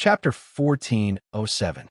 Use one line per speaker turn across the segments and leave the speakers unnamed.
Chapter 1407.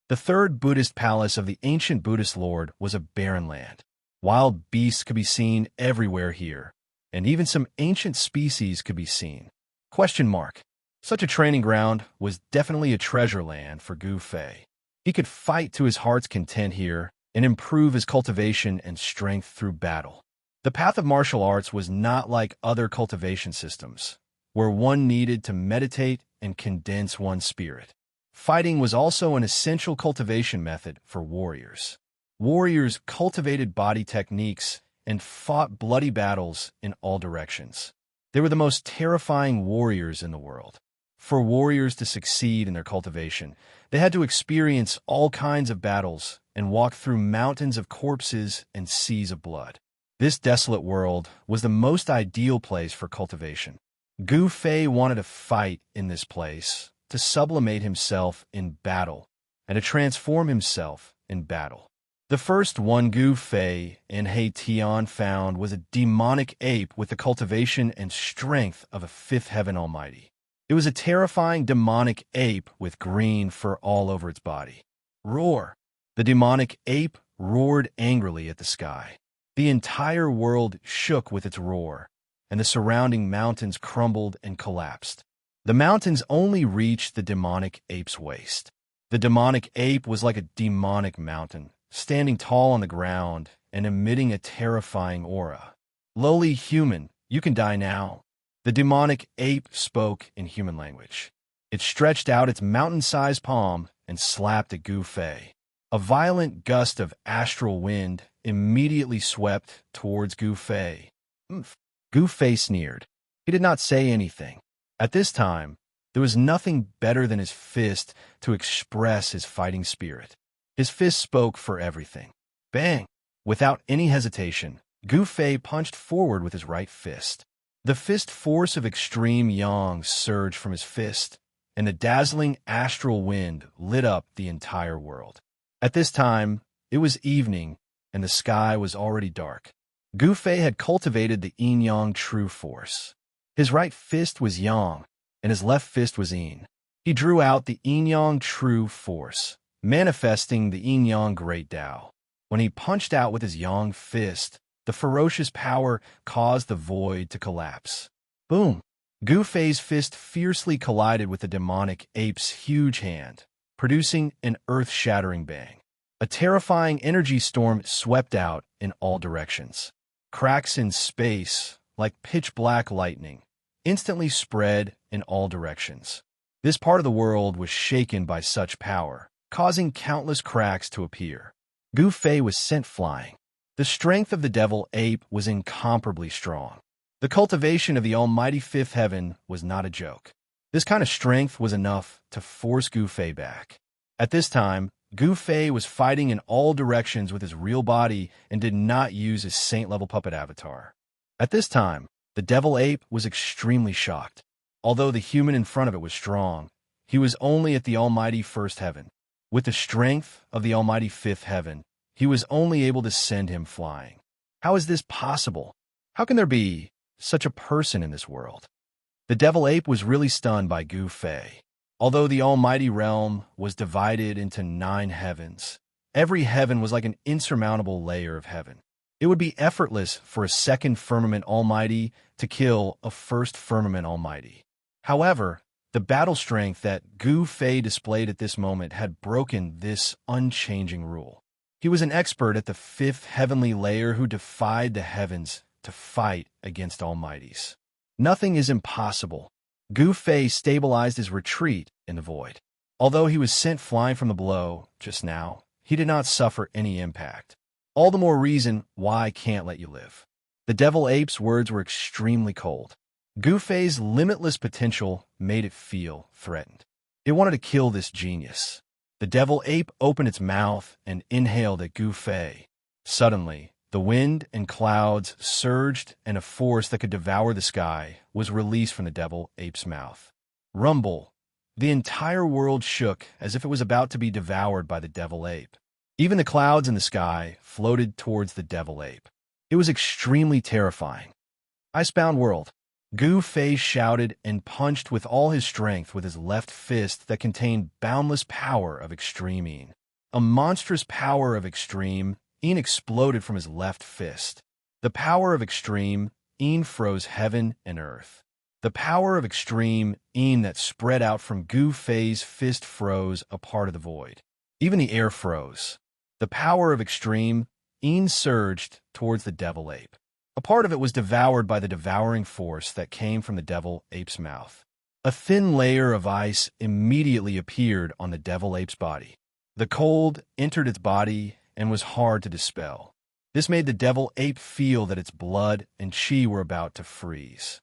The third Buddhist palace of the ancient Buddhist lord was a barren land. Wild beasts could be seen everywhere here, and even some ancient species could be seen. Question mark. Such a training ground was definitely a treasure land for Gu Fei. He could fight to his heart's content here and improve his cultivation and strength through battle. The path of martial arts was not like other cultivation systems, where one needed to meditate and condense one's spirit. Fighting was also an essential cultivation method for warriors. Warriors cultivated body techniques and fought bloody battles in all directions. They were the most terrifying warriors in the world. For warriors to succeed in their cultivation, they had to experience all kinds of battles and walk through mountains of corpses and seas of blood. This desolate world was the most ideal place for cultivation. Gu Fei wanted to fight in this place, to sublimate himself in battle, and to transform himself in battle. The first one Gu Fei and He Tian found was a demonic ape with the cultivation and strength of a fifth heaven almighty. It was a terrifying demonic ape with green fur all over its body. Roar! The demonic ape roared angrily at the sky. The entire world shook with its roar, and the surrounding mountains crumbled and collapsed. The mountains only reached the demonic ape's waist. The demonic ape was like a demonic mountain, standing tall on the ground and emitting a terrifying aura. Lowly human, you can die now. The demonic ape spoke in human language. It stretched out its mountain-sized palm and slapped at Gu Fei. A violent gust of astral wind immediately swept towards Gu Fei. Gu Fei sneered. He did not say anything. At this time, there was nothing better than his fist to express his fighting spirit. His fist spoke for everything. Bang! Without any hesitation, Gu Fei punched forward with his right fist. The fist force of extreme yang surged from his fist, and the dazzling astral wind lit up the entire world. At this time, it was evening, and the sky was already dark. Gu Fei had cultivated the yin-yang true force. His right fist was yang, and his left fist was yin. He drew out the yin-yang true force, manifesting the yin-yang great Tao. When he punched out with his yang fist, the ferocious power caused the void to collapse. Boom! Gu Fei's fist fiercely collided with the demonic ape's huge hand, producing an earth-shattering bang. A terrifying energy storm swept out in all directions. Cracks in space, like pitch-black lightning, instantly spread in all directions. This part of the world was shaken by such power, causing countless cracks to appear. Gu Fei was sent flying. The strength of the devil ape was incomparably strong. The cultivation of the almighty fifth heaven was not a joke. This kind of strength was enough to force Gu Fei back. At this time, Gu Fei was fighting in all directions with his real body and did not use his saint-level puppet avatar. At this time, the devil ape was extremely shocked. Although the human in front of it was strong, he was only at the almighty first heaven. With the strength of the almighty fifth heaven, he was only able to send him flying. How is this possible? How can there be such a person in this world? The devil ape was really stunned by Gu Fei. Although the almighty realm was divided into 9 heavens, every heaven was like an insurmountable layer of heaven. It would be effortless for a second firmament almighty to kill a first firmament almighty. However, the battle strength that Gu Fei displayed at this moment had broken this unchanging rule. He was an expert at the 5th heavenly layer who defied the heavens to fight against almighties. Nothing is impossible. Gu Fei stabilized his retreat in the void. Although he was sent flying from the blow just now, he did not suffer any impact. All the more reason why I can't let you live. The devil ape's words were extremely cold. Gu Fei's limitless potential made it feel threatened. It wanted to kill this genius. The devil ape opened its mouth and inhaled at Gu Fei. Suddenly, the wind and clouds surged, and a force that could devour the sky was released from the devil ape's mouth. Rumble! The entire world shook as if it was about to be devoured by the devil ape. Even the clouds in the sky floated towards the devil ape. It was extremely terrifying. Icebound world. Gu Fei shouted and punched with all his strength with his left fist that contained boundless power of extreme Yin. A monstrous power of extreme Yin exploded from his left fist. The power of extreme Yin froze heaven and earth. The power of extreme Yin that spread out from Gu Fei's fist froze a part of the void. Even the air froze. The power of extreme Yin surged towards the devil ape. A part of it was devoured by the devouring force that came from the devil ape's mouth. A thin layer of ice immediately appeared on the devil ape's body. The cold entered its body and was hard to dispel. This made the devil ape feel that its blood and chi were about to freeze.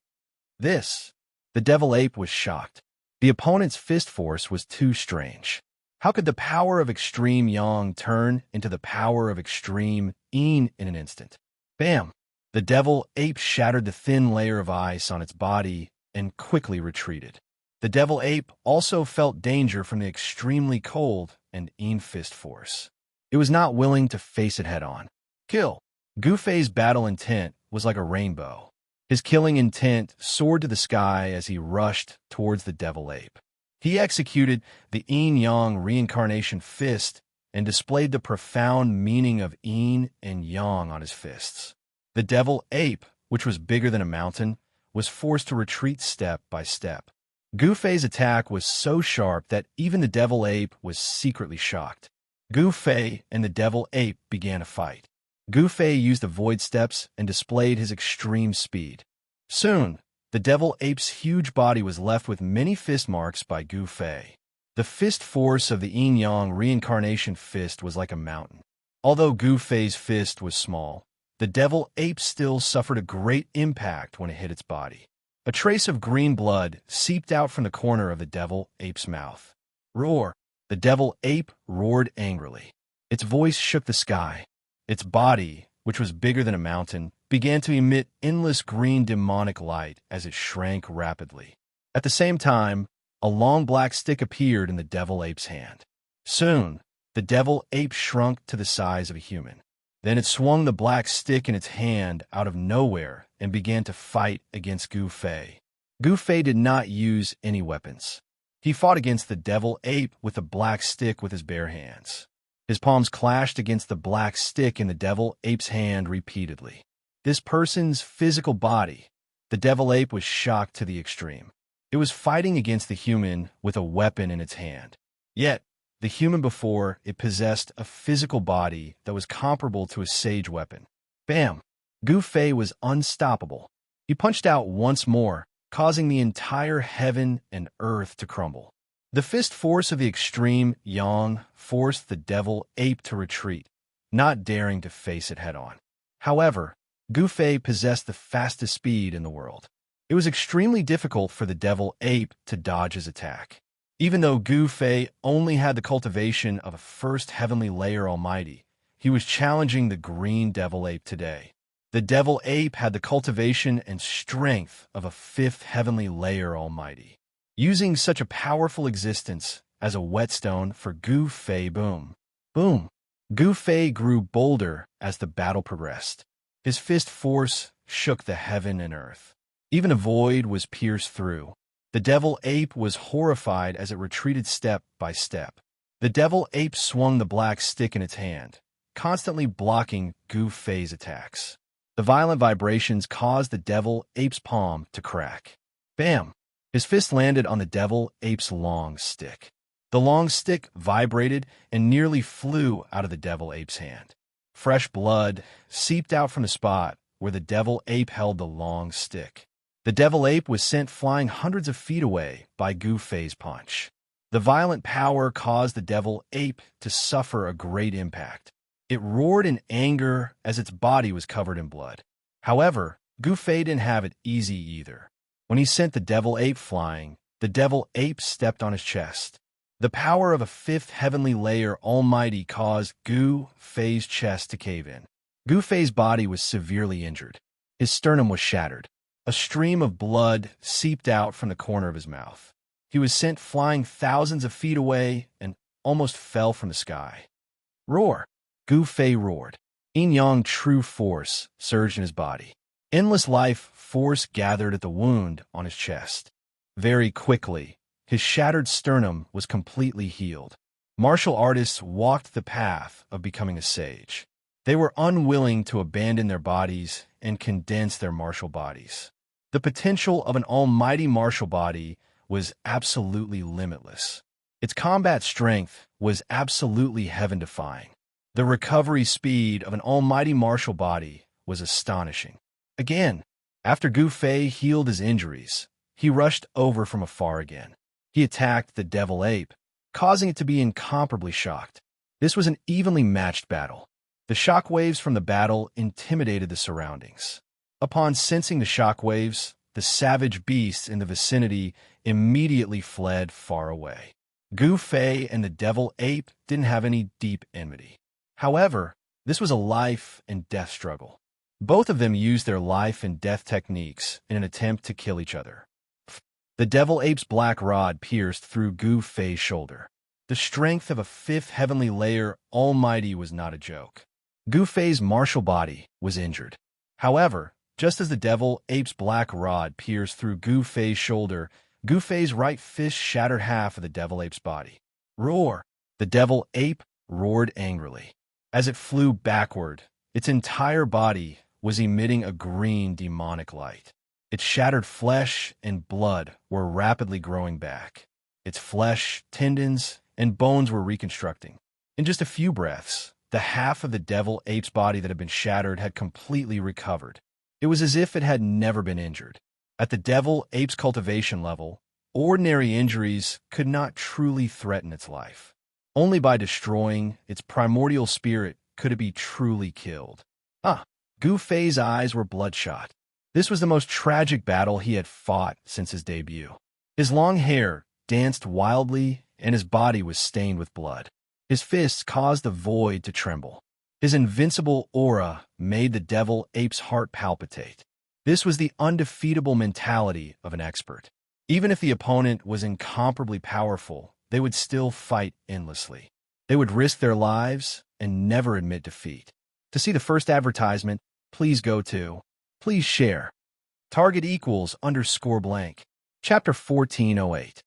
The devil ape was shocked. The opponent's fist force was too strange. How could the power of extreme Yang turn into the power of extreme Yin in an instant? Bam! The devil ape shattered the thin layer of ice on its body and quickly retreated. The devil ape also felt danger from the extremely cold and Yin fist force. It was not willing to face it head-on. Kill. Gu Fei's battle intent was like a rainbow. His killing intent soared to the sky as he rushed towards the devil ape. He executed the Yin-Yang reincarnation fist and displayed the profound meaning of Yin and Yang on his fists. The devil ape, which was bigger than a mountain, was forced to retreat step by step. Gu Fei's attack was so sharp that even the devil ape was secretly shocked. Gu Fei and the devil ape began a fight. Gu Fei used the void steps and displayed his extreme speed. Soon, the devil ape's huge body was left with many fist marks by Gu Fei. The fist force of the Yin-Yang reincarnation fist was like a mountain. Although Gu Fei's fist was small, the devil ape still suffered a great impact when it hit its body. A trace of green blood seeped out from the corner of the devil ape's mouth. Roar! The devil ape roared angrily. Its voice shook the sky. Its body, which was bigger than a mountain, began to emit endless green demonic light as it shrank rapidly. At the same time, a long black stick appeared in the devil ape's hand. Soon, the devil ape shrunk to the size of a human. Then it swung the black stick in its hand out of nowhere and began to fight against Gu Fei. Gu Fei did not use any weapons. He fought against the devil ape with the black stick with his bare hands. His palms clashed against the black stick in the devil ape's hand repeatedly. This person's physical body, the devil ape was shocked to the extreme. It was fighting against the human with a weapon in its hand. Yet, the human before it possessed a physical body that was comparable to a sage weapon. Bam! Gu Fei was unstoppable. He punched out once more, causing the entire heaven and earth to crumble. The fist force of the extreme Yang forced the devil ape to retreat, not daring to face it head-on. However, Gu Fei possessed the fastest speed in the world. It was extremely difficult for the devil ape to dodge his attack. Even though Gu Fei only had the cultivation of a first heavenly layer almighty, he was challenging the green devil ape today. The devil ape had the cultivation and strength of a fifth heavenly layer almighty. Using such a powerful existence as a whetstone for Gu Fei, boom. Boom. Gu Fei grew bolder as the battle progressed. His fist force shook the heaven and earth. Even a void was pierced through. The devil ape was horrified as it retreated step by step. The devil ape swung the black stick in its hand, constantly blocking Gu Fei's attacks. The violent vibrations caused the devil ape's palm to crack. Bam! His fist landed on the devil ape's long stick. The long stick vibrated and nearly flew out of the devil ape's hand. Fresh blood seeped out from the spot where the devil ape held the long stick. The devil ape was sent flying hundreds of feet away by Gu Fei's punch. The violent power caused the devil ape to suffer a great impact. It roared in anger as its body was covered in blood. However, Gu Fei didn't have it easy either. When he sent the devil ape flying, the devil ape stepped on his chest. The power of a fifth heavenly layer almighty caused Gu Fei's chest to cave in. Gu Fei's body was severely injured. His sternum was shattered. A stream of blood seeped out from the corner of his mouth. He was sent flying thousands of feet away and almost fell from the sky. Roar! Gu Fei roared. Yin-Yang true force surged in his body. Endless life force gathered at the wound on his chest. Very quickly, his shattered sternum was completely healed. Martial artists walked the path of becoming a sage. They were unwilling to abandon their bodies and condense their martial bodies. The potential of an almighty martial body was absolutely limitless. Its combat strength was absolutely heaven-defying. The recovery speed of an almighty martial body was astonishing. Again, after Gu Fei healed his injuries, he rushed over from afar again. He attacked the devil ape, causing it to be incomparably shocked. This was an evenly matched battle. The shockwaves from the battle intimidated the surroundings. Upon sensing the shockwaves, the savage beasts in the vicinity immediately fled far away. Gu Fei and the devil ape didn't have any deep enmity. However, this was a life and death struggle. Both of them used their life and death techniques in an attempt to kill each other. The devil ape's black rod pierced through Gu Fei's shoulder. The strength of a fifth heavenly layer almighty was not a joke. Gu Fei's martial body was injured. However, just as the devil ape's black rod pierced through Gu Fei's shoulder, Gu Fei's right fist shattered half of the devil ape's body. Roar! The devil ape roared angrily. As it flew backward, its entire body was emitting a green demonic light. Its shattered flesh and blood were rapidly growing back. Its flesh, tendons, and bones were reconstructing. In just a few breaths, the half of the devil ape's body that had been shattered had completely recovered. It was as if it had never been injured. At the devil ape's cultivation level, ordinary injuries could not truly threaten its life. Only by destroying its primordial spirit could it be truly killed. Gu Fei's eyes were bloodshot. This was the most tragic battle he had fought since his debut. His long hair danced wildly, and his body was stained with blood. His fists caused the void to tremble. His invincible aura made the devil ape's heart palpitate. This was the undefeatable mentality of an expert. Even if the opponent was incomparably powerful, they would still fight endlessly. They would risk their lives and never admit defeat. To see the first advertisement, please go to, please share. Target equals _blank. Chapter 1408.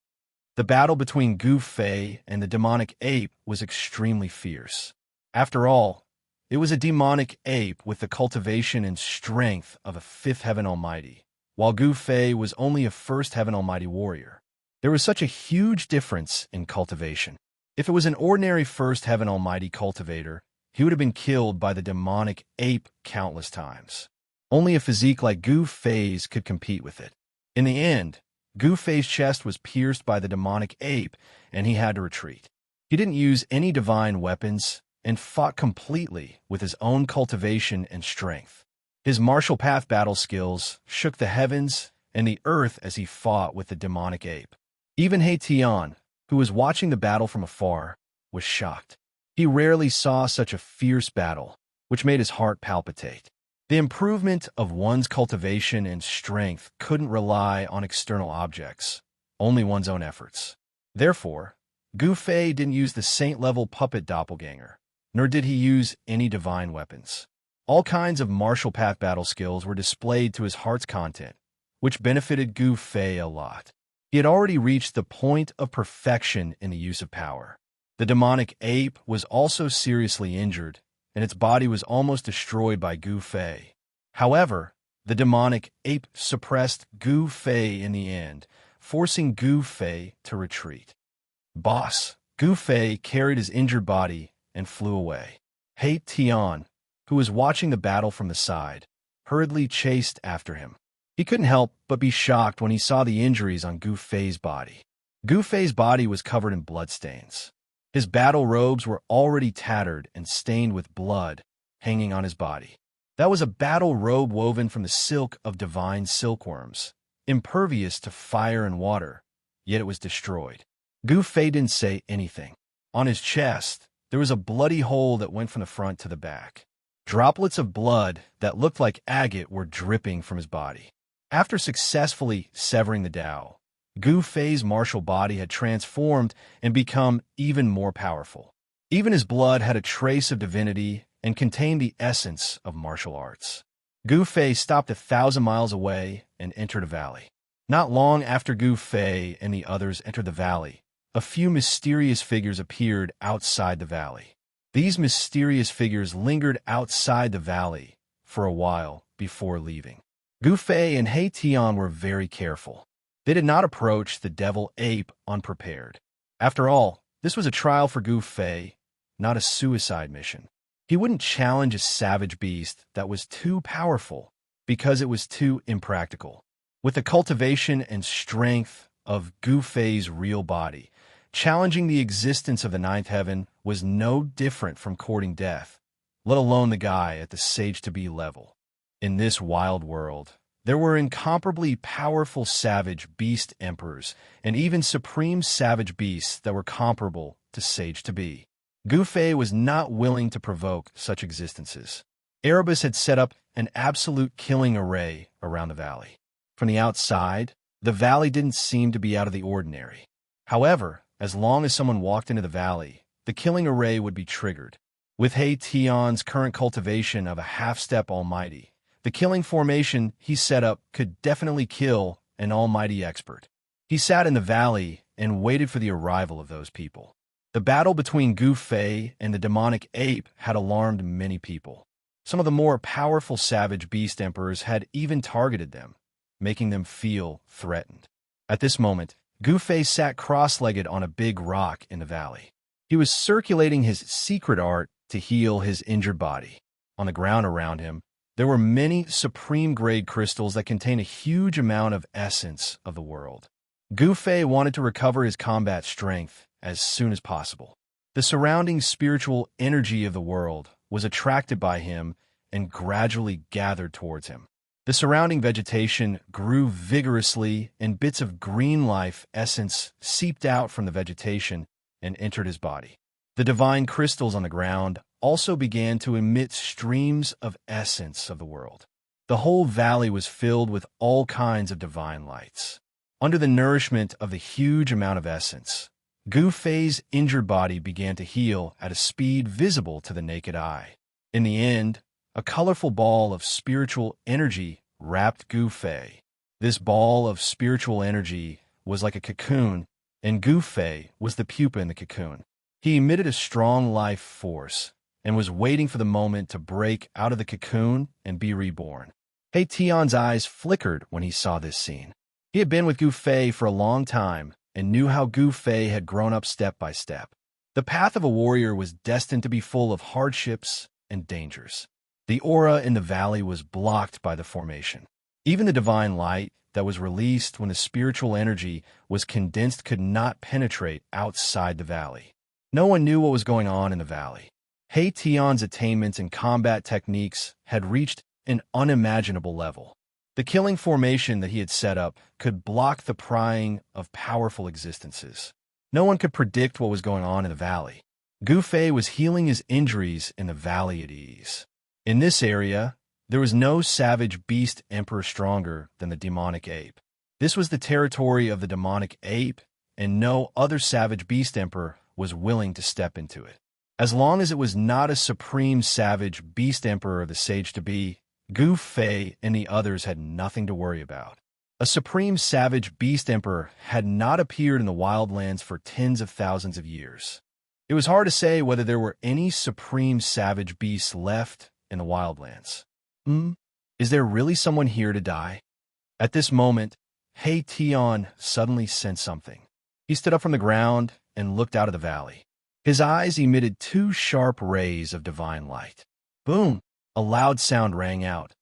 The battle between Gu Fei and the demonic ape was extremely fierce. After all, it was a demonic ape with the cultivation and strength of a fifth heaven almighty, while Gu Fei was only a first heaven almighty warrior. There was such a huge difference in cultivation. If it was an ordinary first heaven almighty cultivator, he would have been killed by the demonic ape countless times. Only a physique like Gu Fei's could compete with it. In the end, Gu Fei's chest was pierced by the demonic ape, and he had to retreat. He didn't use any divine weapons and fought completely with his own cultivation and strength. His martial path battle skills shook the heavens and the earth as he fought with the demonic ape. Even He Tian, who was watching the battle from afar, was shocked. He rarely saw such a fierce battle, which made his heart palpitate. The improvement of one's cultivation and strength couldn't rely on external objects, only one's own efforts. Therefore, Gu Fei didn't use the saint-level puppet doppelganger, nor did he use any divine weapons. All kinds of martial path battle skills were displayed to his heart's content, which benefited Gu Fei a lot. He had already reached the point of perfection in the use of power. The demonic ape was also seriously injured, and its body was almost destroyed by Gu Fei. However, the demonic ape suppressed Gu Fei in the end, forcing Gu Fei to retreat. Boss, Gu Fei carried his injured body and flew away. He Tian, who was watching the battle from the side, hurriedly chased after him. He couldn't help but be shocked when he saw the injuries on Gu Fei's body. Gu Fei's body was covered in bloodstains. His battle robes were already tattered and stained with blood, hanging on his body. That was a battle robe woven from the silk of divine silkworms, impervious to fire and water, yet it was destroyed. Gu Fei didn't say anything. On his chest, there was a bloody hole that went from the front to the back. Droplets of blood that looked like agate were dripping from his body. After successfully severing the Tao, Gu Fei's martial body had transformed and become even more powerful. Even his blood had a trace of divinity and contained the essence of martial arts. Gu Fei stopped 1,000 miles away and entered a valley. Not long after Gu Fei and the others entered the valley, a few mysterious figures appeared outside the valley. These mysterious figures lingered outside the valley for a while before leaving. Gu Fei and He Tian were very careful. They did not approach the devil ape unprepared. After all, this was a trial for Gu Fei, not a suicide mission. He wouldn't challenge a savage beast that was too powerful because it was too impractical. With the cultivation and strength of Gu Fei's real body, challenging the existence of the ninth heaven was no different from courting death, let alone the guy at the sage-to-be level. In this wild world, there were incomparably powerful savage beast emperors and even supreme savage beasts that were comparable to sage-to-be. Gu Fei was not willing to provoke such existences. Erebus had set up an absolute killing array around the valley. From the outside, the valley didn't seem to be out of the ordinary. However, as long as someone walked into the valley, the killing array would be triggered. With He Tian's current cultivation of a half-step almighty, the killing formation he set up could definitely kill an almighty expert. He sat in the valley and waited for the arrival of those people. The battle between Gu Fei and the demonic ape had alarmed many people. Some of the more powerful savage beast emperors had even targeted them, making them feel threatened. At this moment, Gu Fei sat cross-legged on a big rock in the valley. He was circulating his secret art to heal his injured body. On the ground around him, there were many supreme-grade crystals that contain a huge amount of essence of the world. Gu Fei wanted to recover his combat strength as soon as possible. The surrounding spiritual energy of the world was attracted by him and gradually gathered towards him. The surrounding vegetation grew vigorously, and bits of green life essence seeped out from the vegetation and entered his body. The divine crystals on the ground also began to emit streams of essence of the world. The whole valley was filled with all kinds of divine lights. Under the nourishment of the huge amount of essence, Gu Fei's injured body began to heal at a speed visible to the naked eye. In the end, a colorful ball of spiritual energy wrapped Gu Fei. This ball of spiritual energy was like a cocoon, and Gu Fei was the pupa in the cocoon. He emitted a strong life force and was waiting for the moment to break out of the cocoon and be reborn. He Tian's eyes flickered when he saw this scene. He had been with Gu Fei for a long time and knew how Gu Fei had grown up step by step. The path of a warrior was destined to be full of hardships and dangers. The aura in the valley was blocked by the formation. Even the divine light that was released when the spiritual energy was condensed could not penetrate outside the valley. No one knew what was going on in the valley. He Tian's attainments and combat techniques had reached an unimaginable level. The killing formation that he had set up could block the prying of powerful existences. No one could predict what was going on in the valley. Gu Fei was healing his injuries in the valley at ease. In this area, there was no savage beast emperor stronger than the demonic ape. This was the territory of the demonic ape, and no other savage beast emperor was willing to step into it. As long as it was not a supreme savage beast emperor of the sage-to-be, Gu Fei and the others had nothing to worry about. A supreme savage beast emperor had not appeared in the wildlands for tens of thousands of years. It was hard to say whether there were any supreme savage beasts left in the wildlands. Is there really someone here to die? At this moment, He Tian suddenly sensed something. He stood up from the ground and looked out of the valley. His eyes emitted two sharp rays of divine light. Boom! A loud sound rang out,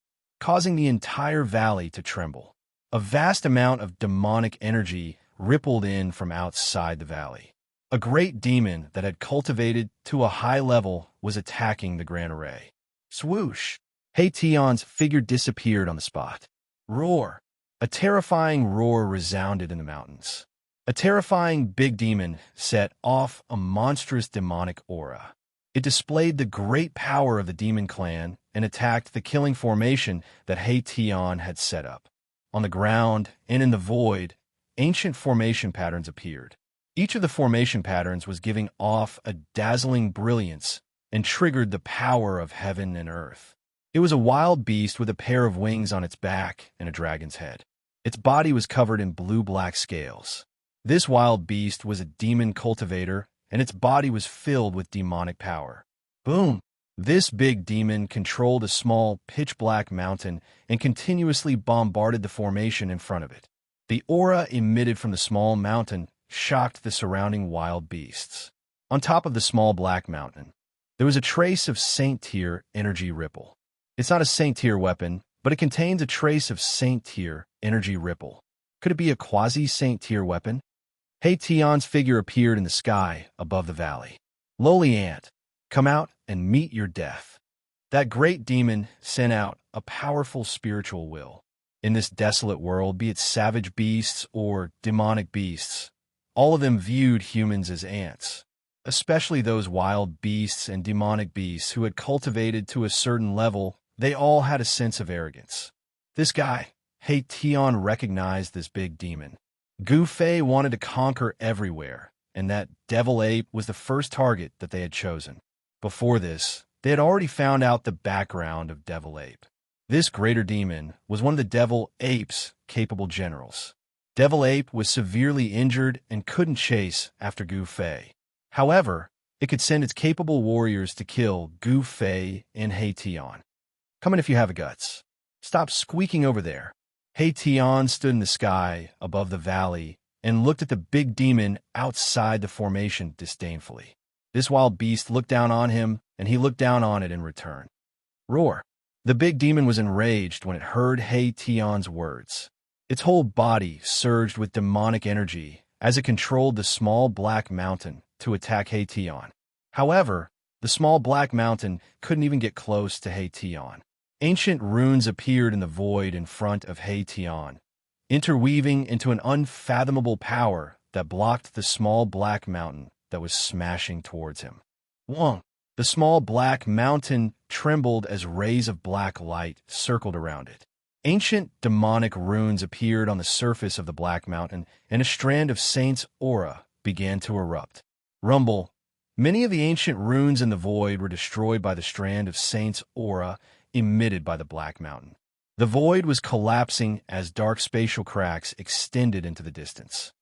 causing the entire valley to tremble. A vast amount of demonic energy rippled in from outside the valley. A great demon that had cultivated to a high level was attacking the grand array. Swoosh! He Tian's figure disappeared on the spot. Roar! A terrifying roar resounded in the mountains. A terrifying big demon set off a monstrous demonic aura. It displayed the great power of the demon clan and attacked the killing formation that He Tian had set up. On the ground and in the void, ancient formation patterns appeared. Each of the formation patterns was giving off a dazzling brilliance and triggered the power of heaven and earth. It was a wild beast with a pair of wings on its back and a dragon's head. Its body was covered in blue-black scales. This wild beast was a demon cultivator, and its body was filled with demonic power. Boom! This big demon controlled a small, pitch-black mountain and continuously bombarded the formation in front of it. The aura emitted from the small mountain shocked the surrounding wild beasts. On top of the small black mountain, there was a trace of Saint Tier energy ripple. It's not a Saint Tier weapon, but it contains a trace of Saint Tier energy ripple. Could it be a quasi-Saint Tier weapon? He Tian's figure appeared in the sky above the valley. Lowly ant, come out and meet your death. That great demon sent out a powerful spiritual will. In this desolate world, be it savage beasts or demonic beasts, all of them viewed humans as ants, especially those wild beasts and demonic beasts who had cultivated to a certain level. They all had a sense of arrogance. This guy, He Tian, recognized this big demon. Gu Fei wanted to conquer everywhere, and that devil ape was the first target that they had chosen. Before this, they had already found out the background of Devil Ape. This greater demon was one of the Devil Ape's capable generals. Devil Ape was severely injured and couldn't chase after Gu Fei. However, it could send its capable warriors to kill Gu Fei and He Tian. Come in if you have the guts. Stop squeaking over there. He Tian stood in the sky above the valley and looked at the big demon outside the formation disdainfully. This wild beast looked down on him, and he looked down on it in return. Roar! The big demon was enraged when it heard He Tian's words. Its whole body surged with demonic energy as it controlled the small black mountain to attack He Tian. However, the small black mountain couldn't even get close to He Tian. Ancient runes appeared in the void in front of He Tian, interweaving into an unfathomable power that blocked the small black mountain that was smashing towards him. Wong! The small black mountain trembled as rays of black light circled around it. Ancient demonic runes appeared on the surface of the black mountain, and a strand of Saint's aura began to erupt. Rumble! Many of the ancient runes in the void were destroyed by the strand of Saint's aura emitted by the black mountain. The void was collapsing as dark spatial cracks extended into the distance.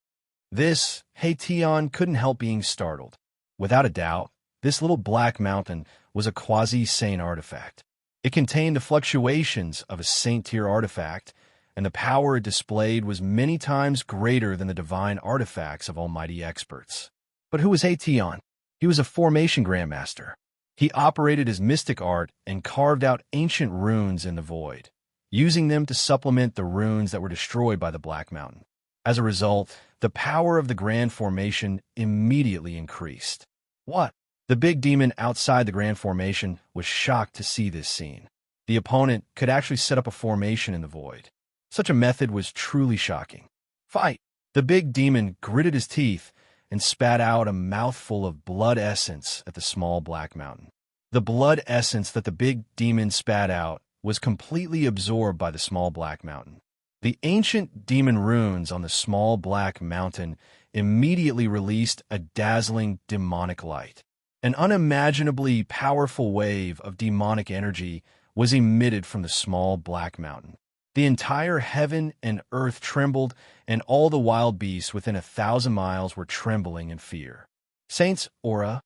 This, He Tian couldn't help being startled. Without a doubt, this little black mountain was a quasi-saint artifact. It contained the fluctuations of a saint-tier artifact, and the power it displayed was many times greater than the divine artifacts of almighty experts. But who was He Tian? He was a formation grandmaster. He operated his mystic art and carved out ancient runes in the void, using them to supplement the runes that were destroyed by the Black Mountain. As a result, the power of the Grand Formation immediately increased. What? The big demon outside the Grand Formation was shocked to see this scene. The opponent could actually set up a formation in the void. Such a method was truly shocking. Fight! The big demon gritted his teeth and spat out a mouthful of blood essence at the small Black Mountain. The blood essence that the big demon spat out was completely absorbed by the small Black Mountain. The ancient demon runes on the small Black Mountain immediately released a dazzling demonic light. An unimaginably powerful wave of demonic energy was emitted from the small Black Mountain. The entire heaven and earth trembled, and all the wild beasts within 1,000 miles were trembling in fear. Saint's aura.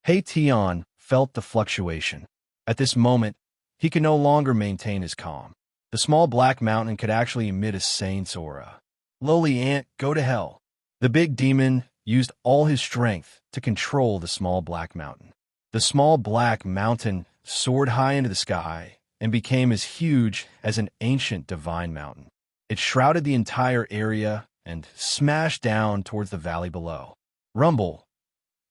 He Tian felt the fluctuation. At this moment, he could no longer maintain his calm. The small Black Mountain could actually emit a saint's aura. Lowly ant, go to hell. The big demon used all his strength to control the small Black Mountain. The small Black Mountain soared high into the sky and became as huge as an ancient divine mountain. It shrouded the entire area and smashed down towards the valley below. Rumble!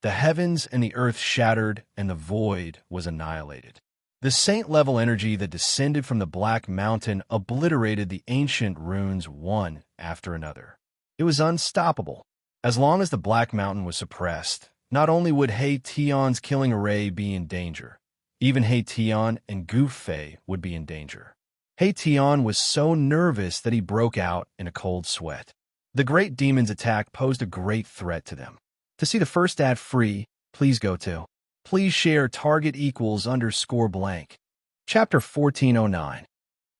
The heavens and the earth shattered, and the void was annihilated. The saint-level energy that descended from the Black Mountain obliterated the ancient runes one after another. It was unstoppable. As long as the Black Mountain was suppressed, not only would He Tian's killing array be in danger, even He Tian and Gu Fei would be in danger. He Tian was so nervous that he broke out in a cold sweat. The great demon's attack posed a great threat to them. To see the first ad free, please go to. Please share target equals _ blank. Chapter 1409.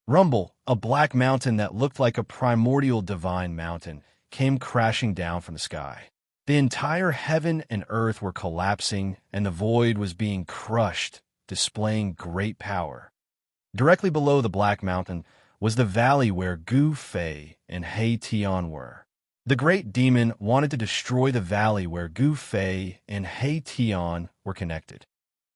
Rumble, a black mountain that looked like a primordial divine mountain, came crashing down from the sky. The entire heaven and earth were collapsing, and the void was being crushed, displaying great power. Directly below the black mountain was the valley where Gu Fei and He Tian were. The great demon wanted to destroy the valley where Gu Fei and He Tian were connected.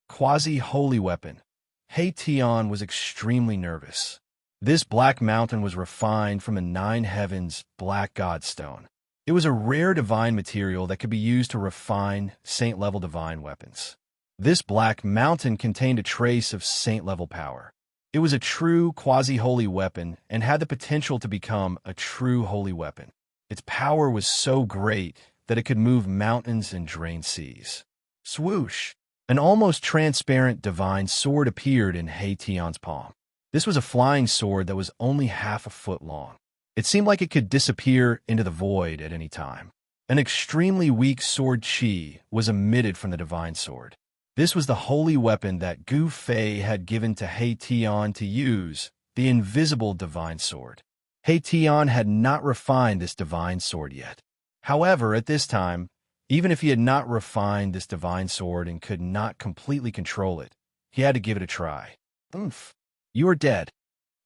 Quasi-holy weapon. He Tian was extremely nervous. This black mountain was refined from the 9 heavens black godstone. It was a rare divine material that could be used to refine saint-level divine weapons. This black mountain contained a trace of saint-level power. It was a true quasi-holy weapon and had the potential to become a true holy weapon. Its power was so great that it could move mountains and drain seas. Swoosh! An almost transparent divine sword appeared in He Tian's palm. This was a flying sword that was only half a foot long. It seemed like it could disappear into the void at any time. An extremely weak sword chi was emitted from the divine sword. This was the holy weapon that Gu Fei had given to He Tian to use, the invisible divine sword. He Tian had not refined this divine sword yet. However, at this time, even if he had not refined this divine sword and could not completely control it, he had to give it a try. Oomph. You are dead.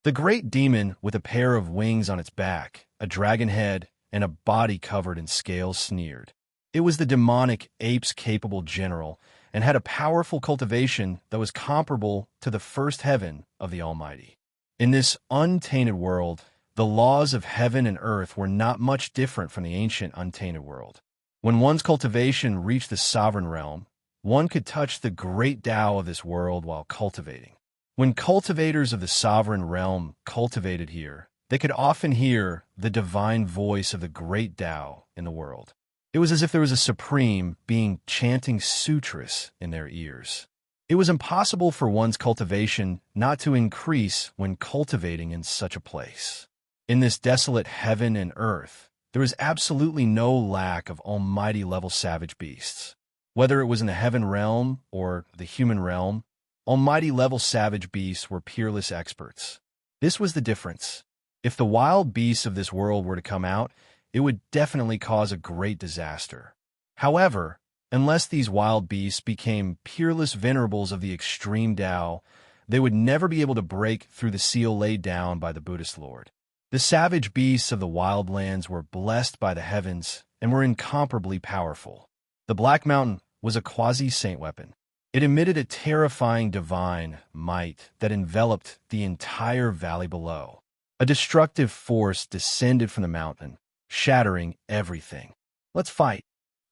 The great demon, with a pair of wings on its back, a dragon head, and a body covered in scales, sneered. It was the demonic apes-capable general, and had a powerful cultivation that was comparable to the first heaven of the Almighty. In this untainted world, the laws of heaven and earth were not much different from the ancient untainted world. When one's cultivation reached the sovereign realm, one could touch the great Tao of this world while cultivating. When cultivators of the sovereign realm cultivated here, they could often hear the divine voice of the great Tao in the world. It was as if there was a supreme being chanting sutras in their ears. It was impossible for one's cultivation not to increase when cultivating in such a place. In this desolate heaven and earth, there was absolutely no lack of almighty-level savage beasts. Whether it was in the heaven realm or the human realm, almighty-level savage beasts were peerless experts. This was the difference. If the wild beasts of this world were to come out, it would definitely cause a great disaster. However, unless these wild beasts became peerless venerables of the extreme Tao, they would never be able to break through the seal laid down by the Buddhist Lord. The savage beasts of the wild lands were blessed by the heavens and were incomparably powerful. The Black Mountain was a quasi-saint weapon. It emitted a terrifying divine might that enveloped the entire valley below. A destructive force descended from the mountain, shattering everything. Let's fight.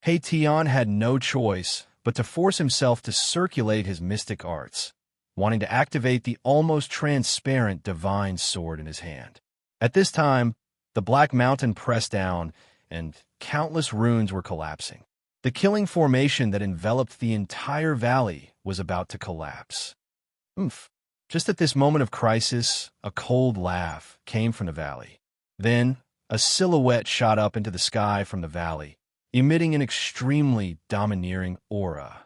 He Tian had no choice but to force himself to circulate his mystic arts, wanting to activate the almost transparent divine sword in his hand. At this time, the Black Mountain pressed down, and countless ruins were collapsing. The killing formation that enveloped the entire valley was about to collapse. Oomph. Just at this moment of crisis, a cold laugh came from the valley. Then, a silhouette shot up into the sky from the valley, emitting an extremely domineering aura.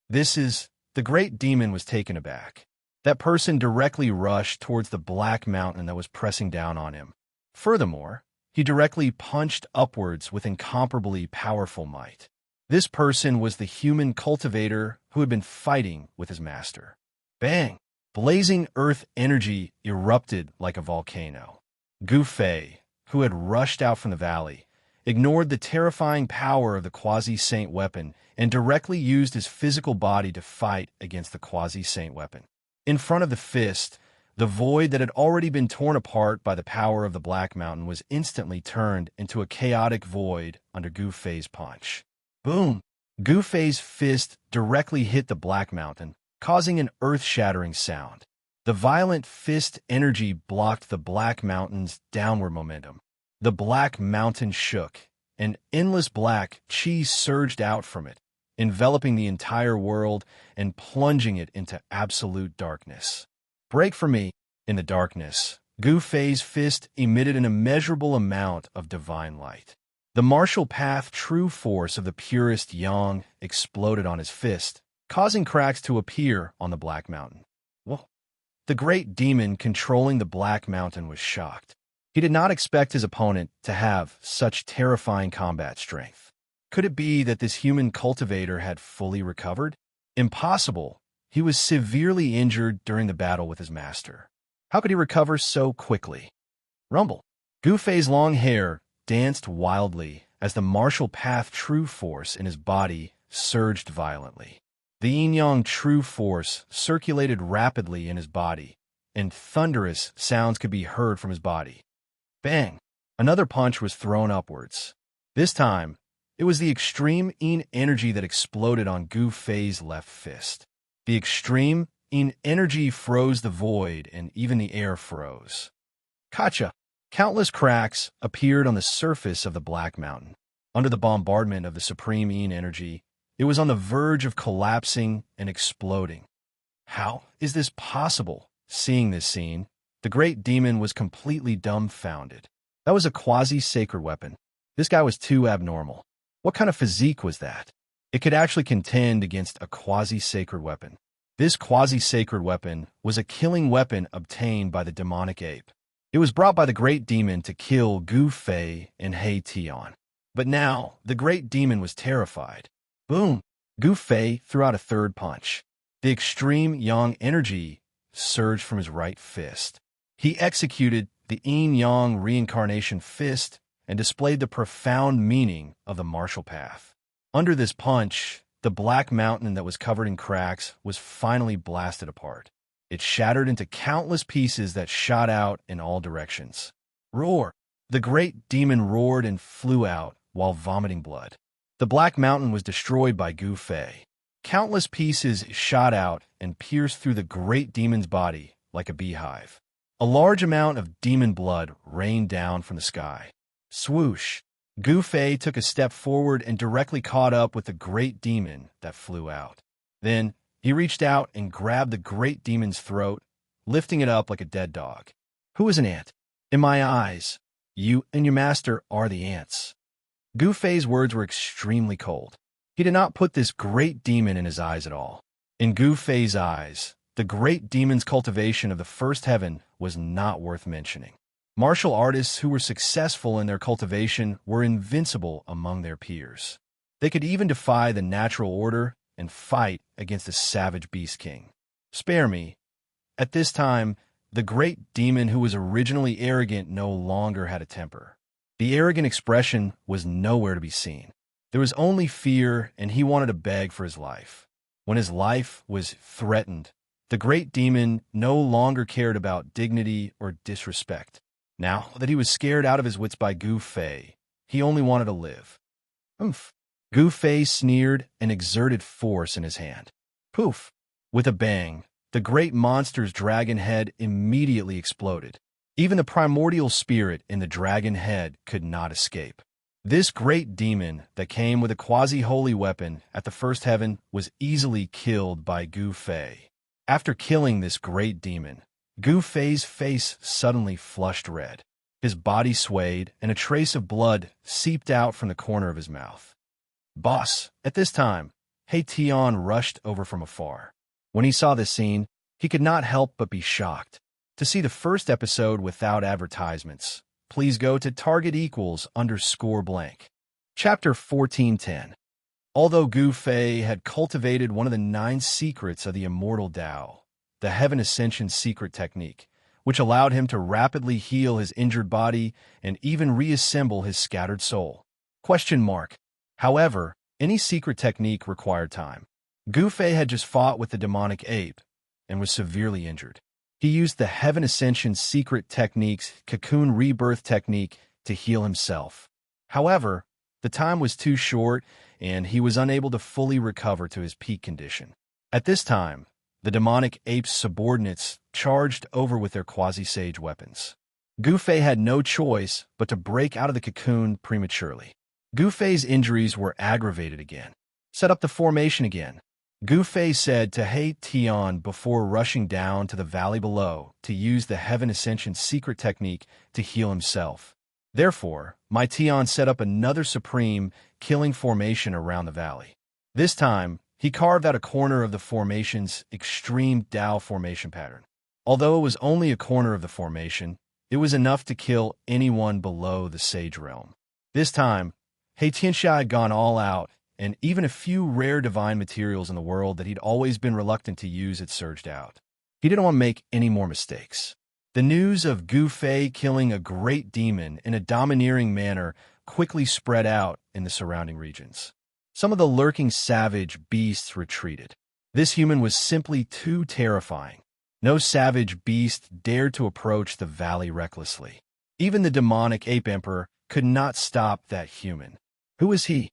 The great demon was taken aback. That person directly rushed towards the Black Mountain that was pressing down on him. Furthermore, he directly punched upwards with incomparably powerful might. This person was the human cultivator who had been fighting with his master. Bang! Blazing earth energy erupted like a volcano. Gu Fei, who had rushed out from the valley, ignored the terrifying power of the quasi-saint weapon and directly used his physical body to fight against the quasi-saint weapon. In front of the fist, the void that had already been torn apart by the power of the Black Mountain was instantly turned into a chaotic void under Gu Fei's punch. Boom! Gu Fei's fist directly hit the Black Mountain, causing an earth-shattering sound. The violent fist energy blocked the Black Mountain's downward momentum. The Black Mountain shook, and endless black chi surged out from it, enveloping the entire world and plunging it into absolute darkness. Break for me! In the darkness, Gu Fei's fist emitted an immeasurable amount of divine light. The martial path true force of the purest yang exploded on his fist, causing cracks to appear on the Black Mountain. Well, The great demon controlling the Black Mountain was shocked. He did not expect his opponent to have such terrifying combat strength. Could it be that this human cultivator had fully recovered? Impossible. He was severely injured during the battle with his master. How could he recover so quickly? Rumble. Gu Fei's long hair danced wildly as the martial path true force in his body surged violently. The yin-yang true force circulated rapidly in his body, and thunderous sounds could be heard from his body. Bang! Another punch was thrown upwards. This time, it was the extreme yin energy that exploded on Gu Fei's left fist. The extreme yin energy froze the void, and even the air froze. Gotcha! Countless cracks appeared on the surface of the Black Mountain. Under the bombardment of the supreme yin energy, it was on the verge of collapsing and exploding. How is this possible? Seeing this scene, the great demon was completely dumbfounded. That was a quasi-sacred weapon. This guy was too abnormal. What kind of physique was that? It could actually contend against a quasi-sacred weapon. This quasi-sacred weapon was a killing weapon obtained by the demonic ape. It was brought by the great demon to kill Gu Fei and He Tian. But now, the great demon was terrified. Boom! Gu Fei threw out a third punch. The extreme yang energy surged from his right fist. He executed the yin-yang reincarnation fist and displayed the profound meaning of the martial path. Under this punch, the Black Mountain that was covered in cracks was finally blasted apart. It shattered into countless pieces that shot out in all directions. Roar! The great demon roared and flew out while vomiting blood. The Black Mountain was destroyed by Gu Fei. Countless pieces shot out and pierced through the great demon's body like a beehive. A large amount of demon blood rained down from the sky. Swoosh! Gu Fei took a step forward and directly caught up with the great demon that flew out. Then, he reached out and grabbed the great demon's throat, lifting it up like a dead dog. Who is an ant? In my eyes, you and your master are the ants. Gu Fei's words were extremely cold. He did not put this great demon in his eyes at all. In Gu Fei's eyes, the great demon's cultivation of the first heaven was not worth mentioning. Martial artists who were successful in their cultivation were invincible among their peers. They could even defy the natural order and fight against the savage beast king. Spare me. At this time, the great demon who was originally arrogant no longer had a temper. The arrogant expression was nowhere to be seen. There was only fear, and he wanted to beg for his life. When his life was threatened, the great demon no longer cared about dignity or disrespect. Now that he was scared out of his wits by Gu Fei, he only wanted to live. Oomph! Gu Fei sneered and exerted force in his hand. Poof! With a bang, the great monster's dragon head immediately exploded. Even the primordial spirit in the dragon head could not escape. This great demon that came with a quasi-holy weapon at the first heaven was easily killed by Gu Fei. After killing this great demon, Gu Fei's face suddenly flushed red. His body swayed, and a trace of blood seeped out from the corner of his mouth. Boss! At this time, He Tian rushed over from afar. When he saw this scene, he could not help but be shocked. To see the first episode without advertisements, please go to target=_blank. Chapter 1410. Although Gu Fei had cultivated one of the 9 secrets of the Immortal Tao, the Heaven Ascension secret technique, which allowed him to rapidly heal his injured body and even reassemble his scattered soul. However, any secret technique required time. Gu Fei had just fought with the demonic ape and was severely injured. He used the Heaven Ascension secret technique's cocoon rebirth technique to heal himself. However, the time was too short and he was unable to fully recover to his peak condition. At this time, the demonic ape's subordinates charged over with their quasi-sage weapons. Gu Fei had no choice but to break out of the cocoon prematurely. Gu Fei's injuries were aggravated again. Set up the formation again. Gu Fei said to He Tian before rushing down to the valley below to use the Heaven Ascension secret technique to heal himself. Therefore, my Tian set up another supreme killing formation around the valley. This time, he carved out a corner of the formation's extreme Tao formation pattern. Although it was only a corner of the formation, it was enough to kill anyone below the Sage Realm. This time, Xianxia had gone all out, and even a few rare divine materials in the world that he'd always been reluctant to use had surged out. He didn't want to make any more mistakes. The news of Gu Fei killing a great demon in a domineering manner quickly spread out in the surrounding regions. Some of the lurking savage beasts retreated. This human was simply too terrifying. No savage beast dared to approach the valley recklessly. Even the demonic ape emperor could not stop that human. Who is he?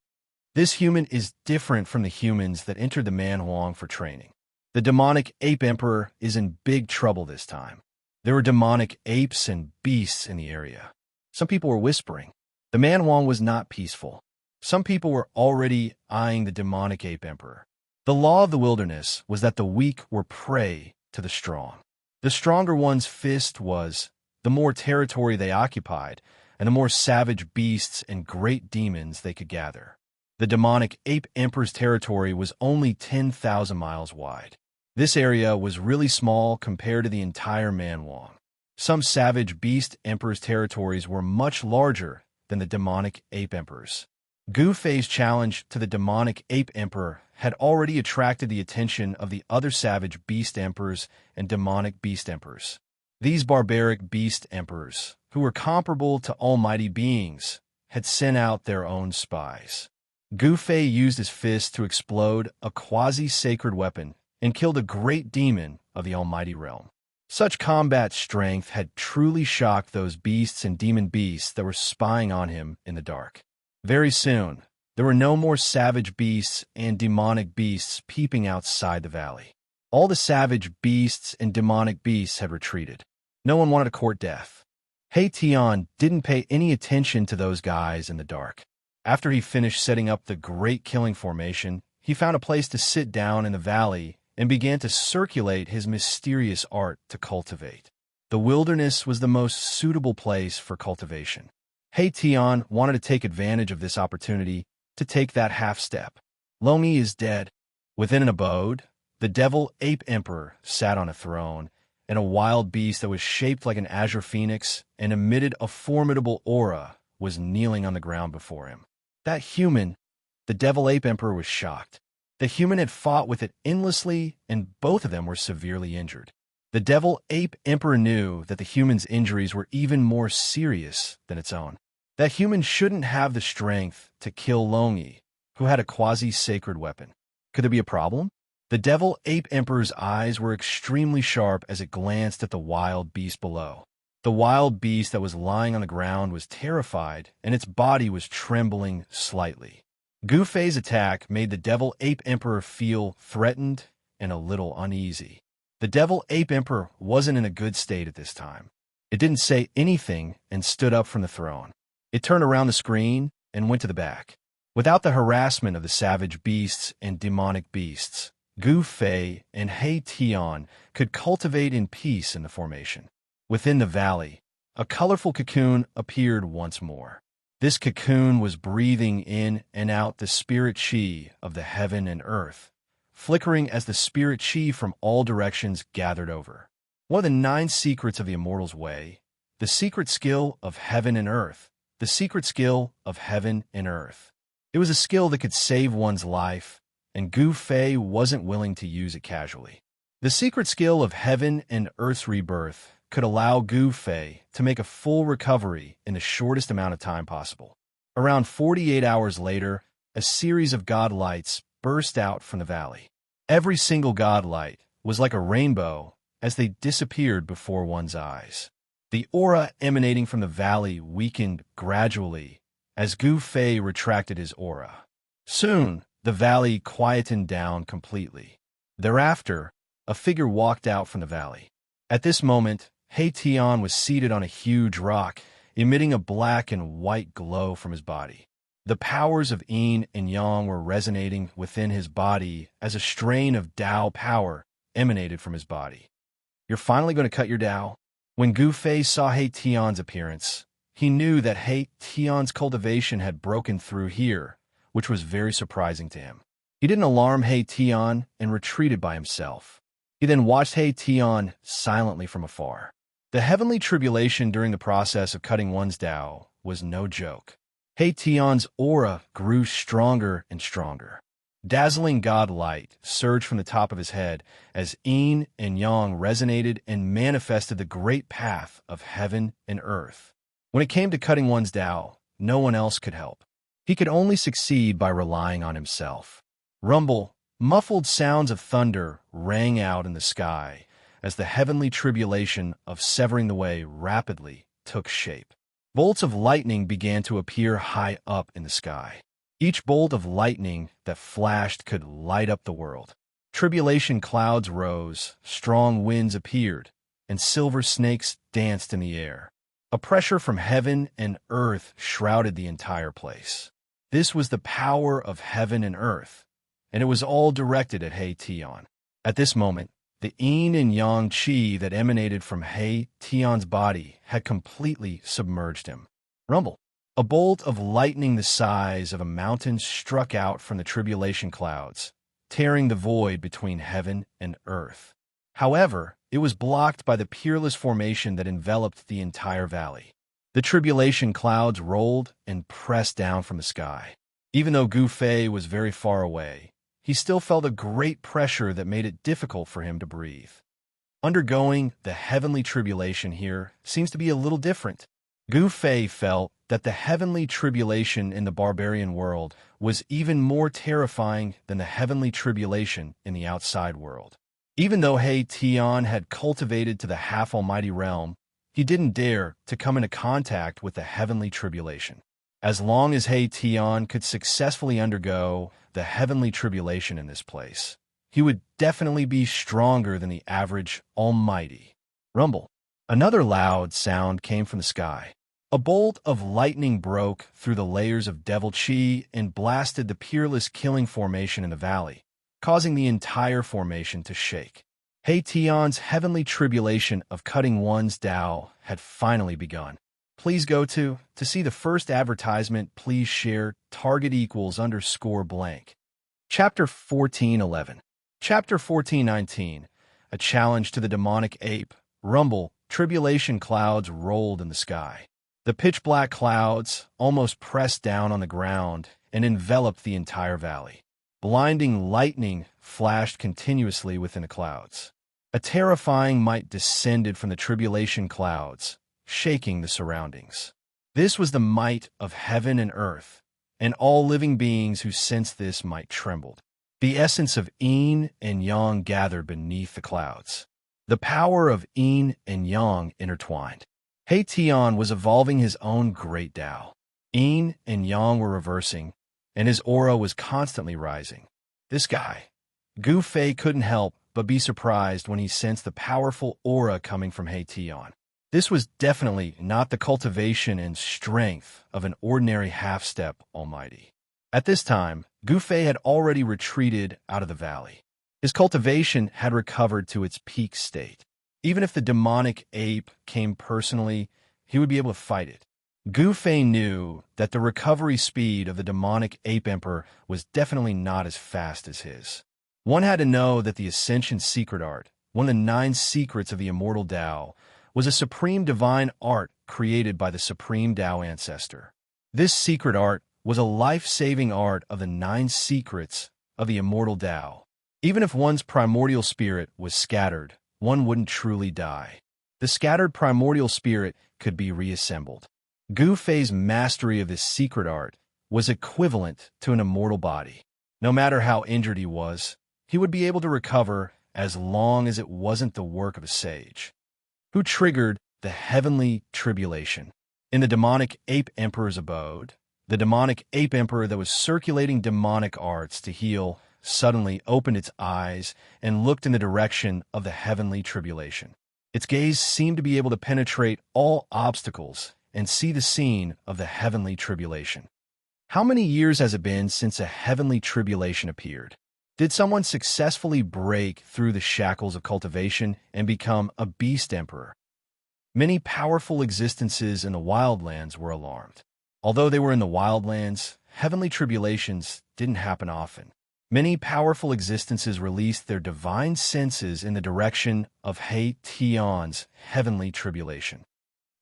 This human is different from the humans that entered the Man Huang for training. The demonic ape emperor is in big trouble this time. There were demonic apes and beasts in the area. Some people were whispering. The Man Huang was not peaceful. Some people were already eyeing the demonic ape emperor. The law of the wilderness was that the weak were prey to the strong. The stronger one's fist was, the more territory they occupied, and the more savage beasts and great demons they could gather. The demonic ape emperor's territory was only 10,000 miles wide. This area was really small compared to the entire Man Huang. Some savage beast emperor's territories were much larger than the demonic ape emperor's. Gu Fei's challenge to the demonic ape emperor had already attracted the attention of the other savage beast emperors and demonic beast emperors. These barbaric beast emperors, who were comparable to almighty beings, had sent out their own spies. Gu Fei used his fist to explode a quasi-sacred weapon and killed a great demon of the almighty realm. Such combat strength had truly shocked those beasts and demon beasts that were spying on him in the dark. Very soon, there were no more savage beasts and demonic beasts peeping outside the valley. All the savage beasts and demonic beasts had retreated. No one wanted to court death. Tian didn't pay any attention to those guys in the dark. After he finished setting up the great killing formation, he found a place to sit down in the valley and began to circulate his mysterious art to cultivate. The wilderness was the most suitable place for cultivation. Tian wanted to take advantage of this opportunity to take that half step. Longyi is dead. Within an abode, the devil ape emperor sat on a throne, and a wild beast that was shaped like an azure phoenix and emitted a formidable aura was kneeling on the ground before him. That human, the devil ape emperor, was shocked. The human had fought with it endlessly, and both of them were severely injured. The devil ape emperor knew that the human's injuries were even more serious than its own. That human shouldn't have the strength to kill Longyi, who had a quasi-sacred weapon. Could there be a problem? The devil ape emperor's eyes were extremely sharp as it glanced at the wild beast below. The wild beast that was lying on the ground was terrified, and its body was trembling slightly. Gu Fei's attack made the devil ape emperor feel threatened and a little uneasy. The devil ape emperor wasn't in a good state at this time. It didn't say anything and stood up from the throne. It turned around the screen and went to the back. Without the harassment of the savage beasts and demonic beasts, Gu Fei and Tian could cultivate in peace in the formation. Within the valley, a colorful cocoon appeared once more. This cocoon was breathing in and out the spirit chi of the heaven and earth, flickering as the spirit chi from all directions gathered over. One of the 9 secrets of the Immortal's Way, the secret skill of heaven and earth, the secret skill of heaven and earth. It was a skill that could save one's life, and Gu Fei wasn't willing to use it casually. The secret skill of heaven and earth's rebirth could allow Gu Fei to make a full recovery in the shortest amount of time possible. Around 48 hours later, a series of god lights burst out from the valley. Every single god light was like a rainbow as they disappeared before one's eyes. The aura emanating from the valley weakened gradually as Gu Fei retracted his aura. Soon, the valley quietened down completely. Thereafter, a figure walked out from the valley. At this moment, Tian was seated on a huge rock, emitting a black and white glow from his body. The powers of Yin and Yang were resonating within his body as a strain of Tao power emanated from his body. You're finally going to cut your Tao? When Gu Fei saw Tian's appearance, he knew that Tian's cultivation had broken through here, which was very surprising to him. He didn't alarm Tian and retreated by himself. He then watched He Tian silently from afar. The heavenly tribulation during the process of cutting one's Tao was no joke. He Tian's aura grew stronger and stronger. Dazzling God light surged from the top of his head as yin and yang resonated and manifested the great path of heaven and earth. When it came to cutting one's Tao, no one else could help. He could only succeed by relying on himself. Rumble, muffled sounds of thunder rang out in the sky as the heavenly tribulation of severing the way rapidly took shape. Bolts of lightning began to appear high up in the sky. Each bolt of lightning that flashed could light up the world. Tribulation clouds rose, strong winds appeared, and silver snakes danced in the air. A pressure from heaven and earth shrouded the entire place. This was the power of heaven and earth, and it was all directed at He Tian. At this moment, the yin and yang qi that emanated from He Tian's body had completely submerged him. Rumble. A bolt of lightning the size of a mountain struck out from the tribulation clouds, tearing the void between heaven and earth. However, it was blocked by the peerless formation that enveloped the entire valley. The tribulation clouds rolled and pressed down from the sky. Even though Gu Fei was very far away, he still felt a great pressure that made it difficult for him to breathe. Undergoing the heavenly tribulation here seems to be a little different. Gu Fei felt that the heavenly tribulation in the barbarian world was even more terrifying than the heavenly tribulation in the outside world. Even though He Tian had cultivated to the half-almighty realm, he didn't dare to come into contact with the heavenly tribulation. As long as He Tian could successfully undergo the heavenly tribulation in this place, he would definitely be stronger than the average almighty. Rumble. Another loud sound came from the sky. A bolt of lightning broke through the layers of devil chi and blasted the peerless killing formation in the valley, causing the entire formation to shake. He Tian's heavenly tribulation of cutting one's Tao had finally begun. Please go to see the first advertisement, please share target equals _ blank. Chapter 14:11. Chapter 14:19. A challenge to the demonic ape. Rumble, tribulation clouds rolled in the sky. The pitch-black clouds almost pressed down on the ground and enveloped the entire valley. Blinding lightning flashed continuously within the clouds. A terrifying might descended from the tribulation clouds, shaking the surroundings. This was the might of heaven and earth, and all living beings who sensed this might trembled. The essence of yin and yang gathered beneath the clouds. The power of yin and yang intertwined. He Tian was evolving his own great Tao. Yin and yang were reversing, and his aura was constantly rising. This guy, Gu Fei, couldn't help but be surprised when he sensed the powerful aura coming from He Tian. This was definitely not the cultivation and strength of an ordinary half-step almighty. At this time, Gu Fei had already retreated out of the valley. His cultivation had recovered to its peak state. Even if the demonic ape came personally, he would be able to fight it. Gu Fei knew that the recovery speed of the demonic ape emperor was definitely not as fast as his. One had to know that the Ascension secret art, one of the 9 secrets of the Immortal Tao, was a supreme divine art created by the Supreme Tao Ancestor. This secret art was a life-saving art of the 9 secrets of the Immortal Tao. Even if one's primordial spirit was scattered, one wouldn't truly die. The scattered primordial spirit could be reassembled. Gu Fei's mastery of this secret art was equivalent to an immortal body. No matter how injured he was, he would be able to recover as long as it wasn't the work of a sage. Who triggered the heavenly tribulation? In the demonic ape emperor's abode, the demonic ape emperor that was circulating demonic arts to heal suddenly opened its eyes and looked in the direction of the heavenly tribulation. Its gaze seemed to be able to penetrate all obstacles and see the scene of the heavenly tribulation. How many years has it been since a heavenly tribulation appeared? Did someone successfully break through the shackles of cultivation and become a beast emperor? Many powerful existences in the wildlands were alarmed. Although they were in the wildlands, heavenly tribulations didn't happen often. Many powerful existences released their divine senses in the direction of He Tian's heavenly tribulation.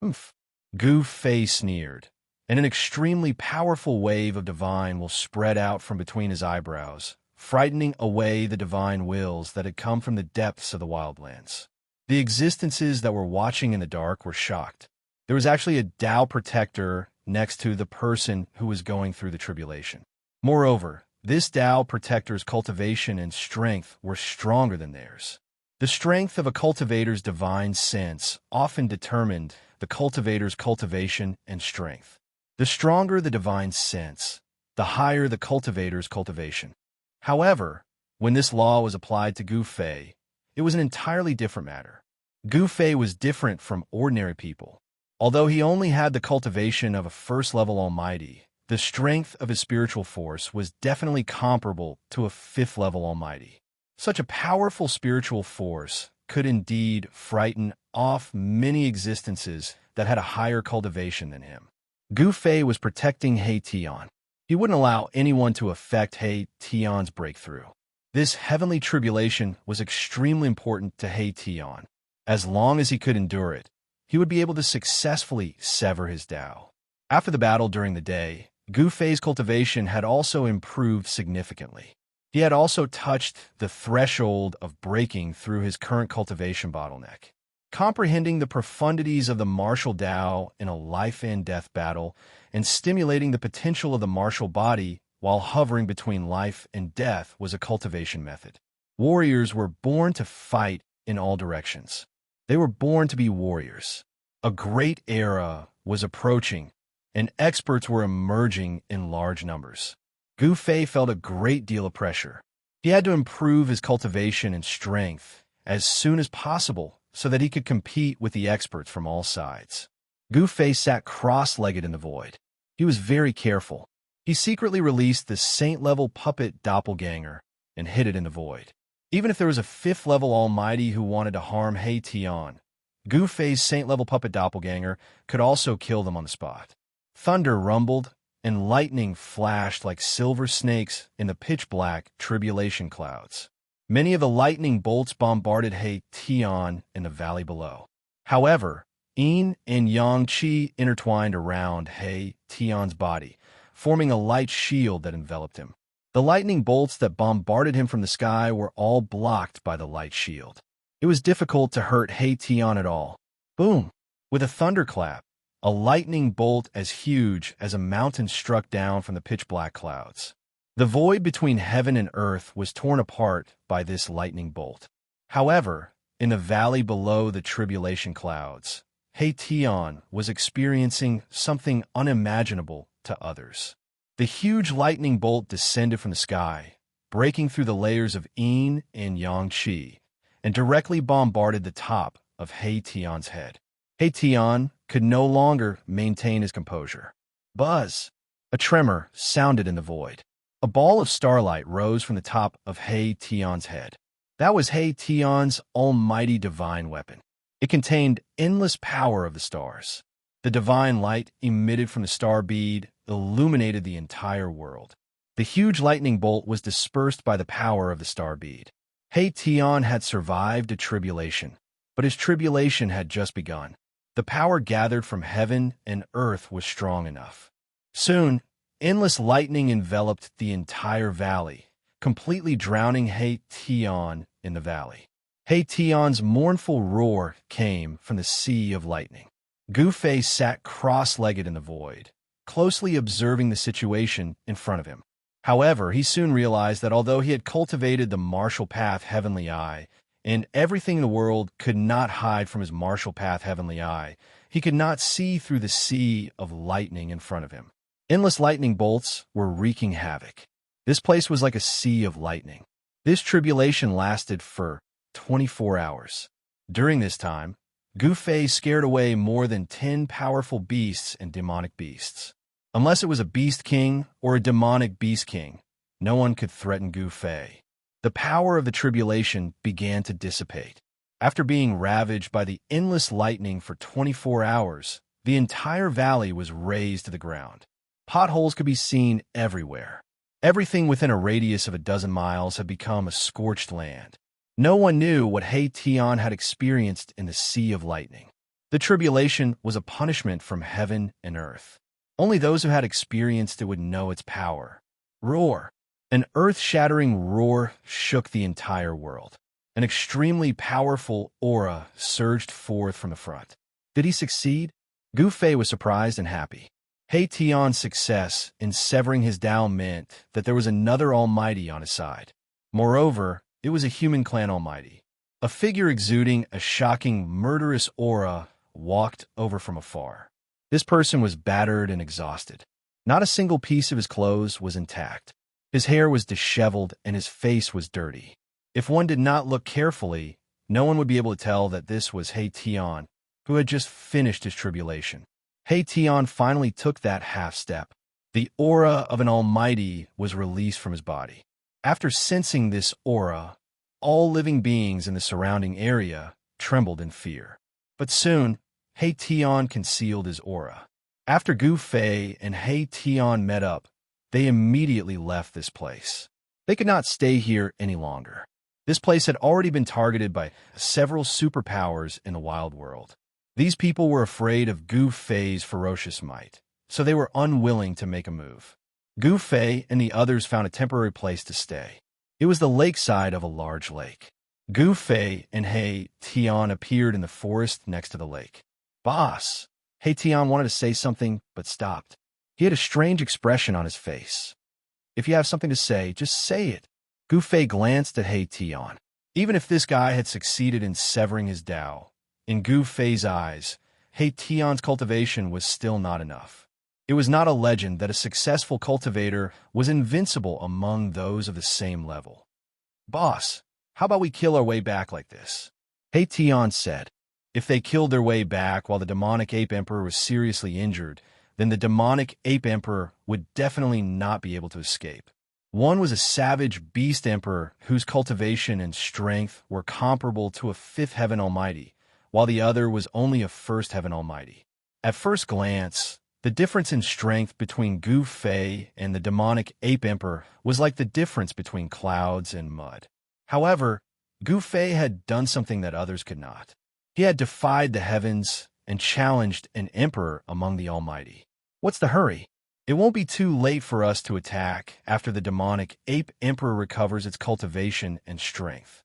Oomph. Gu Fei sneered, and an extremely powerful wave of divine will spread out from between his eyebrows, frightening away the divine wills that had come from the depths of the wildlands. The existences that were watching in the dark were shocked. There was actually a Tao protector next to the person who was going through the tribulation. Moreover, this Tao protector's cultivation and strength were stronger than theirs. The strength of a cultivator's divine sense often determined the cultivator's cultivation and strength. The stronger the divine sense, the higher the cultivator's cultivation. However, when this law was applied to Gu Fei, it was an entirely different matter. Gu Fei was different from ordinary people. Although he only had the cultivation of a first-level almighty, the strength of his spiritual force was definitely comparable to a fifth-level almighty. Such a powerful spiritual force could indeed frighten off many existences that had a higher cultivation than him. Gu Fei was protecting He Tian. He wouldn't allow anyone to affect He Tian's breakthrough. This heavenly tribulation was extremely important to He Tian. As long as he could endure it, he would be able to successfully sever his Tao. After the battle during the day, Gu Fei's cultivation had also improved significantly. He had also touched the threshold of breaking through his current cultivation bottleneck. Comprehending the profundities of the martial Tao in a life-and-death battle and stimulating the potential of the martial body while hovering between life and death was a cultivation method. Warriors were born to fight in all directions. They were born to be warriors. A great era was approaching, and experts were emerging in large numbers. Gu Fei felt a great deal of pressure. He had to improve his cultivation and strength as soon as possible so that he could compete with the experts from all sides. Gu Fei sat cross-legged in the void. He was very careful. He secretly released the saint-level puppet doppelganger and hid it in the void. Even if there was a fifth-level almighty who wanted to harm He Tian, Gu Fei's saint-level puppet doppelganger could also kill them on the spot. Thunder rumbled, and lightning flashed like silver snakes in the pitch-black tribulation clouds. Many of the lightning bolts bombarded He Tian in the valley below. However, Yin and Yang Qi intertwined around He Tian's body, forming a light shield that enveloped him. The lightning bolts that bombarded him from the sky were all blocked by the light shield. It was difficult to hurt He Tian at all. Boom! With a thunderclap, a lightning bolt as huge as a mountain struck down from the pitch-black clouds. The void between heaven and earth was torn apart by this lightning bolt. However, in the valley below the tribulation clouds, He Tian was experiencing something unimaginable to others. The huge lightning bolt descended from the sky, breaking through the layers of Yin and Yang Qi, and directly bombarded the top of He Tian's head. He Tian could no longer maintain his composure. Buzz! A tremor sounded in the void. A ball of starlight rose from the top of He Tian's head. That was He Tian's almighty divine weapon. It contained endless power of the stars. The divine light emitted from the star bead illuminated the entire world. The huge lightning bolt was dispersed by the power of the star bead. He Tian had survived a tribulation, but his tribulation had just begun. The power gathered from heaven and earth was strong enough. Soon, endless lightning enveloped the entire valley, completely drowning He Tian in the valley. He Tian's mournful roar came from the sea of lightning. Gu Fei sat cross-legged in the void, closely observing the situation in front of him. However, he soon realized that although he had cultivated the martial path heavenly eye, and everything in the world could not hide from his martial path heavenly eye, he could not see through the sea of lightning in front of him. Endless lightning bolts were wreaking havoc. This place was like a sea of lightning. This tribulation lasted for 24 hours. During this time, Gu Fei scared away more than 10 powerful beasts and demonic beasts. Unless it was a beast king or a demonic beast king, no one could threaten Gu Fei. The power of the tribulation began to dissipate. After being ravaged by the endless lightning for 24 hours, the entire valley was razed to the ground. Potholes could be seen everywhere. Everything within a radius of a dozen miles had become a scorched land. No one knew what He Tian had experienced in the Sea of Lightning. The tribulation was a punishment from heaven and earth. Only those who had experienced it would know its power. Roar! An earth-shattering roar shook the entire world. An extremely powerful aura surged forth from the front. Did he succeed? Gu Fei was surprised and happy. He Tian's success in severing his Tao meant that there was another Almighty on his side. Moreover, it was a human clan Almighty. A figure exuding a shocking, murderous aura walked over from afar. This person was battered and exhausted. Not a single piece of his clothes was intact. His hair was disheveled and his face was dirty. If one did not look carefully, no one would be able to tell that this was He Tian, who had just finished his tribulation. He Tian finally took that half step. The aura of an Almighty was released from his body. After sensing this aura, all living beings in the surrounding area trembled in fear. But soon, He Tian concealed his aura. After Gu Fei and He Tian met up, they immediately left this place. They could not stay here any longer. This place had already been targeted by several superpowers in the wild world. These people were afraid of Gu Fei's ferocious might, so they were unwilling to make a move. Gu Fei and the others found a temporary place to stay. It was the lakeside of a large lake. Gu Fei and He Tian appeared in the forest next to the lake. "Boss!" He Tian wanted to say something, but stopped. He had a strange expression on his face. "If you have something to say, just say it." Gu Fei glanced at He Tian. Even if this guy had succeeded in severing his Tao, in Gu Fei's eyes, He Tian's cultivation was still not enough. It was not a legend that a successful cultivator was invincible among those of the same level. "Boss, how about we kill our way back like this?" He Tian said. If they killed their way back while the demonic ape emperor was seriously injured, then the demonic ape emperor would definitely not be able to escape. One was a savage beast emperor whose cultivation and strength were comparable to a fifth heaven almighty, while the other was only a first heaven almighty. At first glance, the difference in strength between Gu Fei and the demonic ape emperor was like the difference between clouds and mud. However, Gu Fei had done something that others could not. He had defied the heavens and challenged an emperor among the almighty. What's the hurry? It won't be too late for us to attack after the demonic ape emperor recovers its cultivation and strength.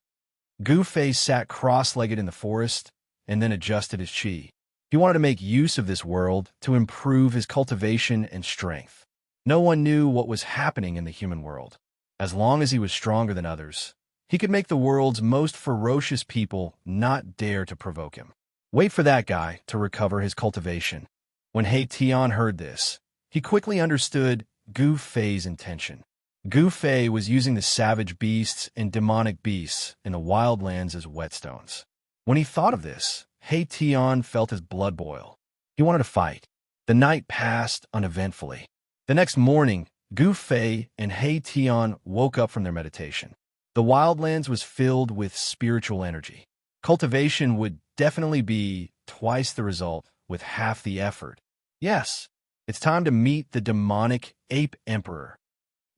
Gu Fei sat cross-legged in the forest and then adjusted his qi. He wanted to make use of this world to improve his cultivation and strength. No one knew what was happening in the human world. As long as he was stronger than others, he could make the world's most ferocious people not dare to provoke him. Wait for that guy to recover his cultivation. When He Tian heard this, he quickly understood Gu Fei's intention. Gu Fei was using the savage beasts and demonic beasts in the wildlands as whetstones. When he thought of this, He Tian felt his blood boil. He wanted to fight. The night passed uneventfully. The next morning, Gu Fei and He Tian woke up from their meditation. The wildlands was filled with spiritual energy. Cultivation would definitely be twice the result with half the effort. Yes, it's time to meet the demonic ape emperor.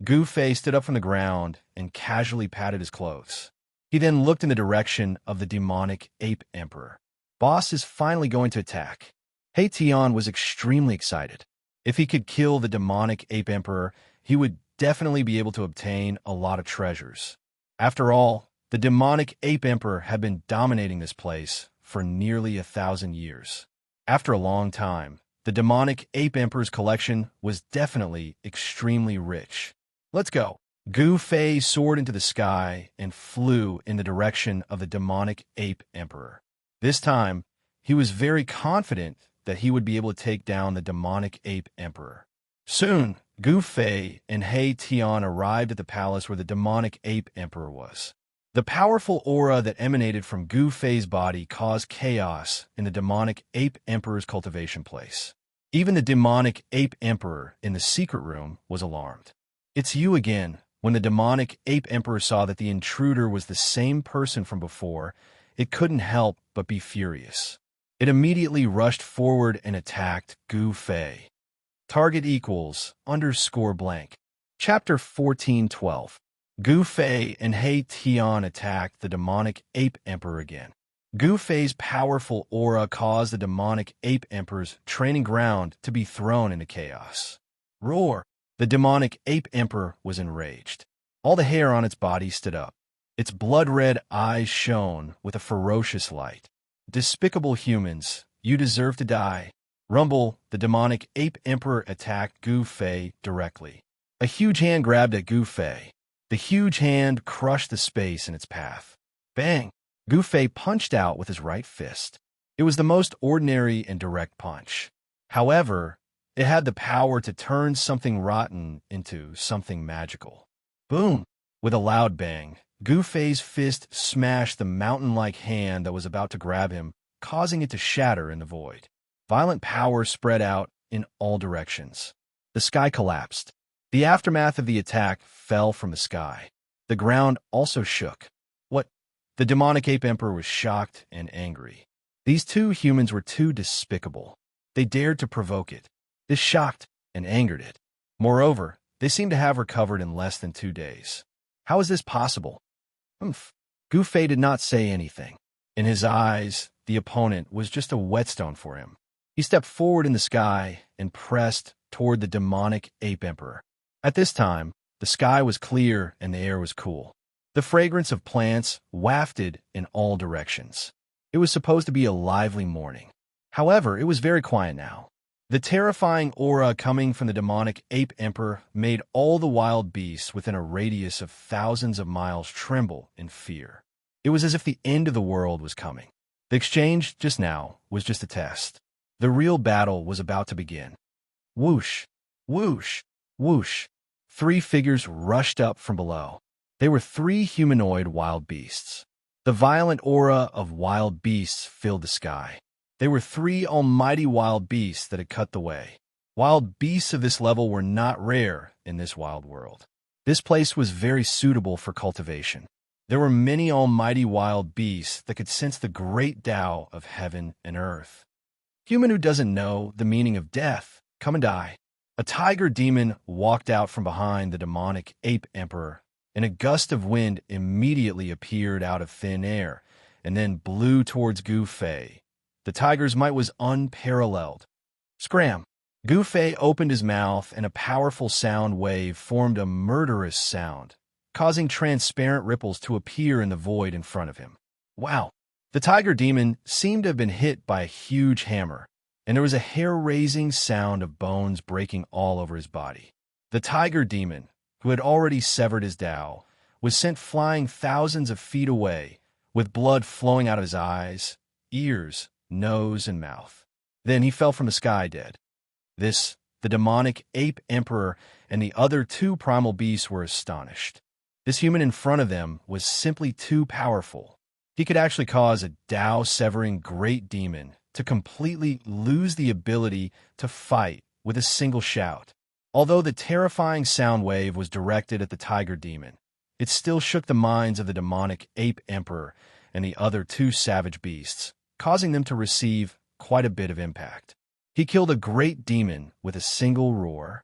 Gu Fei stood up from the ground and casually patted his clothes. He then looked in the direction of the demonic ape emperor. Boss is finally going to attack. He Tian was extremely excited. If he could kill the demonic ape emperor, he would definitely be able to obtain a lot of treasures. After all, the demonic ape emperor had been dominating this place for nearly 1,000 years. After a long time, the demonic ape emperor's collection was definitely extremely rich. Let's go. Gu Fei soared into the sky and flew in the direction of the demonic ape emperor. This time, he was very confident that he would be able to take down the demonic ape emperor. Soon, Gu Fei and He Tian arrived at the palace where the demonic ape emperor was. The powerful aura that emanated from Gu Fei's body caused chaos in the demonic ape emperor's cultivation place. Even the demonic ape emperor in the secret room was alarmed. "It's you again." When the demonic ape emperor saw that the intruder was the same person from before, it couldn't help but be furious. It immediately rushed forward and attacked Gu Fei. Target equals _blank. Chapter 14:12. Gu Fei and He Tian attacked the demonic ape emperor again. Gu Fei's powerful aura caused the demonic ape emperor's training ground to be thrown into chaos. Roar! The demonic ape emperor was enraged. All the hair on its body stood up. Its blood-red eyes shone with a ferocious light. Despicable humans, you deserve to die. Rumble, the demonic ape emperor attacked Gu Fei directly. A huge hand grabbed at Gu Fei. The huge hand crushed the space in its path. Bang! Gu Fei punched out with his right fist. It was the most ordinary and direct punch. However, it had the power to turn something rotten into something magical. Boom! With a loud bang, Gu Fei's fist smashed the mountain-like hand that was about to grab him, causing it to shatter in the void. Violent power spread out in all directions. The sky collapsed. The aftermath of the attack fell from the sky. The ground also shook. What? The demonic ape emperor was shocked and angry. These two humans were too despicable. They dared to provoke it. This shocked and angered it. Moreover, they seemed to have recovered in less than 2 days. How is this possible? Gu Fei did not say anything. In his eyes, the opponent was just a whetstone for him. He stepped forward in the sky and pressed toward the demonic ape emperor. At this time, the sky was clear and the air was cool. The fragrance of plants wafted in all directions. It was supposed to be a lively morning. However, it was very quiet now. The terrifying aura coming from the demonic ape emperor made all the wild beasts within a radius of thousands of miles tremble in fear. It was as if the end of the world was coming. The exchange just now was just a test. The real battle was about to begin. Whoosh! Whoosh! Whoosh! 3 figures rushed up from below. They were 3 humanoid wild beasts. The violent aura of wild beasts filled the sky. They were 3 almighty wild beasts that had cut the way. Wild beasts of this level were not rare in this wild world. This place was very suitable for cultivation. There were many almighty wild beasts that could sense the great Tao of heaven and earth. Human who doesn't know the meaning of death, come and die. A tiger demon walked out from behind the demonic ape emperor, and a gust of wind immediately appeared out of thin air and then blew towards Gu Fei. The tiger's might was unparalleled. Scram! Gu Fei opened his mouth and a powerful sound wave formed a murderous sound, causing transparent ripples to appear in the void in front of him. Wow! The tiger demon seemed to have been hit by a huge hammer, and there was a hair-raising sound of bones breaking all over his body. The tiger demon, who had already severed his Tao, was sent flying thousands of feet away, with blood flowing out of his eyes, ears, nose, and mouth. Then he fell from the sky dead. The demonic ape emperor and the other 2 primal beasts were astonished. This human in front of them was simply too powerful. He could actually cause a Tao-severing great demon to completely lose the ability to fight with a single shout. Although the terrifying sound wave was directed at the tiger demon, it still shook the minds of the demonic ape emperor and the other 2 savage beasts, causing them to receive quite a bit of impact. He killed a great demon with a single roar.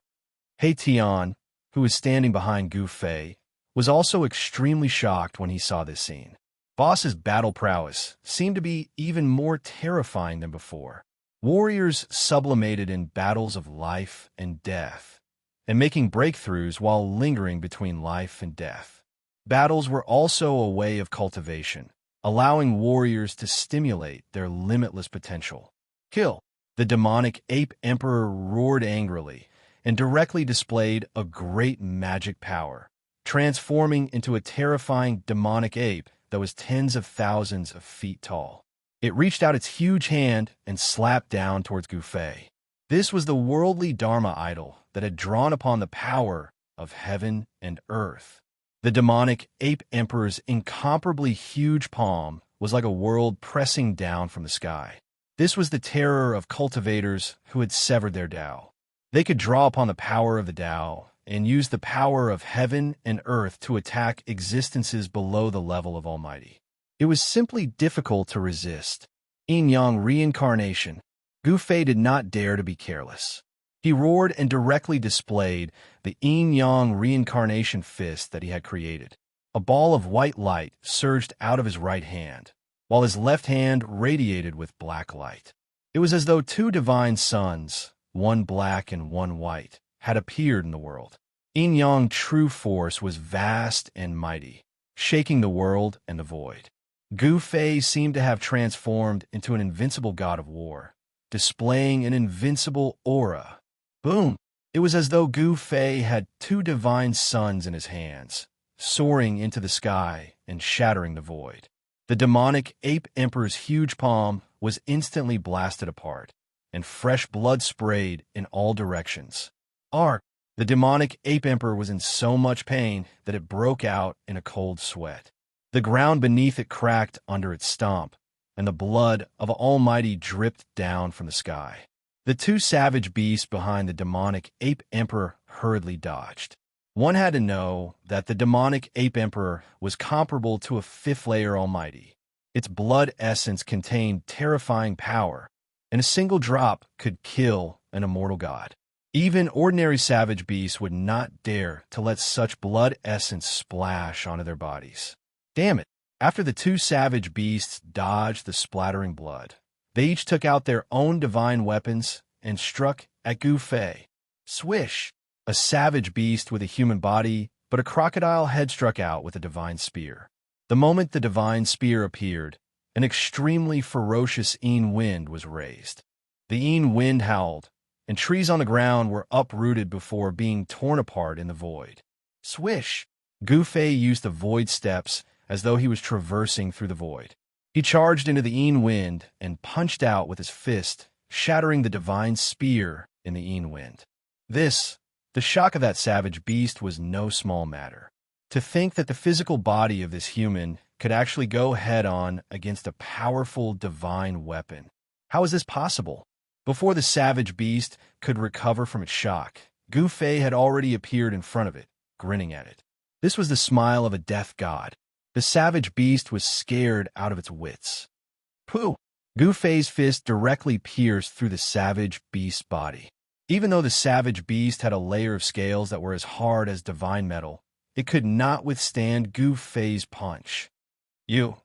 He Tian, who was standing behind Gu Fei, was also extremely shocked when he saw this scene. Boss's battle prowess seemed to be even more terrifying than before. Warriors sublimated in battles of life and death, and making breakthroughs while lingering between life and death. Battles were also a way of cultivation, allowing warriors to stimulate their limitless potential. Kill! The demonic ape emperor roared angrily and directly displayed a great magic power, transforming into a terrifying demonic ape that was tens of thousands of feet tall. It reached out its huge hand and slapped down towards Gu Fei. This was the worldly Dharma idol that had drawn upon the power of heaven and earth. The demonic ape emperor's incomparably huge palm was like a world pressing down from the sky. This was the terror of cultivators who had severed their Tao. They could draw upon the power of the Tao and use the power of heaven and earth to attack existences below the level of Almighty. It was simply difficult to resist. Yin Yang reincarnation. Gu Fei did not dare to be careless. He roared and directly displayed the yin-yang reincarnation fist that he had created. A ball of white light surged out of his right hand, while his left hand radiated with black light. It was as though two divine suns, one black and one white, had appeared in the world. Yin-yang true force was vast and mighty, shaking the world and the void. Gu Fei seemed to have transformed into an invincible god of war, displaying an invincible aura. Boom! It was as though Gu Fei had two divine suns in his hands, soaring into the sky and shattering the void. The demonic ape emperor's huge palm was instantly blasted apart, and fresh blood sprayed in all directions. Ark! The demonic ape emperor was in so much pain that it broke out in a cold sweat. The ground beneath it cracked under its stomp, and the blood of Almighty dripped down from the sky. The two savage beasts behind the demonic ape emperor hurriedly dodged. One had to know that the demonic ape emperor was comparable to a fifth-layer Almighty. Its blood essence contained terrifying power, and a single drop could kill an immortal god. Even ordinary savage beasts would not dare to let such blood essence splash onto their bodies. Damn it! After the two savage beasts dodged the splattering blood, they each took out their own divine weapons and struck at Gu Fei. Swish! A savage beast with a human body, but a crocodile head struck out with a divine spear. The moment the divine spear appeared, an extremely ferocious Yin wind was raised. The Yin wind howled, and trees on the ground were uprooted before being torn apart in the void. Swish! Gu Fei used the void steps as though he was traversing through the void. He charged into the Yin wind and punched out with his fist, shattering the divine spear in the Yin wind. The shock of that savage beast was no small matter. To think that the physical body of this human could actually go head-on against a powerful divine weapon. How is this possible? Before the savage beast could recover from its shock, Gu Fei had already appeared in front of it, grinning at it. This was the smile of a death god. The savage beast was scared out of its wits. Pooh! Gu Fei's fist directly pierced through the savage beast's body. Even though the savage beast had a layer of scales that were as hard as divine metal, it could not withstand Gu Fei's punch. The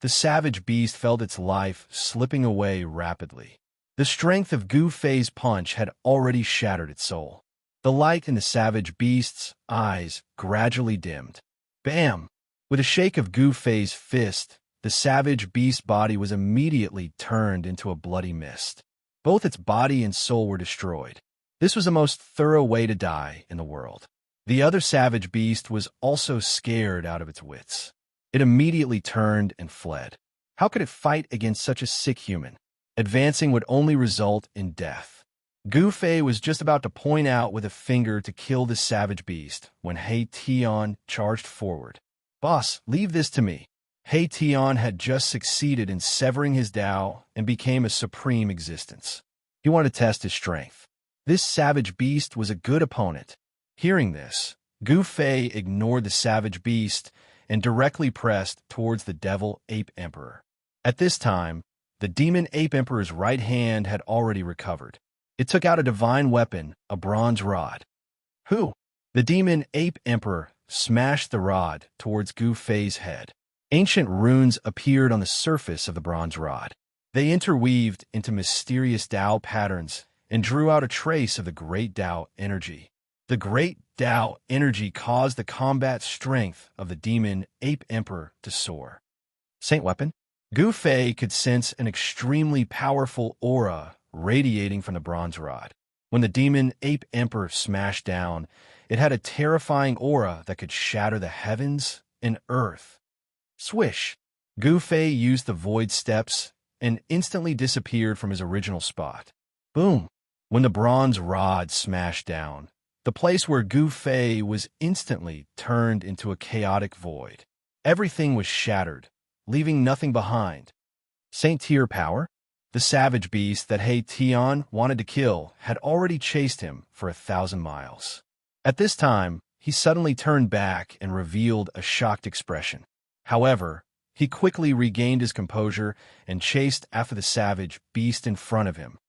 savage beast felt its life slipping away rapidly. The strength of Gu Fei's punch had already shattered its soul. The light in the savage beast's eyes gradually dimmed. Bam! With a shake of Gu Fei's fist, the savage beast's body was immediately turned into a bloody mist. Both its body and soul were destroyed. This was the most thorough way to die in the world. The other savage beast was also scared out of its wits. It immediately turned and fled. How could it fight against such a sick human? Advancing would only result in death. Gu Fei was just about to point out with a finger to kill the savage beast when He Tian charged forward. Boss, leave this to me. He Tian had just succeeded in severing his Tao and became a supreme existence. He wanted to test his strength. This savage beast was a good opponent. Hearing this, Gu Fei ignored the savage beast and directly pressed towards the devil ape emperor. At this time, the demon ape emperor's right hand had already recovered. It took out a divine weapon, a bronze rod. The demon ape emperor smashed the rod towards Gu Fei's head. Ancient runes appeared on the surface of the bronze rod. They interweaved into mysterious Tao patterns and drew out a trace of the great Tao energy. The great Tao energy caused the combat strength of the demon ape emperor to soar. Saint weapon? Gu Fei could sense an extremely powerful aura radiating from the bronze rod. When the demon ape emperor smashed down, it had a terrifying aura that could shatter the heavens and earth. Swish! Gu Fei used the void steps and instantly disappeared from his original spot. Boom! When the bronze rod smashed down, the place where Gu Fei was instantly turned into a chaotic void. Everything was shattered, leaving nothing behind. Saint Tier power? The savage beast that He Tian wanted to kill had already chased him for 1,000 miles. At this time, he suddenly turned back and revealed a shocked expression. However, he quickly regained his composure and chased after the savage beast in front of him.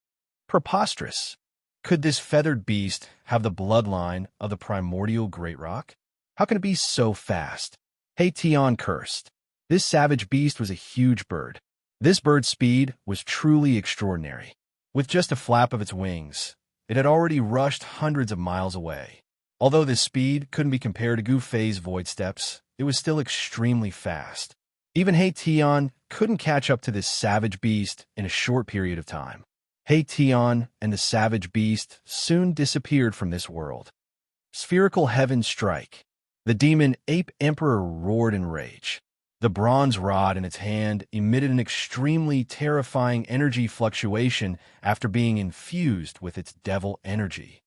Preposterous! Could this feathered beast have the bloodline of the primordial great rock? How can it be so fast? Hey Tion cursed. This savage beast was a huge bird. This bird's speed was truly extraordinary. With just a flap of its wings, it had already rushed hundreds of miles away. Although this speed couldn't be compared to Gu Fei's void steps, it was still extremely fast. Even Hey Tion couldn't catch up to this savage beast in a short period of time. Hey Tion and the savage beast soon disappeared from this world. Spherical heaven strike. The demon ape emperor roared in rage. The bronze rod in its hand emitted an extremely terrifying energy fluctuation after being infused with its devil energy.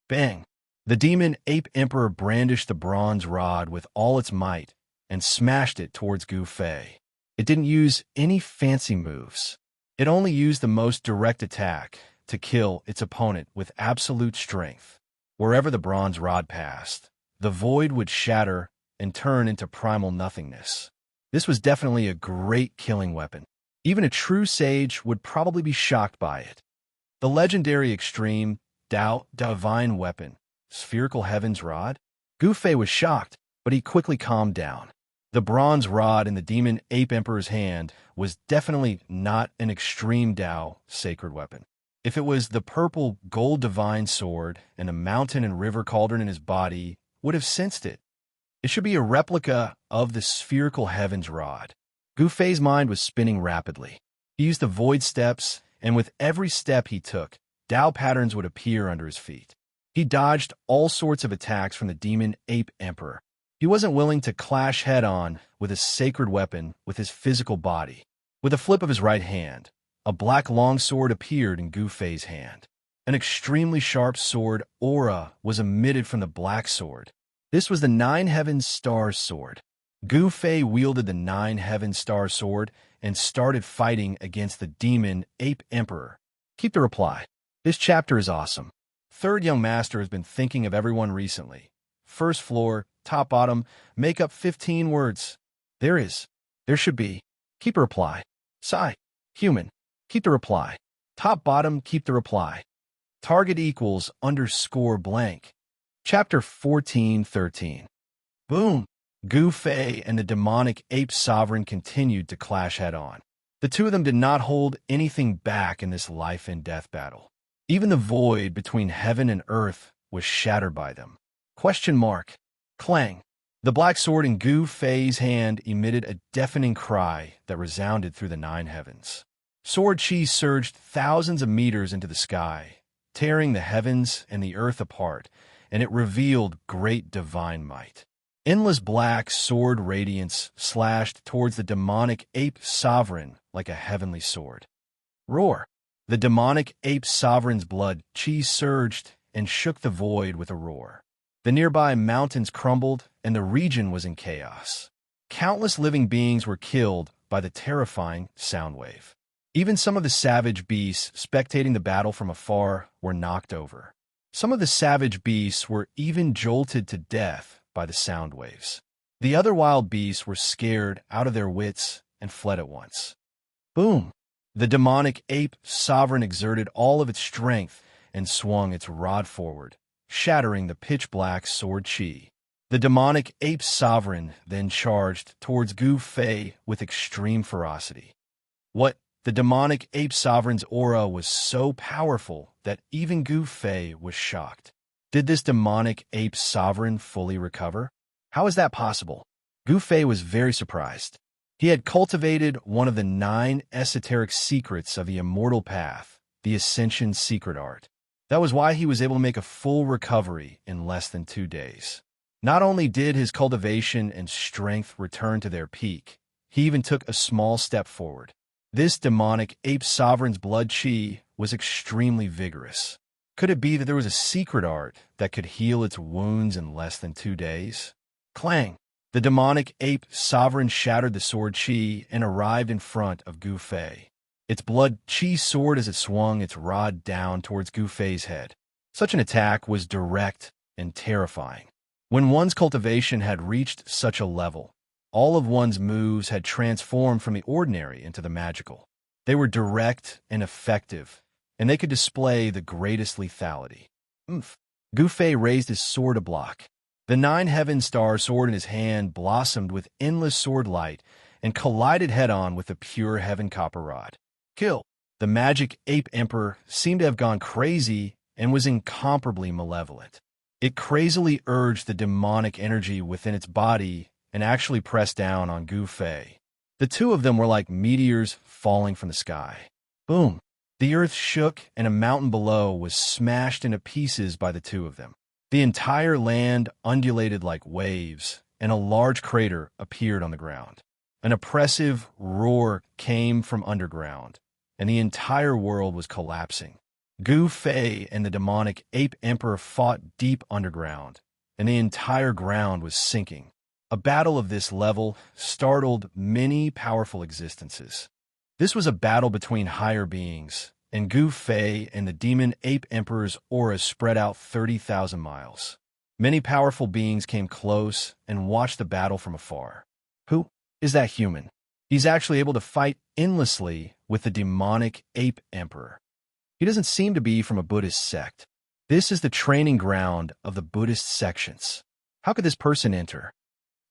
Bang! The demon ape emperor brandished the bronze rod with all its might and smashed it towards Gu Fei. It didn't use any fancy moves. It only used the most direct attack to kill its opponent with absolute strength. Wherever the bronze rod passed, the void would shatter and turn into primal nothingness. This was definitely a great killing weapon. Even a true sage would probably be shocked by it. The legendary extreme Dao divine weapon, Spherical Heaven's Rod? Gu Fei was shocked, but he quickly calmed down. The bronze rod in the demon ape emperor's hand was definitely not an extreme Dao sacred weapon. If it was the purple gold divine sword and a mountain and river cauldron in his body would have sensed it. It should be a replica of the Spherical Heaven's Rod. Gu Fei's mind was spinning rapidly. He used the void steps, and with every step he took, Dao patterns would appear under his feet. He dodged all sorts of attacks from the demon ape emperor. He wasn't willing to clash head-on with a sacred weapon with his physical body. With a flip of his right hand, a black longsword appeared in Gu Fei's hand. An extremely sharp sword aura was emitted from the black sword. This was the Nine Heaven Star Sword. Gu Fei wielded the Nine Heaven Star Sword and started fighting against the demon ape emperor. Keep the reply. This chapter is awesome. Third young master has been thinking of everyone recently. First floor, top bottom, make up 15 words. There should be. Keep a reply. Sigh. Human. Keep the reply. Top bottom, keep the reply. Target equals underscore blank. Chapter 14:13. Boom! Gu Fei and the demonic ape sovereign continued to clash head-on. The two of them did not hold anything back in this life and death battle. Even the void between heaven and earth was shattered by them. Question mark. Clang. The black sword in Gu Fei's hand emitted a deafening cry that resounded through the nine heavens. Sword chi surged thousands of meters into the sky, tearing the heavens and the earth apart, and it revealed great divine might. Endless black sword radiance slashed towards the demonic ape sovereign like a heavenly sword. Roar! The demonic ape sovereign's blood chi surged and shook the void with a roar. The nearby mountains crumbled, and the region was in chaos. Countless living beings were killed by the terrifying sound wave. Even some of the savage beasts spectating the battle from afar were knocked over. Some of the savage beasts were even jolted to death by the sound waves. The other wild beasts were scared out of their wits and fled at once. Boom! The demonic ape sovereign exerted all of its strength and swung its rod forward, shattering the pitch-black sword chi. The demonic ape sovereign then charged towards Gu Fei with extreme ferocity. The demonic ape sovereign's aura was so powerful that even Gu Fei was shocked. Did this demonic ape sovereign fully recover? How is that possible? Gu Fei was very surprised. He had cultivated one of the 9 esoteric secrets of the immortal path, the Ascension secret art. That was why he was able to make a full recovery in less than 2 days. Not only did his cultivation and strength return to their peak, he even took a small step forward. This demonic ape sovereign's blood chi was extremely vigorous. Could it be that there was a secret art that could heal its wounds in less than 2 days? Clang! The demonic ape sovereign shattered the sword chi and arrived in front of Gu Fei. Its blood chi soared as it swung its rod down towards Gu Fei's head. Such an attack was direct and terrifying. When one's cultivation had reached such a level, all of one's moves had transformed from the ordinary into the magical. They were direct and effective, and they could display the greatest lethality. Oomph. Gu Fei raised his sword to block. The 9 heaven-star sword in his hand blossomed with endless sword light and collided head-on with the pure heaven copper rod. Kill! The magic ape emperor seemed to have gone crazy and was incomparably malevolent. It crazily urged the demonic energy within its body and actually pressed down on Gu Fei. The two of them were like meteors falling from the sky. Boom! The earth shook and a mountain below was smashed into pieces by the two of them. The entire land undulated like waves, and a large crater appeared on the ground. An oppressive roar came from underground, and the entire world was collapsing. Gu Fei and the demonic ape emperor fought deep underground, and the entire ground was sinking. A battle of this level startled many powerful existences. This was a battle between higher beings, and Gu Fei and the demon ape emperor's aura spread out 30,000 miles. Many powerful beings came close and watched the battle from afar. Who is that human? He's actually able to fight endlessly with the demonic ape emperor. He doesn't seem to be from a Buddhist sect. This is the training ground of the Buddhist sections. How could this person enter?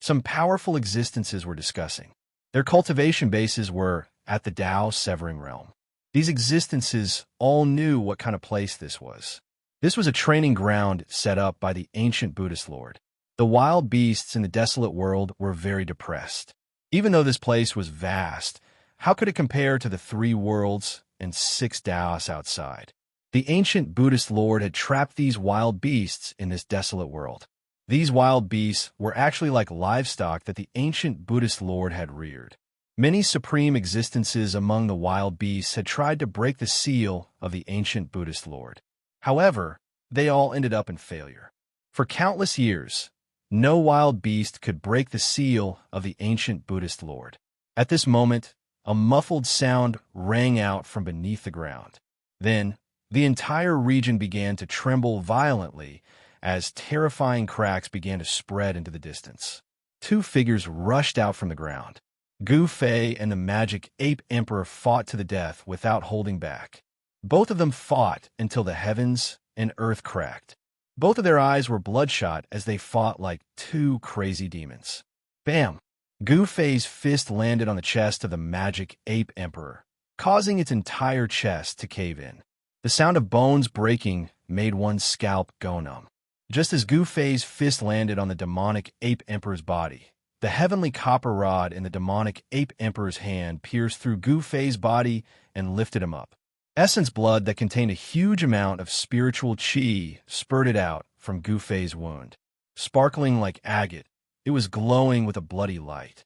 Some powerful existences were discussing. Their cultivation bases were at the Tao Severing Realm. These existences all knew what kind of place this was. This was a training ground set up by the ancient Buddhist Lord. The wild beasts in the desolate world were very depressed. Even though this place was vast, how could it compare to the 3 worlds and 6 Taos outside? The ancient Buddhist Lord had trapped these wild beasts in this desolate world. These wild beasts were actually like livestock that the ancient Buddhist Lord had reared. Many supreme existences among the wild beasts had tried to break the seal of the ancient Buddhist Lord. However, they all ended up in failure. For countless years, no wild beast could break the seal of the ancient Buddhist Lord. At this moment, a muffled sound rang out from beneath the ground. Then, the entire region began to tremble violently as terrifying cracks began to spread into the distance. 2 figures rushed out from the ground. Gu Fei and the magic ape emperor fought to the death without holding back. Both of them fought until the heavens and earth cracked. Both of their eyes were bloodshot as they fought like 2 crazy demons. Bam! Gu Fei's fist landed on the chest of the magic ape emperor, causing its entire chest to cave in. The sound of bones breaking made one's scalp go numb. Just as Gu Fei's fist landed on the demonic ape emperor's body, the heavenly copper rod in the demonic ape emperor's hand pierced through Gu Fei's body and lifted him up. Essence blood that contained a huge amount of spiritual qi spurted out from Gu Fei's wound. Sparkling like agate, it was glowing with a bloody light.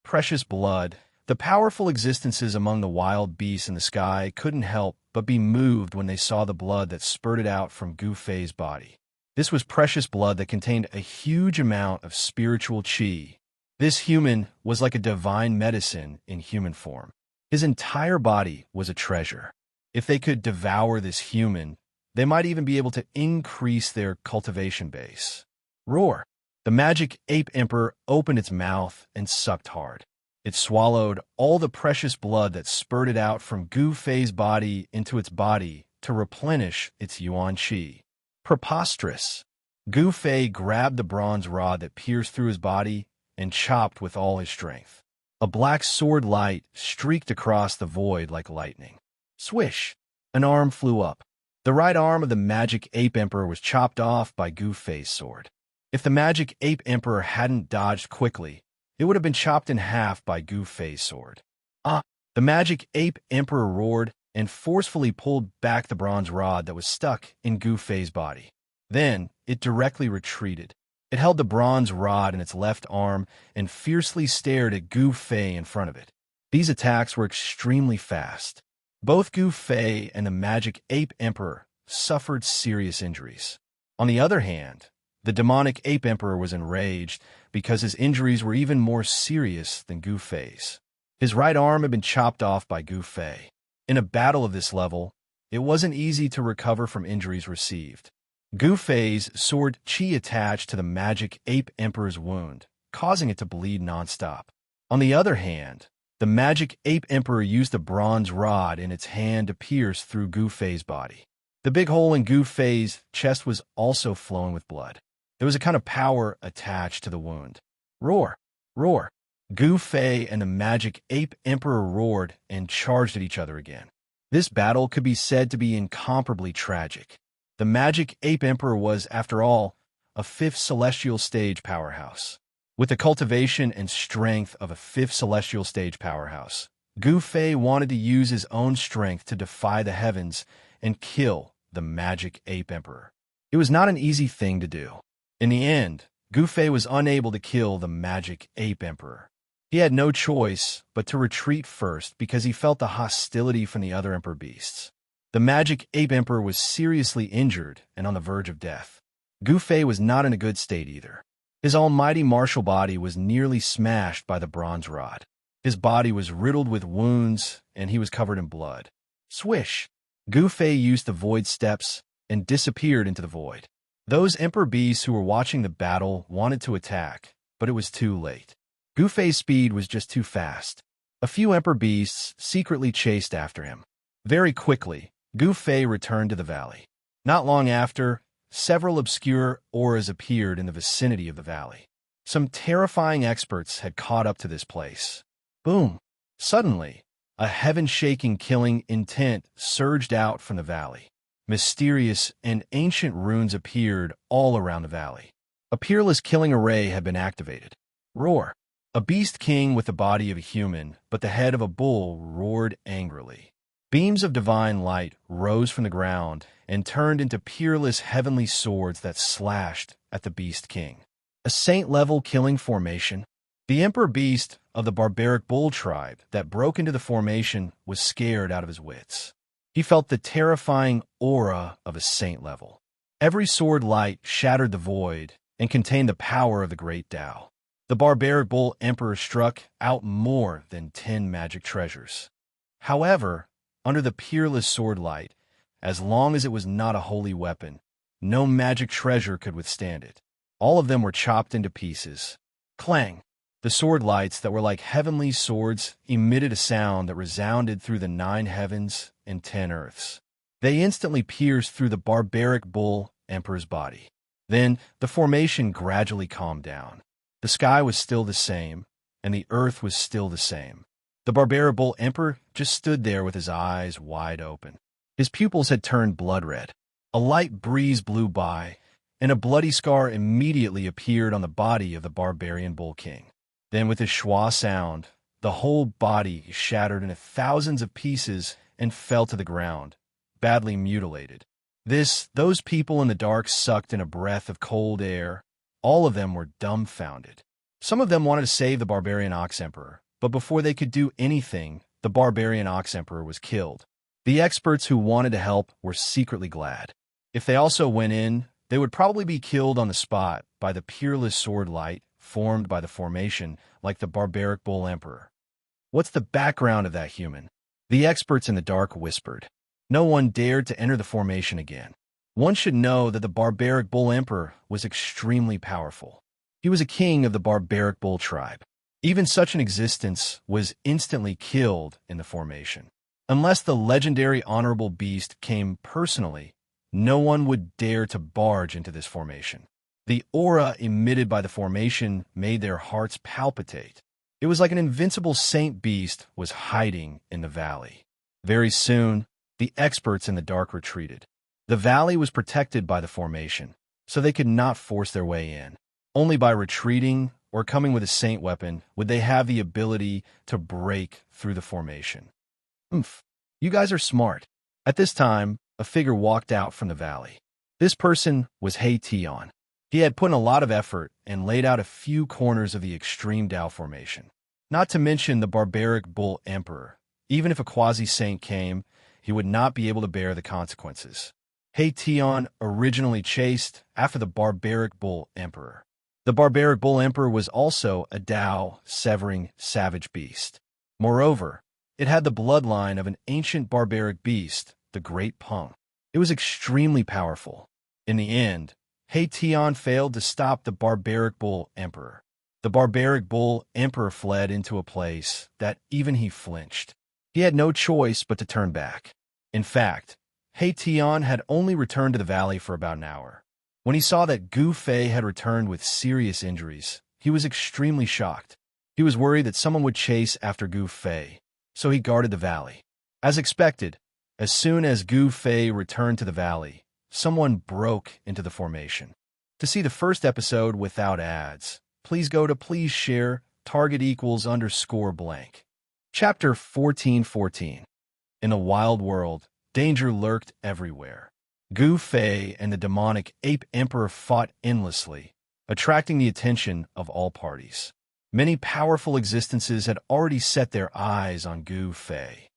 Precious blood. The powerful existences among the wild beasts in the sky couldn't help but be moved when they saw the blood that spurted out from Gu Fei's body. This was precious blood that contained a huge amount of spiritual qi. This human was like a divine medicine in human form. His entire body was a treasure. If they could devour this human, they might even be able to increase their cultivation base. Roar! The magic ape emperor opened its mouth and sucked hard. It swallowed all the precious blood that spurted out from Gu Fei's body into its body to replenish its yuan qi. Preposterous! Gu Fei grabbed the bronze rod that pierced through his body and chopped with all his strength. A black sword light streaked across the void like lightning. Swish! An arm flew up. The right arm of the magic ape emperor was chopped off by Gu Fei's sword. If the magic ape emperor hadn't dodged quickly, it would have been chopped in half by Gu Fei's sword. Ah! The magic ape emperor roared and forcefully pulled back the bronze rod that was stuck in Gu Fei's body. Then, it directly retreated. It held the bronze rod in its left arm and fiercely stared at Gu Fei in front of it. These attacks were extremely fast. Both Gu Fei and the magic ape emperor suffered serious injuries. On the other hand, the demonic ape emperor was enraged because his injuries were even more serious than Gu Fei's. His right arm had been chopped off by Gu Fei. In a battle of this level, it wasn't easy to recover from injuries received. Gu Fei's sword qi attached to the magic ape emperor's wound, causing it to bleed nonstop. On the other hand, The magic ape emperor used a bronze rod in its hand to pierce through Gu Fei's body. The big hole in Gu Fei's chest was also flowing with blood. There was a kind of power attached to the wound. Roar! Roar! Gu Fei and the magic ape emperor roared and charged at each other again. This battle could be said to be incomparably tragic. The magic ape emperor was, after all, a fifth celestial stage powerhouse. With the cultivation and strength of a fifth celestial stage powerhouse, Gu Fei wanted to use his own strength to defy the heavens and kill the magic ape emperor. It was not an easy thing to do. In the end, Gu Fei was unable to kill the magic ape emperor. He had no choice but to retreat first because he felt the hostility from the other emperor beasts. The magic ape emperor was seriously injured and on the verge of death. Gu Fei was not in a good state either. His almighty martial body was nearly smashed by the bronze rod. His body was riddled with wounds, and he was covered in blood. Swish! Gu Fei used the void steps and disappeared into the void. Those emperor beasts who were watching the battle wanted to attack, but it was too late. Gu Fei's speed was just too fast. A few emperor beasts secretly chased after him. Very quickly, Gu Fei returned to the valley. Not long after, several obscure auras appeared in the vicinity of the valley. Some terrifying experts had caught up to this place. Boom! Suddenly, a heaven-shaking killing intent surged out from the valley. Mysterious and ancient runes appeared all around the valley. A peerless killing array had been activated. Roar! A beast king with the body of a human, but the head of a bull, roared angrily. Beams of divine light rose from the ground and turned into peerless heavenly swords that slashed at the beast king. A saint-level killing formation. The emperor beast of the barbaric bull tribe that broke into the formation was scared out of his wits. He felt the terrifying aura of a saint level. Every sword light shattered the void and contained the power of the great Tao. The barbaric bull emperor struck out more than 10 magic treasures. However, under the peerless sword light, as long as it was not a holy weapon, no magic treasure could withstand it. All of them were chopped into pieces. Clang! The sword lights that were like heavenly swords emitted a sound that resounded through the 9 heavens and 10 earths. They instantly pierced through the barbaric bull emperor's body. Then the formation gradually calmed down. The sky was still the same, and the earth was still the same. The barbaric bull emperor just stood there with his eyes wide open. His pupils had turned blood red. A light breeze blew by, and a bloody scar immediately appeared on the body of the barbarian bull king. Then with a schwa sound, the whole body shattered into thousands of pieces and fell to the ground, badly mutilated. Those people in the dark sucked in a breath of cold air. All of them were dumbfounded. Some of them wanted to save the barbarian ox emperor, but before they could do anything, the barbarian ox emperor was killed. The experts who wanted to help were secretly glad. If they also went in, they would probably be killed on the spot by the peerless sword light formed by the formation, like the barbaric bull emperor. What's the background of that human? The experts in the dark whispered. No one dared to enter the formation again. One should know that the barbaric bull emperor was extremely powerful. He was a king of the barbaric bull tribe. Even such an existence was instantly killed in the formation. Unless the legendary honorable beast came personally, no one would dare to barge into this formation. The aura emitted by the formation made their hearts palpitate. It was like an invincible saint beast was hiding in the valley. Very soon, the experts in the dark retreated. The valley was protected by the formation, so they could not force their way in. Only by retreating or coming with a saint weapon would they have the ability to break through the formation. You guys are smart. At this time, a figure walked out from the valley. This person was He Tian. He had put in a lot of effort and laid out a few corners of the extreme Tao formation. Not to mention the barbaric bull emperor. Even if a quasi-saint came, he would not be able to bear the consequences. He Tian originally chased after the barbaric bull emperor. The barbaric bull emperor was also a Tao-severing savage beast. Moreover, it had the bloodline of an ancient barbaric beast, the Great Peng. It was extremely powerful. In the end, He Tian failed to stop the barbaric bull emperor. The barbaric bull emperor fled into a place that even he flinched. He had no choice but to turn back. In fact, He Tian had only returned to the valley for about an hour. When he saw that Gu Fei had returned with serious injuries, he was extremely shocked. He was worried that someone would chase after Gu Fei, so he guarded the valley. As expected, as soon as Gu Fei returned to the valley, someone broke into the formation. To see the first episode without ads, please go to Please Share, target equals _blank. Chapter 1414. In a wild world, danger lurked everywhere. Gu Fei and the demonic ape emperor fought endlessly, attracting the attention of all parties. Many powerful existences had already set their eyes on Gu Fei.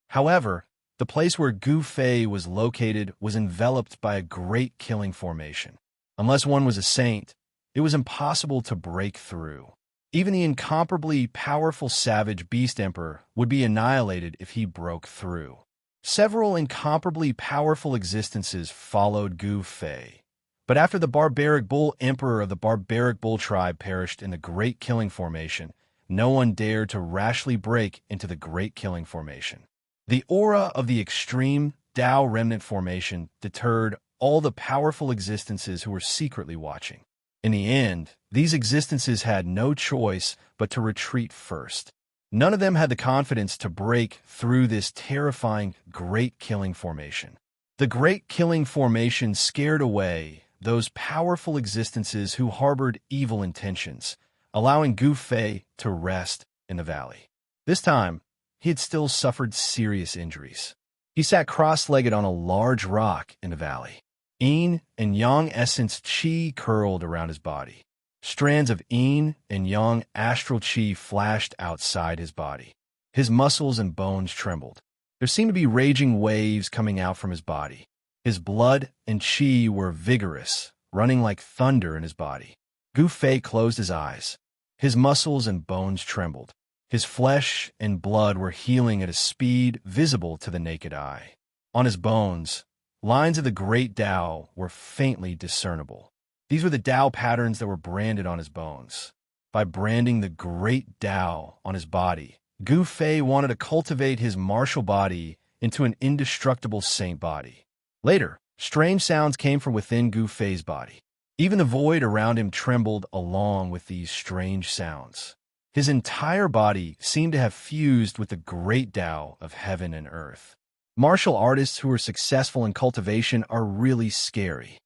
However, the place where Gu Fei was located was enveloped by a great killing formation. Unless one was a saint, it was impossible to break through. Even the incomparably powerful savage beast emperor would be annihilated if he broke through. Several incomparably powerful existences followed Gu Fei, but after the barbaric bull emperor of the barbaric bull tribe perished in the Great Killing Formation, no one dared to rashly break into the Great Killing Formation. The aura of the extreme Tao Remnant Formation deterred all the powerful existences who were secretly watching. In the end, these existences had no choice but to retreat first. None of them had the confidence to break through this terrifying Great Killing Formation. The Great Killing Formation scared away those powerful existences who harbored evil intentions, allowing Gu Fei to rest in the valley. This time, he had still suffered serious injuries. He sat cross-legged on a large rock in the valley. Yin and Yang essence Qi curled around his body. Strands of Yin and Yang astral Qi flashed outside his body. His muscles and bones trembled. There seemed to be raging waves coming out from his body. His blood and Qi were vigorous, running like thunder in his body. Gu Fei closed his eyes. His muscles and bones trembled. His flesh and blood were healing at a speed visible to the naked eye. On his bones, lines of the great Tao were faintly discernible. These were the Tao patterns that were branded on his bones. By branding the great Tao on his body, Gu Fei wanted to cultivate his martial body into an indestructible saint body. Later, strange sounds came from within Gu Fei's body. Even the void around him trembled along with these strange sounds. His entire body seemed to have fused with the great Tao of heaven and earth. Martial artists who are successful in cultivation are really scary.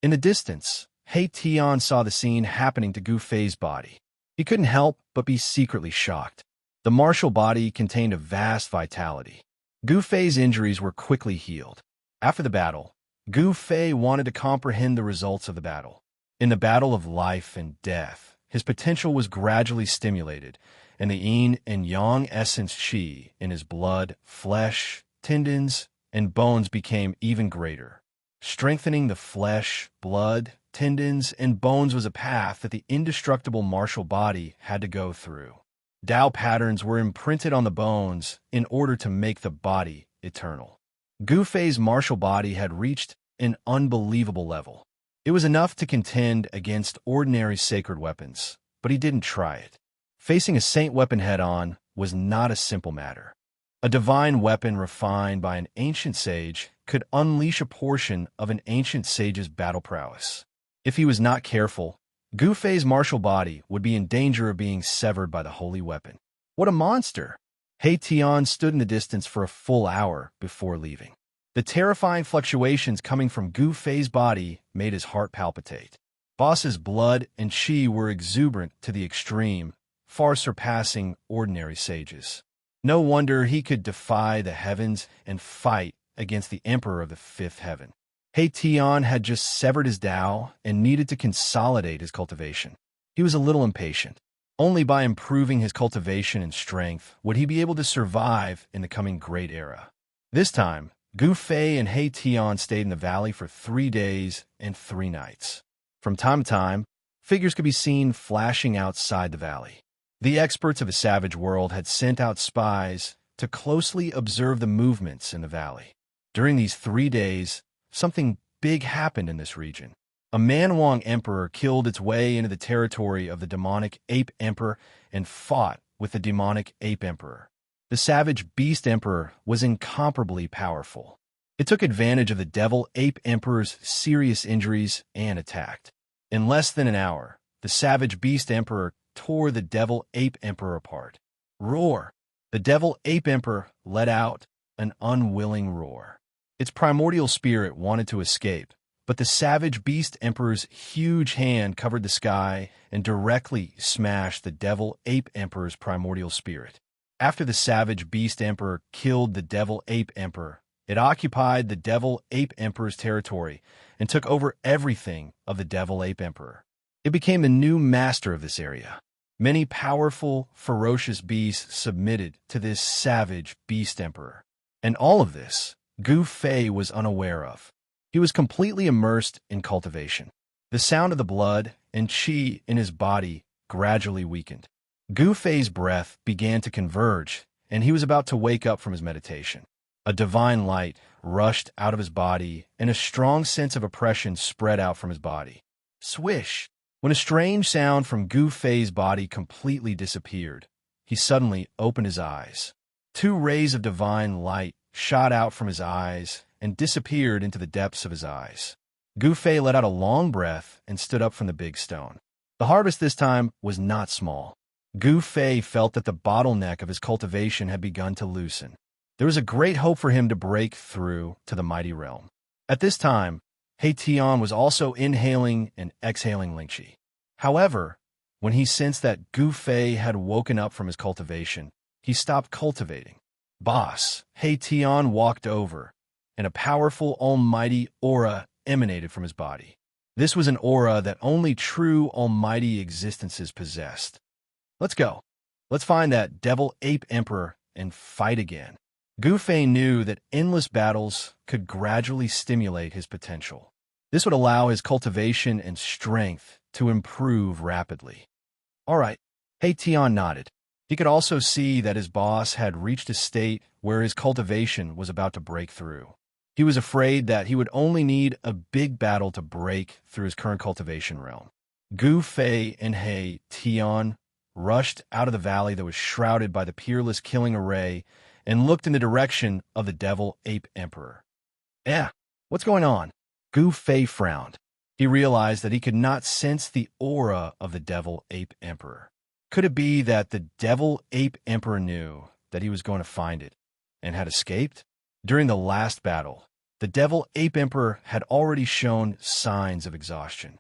In the distance, He Tian saw the scene happening to Gu Fei's body. He couldn't help but be secretly shocked. The martial body contained a vast vitality. Gu Fei's injuries were quickly healed. After the battle, Gu Fei wanted to comprehend the results of the battle. In the battle of life and death, his potential was gradually stimulated, and the Yin and Yang essence Qi in his blood, flesh, tendons, and bones became even greater. Strengthening the flesh, blood, tendons, and bones was a path that the indestructible martial body had to go through. Tao patterns were imprinted on the bones in order to make the body eternal. Gu Fei's martial body had reached an unbelievable level. It was enough to contend against ordinary sacred weapons, but he didn't try it. Facing a saint weapon head-on was not a simple matter. A divine weapon refined by an ancient sage could unleash a portion of an ancient sage's battle prowess. If he was not careful, Gu Fei's martial body would be in danger of being severed by the holy weapon. What a monster! He Tian stood in the distance for a full hour before leaving. The terrifying fluctuations coming from Gu Fei's body made his heart palpitate. Boss's blood and Qi were exuberant to the extreme, far surpassing ordinary sages. No wonder he could defy the heavens and fight against the Emperor of the Fifth Heaven. He Tian had just severed his Tao and needed to consolidate his cultivation. He was a little impatient. Only by improving his cultivation and strength would he be able to survive in the coming great era. This time, Gu Fei and He Tian stayed in the valley for 3 days and 3 nights. From time to time, figures could be seen flashing outside the valley. The experts of the savage world had sent out spies to closely observe the movements in the valley. During these 3 days, something big happened in this region. A Man-Wong emperor killed its way into the territory of the demonic ape emperor and fought with the demonic ape emperor. The savage beast emperor was incomparably powerful. It took advantage of the devil ape emperor's serious injuries and attacked. In less than an hour, the savage beast emperor tore the devil ape emperor apart. Roar! The devil ape emperor let out an unwilling roar. Its primordial spirit wanted to escape, but the savage beast emperor's huge hand covered the sky and directly smashed the devil ape emperor's primordial spirit. After the savage beast emperor killed the devil ape emperor, it occupied the devil ape emperor's territory and took over everything of the devil ape emperor. It became the new master of this area. Many powerful, ferocious beasts submitted to this savage beast emperor. And all of this, Gu Fei was unaware of. He was completely immersed in cultivation. The sound of the blood and qi in his body gradually weakened. Gu Fei's breath began to converge, and he was about to wake up from his meditation. A divine light rushed out of his body, and a strong sense of oppression spread out from his body. Swish! When a strange sound from Gu Fei's body completely disappeared, he suddenly opened his eyes. 2 rays of divine light shot out from his eyes and disappeared into the depths of his eyes. Gu Fei let out a long breath and stood up from the big stone. The harvest this time was not small. Gu Fei felt that the bottleneck of his cultivation had begun to loosen. There was a great hope for him to break through to the mighty realm. At this time, He Tian was also inhaling and exhaling Lingqi. However, when he sensed that Gu Fei had woken up from his cultivation, he stopped cultivating. Boss, He Tian walked over, and a powerful almighty aura emanated from his body. This was an aura that only true almighty existences possessed. Let's go. Let's find that devil ape emperor and fight again. Gu Fei knew that endless battles could gradually stimulate his potential. This would allow his cultivation and strength to improve rapidly. All right, He Tian nodded. He could also see that his boss had reached a state where his cultivation was about to break through. He was afraid that he would only need a big battle to break through his current cultivation realm. Gu Fei and He Tian rushed out of the valley that was shrouded by the peerless killing array and looked in the direction of the devil ape emperor. What's going on? Gu Fei frowned. He realized that he could not sense the aura of the devil ape emperor. Could it be that the devil ape emperor knew that he was going to find it and had escaped? During the last battle, the devil ape emperor had already shown signs of exhaustion.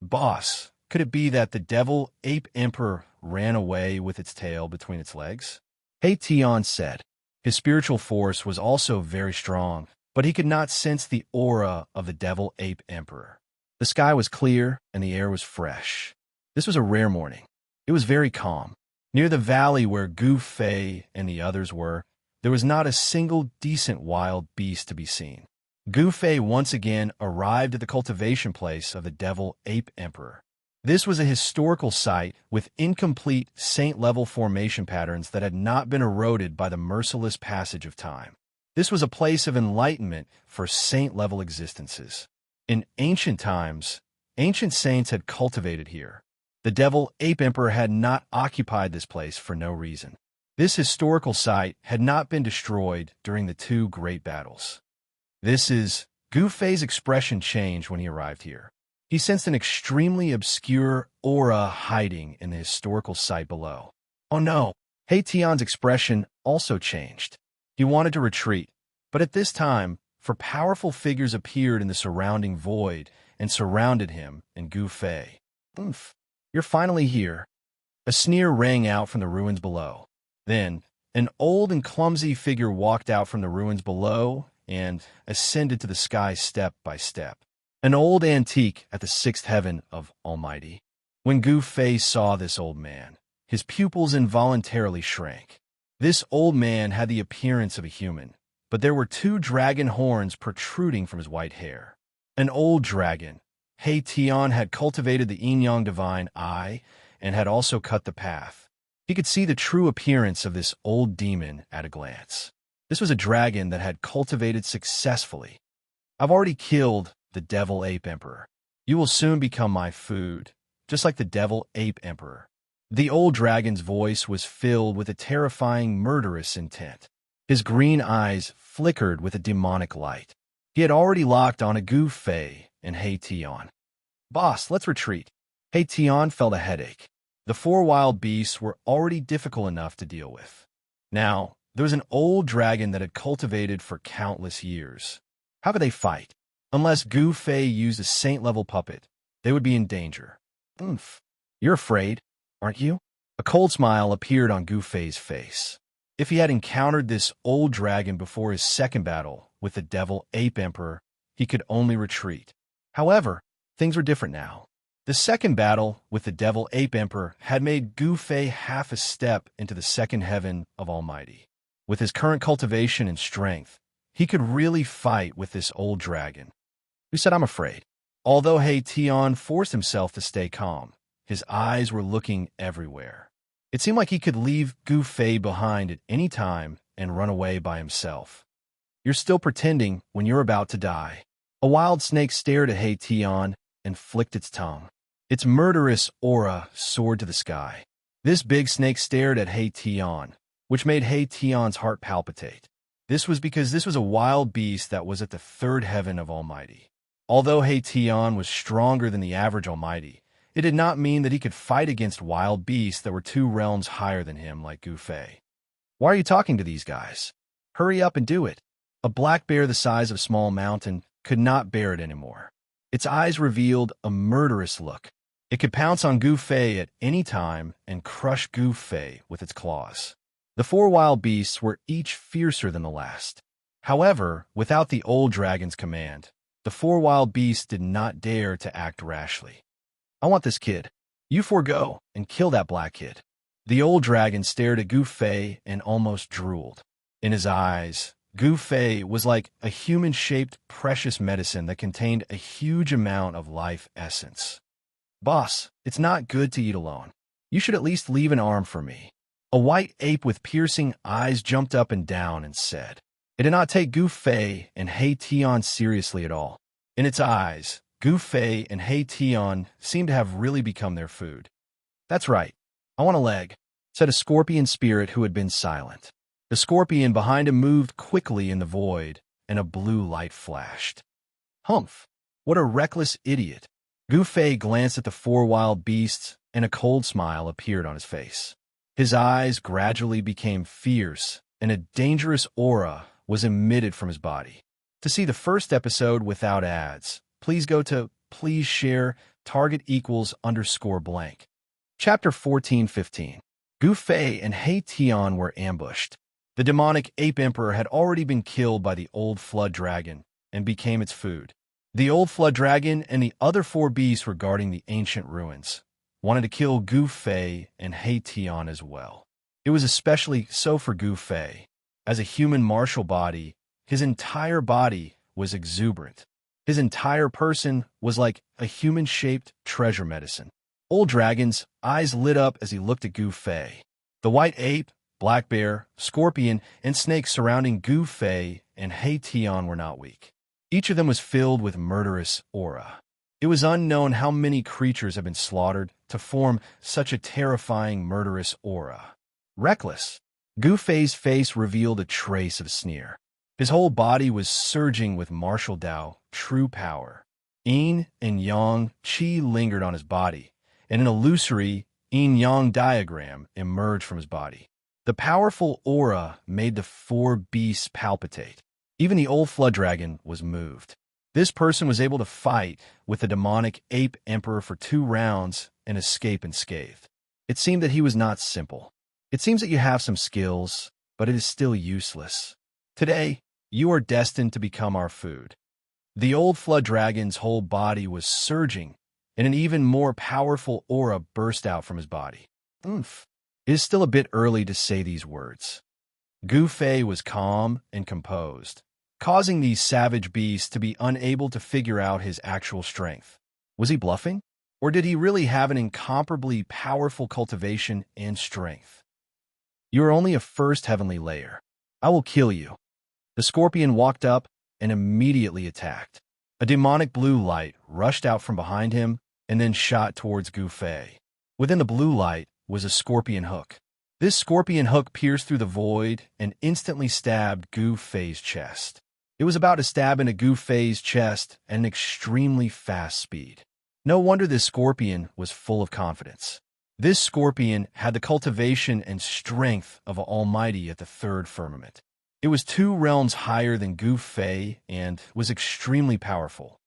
Boss, could it be that the devil ape emperor ran away with its tail between its legs? He Tian said. His spiritual force was also very strong, but he could not sense the aura of the devil ape emperor. The sky was clear and the air was fresh. This was a rare morning. It was very calm. Near the valley where Gu Fei and the others were, there was not a single decent wild beast to be seen. Gu Fei once again arrived at the cultivation place of the devil ape emperor. This was a historical site with incomplete saint-level formation patterns that had not been eroded by the merciless passage of time. This was a place of enlightenment for saint-level existences. In ancient times, ancient saints had cultivated here. The devil ape emperor had not occupied this place for no reason. This historical site had not been destroyed during the 2 great battles. Gu Fei's expression changed when he arrived here. He sensed an extremely obscure aura hiding in the historical site below. Oh no! He Tian's expression also changed. He wanted to retreat, but at this time, powerful figures appeared in the surrounding void and surrounded him and Gu Fei. Oof! You're finally here. A sneer rang out from the ruins below. Then, an old and clumsy figure walked out from the ruins below and ascended to the sky step by step. An old antique at the 6th heaven of Almighty. When Gu Fei saw this old man, his pupils involuntarily shrank. This old man had the appearance of a human, but there were 2 dragon horns protruding from his white hair. An old dragon. He Tian had cultivated the yin-yang divine eye and had also cut the path. He could see the true appearance of this old demon at a glance. This was a dragon that had cultivated successfully. I've already killed the devil ape emperor. You will soon become my food, just like the devil ape emperor. The old dragon's voice was filled with a terrifying, murderous intent. His green eyes flickered with a demonic light. He had already locked on a Gu Fei and He Tian. Boss, let's retreat. He Tian felt a headache. The four wild beasts were already difficult enough to deal with. Now, there was an old dragon that had cultivated for countless years. How could they fight? Unless Gu Fei used a saint-level puppet, they would be in danger. You're afraid, aren't you? A cold smile appeared on Gu Fei's face. If he had encountered this old dragon before his second battle with the devil ape emperor, he could only retreat. However, things were different now. The second battle with the devil ape emperor had made Gu Fei half a step into the second heaven of Almighty. With his current cultivation and strength, he could really fight with this old dragon. Who said I'm afraid? Although He Tian forced himself to stay calm, his eyes were looking everywhere. It seemed like he could leave Gu Fei behind at any time and run away by himself. You're still pretending when you're about to die. A wild snake stared at He Tian and flicked its tongue. Its murderous aura soared to the sky. This big snake stared at He Tian, which made He Tian's heart palpitate. This was because this was a wild beast that was at the third heaven of Almighty. Although He Tian was stronger than the average Almighty, it did not mean that he could fight against wild beasts that were 2 realms higher than him like Gu Fei. Why are you talking to these guys? Hurry up and do it. A black bear the size of a small mountain could not bear it anymore. Its eyes revealed a murderous look. It could pounce on Gu Fei at any time and crush Gu Fei with its claws. The 4 wild beasts were each fiercer than the last. However, without the old dragon's command, the 4 wild beasts did not dare to act rashly. I want this kid. You 4 go and kill that black kid. The old dragon stared at Gu Fei and almost drooled. In his eyes, Gu Fei was like a human-shaped precious medicine that contained a huge amount of life essence. Boss, it's not good to eat alone. You should at least leave an arm for me. A white ape with piercing eyes jumped up and down and said. It did not take Gu Fei and He Tian seriously at all. In its eyes, Gu Fei and He Tian seemed to have really become their food. That's right. I want a leg, said a scorpion spirit who had been silent. The scorpion behind him moved quickly in the void, and a blue light flashed. Humph! What a reckless idiot! Gu Fei glanced at the 4 wild beasts, and a cold smile appeared on his face. His eyes gradually became fierce, and a dangerous aura was emitted from his body. To see the first episode without ads, please go to please share target=_blank. Chapter 14-15. Gu Fei and He Tian were ambushed. The demonic ape emperor had already been killed by the old flood dragon and became its food. The old flood dragon and the other 4 beasts were guarding the ancient ruins, wanted to kill Gu Fei and He Tian as well. It was especially so for Gu Fei. As a human martial body, his entire body was exuberant. His entire person was like a human-shaped treasure medicine. Old Dragon's eyes lit up as he looked at Gu Fei. The white ape, black bear, scorpion, and snake surrounding Gu Fei and He Tian were not weak. Each of them was filled with murderous aura. It was unknown how many creatures had been slaughtered to form such a terrifying murderous aura. Reckless. Gu Fei's face revealed a trace of sneer. His whole body was surging with martial Dao, true power. Yin and Yang Qi lingered on his body, and an illusory yin-yang diagram emerged from his body. The powerful aura made the 4 beasts palpitate. Even the old flood dragon was moved. This person was able to fight with the demonic ape emperor for 2 rounds and escape unscathed. It seemed that he was not simple. It seems that you have some skills, but it is still useless. Today, you are destined to become our food. The old flood dragon's whole body was surging, and an even more powerful aura burst out from his body. It is still a bit early to say these words. Gu Fei was calm and composed, causing these savage beasts to be unable to figure out his actual strength. Was he bluffing? Or did he really have an incomparably powerful cultivation and strength? You are only a first heavenly layer. I will kill you. The scorpion walked up and immediately attacked. A demonic blue light rushed out from behind him and then shot towards Gu Fei. Within the blue light was a scorpion hook. This scorpion hook pierced through the void and instantly stabbed Gu Fei's chest. It was about to stab into Gu Fei's chest at an extremely fast speed. No wonder this scorpion was full of confidence. This scorpion had the cultivation and strength of Almighty at the third firmament. It was 2 realms higher than Gu Fei and was extremely powerful.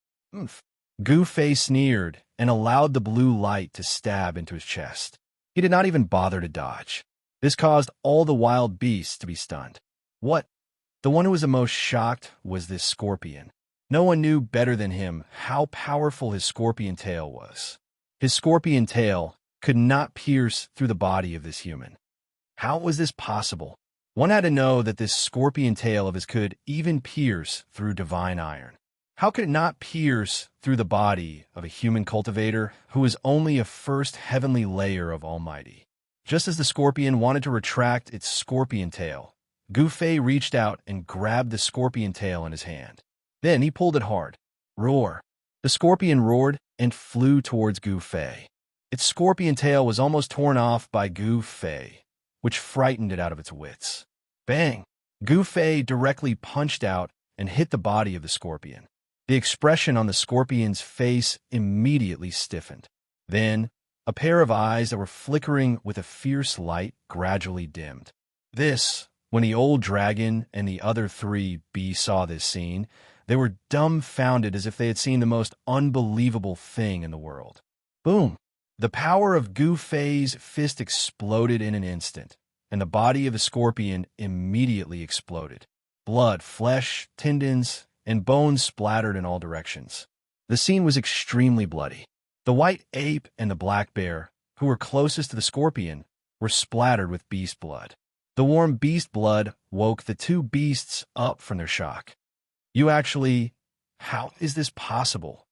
Gu Fei sneered and allowed the blue light to stab into his chest. He did not even bother to dodge. This caused all the wild beasts to be stunned. What? The one who was the most shocked was this scorpion. No one knew better than him how powerful his scorpion tail was. His scorpion tail could not pierce through the body of this human. How was this possible? One had to know that this scorpion tail of his could even pierce through divine iron. How could it not pierce through the body of a human cultivator who is only a first heavenly layer of Almighty? Just as the scorpion wanted to retract its scorpion tail, Gu Fei reached out and grabbed the scorpion tail in his hand. Then he pulled it hard. Roar! The scorpion roared and flew towards Gu Fei. Its scorpion tail was almost torn off by Gu Fei, which frightened it out of its wits. Bang! Gu Fei directly punched out and hit the body of the scorpion. The expression on the scorpion's face immediately stiffened. Then, a pair of eyes that were flickering with a fierce light gradually dimmed. When the old dragon and the other 3 beasts saw this scene, they were dumbfounded as if they had seen the most unbelievable thing in the world. Boom! The power of Gu Fei's fist exploded in an instant, and the body of the scorpion immediately exploded. Blood, flesh, tendons, and bones splattered in all directions. The scene was extremely bloody. The white ape and the black bear, who were closest to the scorpion, were splattered with beast blood. The warm beast blood woke the 2 beasts up from their shock. How is this possible?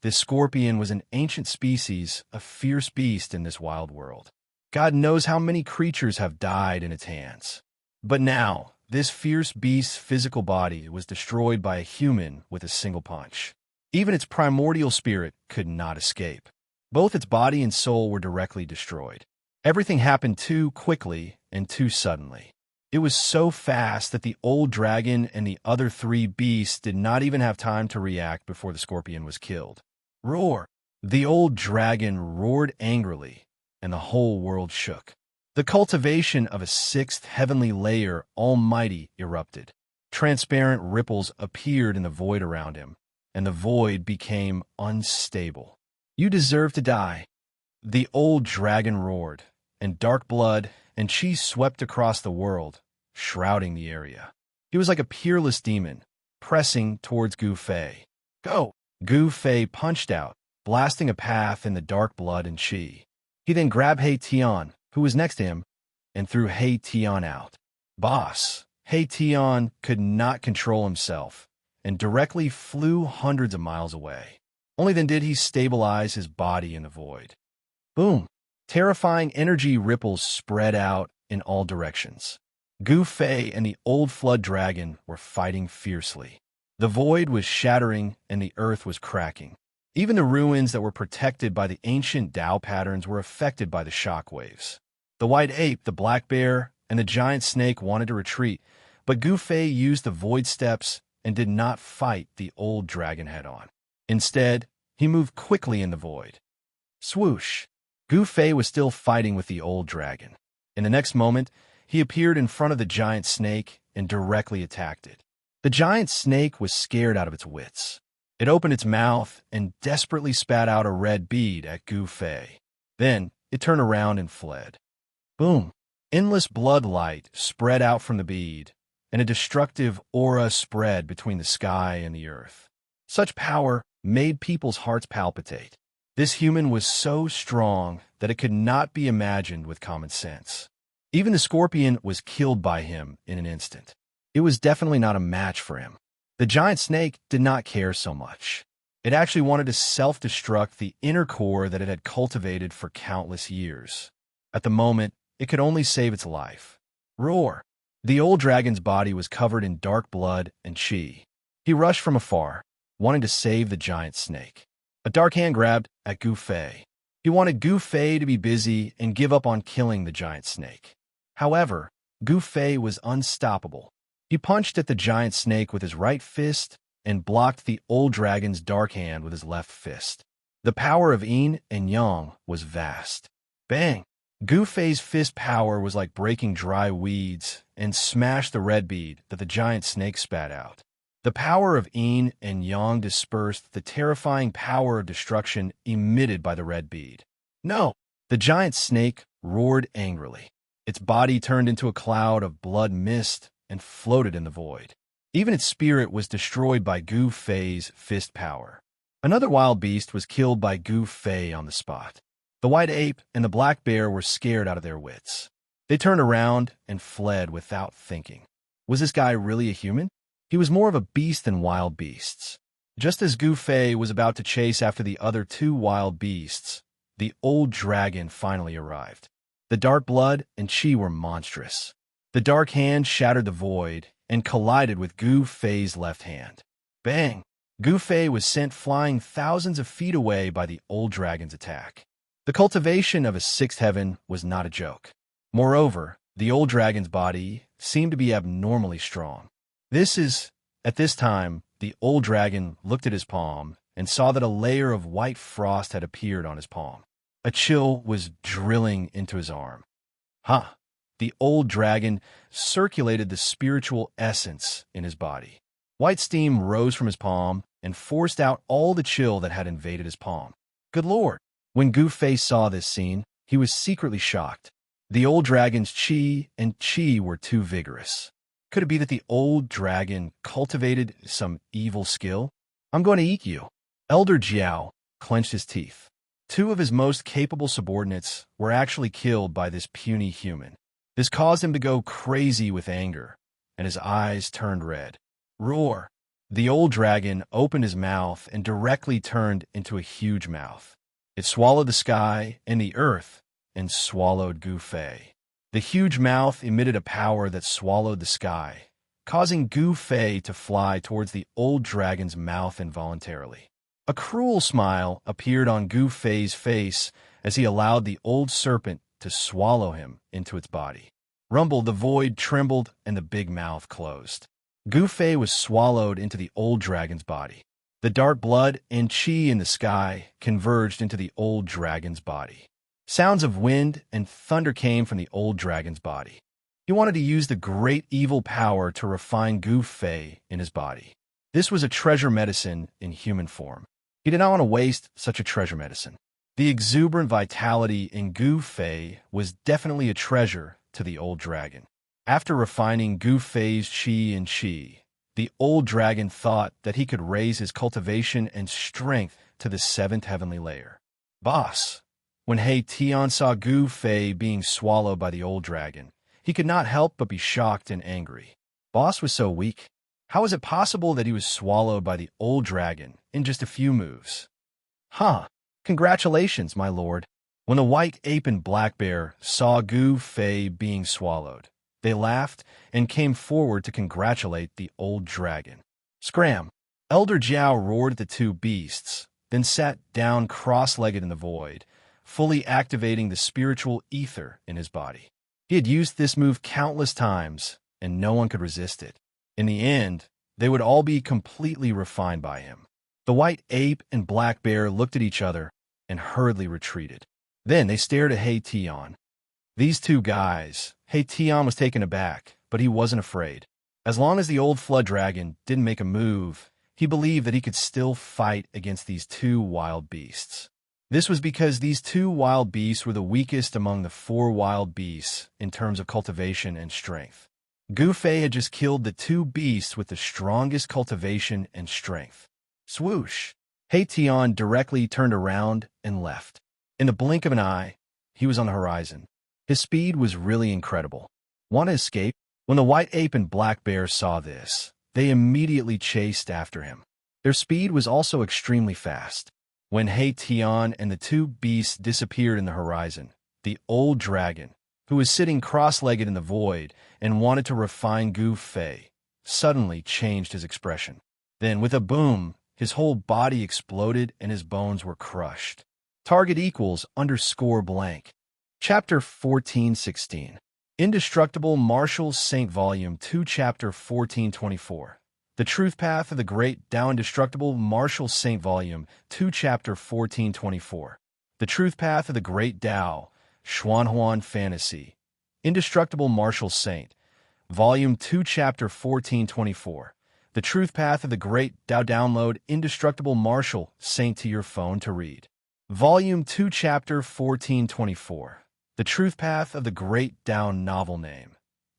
This scorpion was an ancient species, a fierce beast in this wild world. God knows how many creatures have died in its hands. But now, this fierce beast's physical body was destroyed by a human with a single punch. Even its primordial spirit could not escape. Both its body and soul were directly destroyed. Everything happened too quickly and too suddenly. It was so fast that the old dragon and the other 3 beasts did not even have time to react before the scorpion was killed. Roar! The old dragon roared angrily, and the whole world shook. The cultivation of a 6th heavenly layer Almighty erupted. Transparent ripples appeared in the void around him, and the void became unstable. You deserve to die. The old dragon roared, and dark blood and chi swept across the world, shrouding the area. He was like a peerless demon, pressing towards Gu Fei. Go! Gu Fei punched out, blasting a path in the dark blood and chi. He then grabbed He Tian, who was next to him, and threw He Tian out. Boss! He Tian could not control himself, and directly flew hundreds of miles away. Only then did he stabilize his body in the void. Boom! Terrifying energy ripples spread out in all directions. Gu Fei and the old flood dragon were fighting fiercely. The void was shattering and the earth was cracking. Even the ruins that were protected by the ancient Tao patterns were affected by the shock waves. The white ape, the black bear, and the giant snake wanted to retreat, but Gu Fei used the void steps and did not fight the old dragon head-on. Instead, he moved quickly in the void. Swoosh! Gu Fei was still fighting with the old dragon. In the next moment, he appeared in front of the giant snake and directly attacked it. The giant snake was scared out of its wits. It opened its mouth and desperately spat out a red bead at Gu Fei. Then, it turned around and fled. Boom! Endless blood light spread out from the bead, and a destructive aura spread between the sky and the earth. Such power made people's hearts palpitate. This human was so strong that it could not be imagined with common sense. Even the scorpion was killed by him in an instant. It was definitely not a match for him. The giant snake did not care so much. It actually wanted to self-destruct the inner core that it had cultivated for countless years. At the moment, it could only save its life. Roar! The old dragon's body was covered in dark blood and chi. He rushed from afar, wanting to save the giant snake. A dark hand grabbed at Gu Fei. He wanted Gu Fei to be busy and give up on killing the giant snake. However, Gu Fei was unstoppable. He punched at the giant snake with his right fist and blocked the old dragon's dark hand with his left fist. The power of yin and yang was vast. Bang! Gu Fei's fist power was like breaking dry weeds and smashed the red bead that the giant snake spat out. The power of yin and yang dispersed the terrifying power of destruction emitted by the red bead. No! The giant snake roared angrily. Its body turned into a cloud of blood mist and floated in the void. Even its spirit was destroyed by Gu Fei's fist power. Another wild beast was killed by Gu Fei on the spot. The white ape and the black bear were scared out of their wits. They turned around and fled without thinking. Was this guy really a human? He was more of a beast than wild beasts. Just as Gu Fei was about to chase after the other two wild beasts, the old dragon finally arrived. The dark blood and chi were monstrous. The dark hand shattered the void and collided with Gu Fei's left hand. Bang! Gu Fei was sent flying thousands of feet away by the old dragon's attack. The cultivation of a sixth heaven was not a joke. Moreover, the old dragon's body seemed to be abnormally strong. At this time, the old dragon looked at his palm and saw that a layer of white frost had appeared on his palm. A chill was drilling into his arm. The old dragon circulated the spiritual essence in his body. White steam rose from his palm and forced out all the chill that had invaded his palm. Good Lord! When Gu Fei saw this scene, he was secretly shocked. The old dragon's chi and chi were too vigorous. Could it be that the old dragon cultivated some evil skill? I'm going to eat you. Elder Jiao clenched his teeth. Two of his most capable subordinates were actually killed by this puny human. This caused him to go crazy with anger, and his eyes turned red. Roar! The old dragon opened his mouth and directly turned into a huge mouth. It swallowed the sky and the earth and swallowed Gu Fei. The huge mouth emitted a power that swallowed the sky, causing Gu Fei to fly towards the old dragon's mouth involuntarily. A cruel smile appeared on Gu Fei's face as he allowed the old serpent to swallow him into its body. Rumble, the void trembled and the big mouth closed. Gu Fei was swallowed into the old dragon's body. The dark blood and chi in the sky converged into the old dragon's body. Sounds of wind and thunder came from the old dragon's body. He wanted to use the great evil power to refine Gu Fei in his body. This was a treasure medicine in human form. He did not want to waste such a treasure medicine. The exuberant vitality in Gu Fei was definitely a treasure to the old dragon. After refining Gu Fei's chi and chi, the old dragon thought that he could raise his cultivation and strength to the seventh heavenly layer. Boss! When He Tian saw Gu Fei being swallowed by the old dragon, he could not help but be shocked and angry. Boss was so weak. How was it possible that he was swallowed by the old dragon in just a few moves? Congratulations, my lord. When the white ape and black bear saw Gu Fei being swallowed, they laughed and came forward to congratulate the old dragon. Scram! Elder Jiao roared at the two beasts, then sat down cross-legged in the void, fully activating the spiritual ether in his body. He had used this move countless times, and no one could resist it. In the end, they would all be completely refined by him. The white ape and black bear looked at each other and hurriedly retreated. Then they stared at He Tian. These two guys, He Tian was taken aback, but he wasn't afraid. As long as the old flood dragon didn't make a move, he believed that he could still fight against these two wild beasts. This was because these two wild beasts were the weakest among the 4 wild beasts in terms of cultivation and strength. Gu Fei had just killed the two beasts with the strongest cultivation and strength. Swoosh! He Tian directly turned around and left. In the blink of an eye, he was on the horizon. His speed was really incredible. Want to escape? When the white ape and black bear saw this, they immediately chased after him. Their speed was also extremely fast. When He Tian and the two beasts disappeared in the horizon, the old dragon, who was sitting cross-legged in the void and wanted to refine Gu Fei, suddenly changed his expression. Then, with a boom, his whole body exploded and his bones were crushed. Target equals _blank. Chapter 1416. Indestructible Martial Saint Volume 2 Chapter 1424. The Truth Path of the Great Tao. Indestructible Martial Saint Volume 2 Chapter 1424. The Truth Path of the Great Tao. Xuanhuan Fantasy. Indestructible Martial Saint. Volume 2 Chapter 1424. The Truth Path of the Great Tao. Download Indestructible Martial Saint to your phone to read. Volume 2 Chapter 1424. The Truth Path of the Great Tao. Novel name.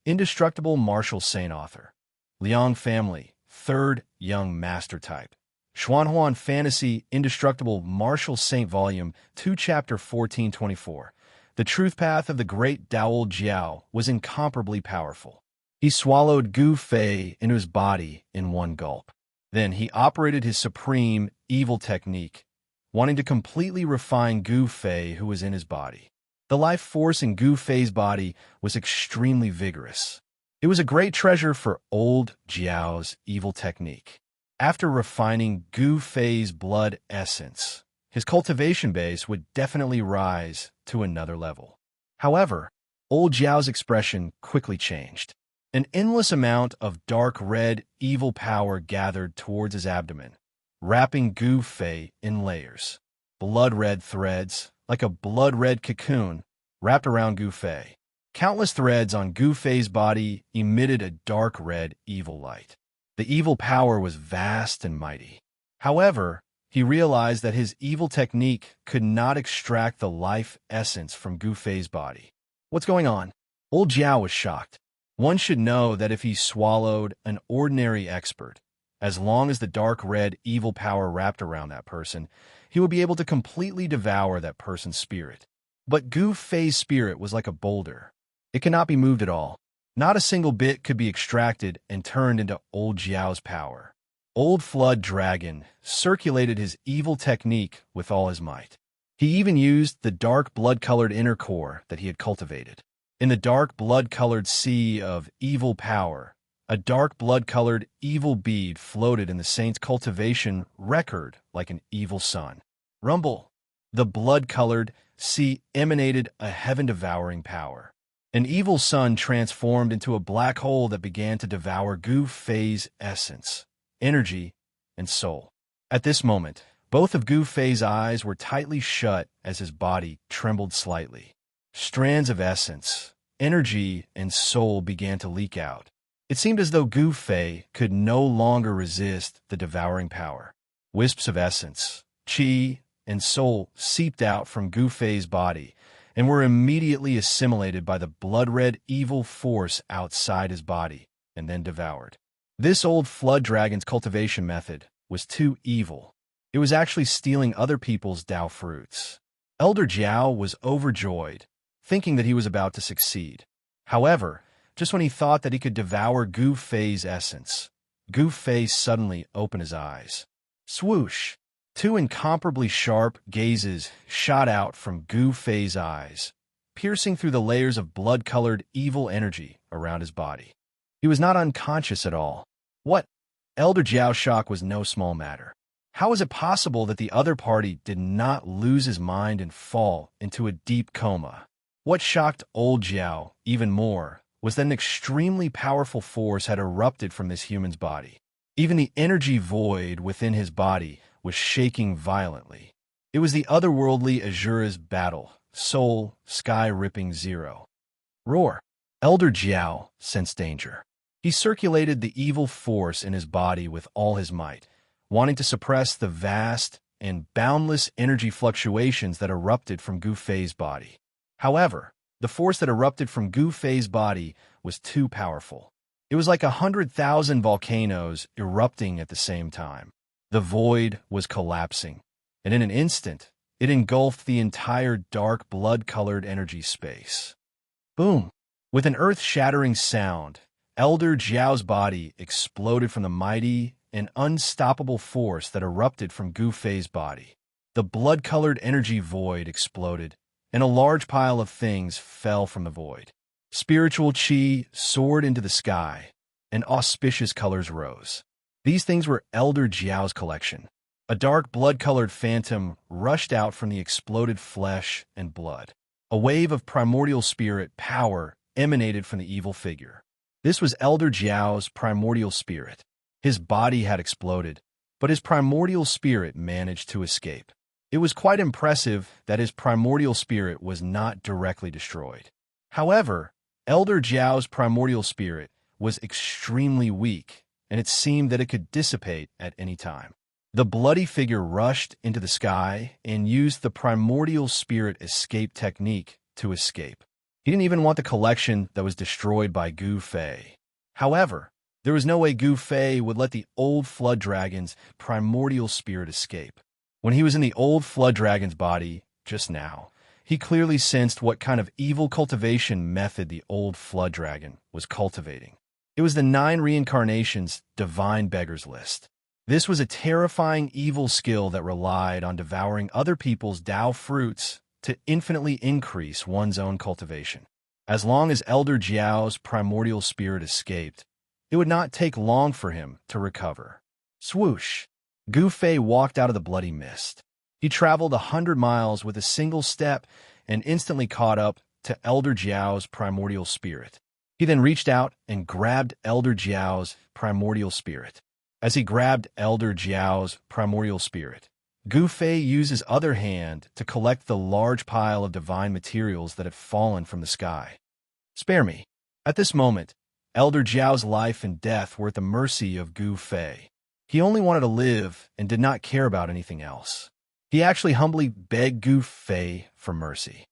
Indestructible Martial Saint. Author Liang Family. 3rd Young Master Type. Xuanhuan Fantasy. Indestructible Martial Saint Volume 2 Chapter 1424. The Truth Path of the Great Tao. Old Jiao was incomparably powerful. He swallowed Gu Fei into his body in one gulp. Then he operated his supreme evil technique, wanting to completely refine Gu Fei, who was in his body. The life force in Gu Fei's body was extremely vigorous. It was a great treasure for old Jiao's evil technique. After refining Gu Fei's blood essence, his cultivation base would definitely rise to another level. However, old Jiao's expression quickly changed. An endless amount of dark red evil power gathered towards his abdomen, wrapping Gu Fei in layers. Blood-red threads, like a blood-red cocoon, wrapped around Gu Fei. Countless threads on Gu Fei's body emitted a dark red evil light. The evil power was vast and mighty. However, he realized that his evil technique could not extract the life essence from Gu Fei's body. What's going on? Old Jiao was shocked. One should know that if he swallowed an ordinary expert, as long as the dark red evil power wrapped around that person, he would be able to completely devour that person's spirit. But Gu Fei's spirit was like a boulder. It cannot be moved at all. Not a single bit could be extracted and turned into old Jiao's power. Old Flood Dragon circulated his evil technique with all his might. He even used the dark blood-colored inner core that he had cultivated. In the dark blood-colored sea of evil power, a dark blood-colored evil bead floated in the saint's cultivation record like an evil sun. Rumble! The blood-colored sea emanated a heaven-devouring power. An evil sun transformed into a black hole that began to devour Gu Fei's essence, energy, and soul. At this moment, both of Gu Fei's eyes were tightly shut as his body trembled slightly. Strands of essence, energy, and soul began to leak out. It seemed as though Gu Fei could no longer resist the devouring power. Wisps of essence, qi, and soul seeped out from Gu Fei's body and were immediately assimilated by the blood-red evil force outside his body and then devoured. This old flood dragon's cultivation method was too evil. It was actually stealing other people's Tao fruits. Elder Jiao was overjoyed, thinking that he was about to succeed. However, just when he thought that he could devour Gu Fei's essence, Gu Fei suddenly opened his eyes. Swoosh! Two incomparably sharp gazes shot out from Gu Fei's eyes, piercing through the layers of blood-colored evil energy around his body. He was not unconscious at all. What? Elder Jiao's shock was no small matter. How was it possible that the other party did not lose his mind and fall into a deep coma? What shocked old Jiao even more was that an extremely powerful force had erupted from this human's body. Even the energy void within his body was shaking violently. It was the otherworldly Azura's battle, soul, sky-ripping zero. Roar! Elder Jiao sensed danger. He circulated the evil force in his body with all his might, wanting to suppress the vast and boundless energy fluctuations that erupted from Gu Fei's body. However, the force that erupted from Gu Fei's body was too powerful. It was like 100,000 volcanoes erupting at the same time. The void was collapsing, and in an instant, it engulfed the entire dark blood-colored energy space. Boom! With an earth-shattering sound, Elder Jiao's body exploded from the mighty and unstoppable force that erupted from Gu Fei's body. The blood-colored energy void exploded, and a large pile of things fell from the void. Spiritual qi soared into the sky, and auspicious colors rose. These things were Elder Jiao's collection. A dark blood-colored phantom rushed out from the exploded flesh and blood. A wave of primordial spirit power emanated from the evil figure. This was Elder Jiao's primordial spirit. His body had exploded, but his primordial spirit managed to escape. It was quite impressive that his primordial spirit was not directly destroyed. However, Elder Jiao's primordial spirit was extremely weak, and it seemed that it could dissipate at any time. The bloody figure rushed into the sky and used the primordial spirit escape technique to escape. He didn't even want the collection that was destroyed by Gu Fei. However, there was no way Gu Fei would let the old flood dragon's primordial spirit escape. When he was in the old flood dragon's body just now, he clearly sensed what kind of evil cultivation method the old flood dragon was cultivating. It was the 9 reincarnations divine beggars list. This was a terrifying evil skill that relied on devouring other people's Dao fruits to infinitely increase one's own cultivation. As long as Elder Jiao's primordial spirit escaped, it would not take long for him to recover. Swoosh! Gu Fei walked out of the bloody mist. He traveled 100 miles with a single step and instantly caught up to Elder Jiao's primordial spirit. He then reached out and grabbed Elder Jiao's primordial spirit. As he grabbed Elder Jiao's primordial spirit, Gu Fei used his other hand to collect the large pile of divine materials that had fallen from the sky. Spare me. At this moment, Elder Jiao's life and death were at the mercy of Gu Fei. He only wanted to live and did not care about anything else. He actually humbly begged Gu Fei for mercy.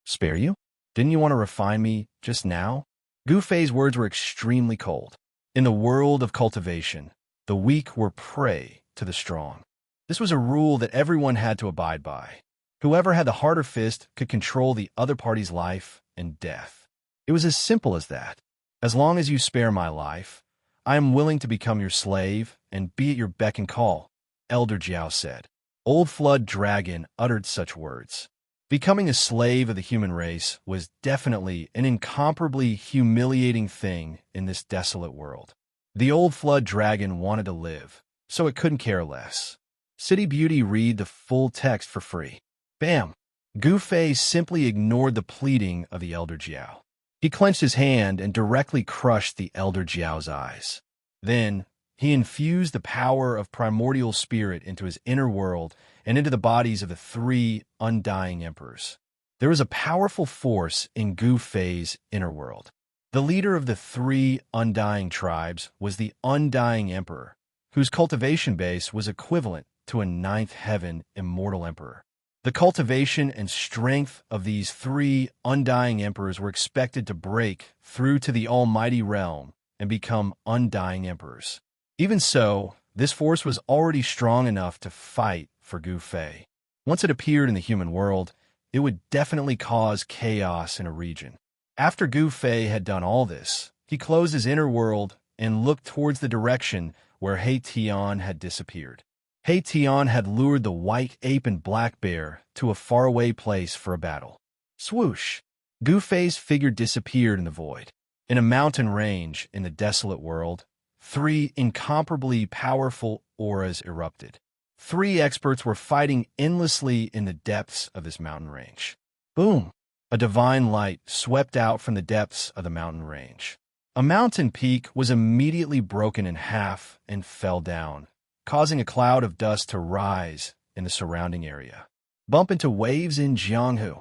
Spare you? Didn't you want to refine me just now? Gu Fei's words were extremely cold. In the world of cultivation, the weak were prey to the strong. This was a rule that everyone had to abide by. Whoever had the harder fist could control the other party's life and death. It was as simple as that. As long as you spare my life, I am willing to become your slave and be at your beck and call, Elder Jiao said. Old Flood Dragon uttered such words. Becoming a slave of the human race was definitely an incomparably humiliating thing in this desolate world. The Old Flood Dragon wanted to live, so it couldn't care less. City Beauty read the full text for free. Bam! Gu Fei simply ignored the pleading of the Elder Jiao. He clenched his hand and directly crushed the Elder Jiao's eyes. Then, he infused the power of primordial spirit into his inner world and into the bodies of the 3 undying emperors. There was a powerful force in Gu Fei's inner world. The leader of the 3 undying tribes was the Undying Emperor, whose cultivation base was equivalent to a 9th heaven immortal emperor. The cultivation and strength of these 3 undying emperors were expected to break through to the almighty realm and become undying emperors. Even so, this force was already strong enough to fight for Gu Fei. Once it appeared in the human world, it would definitely cause chaos in a region. After Gu Fei had done all this, he closed his inner world and looked towards the direction where He Tian had disappeared. He Tian had lured the white ape and black bear to a faraway place for a battle. Swoosh! Gu Fei's figure disappeared in the void. In a mountain range in the desolate world, 3 incomparably powerful auras erupted. 3 experts were fighting endlessly in the depths of this mountain range. Boom! A divine light swept out from the depths of the mountain range. A mountain peak was immediately broken in half and fell down, causing a cloud of dust to rise in the surrounding area. Bump into waves in Jianghu.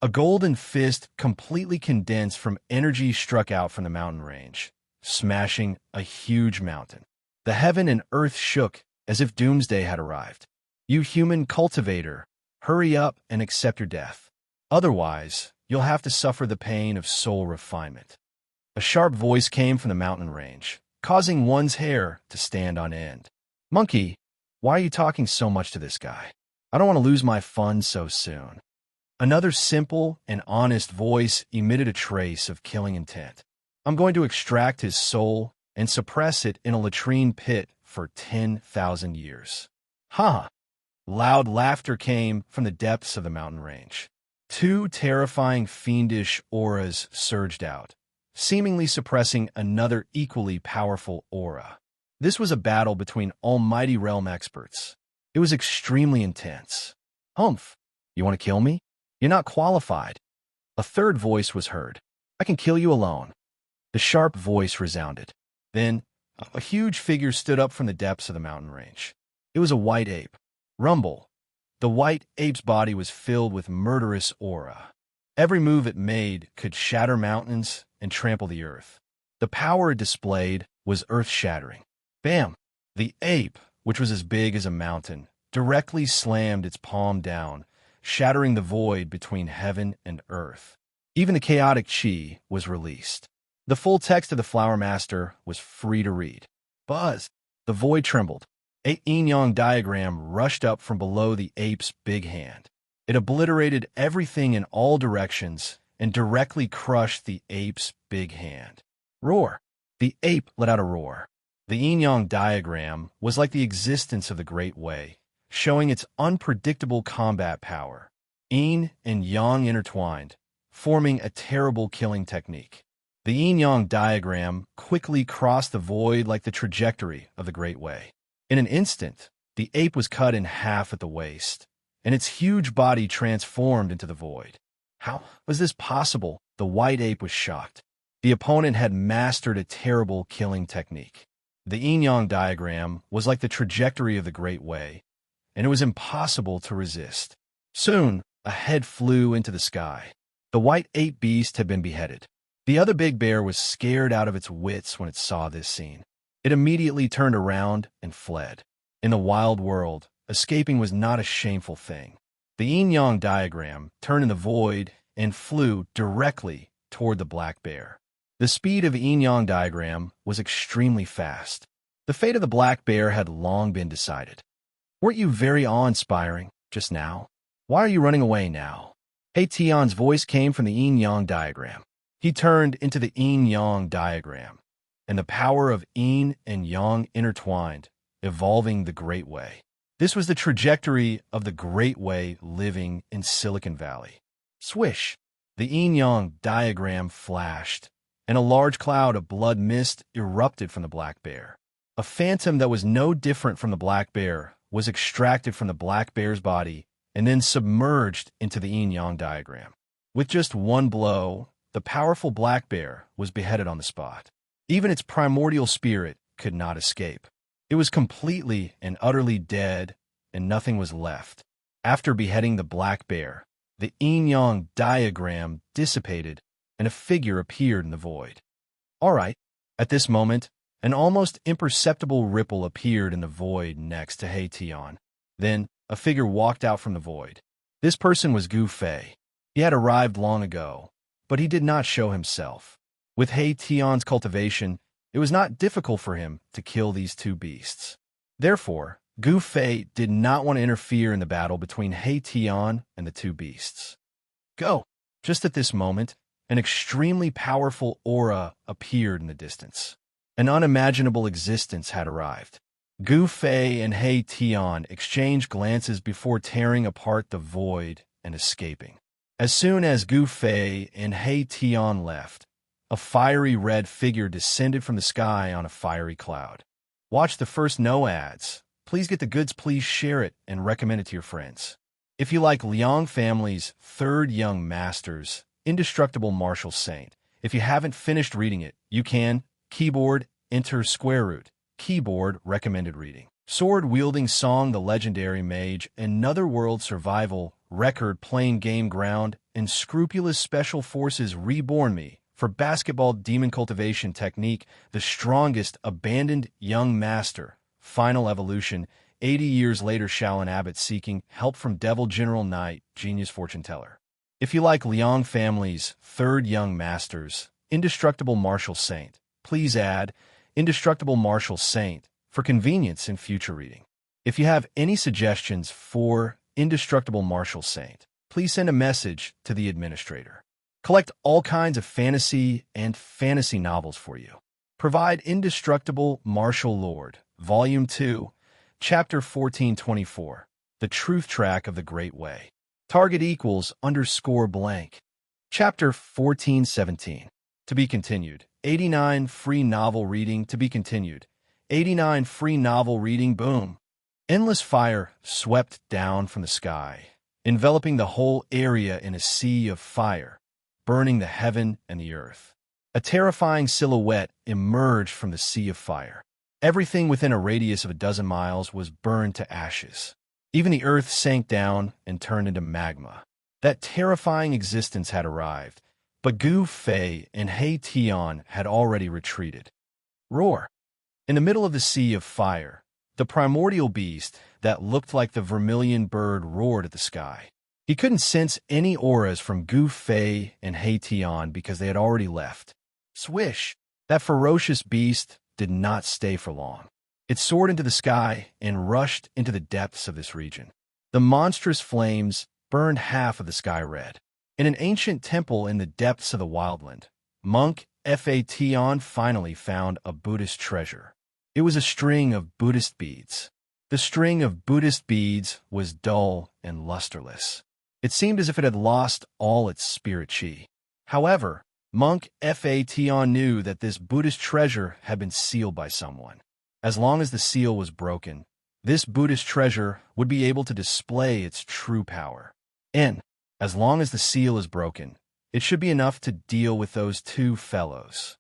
A golden fist completely condensed from energy struck out from the mountain range, smashing a huge mountain. The heaven and earth shook as if doomsday had arrived. You human cultivator, hurry up and accept your death. Otherwise, you'll have to suffer the pain of soul refinement. A sharp voice came from the mountain range, causing one's hair to stand on end. Monkey, why are you talking so much to this guy? I don't want to lose my fun so soon. Another simple and honest voice emitted a trace of killing intent. I'm going to extract his soul and suppress it in a latrine pit for 10,000 years. Ha! Loud laughter came from the depths of the mountain range. 2 terrifying fiendish auras surged out, seemingly suppressing another equally powerful aura. This was a battle between almighty realm experts. It was extremely intense. Humph, you want to kill me? You're not qualified. A third voice was heard. I can kill you alone. The sharp voice resounded. Then, a huge figure stood up from the depths of the mountain range. It was a white ape. Rumble. The white ape's body was filled with murderous aura. Every move it made could shatter mountains and trample the earth. The power it displayed was earth-shattering. Bam! The ape, which was as big as a mountain, directly slammed its palm down, shattering the void between heaven and earth. Even the chaotic chi was released. The full text of the Flower Master was free to read. Buzz! The void trembled. A yin-yang diagram rushed up from below the ape's big hand. It obliterated everything in all directions and directly crushed the ape's big hand. Roar! The ape let out a roar. The yin-yang diagram was like the existence of the Great Way, showing its unpredictable combat power. Yin and yang intertwined, forming a terrible killing technique. The yin-yang diagram quickly crossed the void like the trajectory of the Great Way. In an instant, the ape was cut in half at the waist, and its huge body transformed into the void. How was this possible? The white ape was shocked. The opponent had mastered a terrible killing technique. The yin-yang diagram was like the trajectory of the Great Way, and it was impossible to resist. Soon, a head flew into the sky. The white ape beast had been beheaded. The other big bear was scared out of its wits when it saw this scene. It immediately turned around and fled. In the wild world, escaping was not a shameful thing. The yin-yang diagram turned in the void and flew directly toward the black bear. The speed of the yin-yang diagram was extremely fast. The fate of the black bear had long been decided. Weren't you very awe-inspiring just now? Why are you running away now? Hey Tion's voice came from the yin-yang diagram. He turned into the yin-yang diagram, and the power of yin and yang intertwined, evolving the Great Way. This was the trajectory of the Great Way living in Silicon Valley. Swish! The yin-yang diagram flashed, and a large cloud of blood mist erupted from the black bear. A phantom that was no different from the black bear was extracted from the black bear's body and then submerged into the yin-yang diagram. With just one blow, the powerful black bear was beheaded on the spot. Even its primordial spirit could not escape. It was completely and utterly dead, and nothing was left. After beheading the black bear, the yin-yang diagram dissipated, and a figure appeared in the void. All right. At this moment, an almost imperceptible ripple appeared in the void next to He Tian. Then, a figure walked out from the void. This person was Gu Fei. He had arrived long ago, but he did not show himself. With He Tian's cultivation, it was not difficult for him to kill these two beasts. Therefore, Gu Fei did not want to interfere in the battle between He Tian and the two beasts. Go! Just at this moment, an extremely powerful aura appeared in the distance. An unimaginable existence had arrived. Gu Fei and He Tian exchanged glances before tearing apart the void and escaping. As soon as Gu Fei and He Tian left, a fiery red figure descended from the sky on a fiery cloud. Watch the first no ads. Please get the goods, please share it and recommend it to your friends. If you like Liang family's third Young Masters, Indestructible Martial Saint, if you haven't finished reading it, you can, keyboard, enter square root, keyboard recommended reading. Sword-wielding Song the Legendary Mage, Another World Survival, Record Playing Game Ground, and Scrupulous Special Forces Reborn Me, for Basketball Demon Cultivation Technique, The Strongest Abandoned Young Master, Final Evolution, 80 years later Shaolin Abbot seeking help from Devil General Knight, Genius Fortune Teller. If you like Liang family's third Young Masters, Indestructible Martial Saint, please add Indestructible Martial Saint for convenience in future reading. If you have any suggestions for Indestructible Martial Saint, please send a message to the administrator. Collect all kinds of fantasy and fantasy novels for you. Provide Indestructible Martial Lord, Volume 2, Chapter 1424, The Truth Track of the Great Way. Target equals _blank. Chapter 1417. To be continued. 89 free novel reading to be continued. 89 free novel reading boom. Endless fire swept down from the sky, enveloping the whole area in a sea of fire, burning the heaven and the earth. A terrifying silhouette emerged from the sea of fire. Everything within a radius of a dozen miles was burned to ashes. Even the earth sank down and turned into magma. That terrifying existence had arrived, but Gu Fei and He Tian had already retreated. Roar! In the middle of the sea of fire, the primordial beast that looked like the vermilion bird roared at the sky. He couldn't sense any auras from Gu Fei and He Tian because they had already left. Swish! That ferocious beast did not stay for long. It soared into the sky and rushed into the depths of this region. The monstrous flames burned half of the sky red. In an ancient temple in the depths of the wildland, monk Fa Tian finally found a Buddhist treasure. It was a string of Buddhist beads. The string of Buddhist beads was dull and lusterless. It seemed as if it had lost all its spirit chi. However, monk Fa Tian knew that this Buddhist treasure had been sealed by someone. As long as the seal was broken, this Buddhist treasure would be able to display its true power. And, as long as the seal is broken, it should be enough to deal with those two fellows.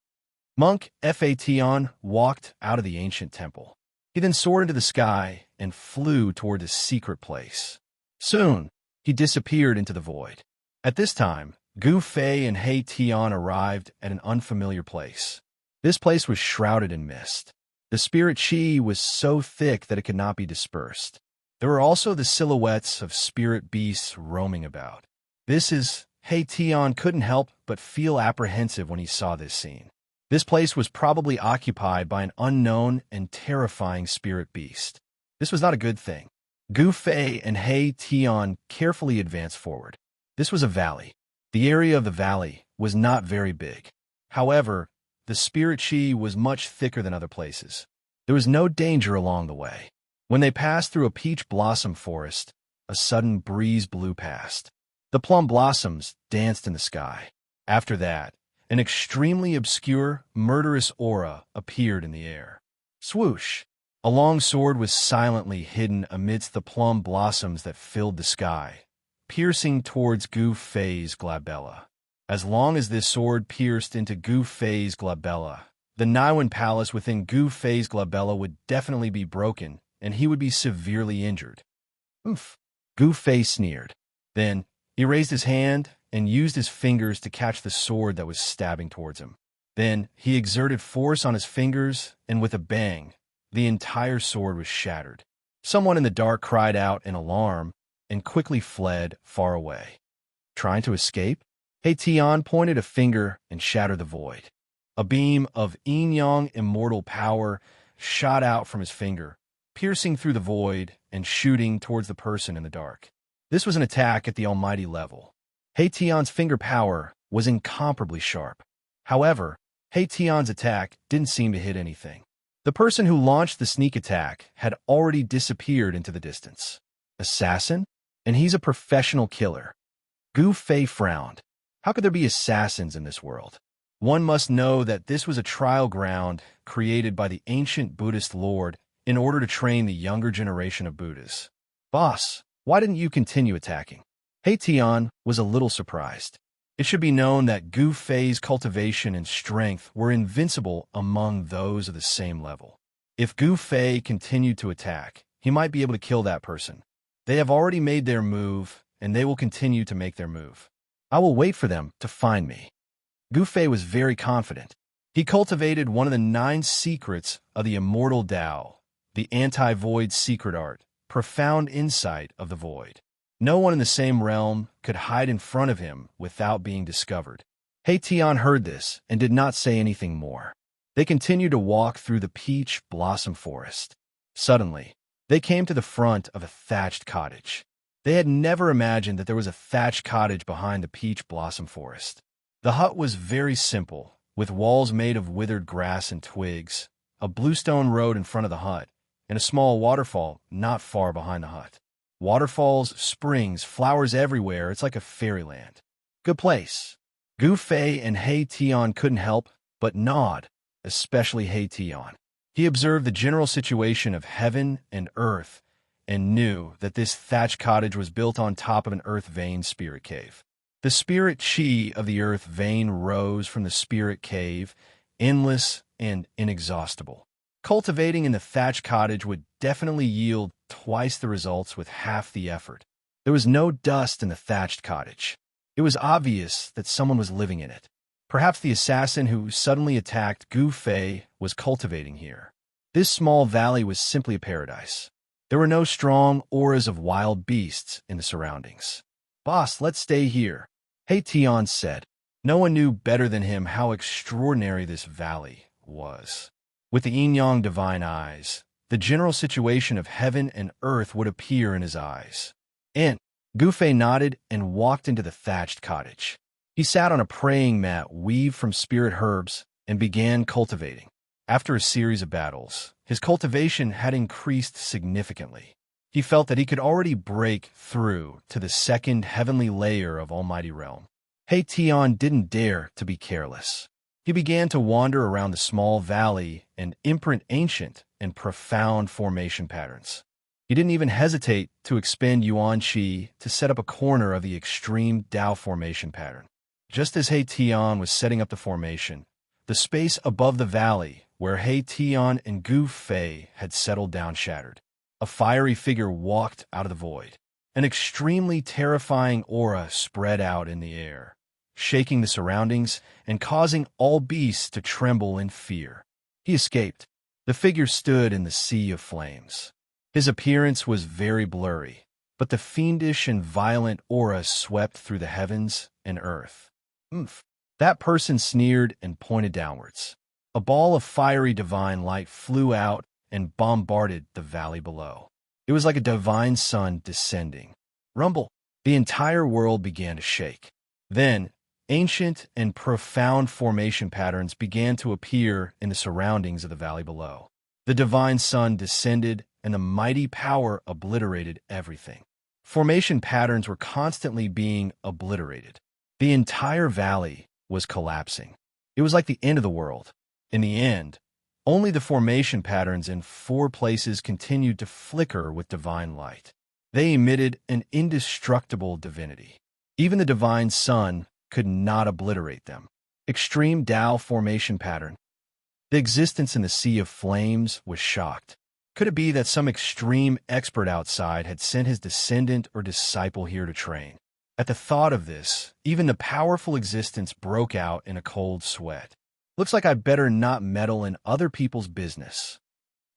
Monk Fa Tian walked out of the ancient temple. He then soared into the sky and flew toward his secret place. Soon, he disappeared into the void. At this time, Gu Fei and He Tian arrived at an unfamiliar place. This place was shrouded in mist. The spirit chi was so thick that it could not be dispersed. There were also the silhouettes of spirit beasts roaming about. He Tian couldn't help but feel apprehensive when he saw this scene. This place was probably occupied by an unknown and terrifying spirit beast. This was not a good thing. Gu Fei and He Tian carefully advanced forward. This was a valley. The area of the valley was not very big. However, the spirit chi was much thicker than other places. There was no danger along the way. When they passed through a peach blossom forest, a sudden breeze blew past. The plum blossoms danced in the sky. After that, an extremely obscure, murderous aura appeared in the air. Swoosh! A long sword was silently hidden amidst the plum blossoms that filled the sky, piercing towards Gu Fei's glabella. As long as this sword pierced into Gu Fei's glabella, the Niwen palace within Gu Fei's glabella would definitely be broken, and he would be severely injured. Oof! Gu Fei sneered. Then, he raised his hand and used his fingers to catch the sword that was stabbing towards him. Then, he exerted force on his fingers, and with a bang, the entire sword was shattered. Someone in the dark cried out in alarm and quickly fled far away. Trying to escape? He Tian pointed a finger and shattered the void. A beam of yin-yang immortal power shot out from his finger, piercing through the void and shooting towards the person in the dark. This was an attack at the almighty level. He Tian's finger power was incomparably sharp. However, He Tian's attack didn't seem to hit anything. The person who launched the sneak attack had already disappeared into the distance. Assassin? And he's a professional killer. Gu Fei frowned. How could there be assassins in this world? One must know that this was a trial ground created by the ancient Buddhist lord in order to train the younger generation of Buddhas. Boss, why didn't you continue attacking? He Tian was a little surprised. It should be known that Gu Fei's cultivation and strength were invincible among those of the same level. If Gu Fei continued to attack, he might be able to kill that person. They have already made their move, and they will continue to make their move. I will wait for them to find me. Gu Fei was very confident. He cultivated one of the 9 secrets of the Immortal Tao, the anti-void secret art, profound insight of the void. No one in the same realm could hide in front of him without being discovered. He Tian heard this and did not say anything more. They continued to walk through the peach blossom forest. Suddenly, they came to the front of a thatched cottage. They had never imagined that there was a thatched cottage behind the peach blossom forest. The hut was very simple, with walls made of withered grass and twigs, a bluestone road in front of the hut, and a small waterfall not far behind the hut. Waterfalls, springs, flowers everywhere. It's like a fairyland. Good place. Gu Fei and He Tian couldn't help but nod, especially He Tian. He observed the general situation of heaven and earth and knew that this thatched cottage was built on top of an earth vein spirit cave. The spirit chi of the earth vein rose from the spirit cave, endless and inexhaustible. Cultivating in the thatched cottage would definitely yield twice the results with half the effort. There was no dust in the thatched cottage. It was obvious that someone was living in it. Perhaps the assassin who suddenly attacked Gu Fei was cultivating here. This small valley was simply a paradise. There were no strong auras of wild beasts in the surroundings. "Boss, let's stay here," He Tian said. No one knew better than him how extraordinary this valley was. With the yin-yang divine eyes, the general situation of heaven and earth would appear in his eyes. And Gu Fei nodded and walked into the thatched cottage. He sat on a praying mat weaved from spirit herbs and began cultivating. After a series of battles, his cultivation had increased significantly. He felt that he could already break through to the second heavenly layer of Almighty Realm. He Tian didn't dare to be careless. He began to wander around the small valley and imprint ancient and profound formation patterns. He didn't even hesitate to expend Yuan Qi to set up a corner of the extreme Dao formation pattern. Just as He Tian was setting up the formation, the space above the valley where He Tian and Gu Fei had settled down shattered. A fiery figure walked out of the void. An extremely terrifying aura spread out in the air, shaking the surroundings and causing all beasts to tremble in fear. He escaped. The figure stood in the sea of flames. His appearance was very blurry, but the fiendish and violent aura swept through the heavens and earth. "Oomph." That person sneered and pointed downwards. A ball of fiery divine light flew out and bombarded the valley below. It was like a divine sun descending. Rumble. The entire world began to shake. Then, ancient and profound formation patterns began to appear in the surroundings of the valley below. The divine sun descended, and the mighty power obliterated everything. Formation patterns were constantly being obliterated. The entire valley was collapsing. It was like the end of the world. In the end, only the formation patterns in 4 places continued to flicker with divine light. They emitted an indestructible divinity. Even the divine sun could not obliterate them. Extreme Tao formation pattern. The existence in the sea of flames was shocked. Could it be that some extreme expert outside had sent his descendant or disciple here to train? At the thought of this, even the powerful existence broke out in a cold sweat. "Looks like I better not meddle in other people's business."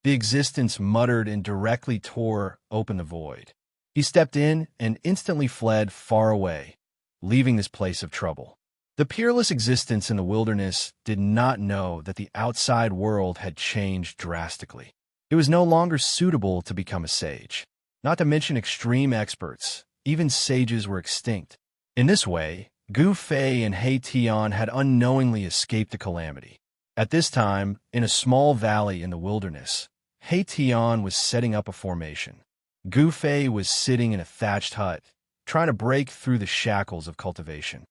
The existence muttered and directly tore open the void. He stepped in and instantly fled far away, leaving this place of trouble. The peerless existence in the wilderness did not know that the outside world had changed drastically. It was no longer suitable to become a sage. Not to mention extreme experts, even sages were extinct. In this way, Gu Fei and He Tian had unknowingly escaped the calamity. At this time, in a small valley in the wilderness, He Tian was setting up a formation. Gu Fei was sitting in a thatched hut, trying to break through the shackles of cultivation.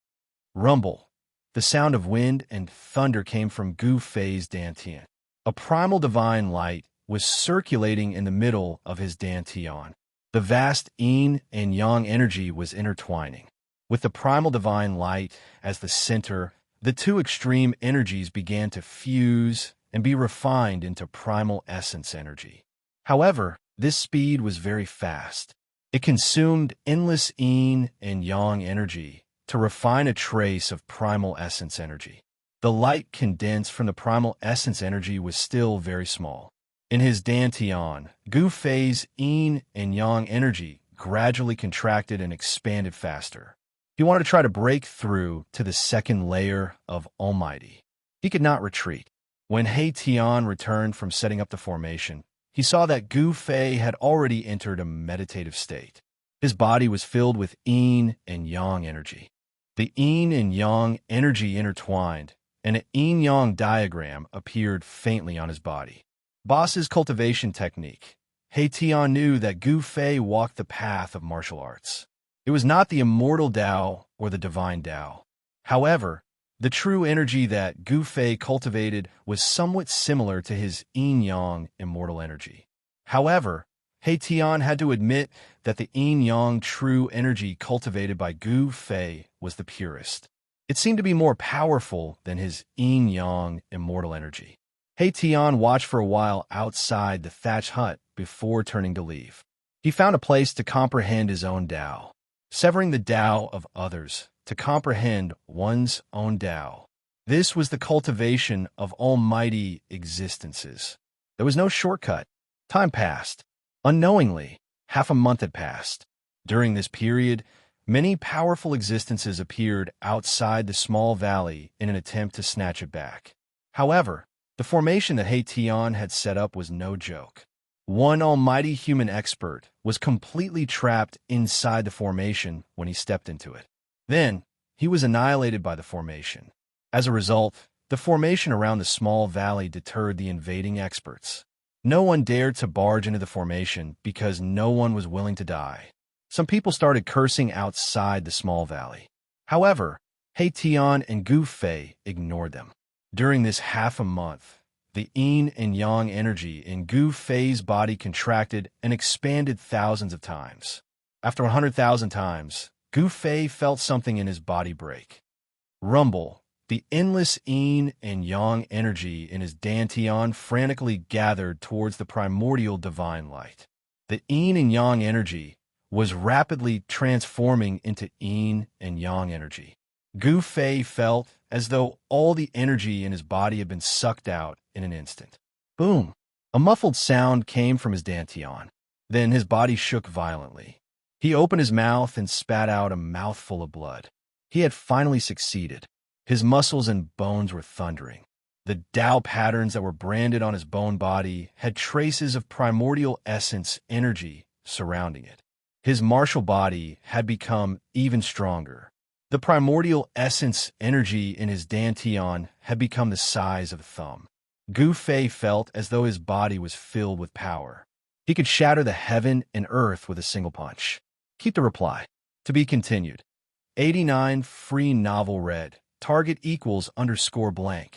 Rumble. The sound of wind and thunder came from Gu Fei's dantian. A primal divine light was circulating in the middle of his dantian. The vast yin and yang energy was intertwining. With the primal divine light as the center, the 2 extreme energies began to fuse and be refined into primal essence energy. However, this speed was very fast. It consumed endless yin and yang energy to refine a trace of primal essence energy. The light condensed from the primal essence energy was still very small. In his dantian, Gu Fei's yin and yang energy gradually contracted and expanded faster. He wanted to try to break through to the second layer of Almighty. He could not retreat. When He Tian returned from setting up the formation, he saw that Gu Fei had already entered a meditative state. His body was filled with yin and yang energy. The yin and yang energy intertwined, and an yin-yang diagram appeared faintly on his body. Boss's cultivation technique. He Tian knew that Gu Fei walked the path of martial arts. It was not the immortal Tao or the divine Tao. However, The true energy that Gu Fei cultivated was somewhat similar to his yin-yang immortal energy. However, He Tian had to admit that the yin-yang true energy cultivated by Gu Fei was the purest. It seemed to be more powerful than his yin-yang immortal energy. He Tian watched for a while outside the thatched hut before turning to leave. He found a place to comprehend his own Tao, severing the Tao of others to comprehend one's own Tao. This was the cultivation of almighty existences. There was no shortcut. Time passed. Unknowingly, half a month had passed. During this period, many powerful existences appeared outside the small valley in an attempt to snatch it back. However, the formation that He Tian had set up was no joke. One almighty human expert was completely trapped inside the formation when he stepped into it. Then, he was annihilated by the formation. As a result, the formation around the small valley deterred the invading experts. No one dared to barge into the formation because no one was willing to die. Some people started cursing outside the small valley. However, He Tian and Gu Fei ignored them. During this half a month, the yin and yang energy in Gu Fei's body contracted and expanded thousands of times. After 100,000 times, Gu Fei felt something in his body break. Rumble. The endless yin and yang energy in his dantian frantically gathered towards the primordial divine light. The yin and yang energy was rapidly transforming into yin and yang energy. Gu Fei felt as though all the energy in his body had been sucked out in an instant. Boom! A muffled sound came from his dantian. Then his body shook violently. He opened his mouth and spat out a mouthful of blood. He had finally succeeded. His muscles and bones were thundering. The Tao patterns that were branded on his bone body had traces of primordial essence energy surrounding it. His martial body had become even stronger. The primordial essence energy in his dantian had become the size of a thumb. Gu Fei felt as though his body was filled with power. He could shatter the heaven and earth with a single punch. Keep the reply. To be continued. 89 Free Novel Read. Target equals _blank.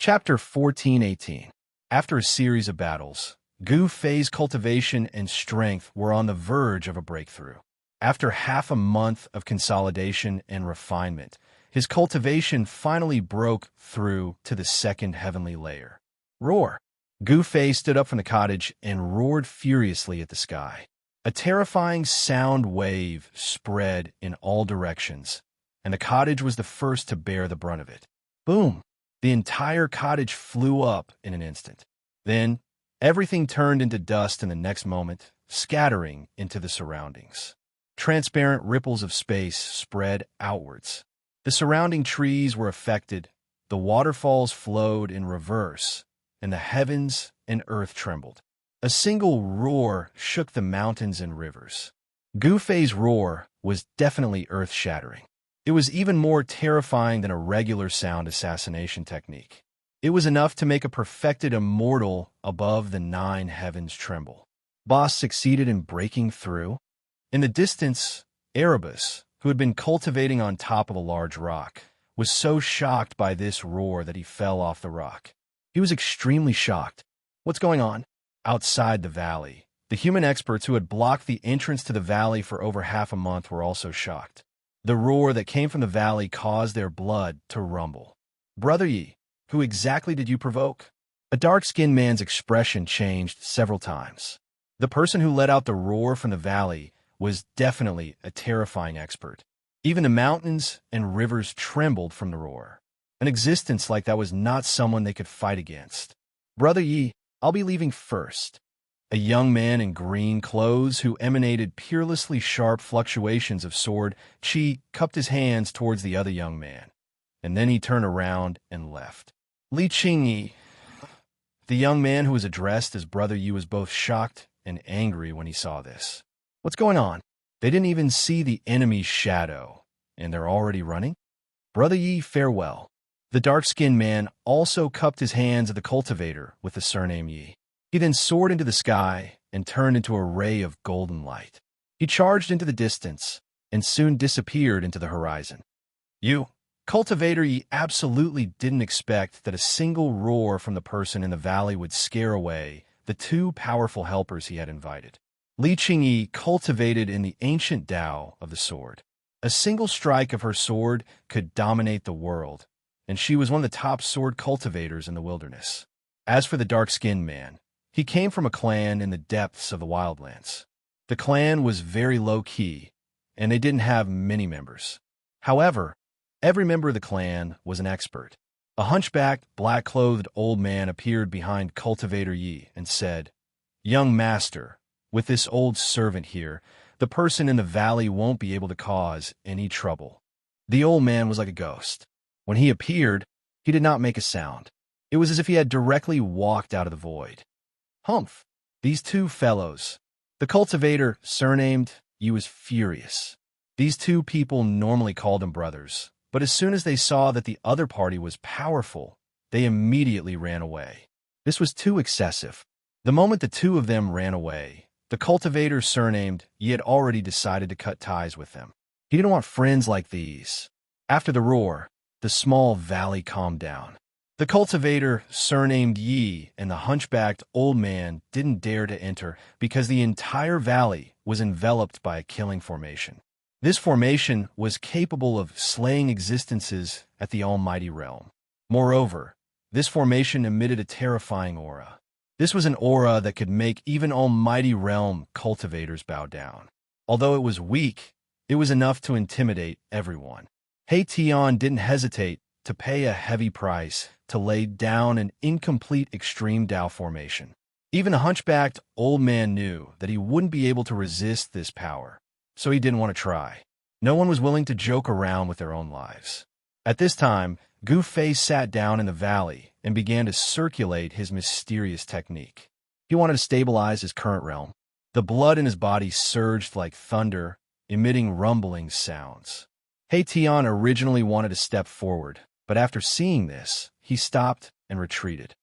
Chapter 1418. After a series of battles, Gu Fei's cultivation and strength were on the verge of a breakthrough. After half a month of consolidation and refinement, his cultivation finally broke through to the second heavenly layer. Roar! Gu Fei stood up from the cottage and roared furiously at the sky. A terrifying sound wave spread in all directions, and the cottage was the first to bear the brunt of it. Boom! The entire cottage flew up in an instant. Then, everything turned into dust in the next moment, scattering into the surroundings. Transparent ripples of space spread outwards. The surrounding trees were affected, the waterfalls flowed in reverse, and the heavens and earth trembled. A single roar shook the mountains and rivers. Gu Fei's roar was definitely earth-shattering. It was even more terrifying than a regular sound assassination technique. It was enough to make a perfected immortal above the 9 heavens tremble. Boss succeeded in breaking through. In the distance, Erebus, who had been cultivating on top of a large rock, was so shocked by this roar that he fell off the rock. He was extremely shocked. What's going on? Outside the valley, the human experts who had blocked the entrance to the valley for over half a month were also shocked. The roar that came from the valley caused their blood to rumble. Brother Yi, who exactly did you provoke? A dark-skinned man's expression changed several times. The person who let out the roar from the valley was definitely a terrifying expert. Even the mountains and rivers trembled from the roar. An existence like that was not someone they could fight against. Brother Yi, I'll be leaving first. A young man in green clothes who emanated peerlessly sharp fluctuations of sword chi cupped his hands towards the other young man, and then he turned around and left. Li Qingyi. The young man who was addressed as Brother Yi was both shocked and angry when he saw this. What's going on? They didn't even see the enemy's shadow, and they're already running? Brother Yi, farewell. The dark-skinned man also cupped his hands at the cultivator with the surname Yi. He then soared into the sky and turned into a ray of golden light. He charged into the distance and soon disappeared into the horizon. You Cultivator Yi absolutely didn't expect that a single roar from the person in the valley would scare away the two powerful helpers he had invited. Li Qingyi cultivated in the ancient Tao of the sword. A single strike of her sword could dominate the world, and she was one of the top sword cultivators in the wilderness. As for the dark-skinned man, he came from a clan in the depths of the wildlands. The clan was very low-key, and they didn't have many members. However, every member of the clan was an expert. A hunchbacked, black-clothed old man appeared behind Cultivator Yi and said, "Young master, with this old servant here, the person in the valley won't be able to cause any trouble." The old man was like a ghost. When he appeared, he did not make a sound. It was as if he had directly walked out of the void. Humph! These two fellows. The cultivator, surnamed Yi, was furious. These two people normally called him brothers, but as soon as they saw that the other party was powerful, they immediately ran away. This was too excessive. The moment the two of them ran away, the cultivator, surnamed Yi, had already decided to cut ties with them. He didn't want friends like these. After the roar, the small valley calmed down. The cultivator, surnamed Yi, and the hunchbacked old man didn't dare to enter because the entire valley was enveloped by a killing formation. This formation was capable of slaying existences at the almighty realm. Moreover, this formation emitted a terrifying aura. This was an aura that could make even almighty realm cultivators bow down. Although it was weak, it was enough to intimidate everyone. He Tian didn't hesitate to pay a heavy price to lay down an incomplete extreme Tao formation. Even a hunchbacked old man knew that he wouldn't be able to resist this power, so he didn't want to try. No one was willing to joke around with their own lives. At this time, Gu Fei sat down in the valley and began to circulate his mysterious technique. He wanted to stabilize his current realm. The blood in his body surged like thunder, emitting rumbling sounds. He Tian originally wanted to step forward, but after seeing this, he stopped and retreated.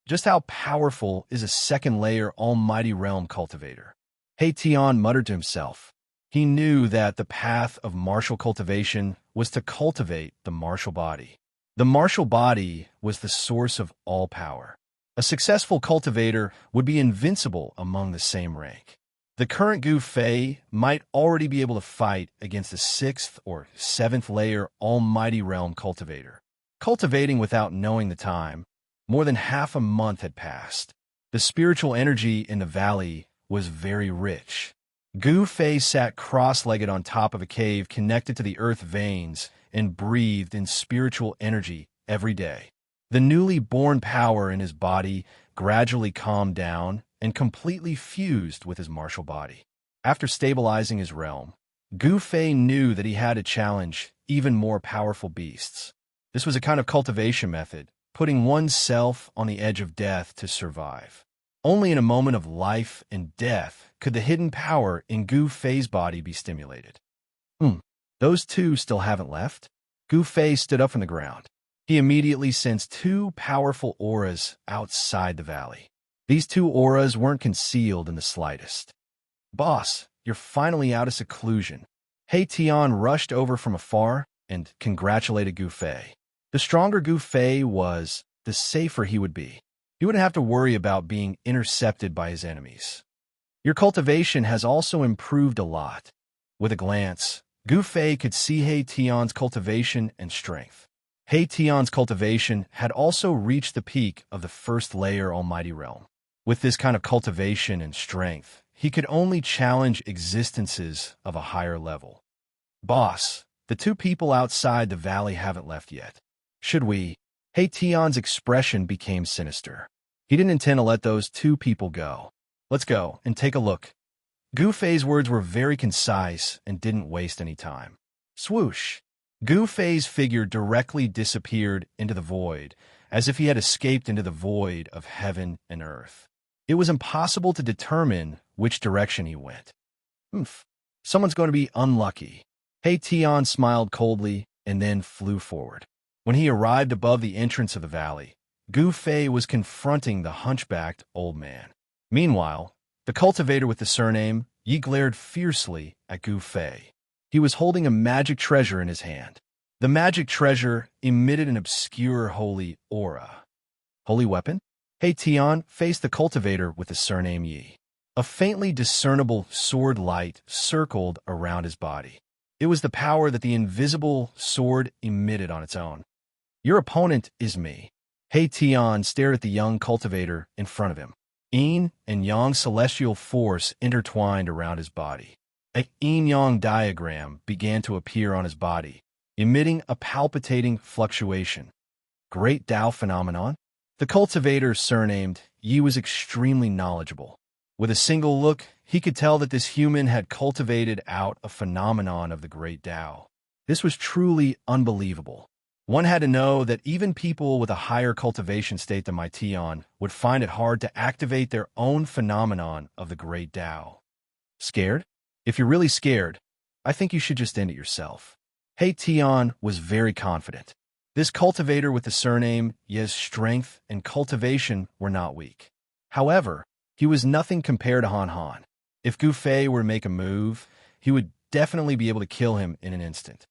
Just how powerful is a second-layer almighty realm cultivator? He Tian muttered to himself. He knew that the path of martial cultivation was to cultivate the martial body. The martial body was the source of all power. A successful cultivator would be invincible among the same rank. The current Gu Fei might already be able to fight against the 6th or 7th layer almighty realm cultivator. Cultivating without knowing the time, more than half a month had passed. The spiritual energy in the valley was very rich. Gu Fei sat cross-legged on top of a cave connected to the earth veins and breathed in spiritual energy every day. The newly born power in his body gradually calmed down and completely fused with his martial body. After stabilizing his realm, Gu Fei knew that he had to challenge even more powerful beasts. This was a kind of cultivation method, putting oneself on the edge of death to survive. Only in a moment of life and death could the hidden power in Gu Fei's body be stimulated. Those two still haven't left? Gu Fei stood up from the ground. He immediately sensed two powerful auras outside the valley. These two auras weren't concealed in the slightest. "Boss, you're finally out of seclusion." He Tian rushed over from afar and congratulated Gu Fei. The stronger Gu Fei was, the safer he would be. He wouldn't have to worry about being intercepted by his enemies. "Your cultivation has also improved a lot." With a glance, Gu Fei could see He Tian's cultivation and strength. He Tian's cultivation had also reached the peak of the 1st layer almighty realm. With this kind of cultivation and strength, he could only challenge existences of a higher level. "Boss, the two people outside the valley haven't left yet. Should we?" He Tian's expression became sinister. He didn't intend to let those two people go. "Let's go and take a look." Gu Fei's words were very concise and didn't waste any time. Swoosh! Gu Fei's figure directly disappeared into the void, as if he had escaped into the void of heaven and earth. It was impossible to determine which direction he went. Someone's going to be unlucky. He Tian smiled coldly and then flew forward. When he arrived above the entrance of the valley, Gu Fei was confronting the hunchbacked old man. Meanwhile, the cultivator with the surname Yi glared fiercely at Gu Fei. He was holding a magic treasure in his hand. The magic treasure emitted an obscure holy aura. Holy weapon? He Tian faced the cultivator with the surname Yi. A faintly discernible sword light circled around his body. It was the power that the invisible sword emitted on its own. Your opponent is me. He Tian stared at the young cultivator in front of him. Yin and Yang celestial force intertwined around his body. A yin-yang diagram began to appear on his body, emitting a palpitating fluctuation. Great Tao phenomenon? The cultivator, surnamed Yi, was extremely knowledgeable. With a single look, he could tell that this human had cultivated out a phenomenon of the Great Tao. This was truly unbelievable. One had to know that even people with a higher cultivation state than my Tian would find it hard to activate their own phenomenon of the Great Tao. Scared? If you're really scared, I think you should just end it yourself. He Tian was very confident. This cultivator with the surname Ye's strength and cultivation were not weak. However, he was nothing compared to Han Han. If Gu Fei were to make a move, he would definitely be able to kill him in an instant.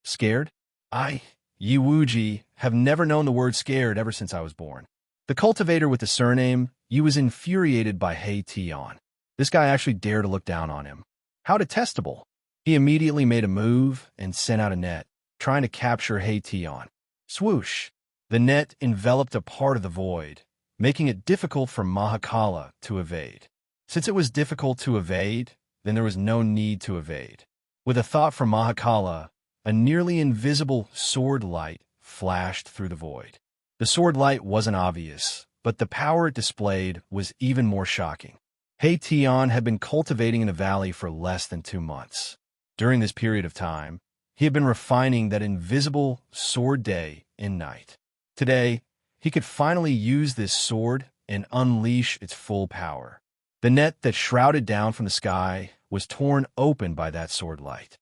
Scared? Yi Wuji, have never known the word scared ever since I was born. The cultivator with the surname Yi was infuriated by He Tian. This guy actually dared to look down on him. How detestable. He immediately made a move and sent out a net, trying to capture He Tian. Swoosh! The net enveloped a part of the void, making it difficult for Mahakala to evade. Since it was difficult to evade, then there was no need to evade. With a thought from Mahakala, a nearly invisible sword light flashed through the void. The sword light wasn't obvious, but the power it displayed was even more shocking. He Tian had been cultivating in the valley for less than 2 months. During this period of time, he had been refining that invisible sword day and night. Today, he could finally use this sword and unleash its full power. The net that shrouded down from the sky was torn open by that sword light.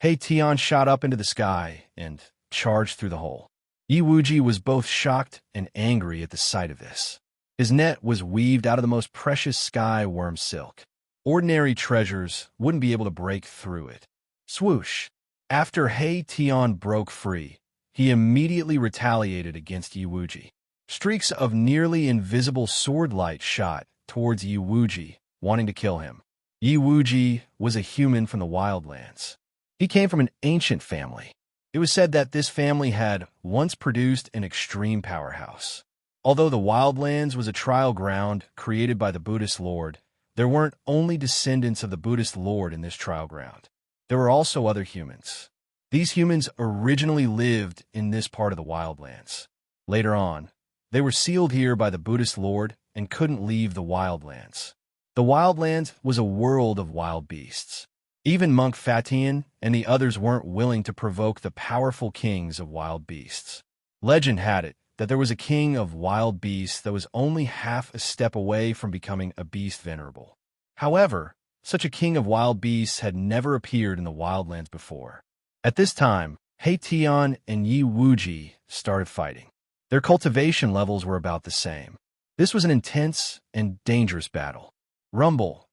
He Tian shot up into the sky and charged through the hole. Yi Wuji was both shocked and angry at the sight of this. His net was weaved out of the most precious sky worm silk. Ordinary treasures wouldn't be able to break through it. Swoosh! After He Tian broke free, he immediately retaliated against Yi Wuji. Streaks of nearly invisible sword light shot towards Yi Wuji, wanting to kill him. Yi Wuji was a human from the wildlands. He came from an ancient family. It was said that this family had once produced an extreme powerhouse. Although the wildlands was a trial ground created by the Buddhist Lord, there weren't only descendants of the Buddhist Lord in this trial ground. There were also other humans. These humans originally lived in this part of the wildlands. Later on, they were sealed here by the Buddhist Lord and couldn't leave the wildlands. The wildlands was a world of wild beasts. Even Monk Fatian and the others weren't willing to provoke the powerful kings of wild beasts. Legend had it that there was a king of wild beasts that was only half a step away from becoming a beast venerable. However, such a king of wild beasts had never appeared in the wildlands before. At this time, He Tian and Yi Wuji started fighting. Their cultivation levels were about the same. This was an intense and dangerous battle. Rumble!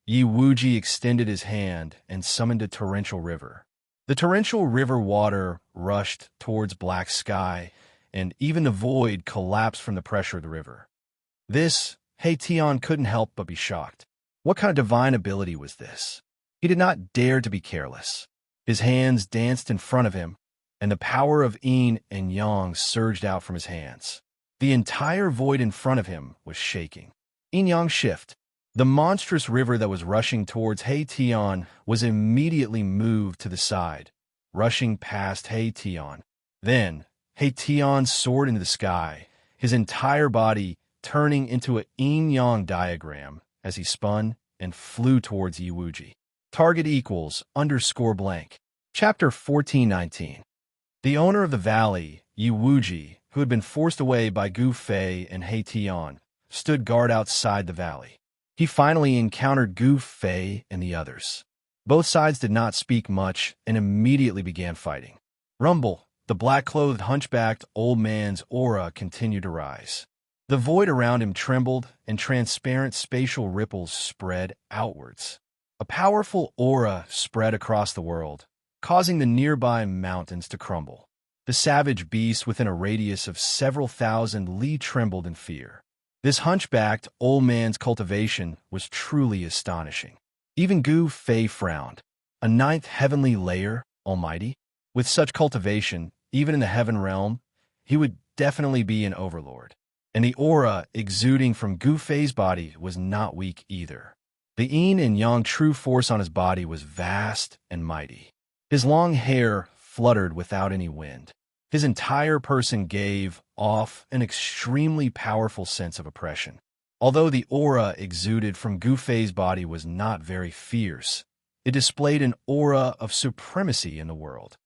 Yi Wuji extended his hand and summoned a torrential river. The torrential river water rushed towards black sky, and even the void collapsed from the pressure of the river. This, He Tian couldn't help but be shocked. What kind of divine ability was this? He did not dare to be careless. His hands danced in front of him, and the power of yin and yang surged out from his hands. The entire void in front of him was shaking. Yin-yang shift. The monstrous river that was rushing towards He Tian was immediately moved to the side, rushing past He Tian. Then, He Tian soared into the sky, his entire body turning into a yin-yang diagram as he spun and flew towards Yi Wuji. Target equals _blank. Chapter 1419. The owner of the valley, Yi Wuji, who had been forced away by Gu Fei and He Tian, stood guard outside the valley. He finally encountered Gu Fei and the others. Both sides did not speak much and immediately began fighting. Rumble! The black-clothed, hunchbacked old man's aura continued to rise. The void around him trembled, and transparent spatial ripples spread outwards. A powerful aura spread across the world, causing the nearby mountains to crumble. The savage beast within a radius of several thousand li trembled in fear. This hunchbacked old man's cultivation was truly astonishing. Even Gu Fei frowned. A ninth heavenly layer, almighty? With such cultivation, even in the heaven realm, he would definitely be an overlord. And the aura exuding from Gu Fei's body was not weak either. The yin and yang true force on his body was vast and mighty. His long hair fluttered without any wind. His entire person gave off an extremely powerful sense of oppression. Although the aura exuded from Gu Fei's body was not very fierce, it displayed an aura of supremacy in the world.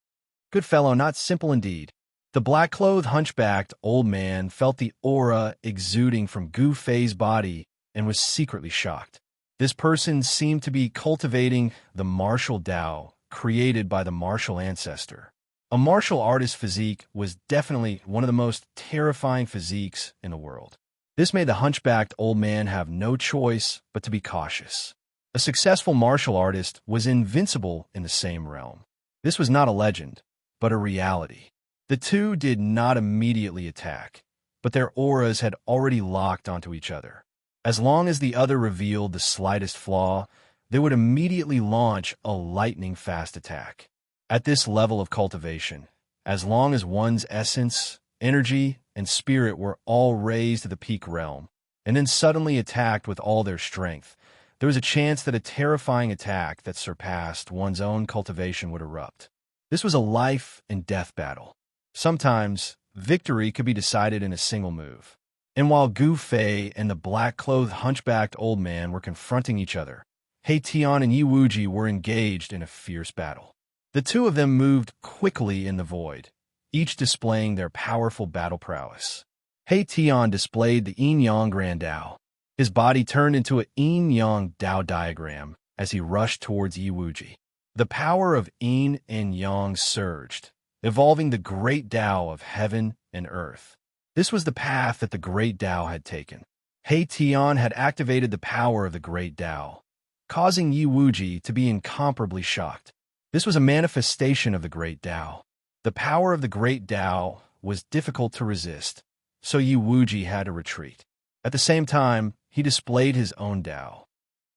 Good fellow, not simple indeed. The black-clothed, hunchbacked old man felt the aura exuding from Gu Fei's body and was secretly shocked. This person seemed to be cultivating the martial Tao created by the martial ancestor. A martial artist's physique was definitely one of the most terrifying physiques in the world. This made the hunchbacked old man have no choice but to be cautious. A successful martial artist was invincible in the same realm. This was not a legend, but a reality. The two did not immediately attack, but their auras had already locked onto each other. As long as the other revealed the slightest flaw, they would immediately launch a lightning-fast attack. At this level of cultivation, as long as one's essence, energy, and spirit were all raised to the peak realm, and then suddenly attacked with all their strength, there was a chance that a terrifying attack that surpassed one's own cultivation would erupt. This was a life and death battle. Sometimes, victory could be decided in a single move. And while Gu Fei and the black-clothed hunchbacked old man were confronting each other, He Tian and Yi Wuji were engaged in a fierce battle. The two of them moved quickly in the void, each displaying their powerful battle prowess. He Tian displayed the yin-yang grand Tao. His body turned into a yin-yang Tao diagram as he rushed towards Yi Wuji. The power of yin and yang surged, evolving the great Tao of heaven and earth. This was the path that the great Tao had taken. He Tian had activated the power of the great Tao, causing Yi Wuji to be incomparably shocked. This was a manifestation of the great Tao. The power of the great Tao was difficult to resist, so Yi Wuji had to retreat. At the same time, he displayed his own Tao.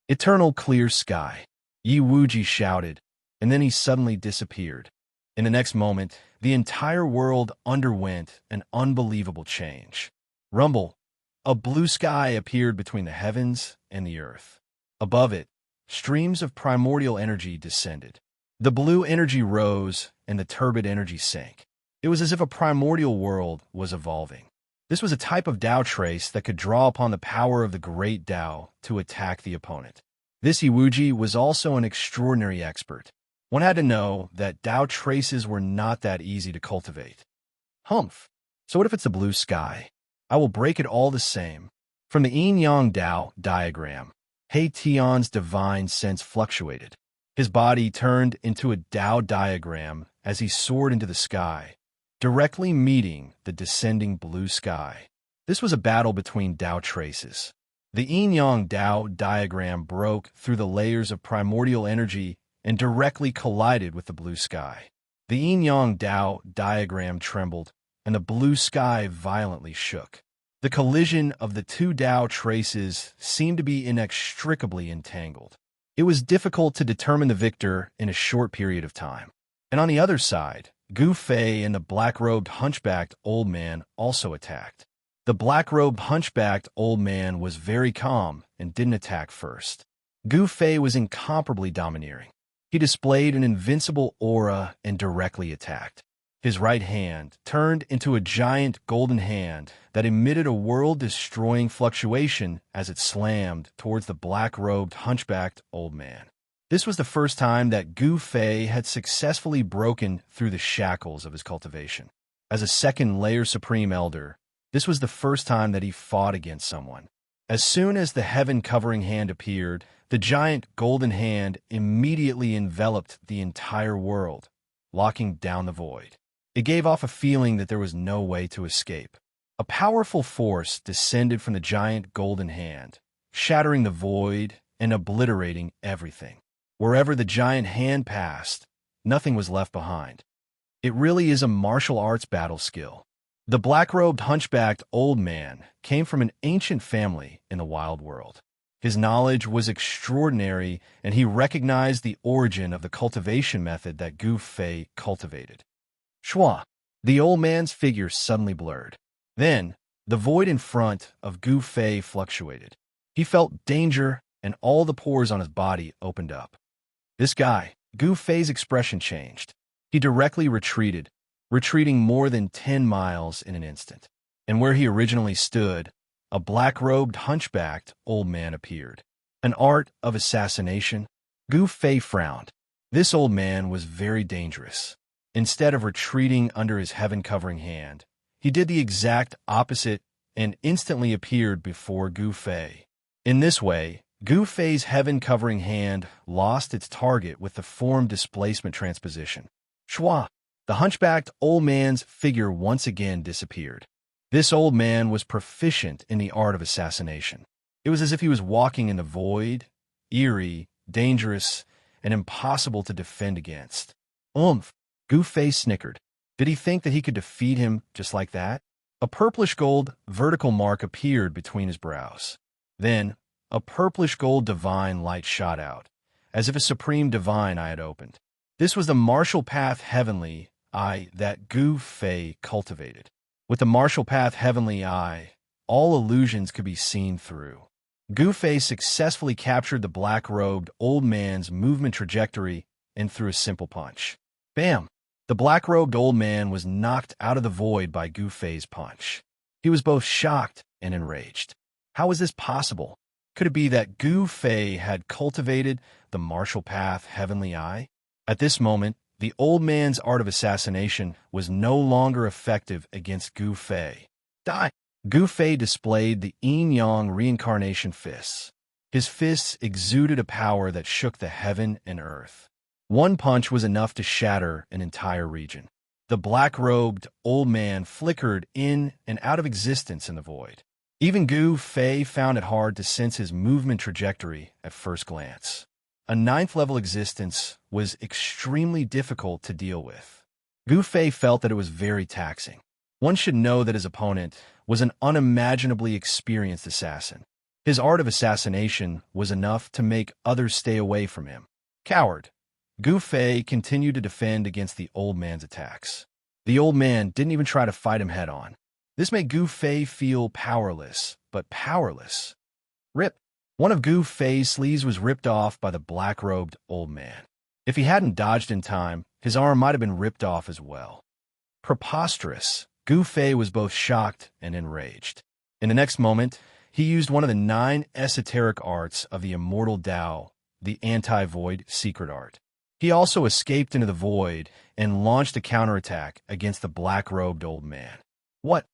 Eternal clear sky, Yi Wuji shouted, and then he suddenly disappeared. In the next moment, the entire world underwent an unbelievable change. Rumble, a blue sky appeared between the heavens and the earth. Above it, streams of primordial energy descended. The blue energy rose and the turbid energy sank. It was as if a primordial world was evolving. This was a type of Tao trace that could draw upon the power of the great Tao to attack the opponent. This Yi Wuji was also an extraordinary expert. One had to know that Tao traces were not that easy to cultivate. Humph. So what if it's the blue sky? I will break it all the same. From the yin-yang Tao diagram, He Tian's divine sense fluctuated. His body turned into a Tao diagram as he soared into the sky, directly meeting the descending blue sky. This was a battle between Tao traces. The yin-yang Tao diagram broke through the layers of primordial energy and directly collided with the blue sky. The yin-yang Tao diagram trembled, and the blue sky violently shook. The collision of the two Tao traces seemed to be inextricably entangled. It was difficult to determine the victor in a short period of time. And on the other side, Gu Fei and the black-robed hunchbacked old man also attacked. The black-robed hunchbacked old man was very calm and didn't attack first. Gu Fei was incomparably domineering. He displayed an invincible aura and directly attacked. His right hand turned into a giant golden hand that emitted a world-destroying fluctuation as it slammed towards the black-robed, hunchbacked old man. This was the first time that Gu Fei had successfully broken through the shackles of his cultivation. As a second-layer Supreme Elder, this was the first time that he fought against someone. As soon as the heaven-covering hand appeared, the giant golden hand immediately enveloped the entire world, locking down the void. It gave off a feeling that there was no way to escape. A powerful force descended from the giant golden hand, shattering the void and obliterating everything. Wherever the giant hand passed, nothing was left behind. It really is a martial arts battle skill. The black-robed, hunchbacked old man came from an ancient family in the wild world. His knowledge was extraordinary, and he recognized the origin of the cultivation method that Gu Fei cultivated. Shua. The old man's figure suddenly blurred. Then, the void in front of Gu Fei fluctuated. He felt danger, and all the pores on his body opened up. This guy, Gu Fei's expression changed. He directly retreating more than 10 miles in an instant. And where he originally stood, a black-robed, hunchbacked old man appeared. An art of assassination? Gu Fei frowned. This old man was very dangerous. Instead of retreating under his heaven-covering hand, he did the exact opposite and instantly appeared before Gu Fei. In this way, Gu Fei's heaven-covering hand lost its target with the form displacement transposition. Shua. The hunchbacked old man's figure once again disappeared. This old man was proficient in the art of assassination. It was as if he was walking in the void, eerie, dangerous, and impossible to defend against. Gu Fei snickered. Did he think that he could defeat him just like that? A purplish-gold vertical mark appeared between his brows. Then, a purplish-gold divine light shot out, as if a supreme divine eye had opened. This was the martial path heavenly eye that Gu Fei cultivated. With the martial path heavenly eye, all illusions could be seen through. Gu Fei successfully captured the black-robed old man's movement trajectory and threw a simple punch. Bam! The black-robed old man was knocked out of the void by Gu Fei's punch. He was both shocked and enraged. How was this possible? Could it be that Gu Fei had cultivated the martial path heavenly eye? At this moment, the old man's art of assassination was no longer effective against Gu Fei. Die! Gu Fei displayed the yin-yang reincarnation fists. His fists exuded a power that shook the heaven and earth. One punch was enough to shatter an entire region. The black-robed old man flickered in and out of existence in the void. Even Gu Fei found it hard to sense his movement trajectory at first glance. A ninth-level existence was extremely difficult to deal with. Gu Fei felt that it was very taxing. One should know that his opponent was an unimaginably experienced assassin. His art of assassination was enough to make others stay away from him. Coward. Gu Fei continued to defend against the old man's attacks. The old man didn't even try to fight him head-on. This made Gu Fei feel powerless, but powerless. Rip. One of Gu Fei's sleeves was ripped off by the black-robed old man. If he hadn't dodged in time, his arm might have been ripped off as well. Preposterous. Gu Fei was both shocked and enraged. In the next moment, he used one of the 9 esoteric arts of the Immortal Tao, the anti-void secret art. He also escaped into the void and launched a counterattack against the black-robed old man. What?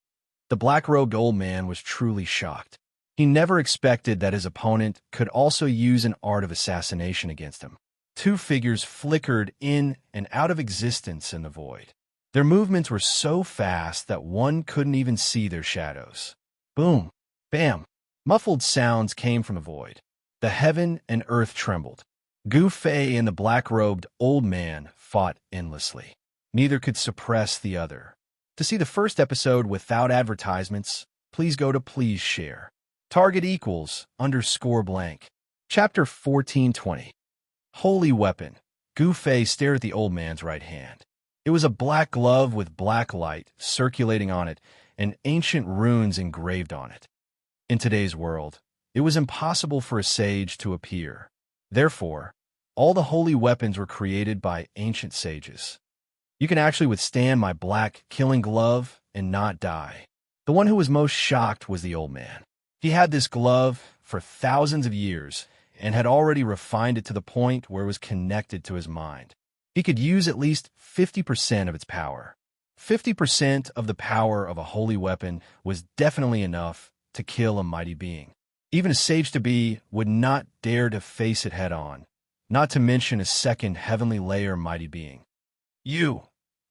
The black-robed old man was truly shocked. He never expected that his opponent could also use an art of assassination against him. 2 figures flickered in and out of existence in the void. Their movements were so fast that one couldn't even see their shadows. Boom! Bam! Muffled sounds came from the void. The heaven and earth trembled. Gu Fei and the black-robed old man fought endlessly. Neither could suppress the other. To see the first episode without advertisements, please go to Please Share. Target =_blank. Chapter 1420. Holy Weapon. Gu Fei stared at the old man's right hand. It was a black glove with black light circulating on it and ancient runes engraved on it. In today's world, it was impossible for a sage to appear. Therefore, all the holy weapons were created by ancient sages. You can actually withstand my black killing glove and not die. The one who was most shocked was the old man. He had this glove for thousands of years and had already refined it to the point where it was connected to his mind. He could use at least 50% of its power. 50% of the power of a holy weapon was definitely enough to kill a mighty being. Even a sage-to-be would not dare to face it head-on, not to mention a second heavenly layer mighty being. You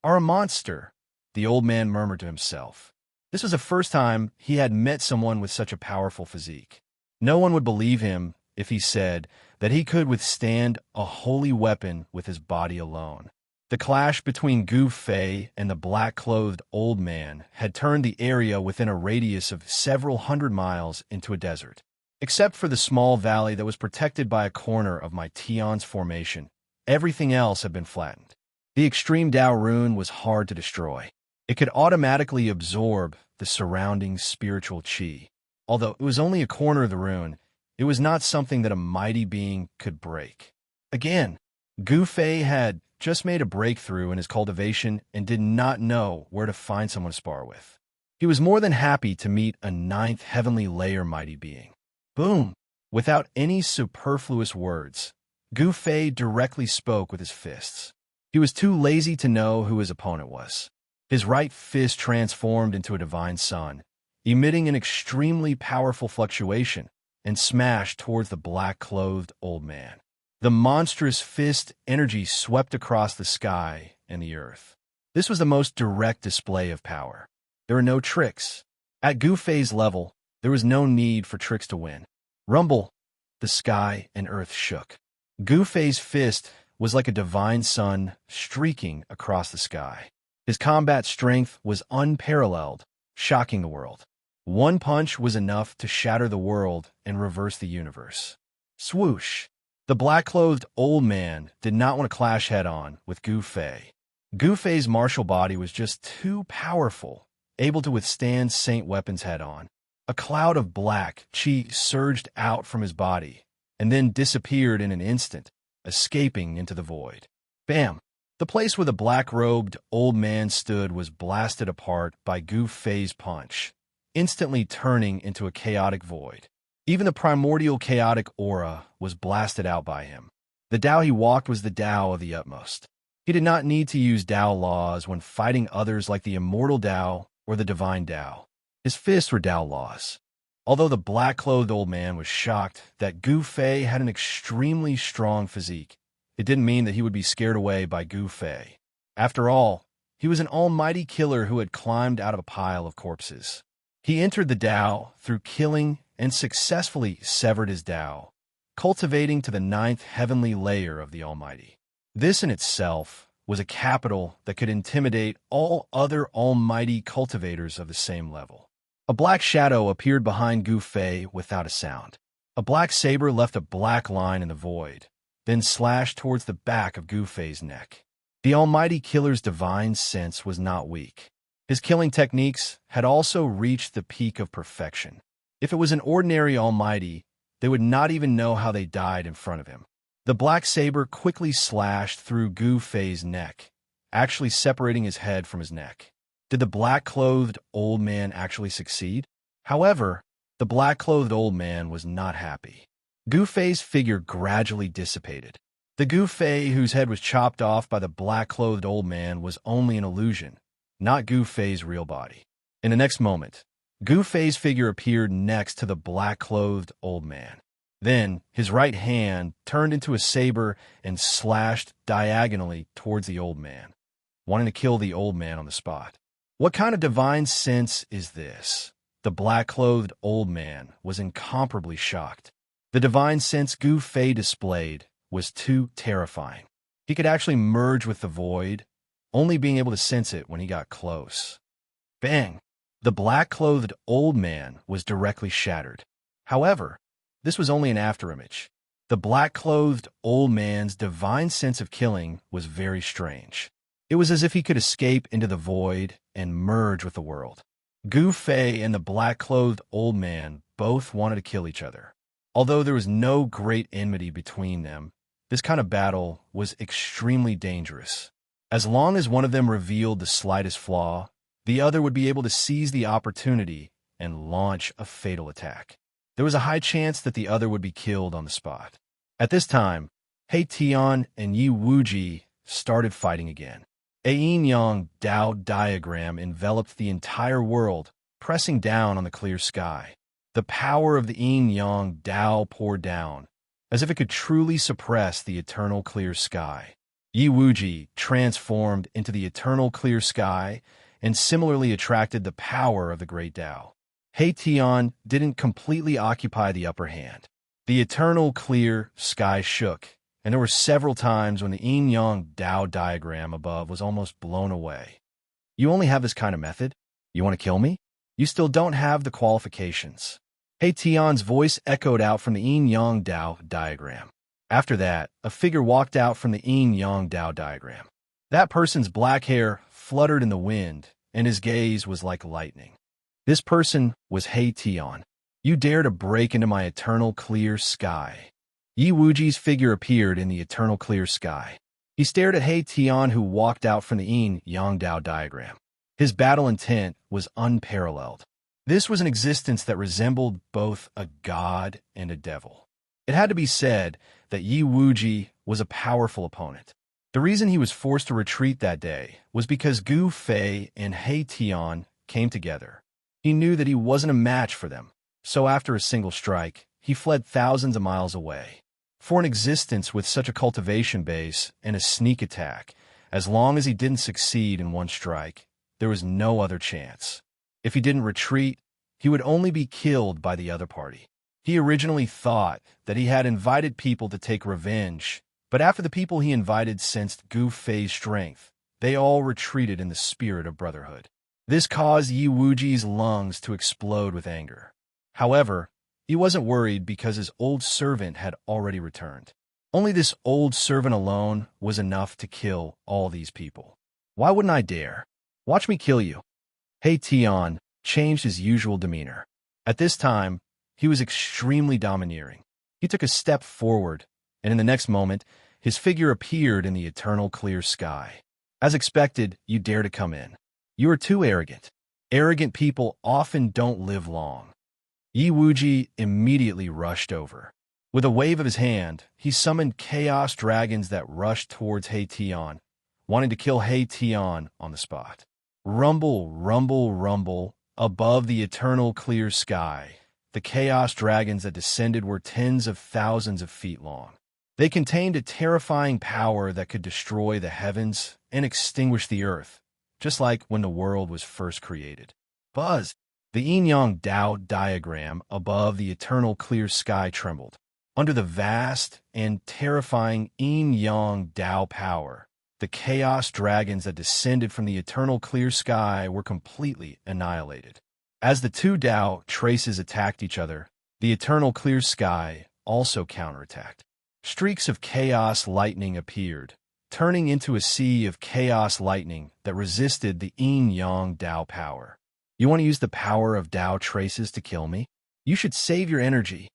are a monster, the old man murmured to himself. This was the first time he had met someone with such a powerful physique. No one would believe him if he said that he could withstand a holy weapon with his body alone. The clash between Gu Fei and the black-clothed old man had turned the area within a radius of several hundred miles into a desert. Except for the small valley that was protected by a corner of my Tion's formation, everything else had been flattened. The extreme Dao rune was hard to destroy. It could automatically absorb the surrounding spiritual qi. Although it was only a corner of the rune, it was not something that a mighty being could break. Again, Gu Fei had just made a breakthrough in his cultivation and did not know where to find someone to spar with. He was more than happy to meet a 9th heavenly layer mighty being. Boom! Without any superfluous words, Gu Fei directly spoke with his fists. He was too lazy to know who his opponent was. His right fist transformed into a divine sun, emitting an extremely powerful fluctuation, and smashed towards the black-clothed old man. The monstrous fist energy swept across the sky and the earth. This was the most direct display of power. There were no tricks. At Gu Fei's level, there was no need for tricks to win. Rumble, the sky and earth shook. Gu Fei's fist was like a divine sun streaking across the sky. His combat strength was unparalleled, shocking the world. One punch was enough to shatter the world and reverse the universe. Swoosh! The black-clothed old man did not want to clash head-on with Gu Fei. Gu Fei's martial body was just too powerful, able to withstand saint weapons head-on. A cloud of black qi surged out from his body, and then disappeared in an instant, escaping into the void. Bam! The place where the black-robed old man stood was blasted apart by Gu Fei's punch, instantly turning into a chaotic void. Even the primordial chaotic aura was blasted out by him. The Dao he walked was the Dao of the utmost. He did not need to use Dao laws when fighting others like the immortal Dao or the divine Dao. His fists were Dao laws. Although the black-clothed old man was shocked that Gu Fei had an extremely strong physique, it didn't mean that he would be scared away by Gu Fei. After all, he was an almighty killer who had climbed out of a pile of corpses. He entered the Dao through killing and successfully severed his Dao, cultivating to the 9th heavenly layer of the Almighty. This in itself was a capital that could intimidate all other almighty cultivators of the same level. A black shadow appeared behind Gu Fei without a sound. A black saber left a black line in the void, then slashed towards the back of Gu Fei's neck. The almighty killer's divine sense was not weak. His killing techniques had also reached the peak of perfection. If it was an ordinary almighty, they would not even know how they died in front of him. The black saber quickly slashed through Gu Fei's neck, actually separating his head from his neck. Did the black-clothed old man actually succeed? However, the black-clothed old man was not happy. Gu Fei's figure gradually dissipated. The Gu Fei whose head was chopped off by the black-clothed old man was only an illusion, not Gu Fei's real body. In the next moment, Gu Fei's figure appeared next to the black-clothed old man. Then, his right hand turned into a saber and slashed diagonally towards the old man, wanting to kill the old man on the spot. What kind of divine sense is this? The black-clothed old man was incomparably shocked. The divine sense Gu Fei displayed was too terrifying. He could actually merge with the void, only being able to sense it when he got close. Bang! The black-clothed old man was directly shattered. However, this was only an afterimage. The black-clothed old man's divine sense of killing was very strange. It was as if he could escape into the void and merge with the world. Gu Fei and the black-clothed old man both wanted to kill each other. Although there was no great enmity between them, this kind of battle was extremely dangerous. As long as one of them revealed the slightest flaw, the other would be able to seize the opportunity and launch a fatal attack. There was a high chance that the other would be killed on the spot. At this time, He Tian and Yi Wuji started fighting again. A yin-yang Dao diagram enveloped the entire world, pressing down on the clear sky. The power of the yin-yang Dao poured down, as if it could truly suppress the eternal clear sky. Yi Wuji transformed into the eternal clear sky and similarly attracted the power of the great Dao. He Tian didn't completely occupy the upper hand. The eternal clear sky shook, and there were several times when the yin-yang Dao diagram above was almost blown away. You only have this kind of method? You want to kill me? You still don't have the qualifications. He Tian's voice echoed out from the yin-yang Dao diagram. After that, a figure walked out from the yin-yang Dao diagram. That person's black hair fluttered in the wind, and his gaze was like lightning. This person was He Tian. You dare to break into my eternal clear sky. Yi Wuji's figure appeared in the eternal clear sky. He stared at He Tian, who walked out from the yin-yang Dao diagram. His battle intent was unparalleled. This was an existence that resembled both a god and a devil. It had to be said that Yi Wuji was a powerful opponent. The reason he was forced to retreat that day was because Gu Fei and He Tian came together. He knew that he wasn't a match for them, so after a single strike, he fled thousands of miles away. For an existence with such a cultivation base and a sneak attack, as long as he didn't succeed in one strike, there was no other chance. If he didn't retreat, he would only be killed by the other party. He originally thought that he had invited people to take revenge, but after the people he invited sensed Gu Fei's strength, they all retreated in the spirit of brotherhood. This caused Yi Wuji's lungs to explode with anger. However, he wasn't worried because his old servant had already returned. Only this old servant alone was enough to kill all these people. Why wouldn't I dare? Watch me kill you. He Tian changed his usual demeanor. At this time, he was extremely domineering. He took a step forward, and in the next moment, his figure appeared in the eternal clear sky. As expected, you dare to come in. You are too arrogant. Arrogant people often don't live long. Yi Wuji immediately rushed over. With a wave of his hand, he summoned chaos dragons that rushed towards He Tian, wanting to kill He Tian on the spot. Rumble, rumble, rumble, above the eternal clear sky. The chaos dragons that descended were tens of thousands of feet long. They contained a terrifying power that could destroy the heavens and extinguish the earth, just like when the world was first created. Buzz! The yin-yang Dao diagram above the eternal clear sky trembled. Under the vast and terrifying yin-yang Dao power, the chaos dragons that descended from the eternal clear sky were completely annihilated. As the two Dao traces attacked each other, the eternal clear sky also counterattacked. Streaks of chaos lightning appeared, turning into a sea of chaos lightning that resisted the yin-yang Dao power. You want to use the power of Dao traces to kill me? You should save your energy.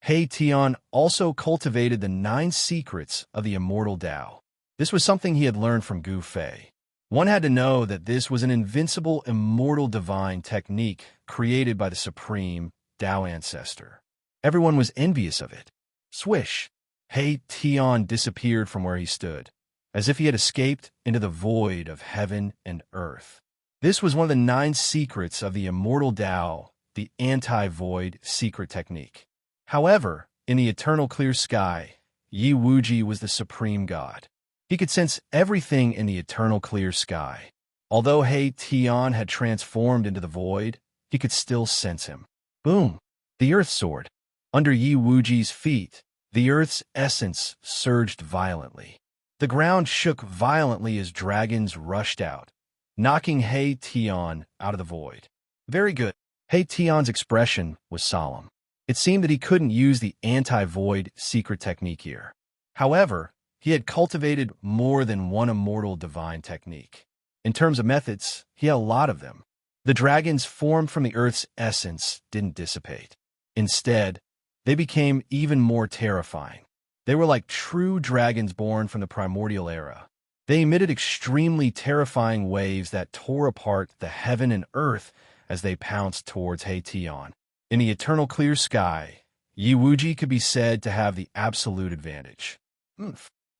He Tian also cultivated the 9 secrets of the Immortal Dao. This was something he had learned from Gu Fei. One had to know that this was an invincible immortal divine technique created by the supreme Dao ancestor. Everyone was envious of it. Swish! He Tian disappeared from where he stood, as if he had escaped into the void of heaven and earth. This was one of the 9 secrets of the Immortal Dao, the anti-void secret technique. However, in the eternal clear sky, Yi Wuji was the supreme god. He could sense everything in the eternal clear sky. Although He Tian had transformed into the void, he could still sense him. Boom! The earth soared. Under Yi Wuji's feet, the earth's essence surged violently. The ground shook violently as dragons rushed out, knocking He Tian out of the void. Very good. He Tian's expression was solemn. It seemed that he couldn't use the anti-void secret technique here. However, he had cultivated more than one immortal divine technique. In terms of methods, he had a lot of them. The dragons formed from the earth's essence didn't dissipate. Instead, they became even more terrifying. They were like true dragons born from the primordial era. They emitted extremely terrifying waves that tore apart the heaven and earth as they pounced towards He Tian. In the eternal clear sky, Yi Wuji could be said to have the absolute advantage.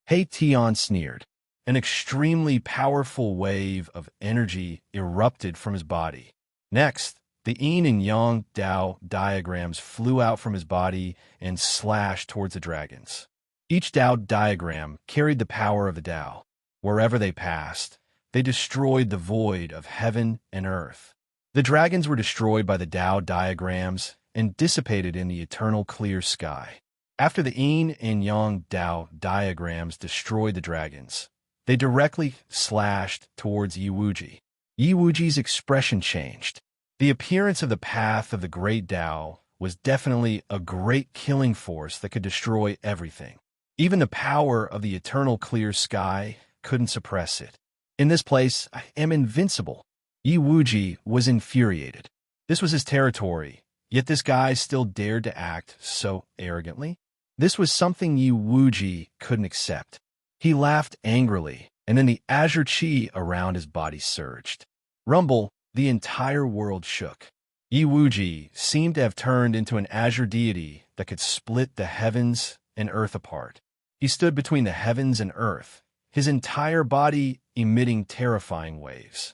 He Tian sneered. An extremely powerful wave of energy erupted from his body. Next, the yin and yang Dao diagrams flew out from his body and slashed towards the dragons. Each Dao diagram carried the power of the Dao. Wherever they passed, they destroyed the void of heaven and earth. The dragons were destroyed by the Dao diagrams and dissipated in the eternal clear sky. After the yin and yang Dao diagrams destroyed the dragons, they directly slashed towards Yi Wuji. Yi Wuji's expression changed. The appearance of the path of the great Dao was definitely a great killing force that could destroy everything. Even the power of the eternal clear sky couldn't suppress it. In this place, I am invincible. Yi Wuji was infuriated. This was his territory, yet this guy still dared to act so arrogantly. This was something Yi Wuji couldn't accept. He laughed angrily, and then the azure chi around his body surged. Rumble, the entire world shook. Yi Wuji seemed to have turned into an azure deity that could split the heavens and earth apart. He stood between the heavens and earth, his entire body emitting terrifying waves.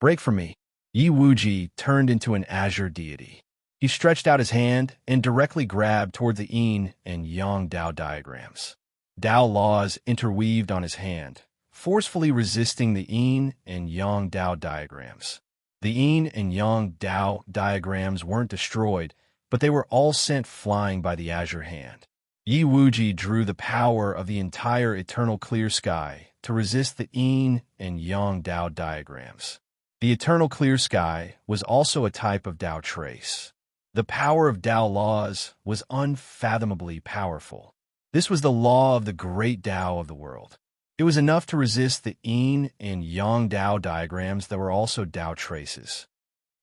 Break from me. Yi Wuji turned into an azure deity. He stretched out his hand and directly grabbed toward the yin and yang Dao diagrams. Dao laws interweaved on his hand, forcefully resisting the yin and yang Dao diagrams. The yin and yang Dao diagrams weren't destroyed, but they were all sent flying by the azure hand. Yi Wuji drew the power of the entire eternal clear sky to resist the yin and yang Dao diagrams. The eternal clear sky was also a type of Dao trace. The power of Dao laws was unfathomably powerful. This was the law of the great Dao of the world. It was enough to resist the yin and yang Dao diagrams that were also Dao traces.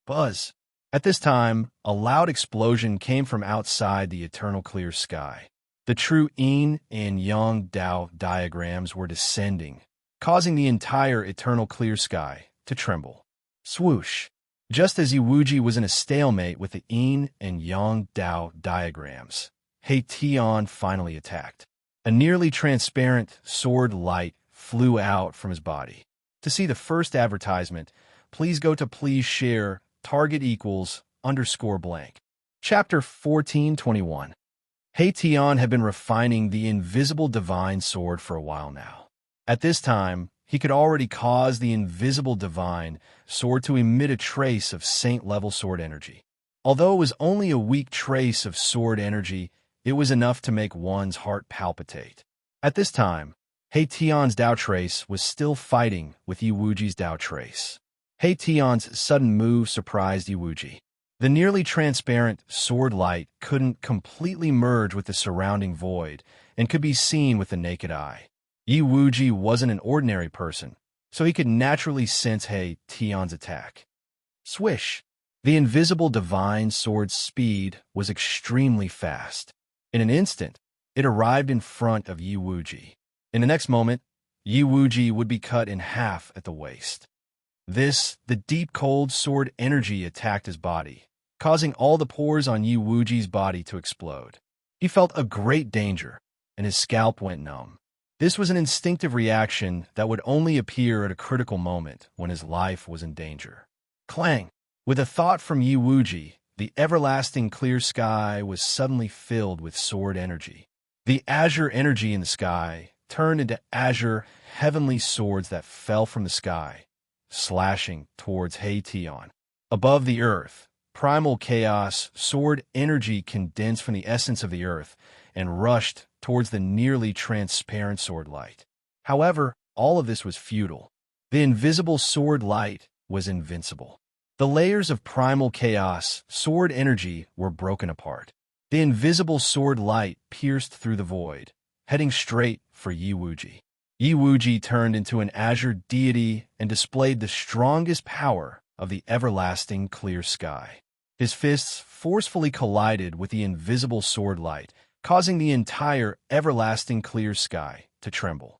Buzz. At this time, a loud explosion came from outside the eternal clear sky. The true yin and yang Dao diagrams were descending, causing the entire eternal clear sky to tremble. Swoosh. Just as Yi Wuji was in a stalemate with the yin and yang Dao diagrams, He Tian finally attacked. A nearly transparent sword light flew out from his body. To see the first advertisement, please go to please share target equals _blank. Chapter 1421. He Tian had been refining the invisible divine sword for a while now. At this time, he could already cause the invisible divine sword to emit a trace of saint-level sword energy. Although it was only a weak trace of sword energy, it was enough to make one's heart palpitate. At this time, He Tian's Dao trace was still fighting with Yi Wuji's Dao trace. He Tian's sudden move surprised Yi Wuji. The nearly transparent sword light couldn't completely merge with the surrounding void and could be seen with the naked eye. Yi Wuji wasn't an ordinary person, so he could naturally sense He Tian's attack. Swish! The invisible divine sword's speed was extremely fast. In an instant, it arrived in front of Yi Wuji. In the next moment, Yi Wuji would be cut in half at the waist. The deep cold sword energy attacked his body, causing all the pores on Yi Wuji's body to explode. He felt a great danger, and his scalp went numb. This was an instinctive reaction that would only appear at a critical moment when his life was in danger. Clang! With a thought from Yi Wuji, the everlasting clear sky was suddenly filled with sword energy. The azure energy in the sky turned into azure, heavenly swords that fell from the sky, slashing towards He Tian. Above the earth, primal chaos, sword energy condensed from the essence of the earth and rushed towards the nearly transparent sword light. However, all of this was futile. The invisible sword light was invincible. The layers of primal chaos, sword energy, were broken apart. The invisible sword light pierced through the void, heading straight for Yi Wuji. Yi Wuji turned into an azure deity and displayed the strongest power of the everlasting clear sky. His fists forcefully collided with the invisible sword light, causing the entire everlasting clear sky to tremble.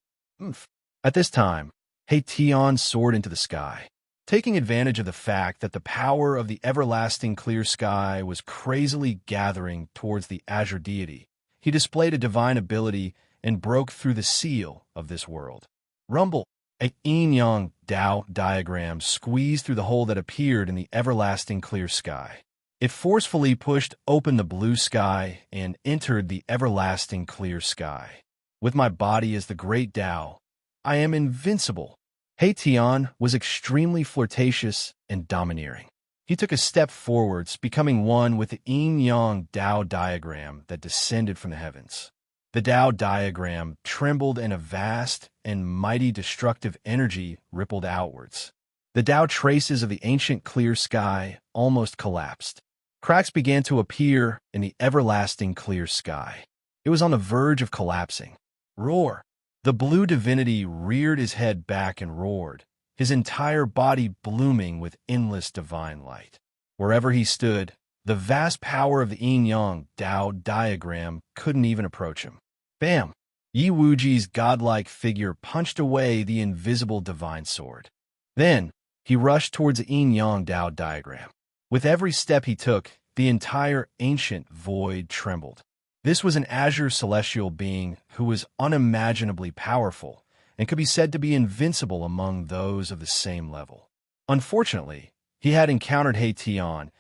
At this time, He Tian soared into the sky. Taking advantage of the fact that the power of the everlasting clear sky was crazily gathering towards the azure deity, he displayed a divine ability and broke through the seal of this world. Rumble! A yin-yang Dao diagram squeezed through the hole that appeared in the everlasting clear sky. It forcefully pushed open the blue sky and entered the everlasting clear sky. With my body as the great Dao, I am invincible. He Tian was extremely flirtatious and domineering. He took a step forwards, becoming one with the yin-yang Tao diagram that descended from the heavens. The Tao diagram trembled and a vast and mighty destructive energy rippled outwards. The Tao traces of the ancient clear sky almost collapsed. Cracks began to appear in the everlasting clear sky. It was on the verge of collapsing. Roar! The blue divinity reared his head back and roared, his entire body blooming with endless divine light. Wherever he stood, the vast power of the yin-yang Tao diagram couldn't even approach him. Bam! Yi Wuji's godlike figure punched away the invisible divine sword. Then, he rushed towards the yin-yang Tao diagram. With every step he took, the entire ancient void trembled. This was an azure celestial being who was unimaginably powerful and could be said to be invincible among those of the same level. Unfortunately, he had encountered He Tian,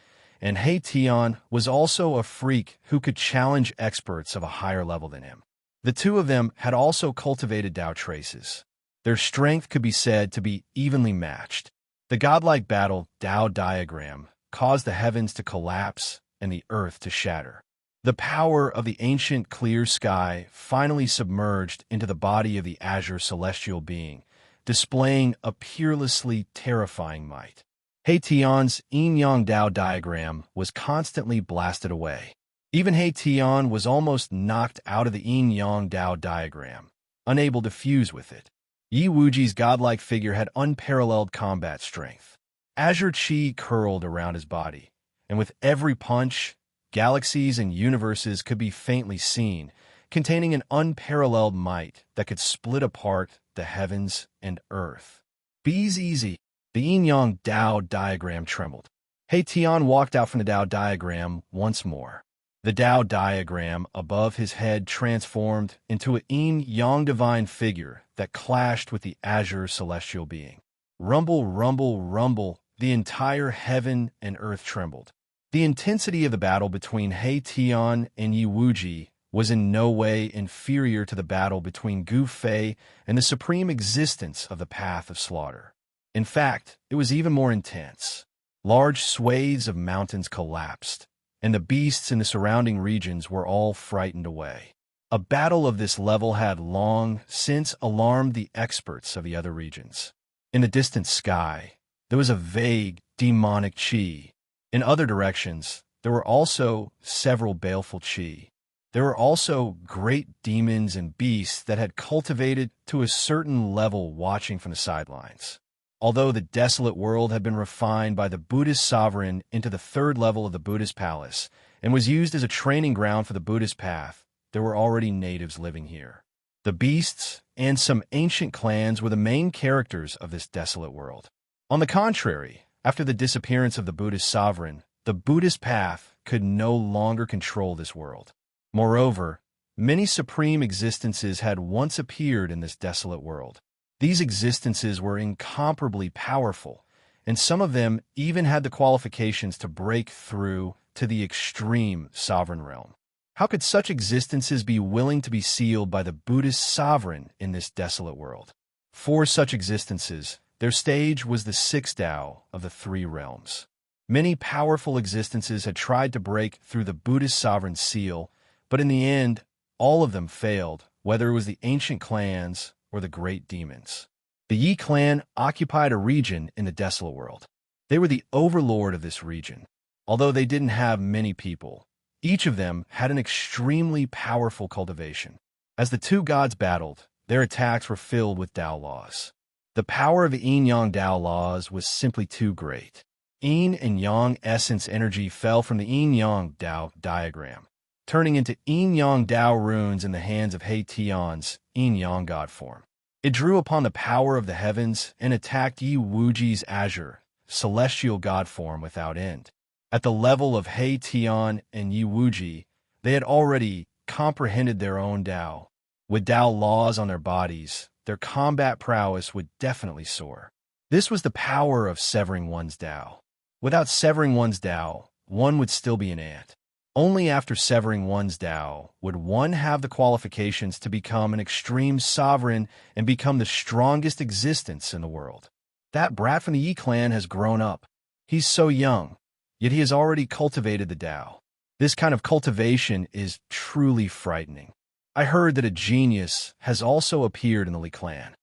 and He Tian was also a freak who could challenge experts of a higher level than him. The two of them had also cultivated Tao traces. Their strength could be said to be evenly matched. The godlike battle Tao diagram caused the heavens to collapse and the earth to shatter. The power of the ancient clear sky finally submerged into the body of the azure celestial being, displaying a peerlessly terrifying might. He Tian's yin-yang Tao diagram was constantly blasted away. Even He Tian was almost knocked out of the yin-yang Tao diagram, unable to fuse with it. Yi Wuji's godlike figure had unparalleled combat strength. Azure Qi curled around his body, and with every punch, galaxies and universes could be faintly seen, containing an unparalleled might that could split apart the heavens and earth. Be's easy. The yin-yang Tao diagram trembled. He Tian walked out from the Tao diagram once more. The Tao diagram above his head transformed into a yin-yang divine figure that clashed with the azure celestial being. Rumble, rumble, rumble, the entire heaven and earth trembled. The intensity of the battle between He Tian and Yi Wuji was in no way inferior to the battle between Gu Fei and the supreme existence of the Path of Slaughter. In fact, it was even more intense. Large swathes of mountains collapsed, and the beasts in the surrounding regions were all frightened away. A battle of this level had long since alarmed the experts of the other regions. In the distant sky, there was a vague, demonic qi. In other directions, there were also several baleful qi. There were also great demons and beasts that had cultivated to a certain level watching from the sidelines. Although the desolate world had been refined by the Buddhist sovereign into the third level of the Buddhist palace and was used as a training ground for the Buddhist path, there were already natives living here. The beasts and some ancient clans were the main characters of this desolate world. On the contrary, after the disappearance of the Buddhist sovereign, the Buddhist path could no longer control this world. Moreover, many supreme existences had once appeared in this desolate world. These existences were incomparably powerful, and some of them even had the qualifications to break through to the extreme sovereign realm. How could such existences be willing to be sealed by the Buddhist sovereign in this desolate world? For such existences, their stage was the sixth Tao of the three realms. Many powerful existences had tried to break through the Buddhist sovereign's seal, but in the end, all of them failed, whether it was the ancient clans or the great demons. The Yi clan occupied a region in the desolate world. They were the overlord of this region. Although they didn't have many people, each of them had an extremely powerful cultivation. As the two gods battled, their attacks were filled with Tao laws. The power of the yin-yang Tao laws was simply too great. Yin and yang essence energy fell from the yin-yang Tao diagram, turning into yin-yang Tao runes in the hands of He Tian's yin-yang god form. It drew upon the power of the heavens and attacked Yi Wuji's azure, celestial god form without end. At the level of He Tian and Yi Wuji, they had already comprehended their own Tao. With Tao laws on their bodies, their combat prowess would definitely soar. This was the power of severing one's Tao. Without severing one's Tao, one would still be an ant. Only after severing one's Tao would one have the qualifications to become an extreme sovereign and become the strongest existence in the world. That brat from the Yi clan has grown up. He's so young, yet he has already cultivated the Tao. This kind of cultivation is truly frightening. I heard that a genius has also appeared in the Li clan.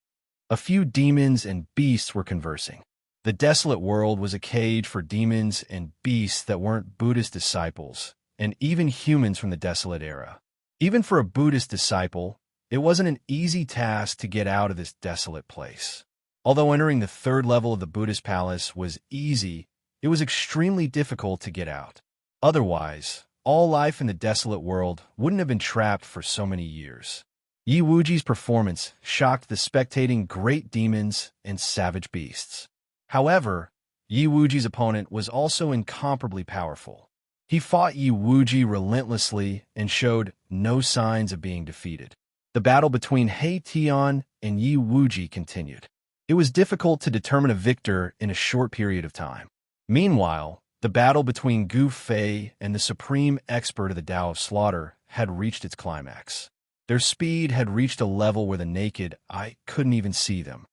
A few demons and beasts were conversing. The desolate world was a cage for demons and beasts that weren't Buddhist disciples, and even humans from the desolate era. Even for a Buddhist disciple, it wasn't an easy task to get out of this desolate place. Although entering the third level of the Buddhist palace was easy, it was extremely difficult to get out. Otherwise, all life in the desolate world wouldn't have been trapped for so many years. Yi Wuji's performance shocked the spectating great demons and savage beasts. However, Yi Wuji's opponent was also incomparably powerful. He fought Yi Wuji relentlessly and showed no signs of being defeated. The battle between He Tian and Yi Wuji continued. It was difficult to determine a victor in a short period of time. Meanwhile, the battle between Gu Fei and the supreme expert of the Tao of Slaughter had reached its climax. Their speed had reached a level where the naked eye couldn't even see them.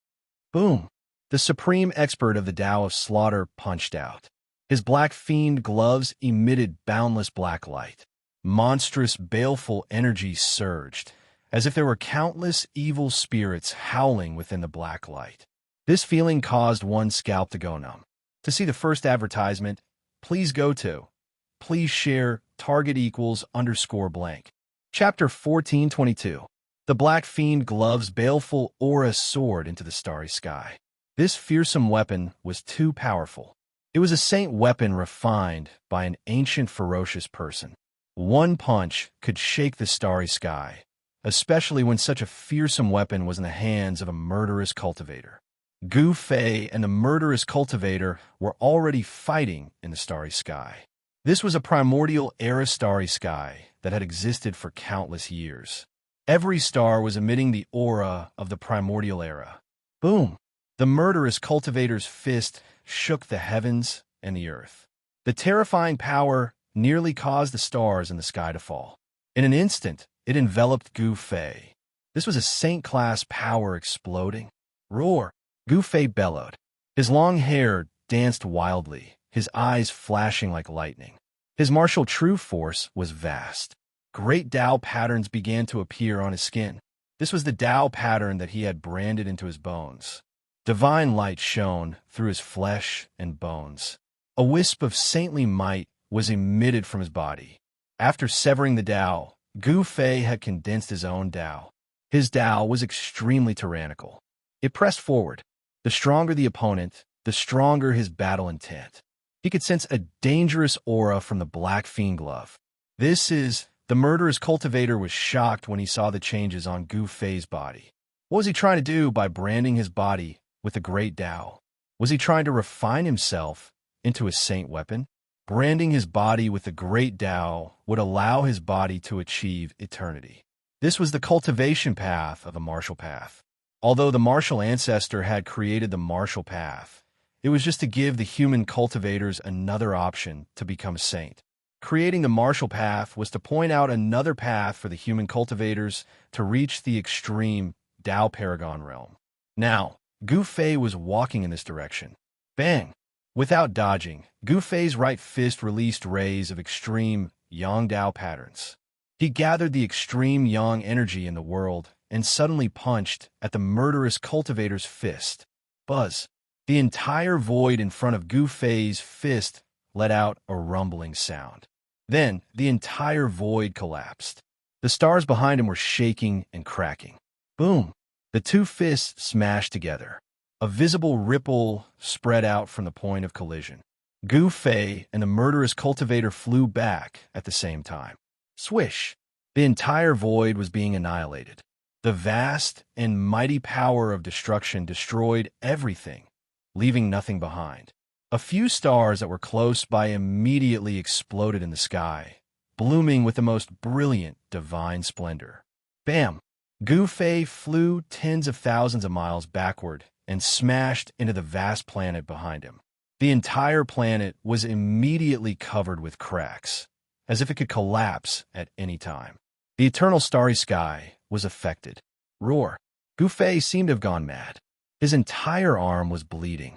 Boom! The supreme expert of the Tao of Slaughter punched out. His black fiend gloves emitted boundless black light. Monstrous, baleful energy surged, as if there were countless evil spirits howling within the black light. This feeling caused one's scalp to go numb. To see the first advertisement, please go to, please share, target equals _blank. Chapter 1422. The black fiend gloves baleful aura soared into the starry sky. This fearsome weapon was too powerful. It was a saint weapon refined by an ancient ferocious person. One punch could shake the starry sky, especially when such a fearsome weapon was in the hands of a murderous cultivator. Gu Fei and the murderous cultivator were already fighting in the starry sky. This was a primordial era starry sky that had existed for countless years. Every star was emitting the aura of the primordial era. Boom! The murderous cultivator's fist shook the heavens and the earth. The terrifying power nearly caused the stars in the sky to fall. In an instant, it enveloped Gu Fei. This was a saint-class power exploding. Roar! Gu Fei bellowed. His long hair danced wildly, his eyes flashing like lightning. His martial true force was vast. Great Tao patterns began to appear on his skin. This was the Tao pattern that he had branded into his bones. Divine light shone through his flesh and bones. A wisp of saintly might was emitted from his body. After severing the Tao, Gu Fei had condensed his own Tao. His Tao was extremely tyrannical. It pressed forward. The stronger the opponent, the stronger his battle intent. He could sense a dangerous aura from the black fiend glove. The murderous cultivator was shocked when he saw the changes on Gu Fei's body. What was he trying to do by branding his body with the great Tao? Was he trying to refine himself into a saint weapon? Branding his body with the great Tao would allow his body to achieve eternity. This was the cultivation path of the martial path. Although the martial ancestor had created the martial path, it was just to give the human cultivators another option to become a saint. Creating the martial path was to point out another path for the human cultivators to reach the extreme Tao Paragon realm. Now, Gu Fei was walking in this direction. Bang! Without dodging, Gu Fei's right fist released rays of extreme Yang Tao patterns. He gathered the extreme Yang energy in the world and suddenly punched at the murderous cultivator's fist. Buzz! The entire void in front of Gu Fei's fist let out a rumbling sound. Then, the entire void collapsed. The stars behind him were shaking and cracking. Boom! The two fists smashed together. A visible ripple spread out from the point of collision. Gu Fei and the murderous cultivator flew back at the same time. Swish! The entire void was being annihilated. The vast and mighty power of destruction destroyed everything, leaving nothing behind. A few stars that were close by immediately exploded in the sky, blooming with the most brilliant divine splendor. Bam! Gu Fei flew tens of thousands of miles backward and smashed into the vast planet behind him. The entire planet was immediately covered with cracks, as if it could collapse at any time. The eternal starry sky was affected. Roar! Gu Fei seemed to have gone mad. His entire arm was bleeding.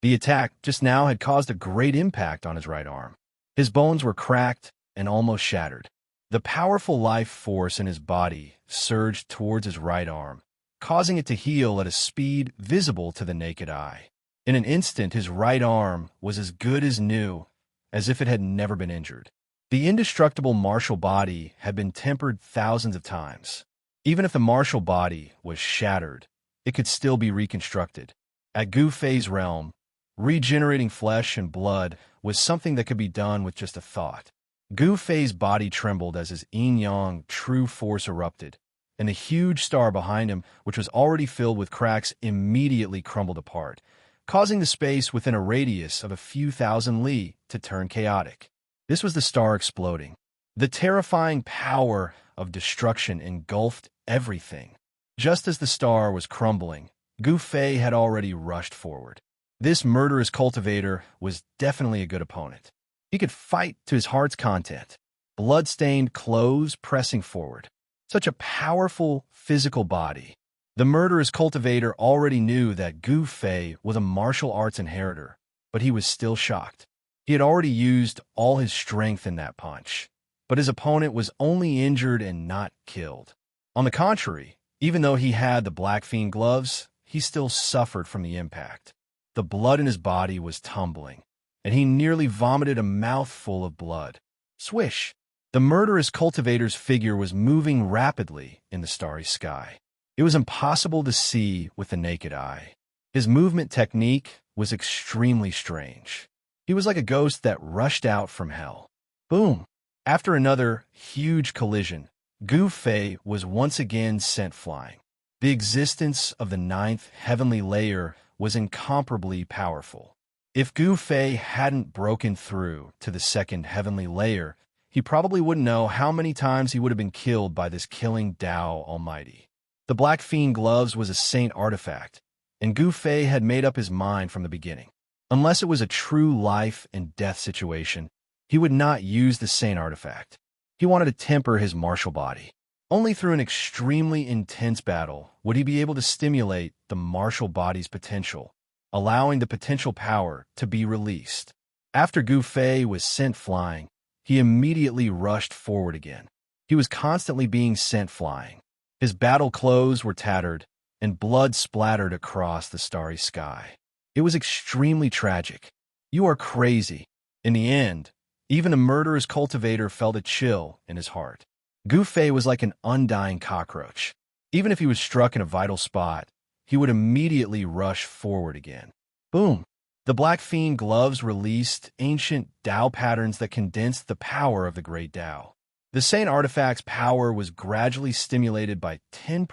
The attack just now had caused a great impact on his right arm. His bones were cracked and almost shattered. The powerful life force in his body surged towards his right arm, causing it to heal at a speed visible to the naked eye. In an instant, his right arm was as good as new, as if it had never been injured. The indestructible martial body had been tempered thousands of times. Even if the martial body was shattered, it could still be reconstructed. At Gu Fei's realm, regenerating flesh and blood was something that could be done with just a thought. Gu Fei's body trembled as his yin-yang true force erupted, and the huge star behind him, which was already filled with cracks, immediately crumbled apart, causing the space within a radius of a few thousand li to turn chaotic. This was the star exploding. The terrifying power of destruction engulfed everything. Just as the star was crumbling, Gu Fei had already rushed forward. This murderous cultivator was definitely a good opponent. He could fight to his heart's content. Blood-stained clothes pressing forward. Such a powerful physical body. The murderous cultivator already knew that Gu Fei was a martial arts inheritor, but he was still shocked. He had already used all his strength in that punch, but his opponent was only injured and not killed. On the contrary, even though he had the Black Fiend gloves, he still suffered from the impact. The blood in his body was tumbling, and he nearly vomited a mouthful of blood. Swish! The murderous cultivator's figure was moving rapidly in the starry sky. It was impossible to see with the naked eye. His movement technique was extremely strange. He was like a ghost that rushed out from hell. Boom! After another huge collision, Gu Fei was once again sent flying. The existence of the ninth heavenly layer was incomparably powerful. If Gu Fei hadn't broken through to the second heavenly layer, he probably wouldn't know how many times he would have been killed by this killing Tao Almighty. The Black Fiend gloves was a saint artifact, and Gu Fei had made up his mind from the beginning. Unless it was a true life and death situation, he would not use the saint artifact. He wanted to temper his martial body. Only through an extremely intense battle would he be able to stimulate the martial body's potential, allowing the potential power to be released. After Gu Fei was sent flying, he immediately rushed forward again. He was constantly being sent flying. His battle clothes were tattered, and blood splattered across the starry sky. It was extremely tragic. You are crazy. In the end, even the murderous cultivator felt a chill in his heart. Gu Fei was like an undying cockroach. Even if he was struck in a vital spot, he would immediately rush forward again. Boom! The Black Fiend gloves released ancient Tao patterns that condensed the power of the Great Tao. The Saint Artifact's power was gradually stimulated by 10%,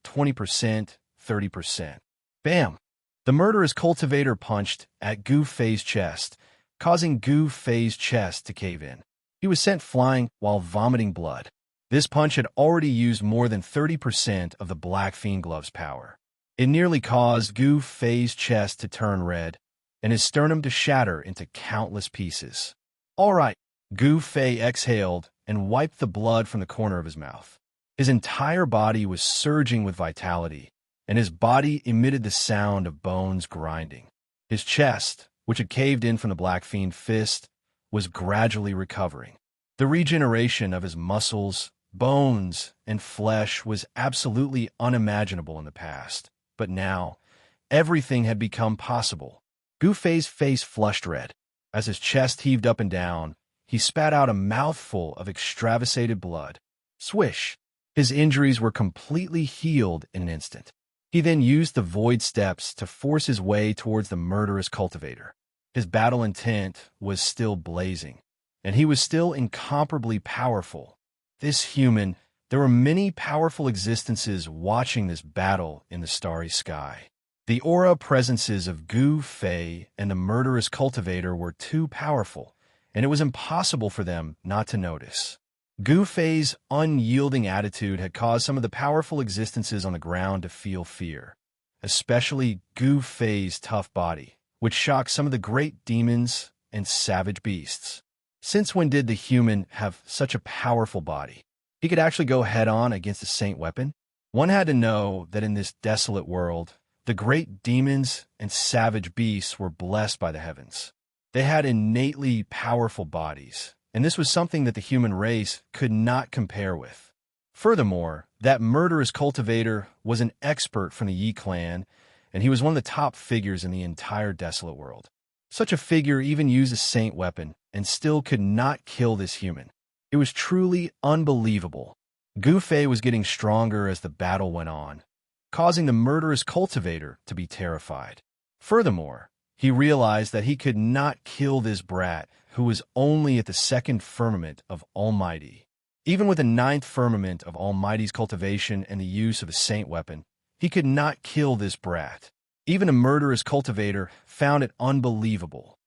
20%, 30%. Bam! The murderous cultivator punched at Gu Fei's chest, causing Gu Fei's chest to cave in. He was sent flying while vomiting blood. This punch had already used more than 30% of the Black Fiend glove's power. It nearly caused Gu Fei's chest to turn red and his sternum to shatter into countless pieces. All right, Gu Fei exhaled and wiped the blood from the corner of his mouth. His entire body was surging with vitality, and his body emitted the sound of bones grinding. His chest, which had caved in from the Black Fiend fist, was gradually recovering. The regeneration of his muscles, bones, and flesh was absolutely unimaginable in the past. But now, everything had become possible. Gu Fei's face flushed red. As his chest heaved up and down, he spat out a mouthful of extravasated blood. Swish! His injuries were completely healed in an instant. He then used the void steps to force his way towards the murderous cultivator. His battle intent was still blazing, and he was still incomparably powerful. This human, there were many powerful existences watching this battle in the starry sky. The aura presences of Gu Fei and the murderous cultivator were too powerful, and it was impossible for them not to notice. Gu Fei's unyielding attitude had caused some of the powerful existences on the ground to feel fear, especially Gu Fei's tough body, which shocked some of the great demons and savage beasts. Since when did the human have such a powerful body? He could actually go head-on against a saint weapon? One had to know that in this desolate world, The great demons and savage beasts were blessed by the heavens. They had innately powerful bodies, and this was something that the human race could not compare with. Furthermore, that murderous cultivator was an expert from the Yi clan, and he was one of the top figures in the entire desolate world. Such a figure even used a saint weapon and still could not kill this human. It was truly unbelievable. Gu Fei was getting stronger as the battle went on, causing the murderous cultivator to be terrified. Furthermore, he realized that he could not kill this brat who was only at the second firmament of Almighty. Even with the ninth firmament of Almighty's cultivation and the use of a saint weapon, he could not kill this brat. Even a murderous cultivator found it unbelievable.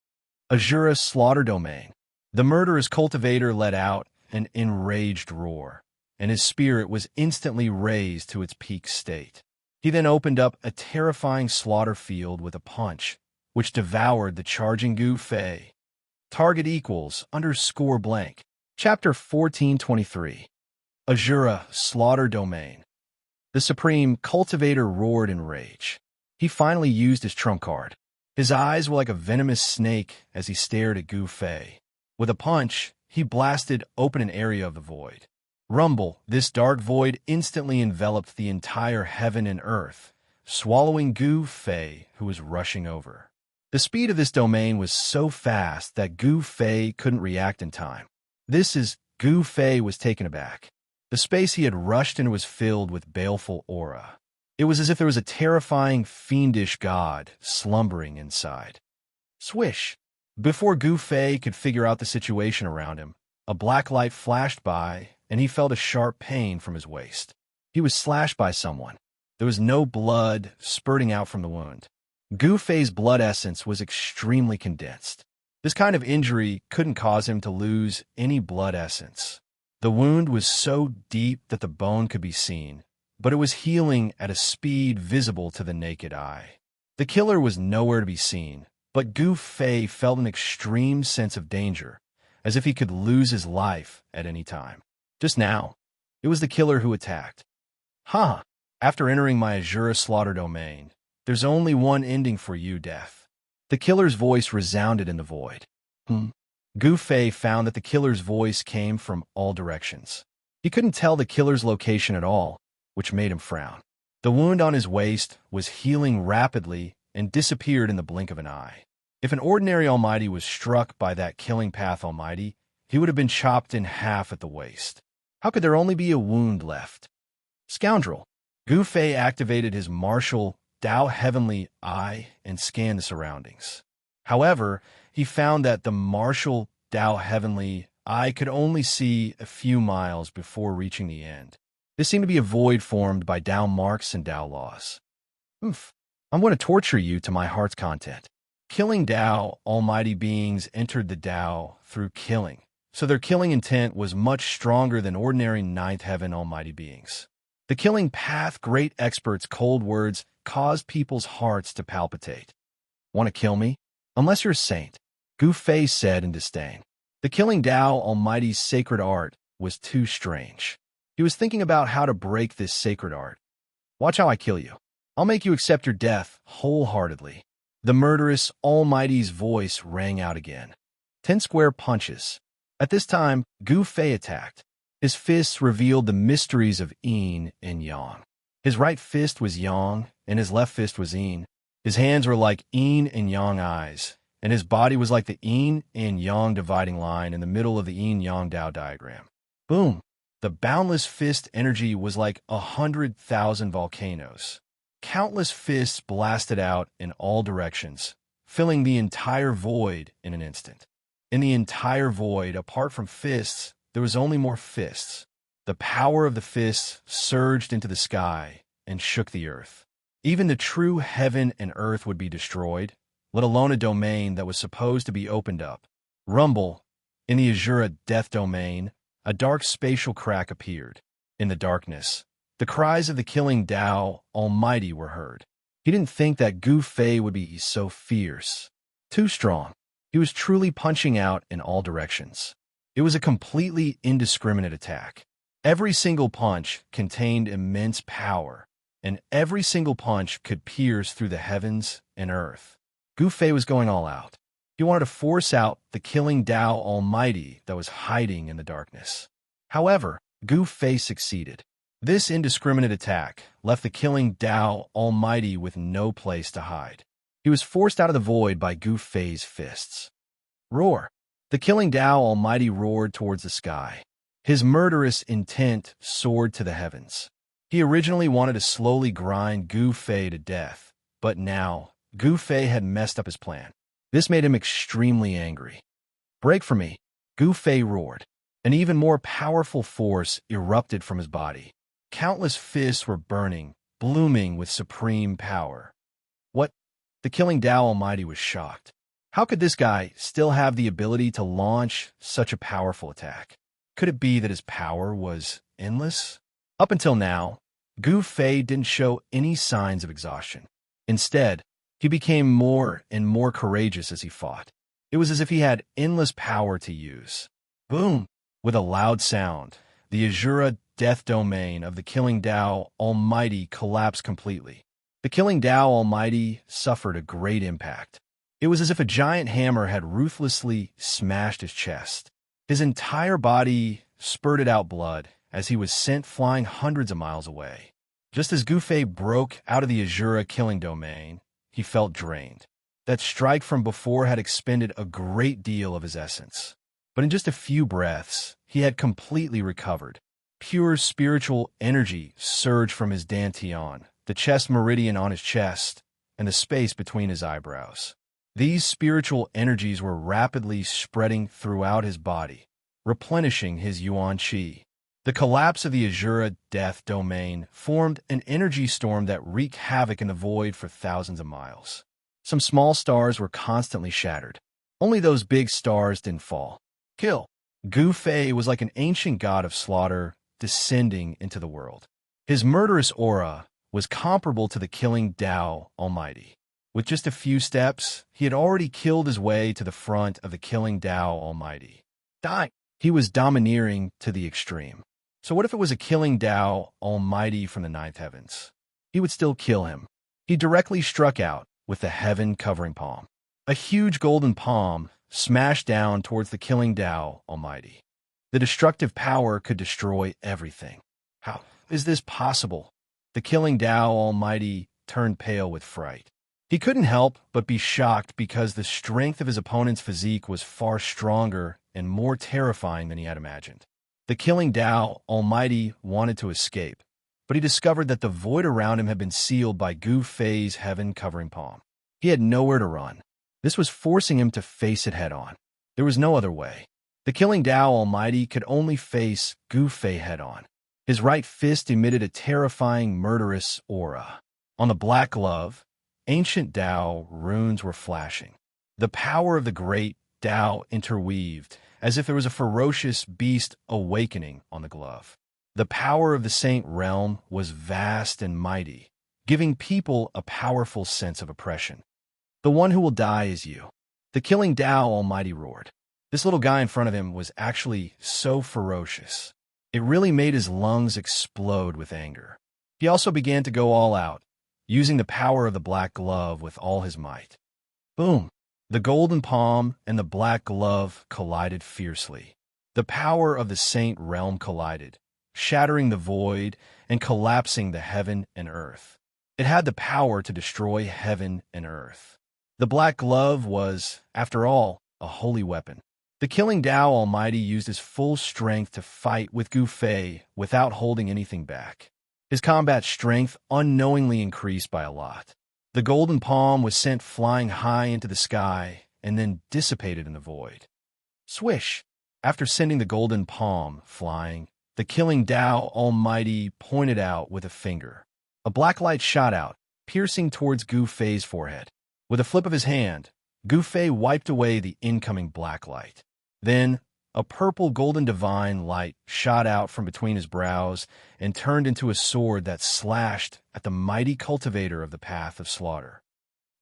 Azura's slaughter domain. The murderous cultivator let out an enraged roar, and his spirit was instantly raised to its peak state. He then opened up a terrifying slaughter field with a punch, which devoured the charging Gu Fei. Target equals _blank. Chapter 1423. Azura Slaughter Domain. The Supreme Cultivator roared in rage. He finally used his trump card. His eyes were like a venomous snake as he stared at Gu Fei. With a punch, he blasted open an area of the void. Rumble, this dark void instantly enveloped the entire heaven and earth, swallowing Gu Fei, who was rushing over. The speed of this domain was so fast that Gu Fei couldn't react in time. Gu Fei was taken aback. The space he had rushed into was filled with baleful aura. It was as if there was a terrifying, fiendish god slumbering inside. Swish! Before Gu Fei could figure out the situation around him, a black light flashed by, and he felt a sharp pain from his waist. He was slashed by someone. There was no blood spurting out from the wound. Gu Fei's blood essence was extremely condensed. This kind of injury couldn't cause him to lose any blood essence. The wound was so deep that the bone could be seen, but it was healing at a speed visible to the naked eye. The killer was nowhere to be seen, but Gu Fei felt an extreme sense of danger, as if he could lose his life at any time. Just now, it was the killer who attacked. Huh! After entering my Azura slaughter domain, there's only one ending for you, death. The killer's voice resounded in the void. Gu Fei found that the killer's voice came from all directions. He couldn't tell the killer's location at all, which made him frown. The wound on his waist was healing rapidly and disappeared in the blink of an eye. If an ordinary Almighty was struck by that killing path Almighty, he would have been chopped in half at the waist. How could there only be a wound left? Scoundrel! Gu Fei activated his martial Dao Heavenly Eye and scanned the surroundings. However, he found that the martial Dao Heavenly Eye could only see a few miles before reaching the end. This seemed to be a void formed by Dao marks and Dao laws. I'm going to torture you to my heart's content. Killing Dao Almighty beings entered the Dao through killing, so their killing intent was much stronger than ordinary Ninth Heaven Almighty beings. The killing path great experts' cold words caused people's hearts to palpitate. Want to kill me? Unless you're a saint, Gu Fei said in disdain. The killing Dao Almighty's sacred art was too strange. He was thinking about how to break this sacred art. Watch how I kill you. I'll make you accept your death wholeheartedly. The murderous Almighty's voice rang out again. 10 square punches. At this time, Gu Fei attacked. His fists revealed the mysteries of Yin and Yang. His right fist was Yang, and his left fist was Yin. His hands were like Yin and Yang eyes, and his body was like the Yin and Yang dividing line in the middle of the Yin-Yang Dao diagram. Boom! The boundless fist energy was like 100,000 volcanoes. Countless fists blasted out in all directions, filling the entire void in an instant. In the entire void, apart from fists, there was only more fists. The power of the fists surged into the sky and shook the earth. Even the true heaven and earth would be destroyed, let alone a domain that was supposed to be opened up. Rumble, in the Azura death domain, a dark spatial crack appeared. In the darkness, the cries of the killing Dao Almighty were heard. He didn't think that Gu Fei would be so fierce. Too strong. He was truly punching out in all directions. It was a completely indiscriminate attack. Every single punch contained immense power, and every single punch could pierce through the heavens and earth. Gu Fei was going all out. He wanted to force out the killing Tao Almighty that was hiding in the darkness. However, Gu Fei succeeded. This indiscriminate attack left the killing Tao Almighty with no place to hide. He was forced out of the void by Gu Fei's fists. Roar! The killing Tao Almighty roared towards the sky. His murderous intent soared to the heavens. He originally wanted to slowly grind Gu Fei to death, but now Gu Fei had messed up his plan. This made him extremely angry. Break from me! Gu Fei roared. An even more powerful force erupted from his body. Countless fists were burning, blooming with supreme power. What? The killing Tao Almighty was shocked. How could this guy still have the ability to launch such a powerful attack? Could it be that his power was endless? Up until now, Gu Fei didn't show any signs of exhaustion. Instead, he became more and more courageous as he fought. It was as if he had endless power to use. Boom! With a loud sound, the Azura death domain of the killing Tao Almighty collapsed completely. The killing Tao Almighty suffered a great impact. It was as if a giant hammer had ruthlessly smashed his chest. His entire body spurted out blood as he was sent flying hundreds of miles away. Just as Gu Fei broke out of the Azura killing domain, he felt drained. That strike from before had expended a great deal of his essence. But in just a few breaths, he had completely recovered. Pure spiritual energy surged from his dantian, the chest meridian on his chest, and the space between his eyebrows. These spiritual energies were rapidly spreading throughout his body, replenishing his yuan qi. The collapse of the Azura death domain formed an energy storm that wreaked havoc in the void for thousands of miles. Some small stars were constantly shattered. Only those big stars didn't fall. Kill! Gu Fei was like an ancient god of slaughter descending into the world. His murderous aura was comparable to the killing Tao Almighty. With just a few steps, he had already killed his way to the front of the killing Tao Almighty. Die! He was domineering to the extreme. So what if it was a killing Tao Almighty from the ninth heavens? He would still kill him. He directly struck out with the heaven-covering palm. A huge golden palm smashed down towards the killing Tao Almighty. The destructive power could destroy everything. How is this possible? The killing Tao Almighty turned pale with fright. He couldn't help but be shocked because the strength of his opponent's physique was far stronger and more terrifying than he had imagined. The killing Tao Almighty wanted to escape, but he discovered that the void around him had been sealed by Gu Fei's heaven-covering palm. He had nowhere to run. This was forcing him to face it head-on. There was no other way. The killing Tao Almighty could only face Gu Fei head-on. His right fist emitted a terrifying, murderous aura. On the black glove, ancient Tao runes were flashing. The power of the great Tao interweaved, as if there was a ferocious beast awakening on the glove. The power of the Saint Realm was vast and mighty, giving people a powerful sense of oppression. The one who will die is you. The killing Tao Almighty roared. This little guy in front of him was actually so ferocious. It really made his lungs explode with anger. He also began to go all out, using the power of the black glove with all his might. Boom! The golden palm and the black glove collided fiercely. The power of the Saint Realm collided, shattering the void and collapsing the heaven and earth. It had the power to destroy heaven and earth. The black glove was, after all, a holy weapon. The killing Tao Almighty used his full strength to fight with Gu Fei without holding anything back. His combat strength unknowingly increased by a lot. The golden palm was sent flying high into the sky and then dissipated in the void. Swish! After sending the golden palm flying, the killing Tao Almighty pointed out with a finger. A black light shot out, piercing towards Gu Fei's forehead. With a flip of his hand, Gu Fei wiped away the incoming black light. Then, a purple golden divine light shot out from between his brows and turned into a sword that slashed at the mighty cultivator of the path of slaughter.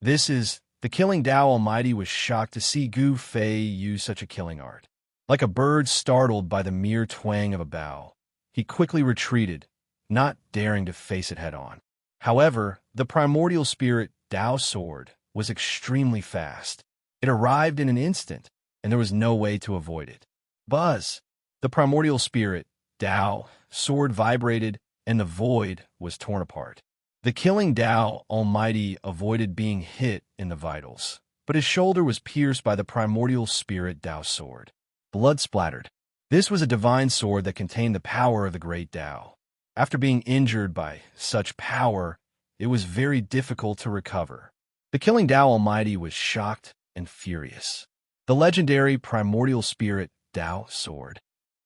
The killing Tao Almighty was shocked to see Gu Fei use such a killing art. Like a bird startled by the mere twang of a bow, he quickly retreated, not daring to face it head-on. However, the primordial spirit Tao sword was extremely fast. It arrived in an instant, and there was no way to avoid it. Buzz! The primordial spirit Tao sword vibrated, and the void was torn apart. The killing Tao Almighty avoided being hit in the vitals, but his shoulder was pierced by the primordial spirit Tao sword. Blood splattered. This was a divine sword that contained the power of the great Tao. After being injured by such power, it was very difficult to recover. The killing Tao Almighty was shocked and furious. The legendary primordial spirit Tao sword.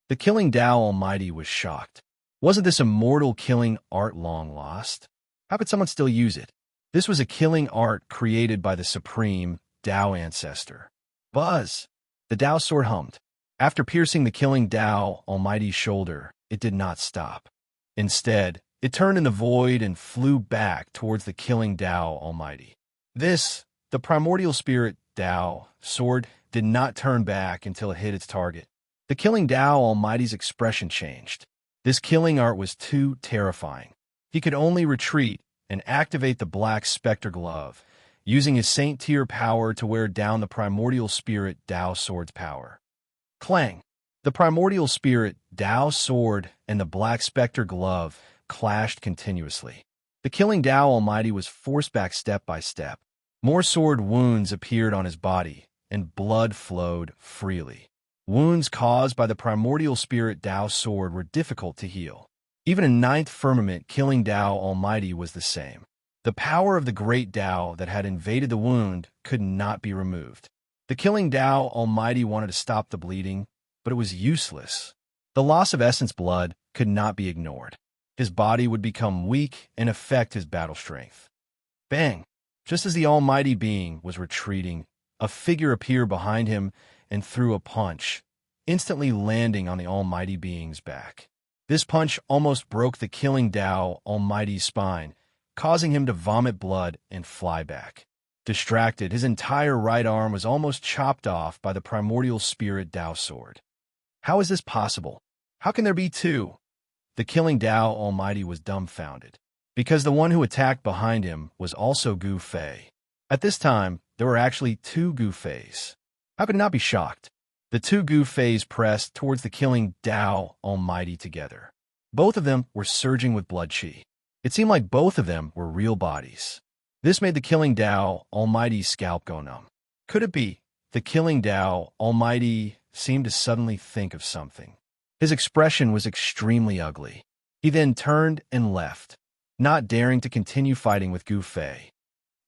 The killing Tao Almighty was shocked. Wasn't this immortal killing art long lost? How could someone still use it? This was a killing art created by the supreme Tao ancestor. Buzz! The Tao sword hummed. After piercing the killing Tao Almighty's shoulder, it did not stop. Instead, it turned in the void and flew back towards the killing Tao Almighty. This, the primordial spirit Tao sword, did not turn back until it hit its target. The killing Tao Almighty's expression changed. This killing art was too terrifying. He could only retreat and activate the Black Spectre Glove, using his Saint Tier power to wear down the primordial spirit Tao sword's power. Clang! The primordial spirit Tao sword and the Black Spectre Glove clashed continuously. The killing Tao Almighty was forced back step by step. More sword wounds appeared on his body, and blood flowed freely. Wounds caused by the primordial spirit Tao sword were difficult to heal. Even in ninth firmament, killing Tao Almighty was the same. The power of the great Tao that had invaded the wound could not be removed. The killing Tao Almighty wanted to stop the bleeding, but it was useless. The loss of essence blood could not be ignored. His body would become weak and affect his battle strength. Bang! Just as the Almighty Being was retreating, a figure appeared behind him and threw a punch, instantly landing on the Almighty Being's back. This punch almost broke the killing Tao Almighty's spine, causing him to vomit blood and fly back. Distracted, his entire right arm was almost chopped off by the primordial spirit Tao sword. How is this possible? How can there be two? The killing Tao Almighty was dumbfounded, because the one who attacked behind him was also Gu Fei. At this time, there were actually two Gu Feis. How could it not be shocked? The two Gu Feis pressed towards the killing Tao Almighty together. Both of them were surging with blood chi. It seemed like both of them were real bodies. This made the killing Tao Almighty's scalp go numb. Could it be? The killing Tao Almighty seemed to suddenly think of something. His expression was extremely ugly. He then turned and left, not daring to continue fighting with Gu Fei.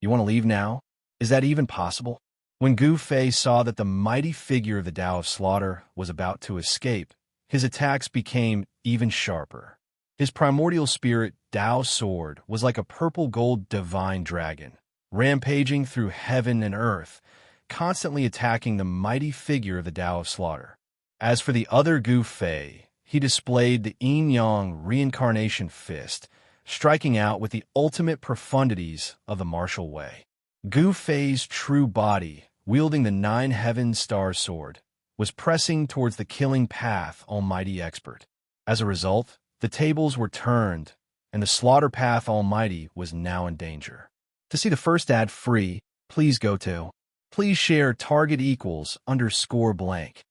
You want to leave now? Is that even possible? When Gu Fei saw that the mighty figure of the Tao of Slaughter was about to escape, his attacks became even sharper. His primordial spirit Tao sword was like a purple-gold divine dragon, rampaging through heaven and earth, constantly attacking the mighty figure of the Tao of Slaughter. As for the other Gu Fei, he displayed the yin-yang reincarnation fist, striking out with the ultimate profundities of the martial way. Gu Fei's true body, wielding the nine heaven star sword, was pressing towards the killing path Almighty Expert. As a result, the tables were turned, and the Slaughter Path Almighty was now in danger. To see the first ad free, please go to Please share target equals _ blank.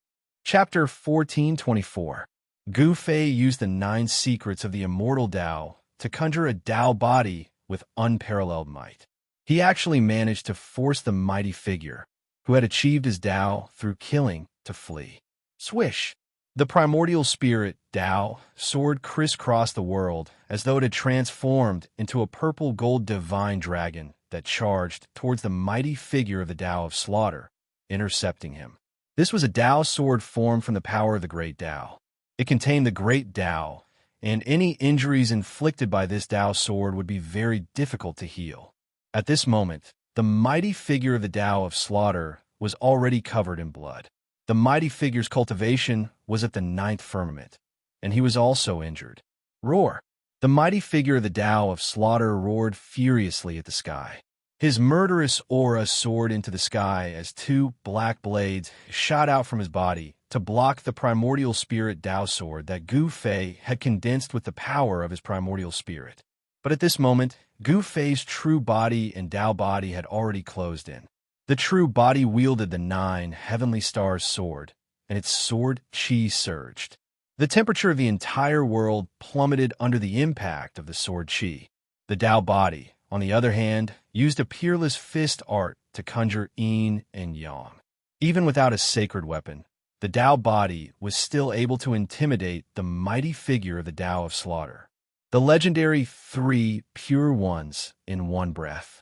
Chapter 1424. Gu Fei used the 9 secrets of the immortal Tao to conjure a Tao body with unparalleled might. He actually managed to force the mighty figure, who had achieved his Tao through killing, to flee. Swish! The primordial spirit Tao sword crisscrossed the world as though it had transformed into a purple-gold divine dragon that charged towards the mighty figure of the Tao of Slaughter, intercepting him. This was a Tao sword formed from the power of the great Tao. It contained the great Tao, and any injuries inflicted by this Tao sword would be very difficult to heal. At this moment, the mighty figure of the Tao of Slaughter was already covered in blood. The mighty figure's cultivation was at the 9th firmament, and he was also injured. Roar! The mighty figure of the Tao of Slaughter roared furiously at the sky. His murderous aura soared into the sky as 2 black blades shot out from his body to block the primordial spirit Tao sword that Gu Fei had condensed with the power of his primordial spirit. But at this moment, Gu Fei's true body and Tao body had already closed in. The true body wielded the 9 heavenly stars sword, and its sword chi surged. The temperature of the entire world plummeted under the impact of the sword chi. The Tao body, on the other hand, used a peerless fist art to conjure yin and yang. Even without a sacred weapon, the Tao body was still able to intimidate the mighty figure of the Tao of Slaughter. The legendary 3 pure ones in one breath.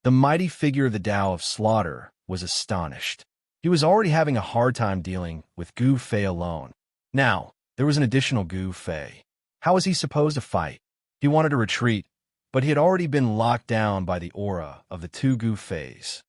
The mighty figure of the Tao of Slaughter was astonished. He was already having a hard time dealing with Gu Fei alone. Now, there was an additional Gu Fei. How was he supposed to fight? He wanted to retreat, but he had already been locked down by the aura of the 2 Gu Feis.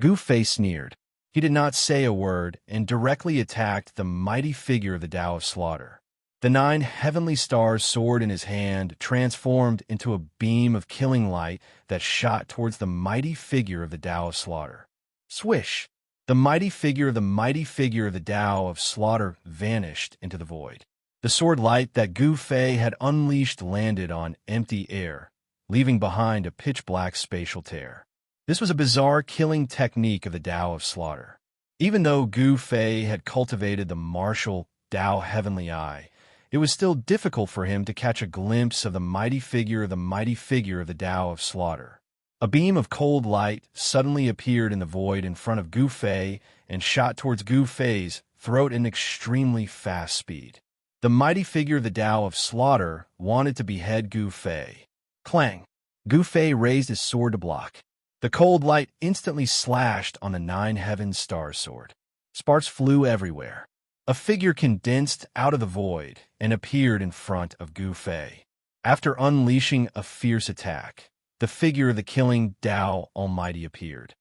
Gu Fei sneered. He did not say a word and directly attacked the mighty figure of the Tao of Slaughter. The 9 heavenly stars sword in his hand transformed into a beam of killing light that shot towards the mighty figure of the Tao of Slaughter. Swish! The mighty figure of the Tao of Slaughter vanished into the void. The sword light that Gu Fei had unleashed landed on empty air, leaving behind a pitch-black spatial tear. This was a bizarre killing technique of the Tao of Slaughter. Even though Gu Fei had cultivated the martial Tao Heavenly Eye, it was still difficult for him to catch a glimpse of the mighty figure of the Tao of Slaughter. A beam of cold light suddenly appeared in the void in front of Gu Fei and shot towards Gu Fei's throat in extremely fast speed. The mighty figure of the Tao of Slaughter wanted to behead Gu Fei. Clang! Gu Fei raised his sword to block. The cold light instantly slashed on the 9 heaven star sword. Sparks flew everywhere. A figure condensed out of the void and appeared in front of Gu Fei. After unleashing a fierce attack, the figure of the killing Tao Almighty appeared.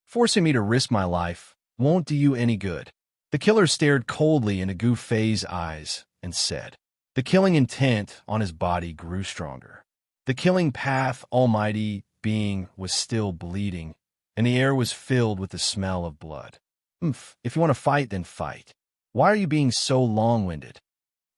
Forcing me to risk my life won't do you any good. The killer stared coldly into Gu Fei's eyes and said. The killing intent on his body grew stronger. The killing path Almighty being was still bleeding, and the air was filled with the smell of blood. If you want to fight, then fight. Why are you being so long-winded?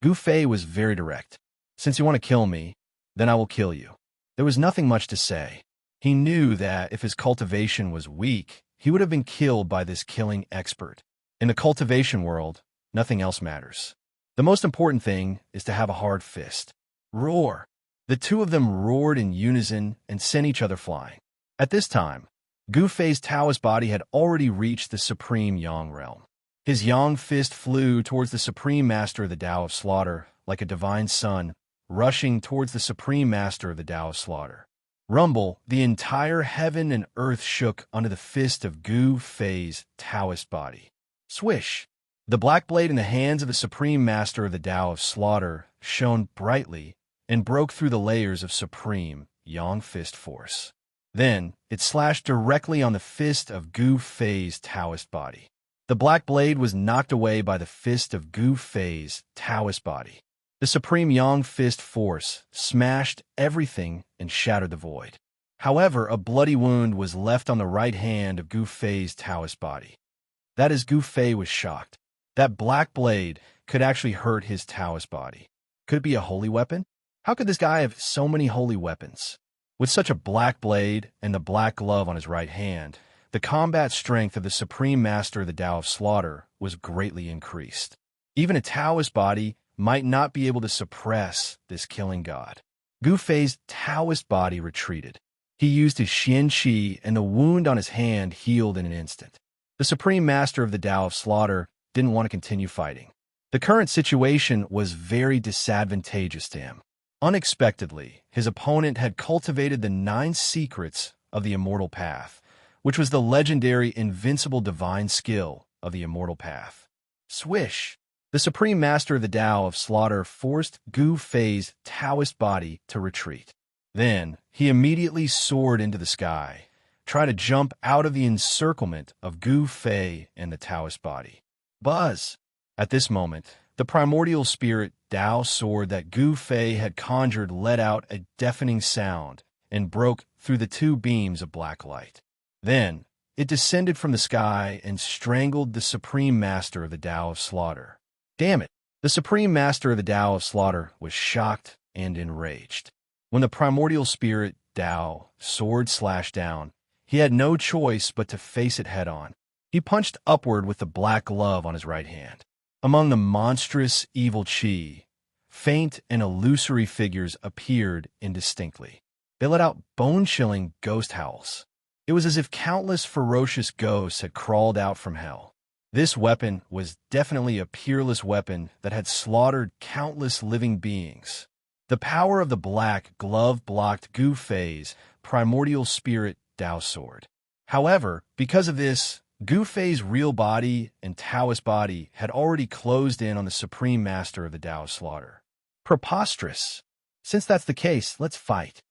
Gu Fei was very direct. Since you want to kill me, then I will kill you. There was nothing much to say. He knew that if his cultivation was weak, he would have been killed by this killing expert. In the cultivation world, nothing else matters. The most important thing is to have a hard fist. Roar! The 2 of them roared in unison and sent each other flying. At this time, Gu Fei's Taoist body had already reached the supreme Yang realm. His Yang fist flew towards the Supreme Master of the Tao of Slaughter like a divine sun, rushing towards the Supreme Master of the Tao of Slaughter. Rumble, the entire heaven and earth shook under the fist of Gu Fei's Taoist body. Swish! The black blade in the hands of the Supreme Master of the Tao of Slaughter shone brightly and broke through the layers of supreme Yang fist force. Then, it slashed directly on the fist of Gu Fei's Taoist body. The black blade was knocked away by the fist of Gu Fei's Taoist body. The supreme Yang fist force smashed everything and shattered the void. However, a bloody wound was left on the right hand of Gu Fei's Taoist body. That is, Gu Fei was shocked. That black blade could actually hurt his Taoist body. Could it be a holy weapon? How could this guy have so many holy weapons? With such a black blade and the black glove on his right hand, the combat strength of the Supreme Master of the Tao of Slaughter was greatly increased. Even a Taoist body might not be able to suppress this killing god. Gu Fei's Taoist body retreated. He used his Xianxia, and the wound on his hand healed in an instant. The Supreme Master of the Tao of Slaughter didn't want to continue fighting. The current situation was very disadvantageous to him. Unexpectedly, his opponent had cultivated the 9 secrets of the Immortal Path, which was the legendary invincible divine skill of the Immortal Path. Swish! The Supreme Master of the Tao of Slaughter forced Gu Fei's Taoist body to retreat. Then, he immediately soared into the sky, trying to jump out of the encirclement of Gu Fei and the Taoist body. Buzz! At this moment, the primordial spirit Tao sword that Gu Fei had conjured let out a deafening sound and broke through the 2 beams of black light. Then, it descended from the sky and strangled the Supreme Master of the Tao of Slaughter. Damn it! The Supreme Master of the Tao of Slaughter was shocked and enraged. When the primordial spirit, Tao, sword slashed down, he had no choice but to face it head-on. He punched upward with the black glove on his right hand. Among the monstrous, evil chi, faint and illusory figures appeared indistinctly. They let out bone-chilling ghost howls. It was as if countless ferocious ghosts had crawled out from hell. This weapon was definitely a peerless weapon that had slaughtered countless living beings. The power of the black glove blocked Gu Fei's primordial spirit Tao sword. However, because of this, Gu Fei's real body and Taoist body had already closed in on the supreme master of the Tao of slaughter. Preposterous. Since that's the case, let's fight.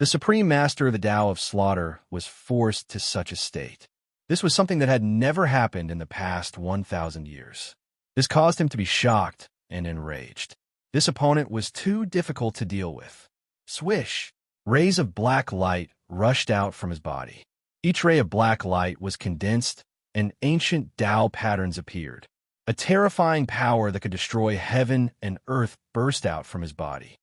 The supreme master of the Tao of slaughter was forced to such a state. This was something that had never happened in the past 1,000 years. This caused him to be shocked and enraged. This opponent was too difficult to deal with. Swish! Rays of black light rushed out from his body. Each ray of black light was condensed, and ancient Tao patterns appeared. A terrifying power that could destroy heaven and earth burst out from his body.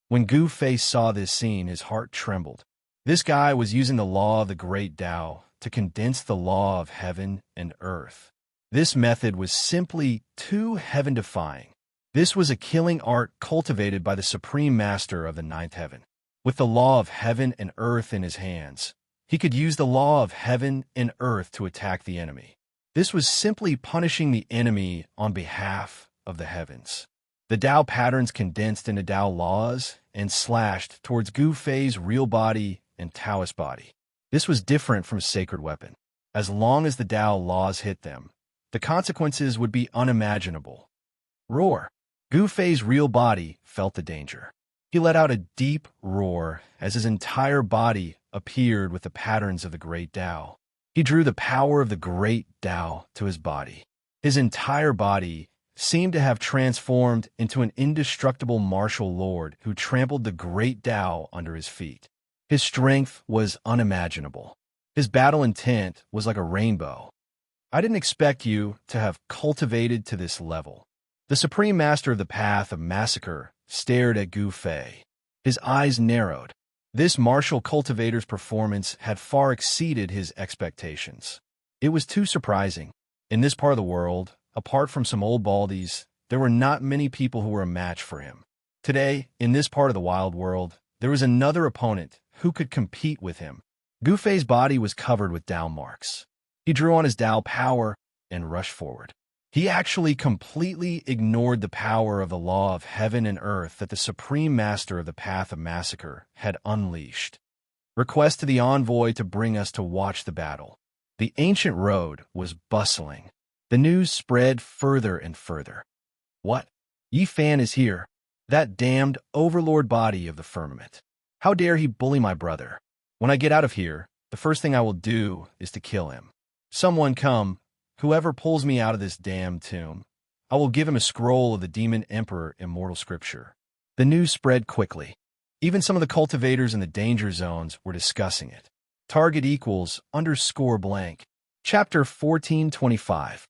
When Gu Fei saw this scene, his heart trembled. This guy was using the law of the great Tao to condense the law of heaven and earth. This method was simply too heaven-defying. This was a killing art cultivated by the supreme master of the ninth heaven. With the law of heaven and earth in his hands, he could use the law of heaven and earth to attack the enemy. This was simply punishing the enemy on behalf of the heavens. The Tao patterns condensed into Tao laws and slashed towards Gu Fei's real body and Taoist body. This was different from a sacred weapon. As long as the Tao laws hit them, the consequences would be unimaginable. Roar! Gu Fei's real body felt the danger. He let out a deep roar as his entire body appeared with the patterns of the great Tao. He drew the power of the great Tao to his body. His entire body seemed to have transformed into an indestructible martial lord who trampled the great Tao under his feet. His strength was unimaginable. His battle intent was like a rainbow. I didn't expect you to have cultivated to this level. The supreme master of the path of massacre stared at Gu Fei. His eyes narrowed. This martial cultivator's performance had far exceeded his expectations. It was too surprising. In this part of the world, apart from some old baldies, there were not many people who were a match for him. Today, in this part of the wild world, there was another opponent who could compete with him. Gu Fei's body was covered with Tao marks. He drew on his Tao power and rushed forward. He actually completely ignored the power of the law of heaven and earth that the supreme master of the path of massacre had unleashed. Request to the envoy to bring us to watch the battle. The ancient road was bustling. The news spread further and further. What? Yi Fan is here, that damned overlord body of the firmament. How dare he bully my brother? When I get out of here, the first thing I will do is to kill him. Someone come. Whoever pulls me out of this damned tomb, I will give him a scroll of the demon emperor immortal scripture. The news spread quickly. Even some of the cultivators in the danger zones were discussing it. Target equals _blank. Chapter 1425.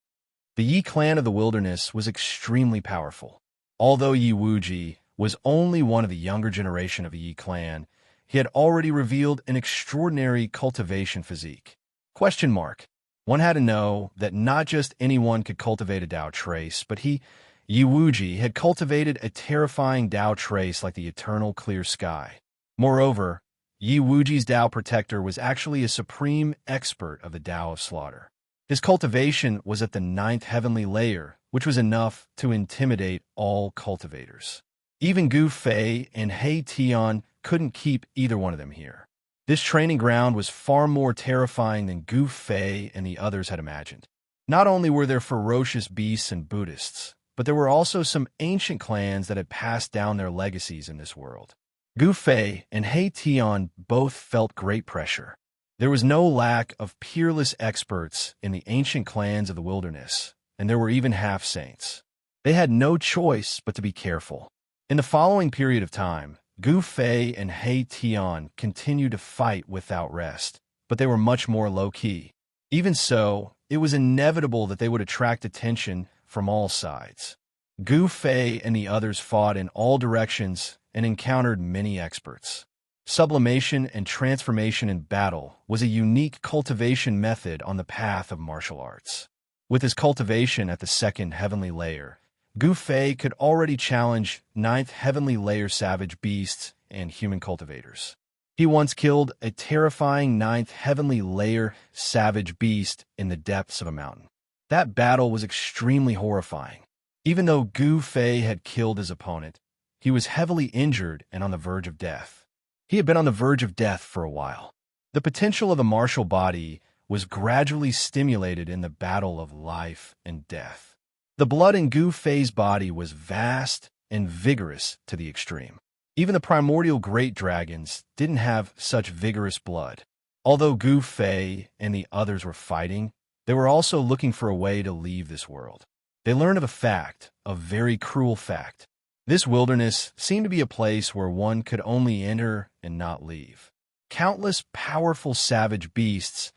The Yi clan of the wilderness was extremely powerful. Although Yi Wuji was only one of the younger generation of the Yi clan, he had already revealed an extraordinary cultivation physique. Question mark. One had to know that not just anyone could cultivate a Tao trace, but Yi Wuji, had cultivated a terrifying Tao trace like the eternal clear sky. Moreover, Yi Wuji's Tao protector was actually a supreme expert of the Tao of slaughter. His cultivation was at the 9th heavenly layer, which was enough to intimidate all cultivators. Even Gu Fei and He Tian couldn't keep either one of them here. This training ground was far more terrifying than Gu Fei and the others had imagined. Not only were there ferocious beasts and Buddhists, but there were also some ancient clans that had passed down their legacies in this world. Gu Fei and He Tian both felt great pressure. There was no lack of peerless experts in the ancient clans of the wilderness, and there were even half-saints. They had no choice but to be careful. In the following period of time, Gu Fei and He Tian continued to fight without rest, but they were much more low-key. Even so, it was inevitable that they would attract attention from all sides. Gu Fei and the others fought in all directions and encountered many experts. Sublimation and transformation in battle was a unique cultivation method on the path of martial arts. With his cultivation at the second heavenly layer, Gu Fei could already challenge ninth heavenly layer savage beasts and human cultivators. He once killed a terrifying ninth heavenly layer savage beast in the depths of a mountain. That battle was extremely horrifying. Even though Gu Fei had killed his opponent, he was heavily injured and on the verge of death. He had been on the verge of death for a while. The potential of the martial body was gradually stimulated in the battle of life and death. The blood in Gu Fei's body was vast and vigorous to the extreme. Even the primordial great dragons didn't have such vigorous blood. Although Gu Fei and the others were fighting, they were also looking for a way to leave this world. They learned of a fact, a very cruel fact. This wilderness seemed to be a place where one could only enter and not leave. Countless powerful savage beasts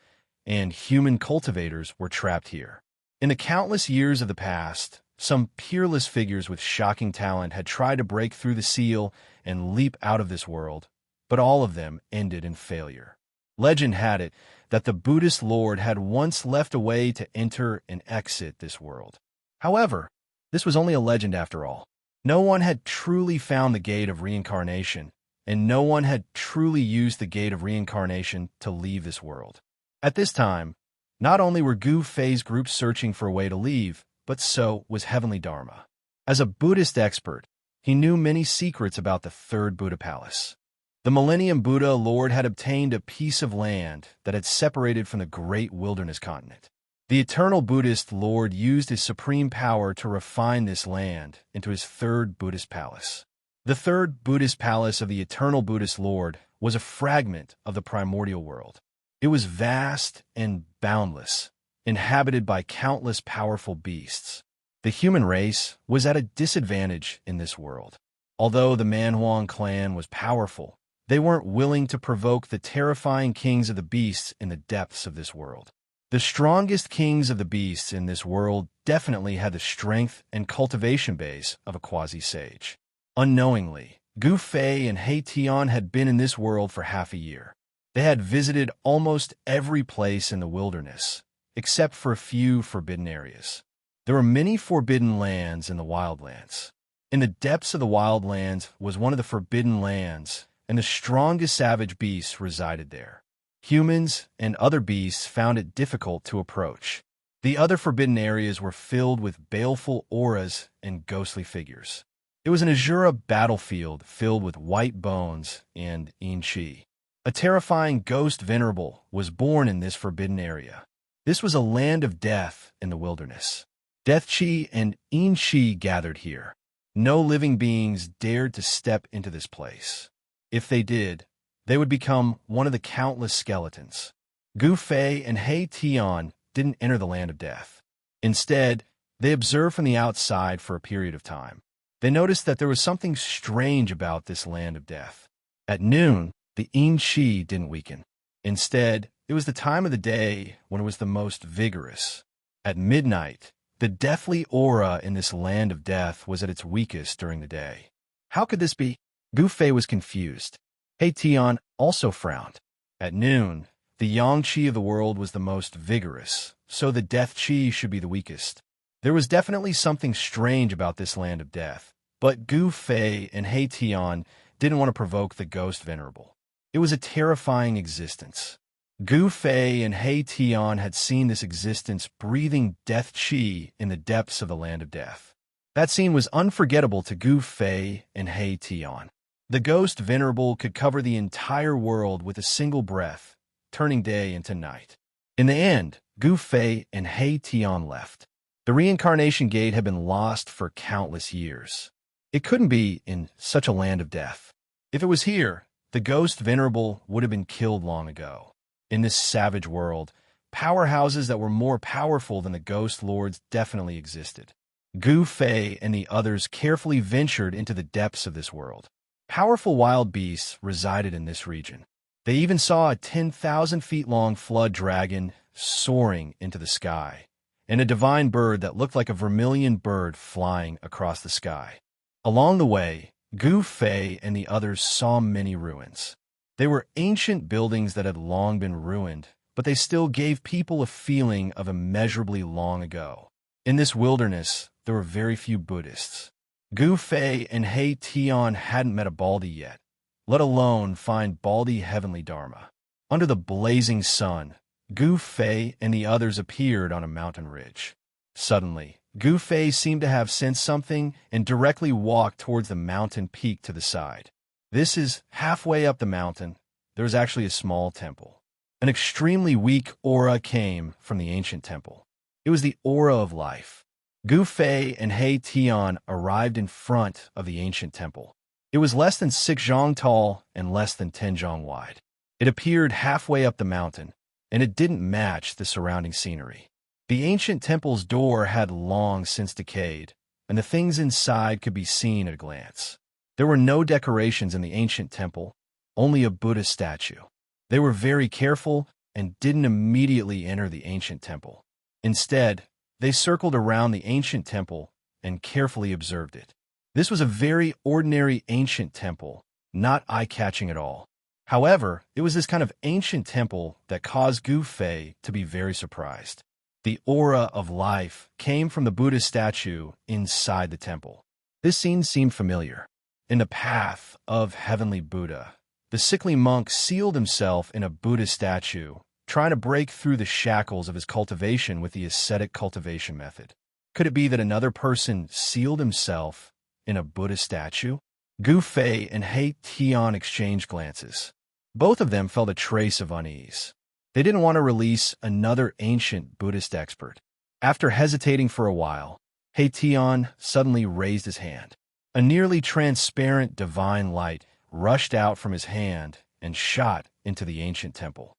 and human cultivators were trapped here. In the countless years of the past, some peerless figures with shocking talent had tried to break through the seal and leap out of this world, but all of them ended in failure. Legend had it that the Buddhist Lord had once left a way to enter and exit this world. However, this was only a legend after all. No one had truly found the gate of reincarnation, and no one had truly used the gate of reincarnation to leave this world. At this time, not only were Gu Fei's group searching for a way to leave, but so was Heavenly Dharma. As a Buddhist expert, he knew many secrets about the third Buddha Palace. The Millennium Buddha Lord had obtained a piece of land that had separated from the great wilderness continent. The Eternal Buddhist Lord used his supreme power to refine this land into his third Buddhist palace. The third Buddhist palace of the Eternal Buddhist Lord was a fragment of the primordial world. It was vast and boundless, inhabited by countless powerful beasts. The human race was at a disadvantage in this world. Although the Manhuang clan was powerful, they weren't willing to provoke the terrifying kings of the beasts in the depths of this world. The strongest kings of the beasts in this world definitely had the strength and cultivation base of a quasi-sage. Unknowingly, Gu Fei and He Tian had been in this world for half a year. They had visited almost every place in the wilderness, except for a few forbidden areas. There were many forbidden lands in the wildlands. In the depths of the wildlands was one of the forbidden lands, and the strongest savage beasts resided there. Humans and other beasts found it difficult to approach. The other forbidden areas were filled with baleful auras and ghostly figures. It was an Azura battlefield filled with white bones and Xianxia. A terrifying ghost venerable was born in this forbidden area. This was a land of death in the wilderness. Death Qi and Xianxia gathered here. No living beings dared to step into this place. If they did, they would become one of the countless skeletons. Gu Fei and He Tian didn't enter the land of death. Instead, they observed from the outside for a period of time. They noticed that there was something strange about this land of death. At noon, the Xianxia didn't weaken. Instead, it was the time of the day when it was the most vigorous. At midnight, the deathly aura in this land of death was at its weakest during the day. How could this be? Gu Fei was confused. He Tian also frowned. At noon, the yang qi of the world was the most vigorous, so the death qi should be the weakest. There was definitely something strange about this land of death, but Gu Fei and He Tian didn't want to provoke the ghost venerable. It was a terrifying existence. Gu Fei and He Tian had seen this existence breathing death qi in the depths of the land of death. That scene was unforgettable to Gu Fei and He Tian. The ghost venerable could cover the entire world with a single breath, turning day into night. In the end, Gu Fei and He Tian left. The reincarnation gate had been lost for countless years. It couldn't be in such a land of death. If it was here, the ghost venerable would have been killed long ago. In this savage world, powerhouses that were more powerful than the ghost lords definitely existed. Gu Fei and the others carefully ventured into the depths of this world. Powerful wild beasts resided in this region. They even saw a 10,000 feet long flood dragon soaring into the sky, and a divine bird that looked like a vermilion bird flying across the sky. Along the way, Gu Fei and the others saw many ruins. They were ancient buildings that had long been ruined, but they still gave people a feeling of immeasurably long ago. In this wilderness, there were very few Buddhists. Gu Fei and He Tian hadn't met a Baldi yet, let alone find Baldi heavenly Dharma. Under the blazing sun, Gu Fei and the others appeared on a mountain ridge. Suddenly, Gu Fei seemed to have sensed something and directly walked towards the mountain peak to the side. This is halfway up the mountain. There was actually a small temple. An extremely weak aura came from the ancient temple. It was the aura of life. Gu Fei and He Tian arrived in front of the ancient temple. It was less than 6 zhang tall and less than 10 zhang wide. It appeared halfway up the mountain, and it didn't match the surrounding scenery. The ancient temple's door had long since decayed, and the things inside could be seen at a glance. There were no decorations in the ancient temple, only a Buddha statue. They were very careful and didn't immediately enter the ancient temple. Instead, they circled around the ancient temple and carefully observed it. This was a very ordinary ancient temple, not eye-catching at all. However, it was this kind of ancient temple that caused Gu Fei to be very surprised. The aura of life came from the Buddha statue inside the temple. This scene seemed familiar. In the path of heavenly Buddha, the sickly monk sealed himself in a Buddha statue, trying to break through the shackles of his cultivation with the ascetic cultivation method. Could it be that another person sealed himself in a Buddha statue? Gu Fei and He Tian exchanged glances. Both of them felt a trace of unease. They didn't want to release another ancient Buddhist expert. After hesitating for a while, He Tian suddenly raised his hand. A nearly transparent divine light rushed out from his hand and shot into the ancient temple.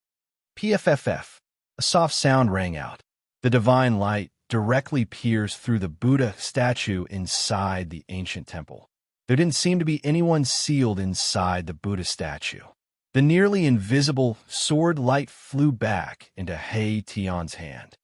PFFF. A soft sound rang out. The divine light directly pierced through the Buddha statue inside the ancient temple. There didn't seem to be anyone sealed inside the Buddha statue. The nearly invisible sword light flew back into He Tian's hand.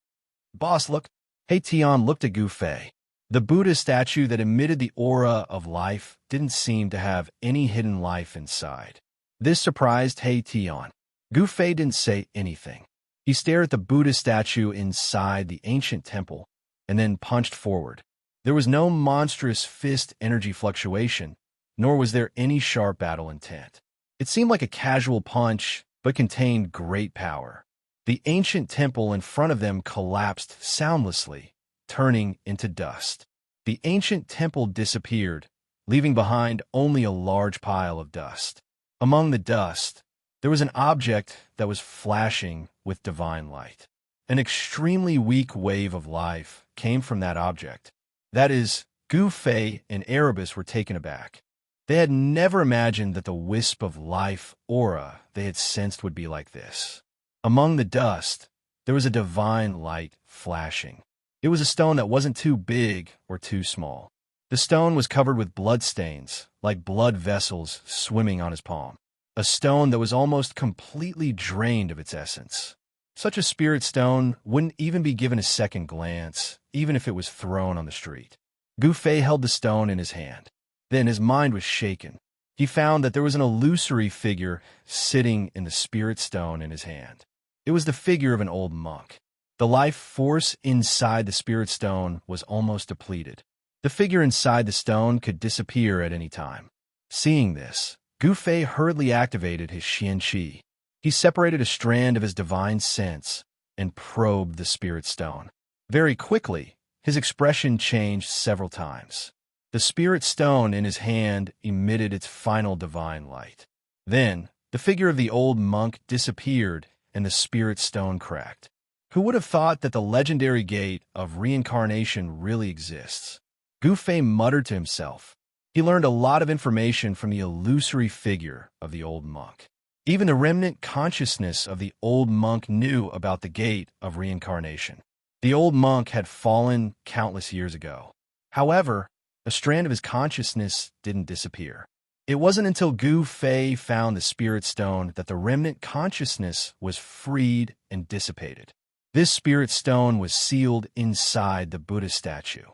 Boss, look. He Tian looked at Gu Fei. The Buddha statue that emitted the aura of life didn't seem to have any hidden life inside. This surprised He Tian. Gu Fei didn't say anything. He stared at the Buddha statue inside the ancient temple and then punched forward. There was no monstrous fist energy fluctuation, nor was there any sharp battle intent. It seemed like a casual punch, but contained great power. The ancient temple in front of them collapsed soundlessly, turning into dust. The ancient temple disappeared, leaving behind only a large pile of dust. Among the dust, there was an object that was flashing with divine light. An extremely weak wave of life came from that object. That is, Gu Fei and Erebus were taken aback. They had never imagined that the wisp of life aura they had sensed would be like this. Among the dust, there was a divine light flashing. It was a stone that wasn't too big or too small. The stone was covered with bloodstains, like blood vessels swimming on his palm. A stone that was almost completely drained of its essence. Such a spirit stone wouldn't even be given a second glance, even if it was thrown on the street. Gu Fei held the stone in his hand. Then his mind was shaken. He found that there was an illusory figure sitting in the spirit stone in his hand. It was the figure of an old monk. The life force inside the spirit stone was almost depleted. The figure inside the stone could disappear at any time. Seeing this, Gu Fei hurriedly activated his Xianxia. He separated a strand of his divine sense and probed the spirit stone. Very quickly, his expression changed several times. The spirit stone in his hand emitted its final divine light. Then, the figure of the old monk disappeared and the spirit stone cracked. Who would have thought that the legendary gate of reincarnation really exists? Gu Fei muttered to himself. He learned a lot of information from the illusory figure of the old monk. Even the remnant consciousness of the old monk knew about the gate of reincarnation. The old monk had fallen countless years ago. However, a strand of his consciousness didn't disappear. It wasn't until Gu Fei found the spirit stone that the remnant consciousness was freed and dissipated. This spirit stone was sealed inside the Buddha statue.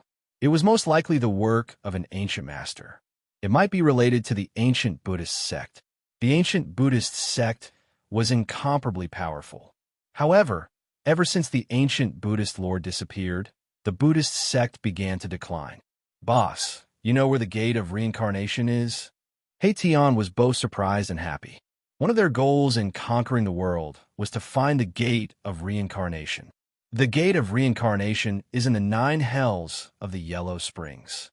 It was most likely the work of an ancient master. It might be related to the ancient Buddhist sect. The ancient Buddhist sect was incomparably powerful. However, ever since the ancient Buddhist lord disappeared, the Buddhist sect began to decline. Boss, you know where the gate of reincarnation is? Tian was both surprised and happy. One of their goals in conquering the world was to find the gate of reincarnation. The gate of reincarnation is in the 9 hells of the Yellow Springs.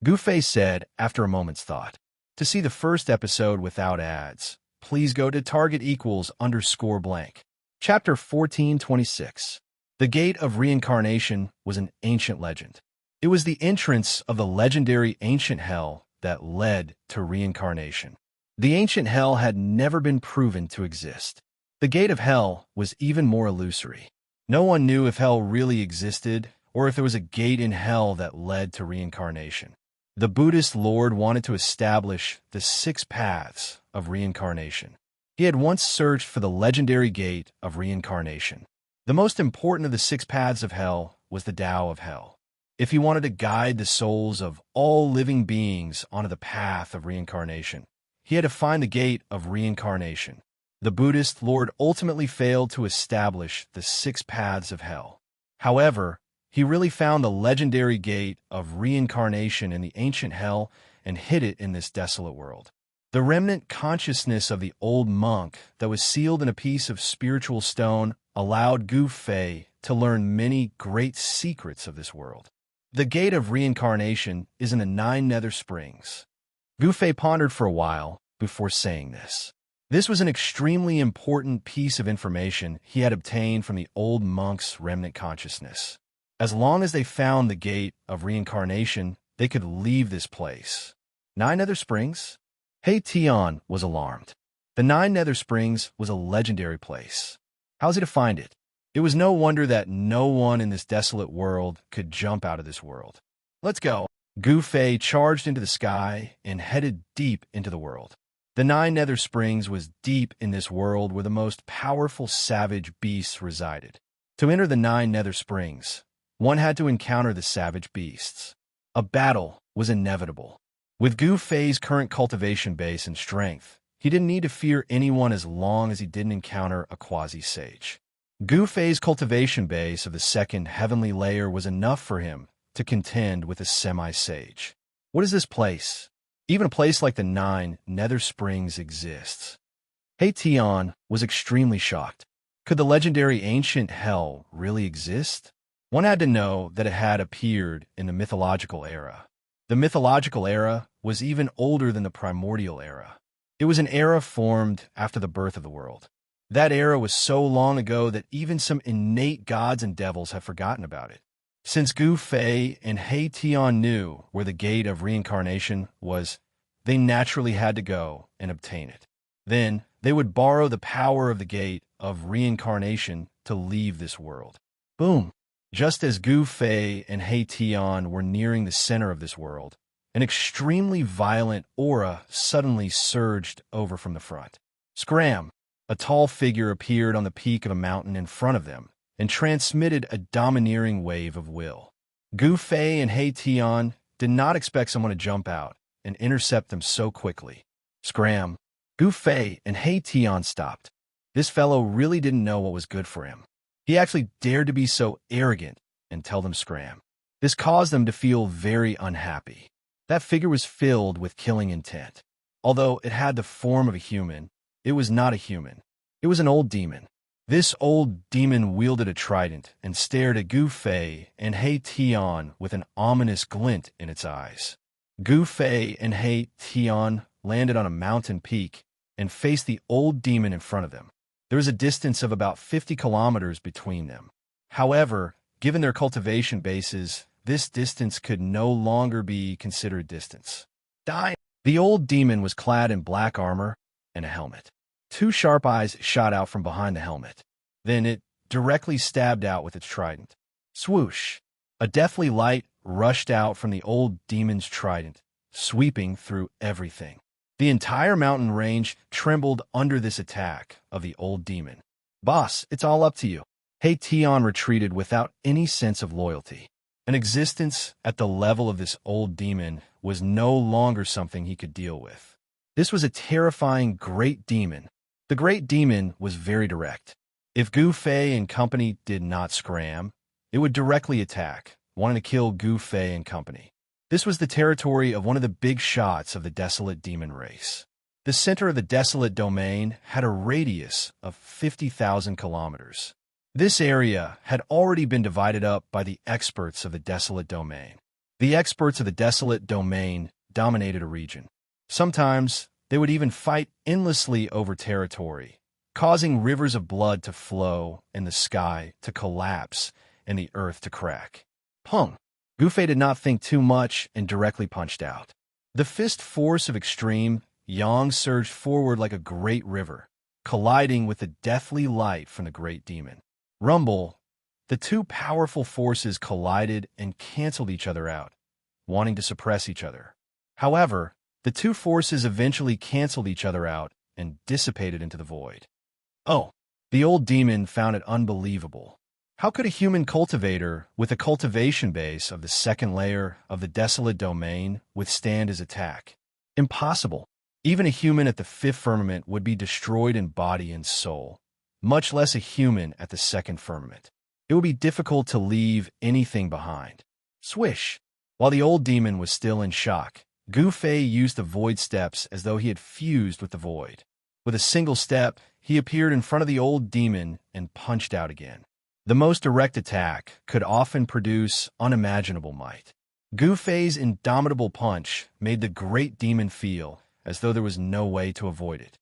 Gufei said after a moment's thought. To see the first episode without ads, please go to target_blank. Chapter 1426. The Gate of Reincarnation was an ancient legend. It was the entrance of the legendary ancient hell that led to reincarnation. The ancient hell had never been proven to exist. The gate of hell was even more illusory. No one knew if hell really existed or if there was a gate in hell that led to reincarnation. The Buddhist lord wanted to establish the 6 paths of reincarnation. He had once searched for the legendary gate of reincarnation. The most important of the 6 paths of hell was the Tao of hell. If he wanted to guide the souls of all living beings onto the path of reincarnation, he had to find the gate of reincarnation. The Buddhist lord ultimately failed to establish the 6 paths of hell. However, he really found the legendary gate of reincarnation in the ancient hell and hid it in this desolate world. The remnant consciousness of the old monk that was sealed in a piece of spiritual stone allowed Gu Fei to learn many great secrets of this world. The gate of reincarnation is in the 9 nether springs. Gu Fei pondered for a while before saying this. This was an extremely important piece of information he had obtained from the old monk's remnant consciousness. As long as they found the gate of reincarnation, they could leave this place. 9 nether springs? Tian was alarmed. The 9 nether springs was a legendary place. How's he to find it? It was no wonder that no one in this desolate world could jump out of this world. Let's go. Gu Fei charged into the sky and headed deep into the world. The 9 nether springs was deep in this world where the most powerful savage beasts resided. To enter the 9 nether springs, one had to encounter the savage beasts. A battle was inevitable. With Gu Fei's current cultivation base and strength, he didn't need to fear anyone as long as he didn't encounter a quasi-sage. Gu Fei's cultivation base of the 2nd heavenly layer was enough for him to contend with a semi-sage. What is this place? Even a place like the 9 nether springs exists. Tian was extremely shocked. Could the legendary ancient hell really exist? One had to know that it had appeared in the mythological era. The mythological era was even older than the primordial era. It was an era formed after the birth of the world. That era was so long ago that even some innate gods and devils have forgotten about it. Since Gu Fei and Tian knew where the gate of reincarnation was, they naturally had to go and obtain it. Then, they would borrow the power of the gate of reincarnation to leave this world. Boom! Just as Gu Fei and Tian were nearing the center of this world, an extremely violent aura suddenly surged over from the front. Scram! A tall figure appeared on the peak of a mountain in front of them and transmitted a domineering wave of will. Gu Fei and Tian did not expect someone to jump out and intercept them so quickly. Scram! Gu Fei and Tian stopped. This fellow really didn't know what was good for him. He actually dared to be so arrogant and tell them scram. This caused them to feel very unhappy. That figure was filled with killing intent. Although it had the form of a human, it was not a human. It was an old demon. This old demon wielded a trident and stared at Gu Fei and Tian with an ominous glint in its eyes. Gu Fei and Tian landed on a mountain peak and faced the old demon in front of them. There was a distance of about 50 kilometers between them. However, given their cultivation bases, this distance could no longer be considered distance. Die! The old demon was clad in black armor and a helmet. 2 sharp eyes shot out from behind the helmet. Then it directly stabbed out with its trident. Swoosh! A deathly light rushed out from the old demon's trident, sweeping through everything. The entire mountain range trembled under this attack of the old demon. Boss, it's all up to you. He Tian retreated without any sense of loyalty. An existence at the level of this old demon was no longer something he could deal with. This was a terrifying great demon. The great demon was very direct. If Gu Fei and company did not scram, it would directly attack, wanting to kill Gu Fei and company. This was the territory of one of the big shots of the desolate demon race. The center of the desolate domain had a radius of 50,000 kilometers. This area had already been divided up by the experts of the desolate domain. The experts of the desolate domain dominated a region. Sometimes they would even fight endlessly over territory, causing rivers of blood to flow and the sky to collapse and the earth to crack. Pung! Gu Fei did not think too much and directly punched out. The fist force of extreme Yang surged forward like a great river, colliding with the deathly light from the great demon. Rumble! The two powerful forces collided and canceled each other out, wanting to suppress each other. However, the two forces eventually canceled each other out and dissipated into the void. Oh! The old demon found it unbelievable. How could a human cultivator with a cultivation base of the second layer of the desolate domain withstand his attack? Impossible. Even a human at the fifth firmament would be destroyed in body and soul, much less a human at the second firmament. It would be difficult to leave anything behind. Swish! While the old demon was still in shock, Gu Fei used the void steps as though he had fused with the void. With a single step, he appeared in front of the old demon and punched out again. The most direct attack could often produce unimaginable might. Gu Fei's indomitable punch made the great demon feel as though there was no way to avoid it.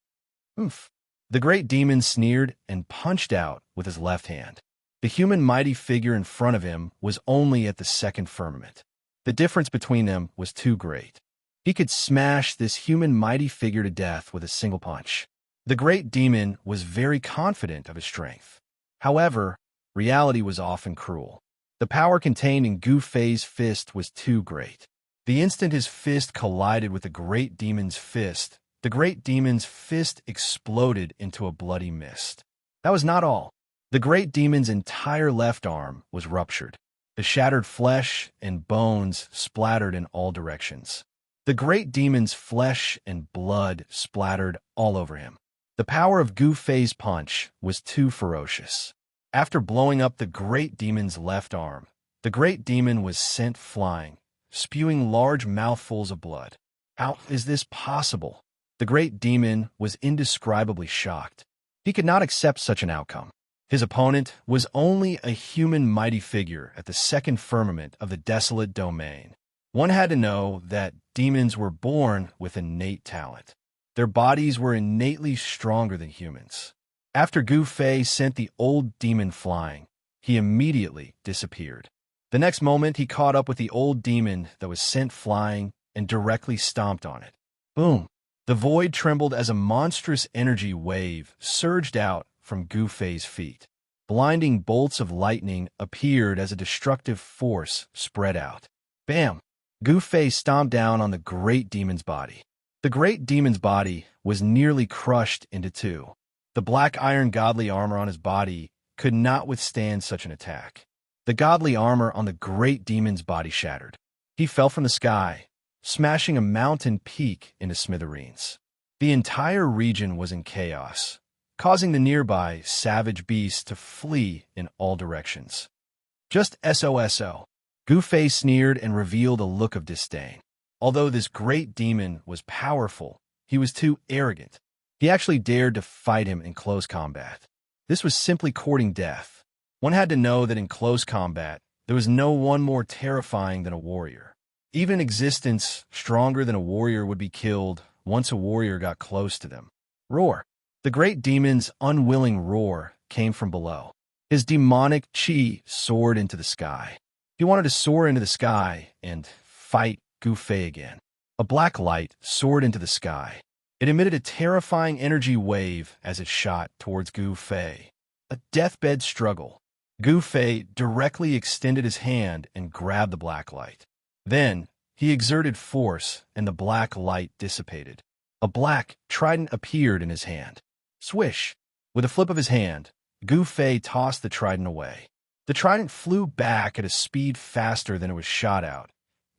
Oof! The great demon sneered and punched out with his left hand. The human mighty figure in front of him was only at the second firmament. The difference between them was too great. He could smash this human mighty figure to death with a single punch. The great demon was very confident of his strength. However, reality was often cruel. The power contained in Gu Fei's fist was too great. The instant his fist collided with the great demon's fist, the great demon's fist exploded into a bloody mist. That was not all. The great demon's entire left arm was ruptured. The shattered flesh and bones splattered in all directions. The great demon's flesh and blood splattered all over him. The power of Gu Fei's punch was too ferocious. After blowing up the great demon's left arm, the great demon was sent flying, spewing large mouthfuls of blood. How is this possible? The great demon was indescribably shocked. He could not accept such an outcome. His opponent was only a human mighty figure at the second firmament of the desolate domain. One had to know that demons were born with innate talent. Their bodies were innately stronger than humans. After Gu Fei sent the old demon flying, he immediately disappeared. The next moment, he caught up with the old demon that was sent flying and directly stomped on it. Boom! The void trembled as a monstrous energy wave surged out from Gu Fei's feet. Blinding bolts of lightning appeared as a destructive force spread out. Bam! Gu Fei stomped down on the great demon's body. The great demon's body was nearly crushed into two. The black iron godly armor on his body could not withstand such an attack. The godly armor on the great demon's body shattered. He fell from the sky, smashing a mountain peak into smithereens. The entire region was in chaos, causing the nearby savage beasts to flee in all directions. Just SOSO. Gu Fei sneered and revealed a look of disdain. Although this great demon was powerful, he was too arrogant. He actually dared to fight him in close combat. This was simply courting death. One had to know that in close combat, there was no one more terrifying than a warrior. Even an existence stronger than a warrior would be killed once a warrior got close to them. Roar! The great demon's unwilling roar came from below. His demonic chi soared into the sky. He wanted to soar into the sky and fight Gu Fei again. A black light soared into the sky. It emitted a terrifying energy wave as it shot towards Gu Fei. A deathbed struggle. Gu Fei directly extended his hand and grabbed the black light. Then, he exerted force and the black light dissipated. A black trident appeared in his hand. Swish! With a flip of his hand, Gu Fei tossed the trident away. The trident flew back at a speed faster than it was shot out,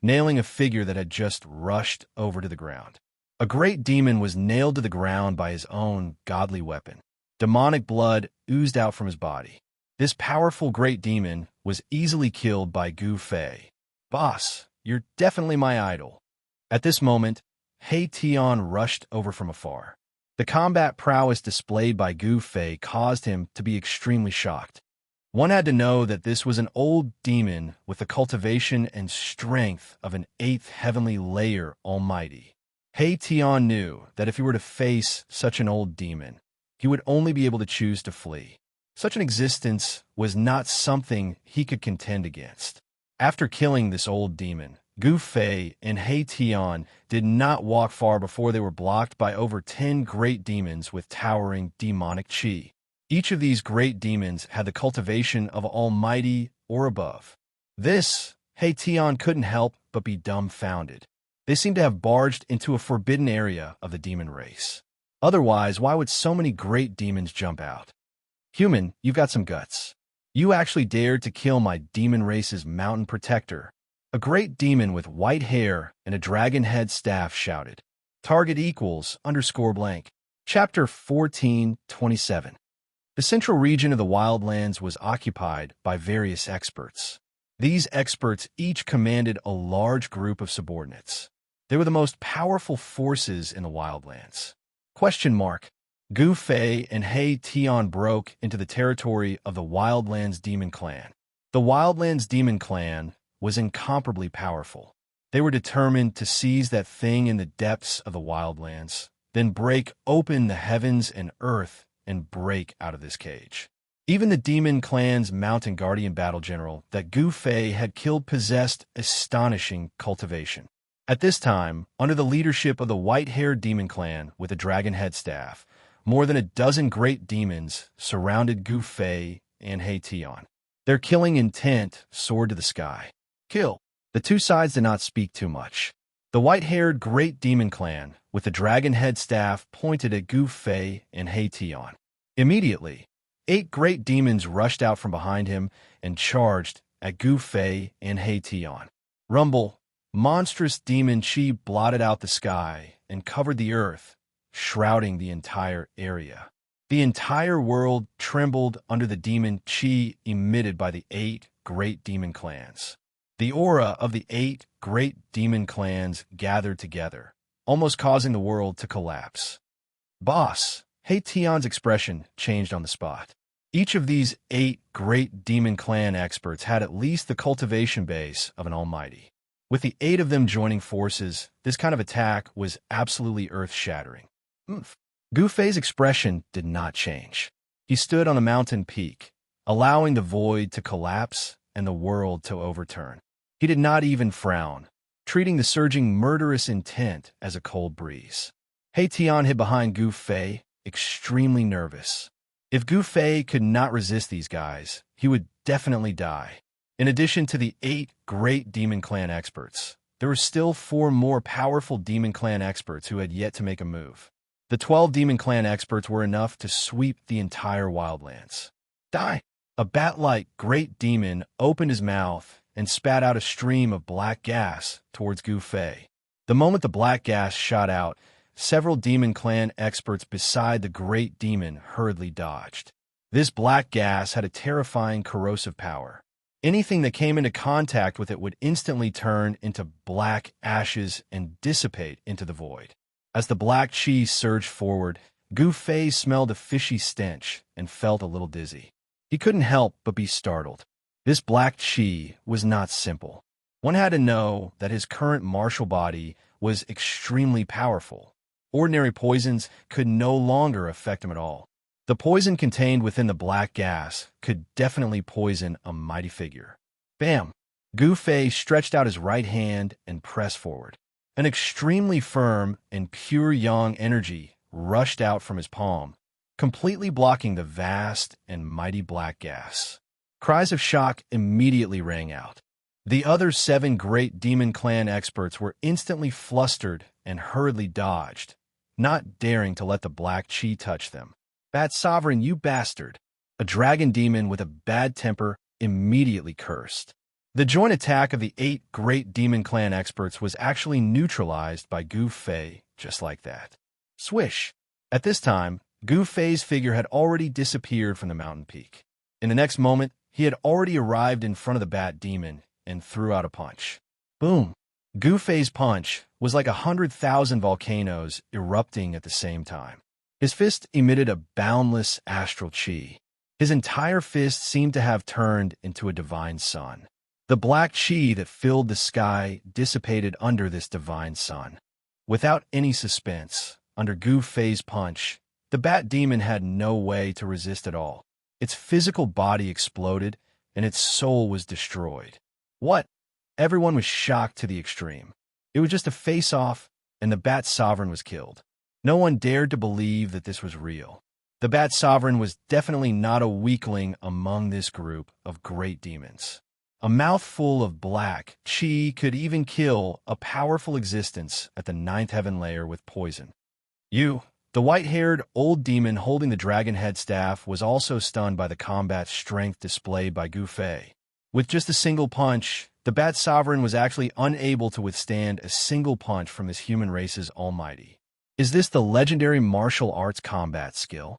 nailing a figure that had just rushed over to the ground. A great demon was nailed to the ground by his own godly weapon. Demonic blood oozed out from his body. This powerful great demon was easily killed by Gu Fei. "Boss, you're definitely my idol." At this moment, He Tian rushed over from afar. The combat prowess displayed by Gu Fei caused him to be extremely shocked. One had to know that this was an old demon with the cultivation and strength of an 8th heavenly layer almighty. He Tian knew that if he were to face such an old demon, he would only be able to choose to flee. Such an existence was not something he could contend against. After killing this old demon, Gu Fei and He Tian did not walk far before they were blocked by over 10 great demons with towering demonic chi. Each of these great demons had the cultivation of almighty or above. This, He Tian couldn't help but be dumbfounded. They seemed to have barged into a forbidden area of the demon race. Otherwise, why would so many great demons jump out? "Human, you've got some guts. You actually dared to kill my demon race's mountain protector." A great demon with white hair and a dragon head staff shouted. Target equals _blank. Chapter 14:27. The central region of the wildlands was occupied by various experts. These experts each commanded a large group of subordinates. They were the most powerful forces in the wildlands. Gu Fei and He Tian broke into the territory of the Wildlands Demon Clan. The Wildlands Demon Clan was incomparably powerful. They were determined to seize that thing in the depths of the Wildlands, then break open the heavens and earth and break out of this cage. Even the Demon Clan's Mountain Guardian battle general that Gu Fei had killed possessed astonishing cultivation. At this time, under the leadership of the white-haired Demon Clan with a dragon head staff, more than a dozen great demons surrounded Gu Fei and He Tian. Their killing intent soared to the sky. Kill. The two sides did not speak too much. The white-haired great demon clan with the dragon head staff pointed at Gu Fei and He Tian. Immediately, 8 great demons rushed out from behind him and charged at Gu Fei and He Tian. Rumble. Monstrous demon chi blotted out the sky and covered the earth, shrouding the entire area. The entire world trembled under the demon chi emitted by the 8 great demon clans. The aura of the 8 great demon clans gathered together, almost causing the world to collapse. "Boss," He Tian's expression changed on the spot. Each of these 8 great demon clan experts had at least the cultivation base of an almighty. With the 8 of them joining forces, this kind of attack was absolutely earth-shattering. Gu Fei's expression did not change. He stood on a mountain peak, allowing the void to collapse and the world to overturn. He did not even frown, treating the surging murderous intent as a cold breeze. He Tian hid behind Gu Fei, extremely nervous. If Gu Fei could not resist these guys, he would definitely die. In addition to the 8 great Demon Clan experts, there were still 4 more powerful Demon Clan experts who had yet to make a move. The 12 Demon Clan experts were enough to sweep the entire wildlands. Die! A bat-like great demon opened his mouth and spat out a stream of black gas towards Gu Fei. The moment the black gas shot out, several Demon Clan experts beside the great demon hurriedly dodged. This black gas had a terrifying corrosive power. Anything that came into contact with it would instantly turn into black ashes and dissipate into the void. As the black chi surged forward, Gu Fei smelled a fishy stench and felt a little dizzy. He couldn't help but be startled. This black chi was not simple. One had to know that his current martial body was extremely powerful. Ordinary poisons could no longer affect him at all. The poison contained within the black gas could definitely poison a mighty figure. Bam! Gu Fei stretched out his right hand and pressed forward. An extremely firm and pure yang energy rushed out from his palm, completely blocking the vast and mighty black gas. Cries of shock immediately rang out. The other 7 great Demon Clan experts were instantly flustered and hurriedly dodged, not daring to let the black chi touch them. "Bat Sovereign, you bastard!" A dragon demon with a bad temper immediately cursed. The joint attack of the 8 great demon clan experts was actually neutralized by Gu Fei, just like that. Swish! At this time, Gu Fei's figure had already disappeared from the mountain peak. In the next moment, he had already arrived in front of the bat demon and threw out a punch. Boom! Gu Fei's punch was like 100,000 volcanoes erupting at the same time. His fist emitted a boundless astral chi. His entire fist seemed to have turned into a divine sun. The black chi that filled the sky dissipated under this divine sun. Without any suspense, under Gu Fei's punch, the bat demon had no way to resist at all. Its physical body exploded, and its soul was destroyed. What? Everyone was shocked to the extreme. It was just a face-off, and the Bat Sovereign was killed. No one dared to believe that this was real. The Bat Sovereign was definitely not a weakling among this group of great demons. A mouthful of black chi could even kill a powerful existence at the 9th heaven layer with poison. The white-haired old demon holding the dragon head staff was also stunned by the combat strength displayed by Gu Fei. With just a single punch, the Bat Sovereign was actually unable to withstand a single punch from this human race's almighty. Is this the legendary martial arts combat skill?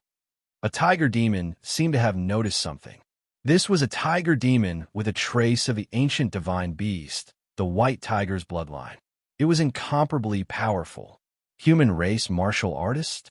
A tiger demon seemed to have noticed something. This was a tiger demon with a trace of the ancient divine beast, the white tiger's bloodline. It was incomparably powerful. Human race martial artist?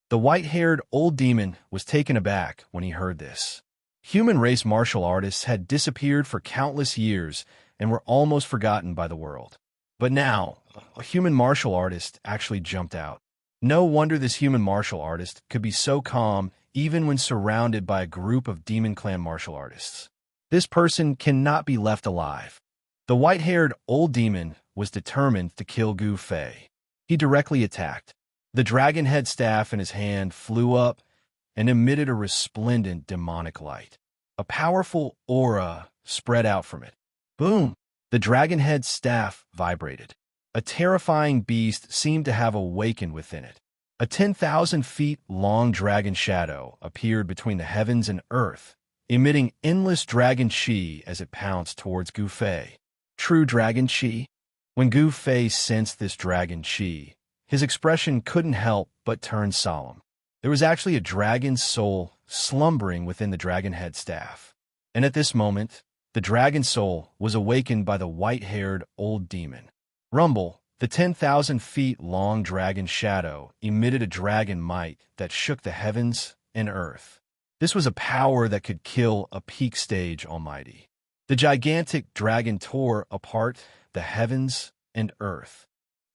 The white-haired old demon was taken aback when he heard this. Human race martial artists had disappeared for countless years and were almost forgotten by the world. But now, a human martial artist actually jumped out. No wonder this human martial artist could be so calm even when surrounded by a group of demon clan martial artists. This person cannot be left alive. The white-haired old demon was determined to kill Gu Fei. He directly attacked. The dragon head staff in his hand flew up and emitted a resplendent demonic light. A powerful aura spread out from it. Boom! The dragon head staff vibrated. A terrifying beast seemed to have awakened within it. A 10,000 feet long dragon shadow appeared between the heavens and earth, emitting endless dragon chi as it pounced towards Gu Fei. True dragon chi? When Gu Fei sensed this dragon chi, his expression couldn't help but turn solemn. There was actually a dragon's soul slumbering within the dragon head staff. And at this moment, the dragon soul was awakened by the white-haired old demon. Rumble, the 10,000 feet long dragon shadow, emitted a dragon might that shook the heavens and earth. This was a power that could kill a peak stage almighty. The gigantic dragon tore apart the heavens and earth.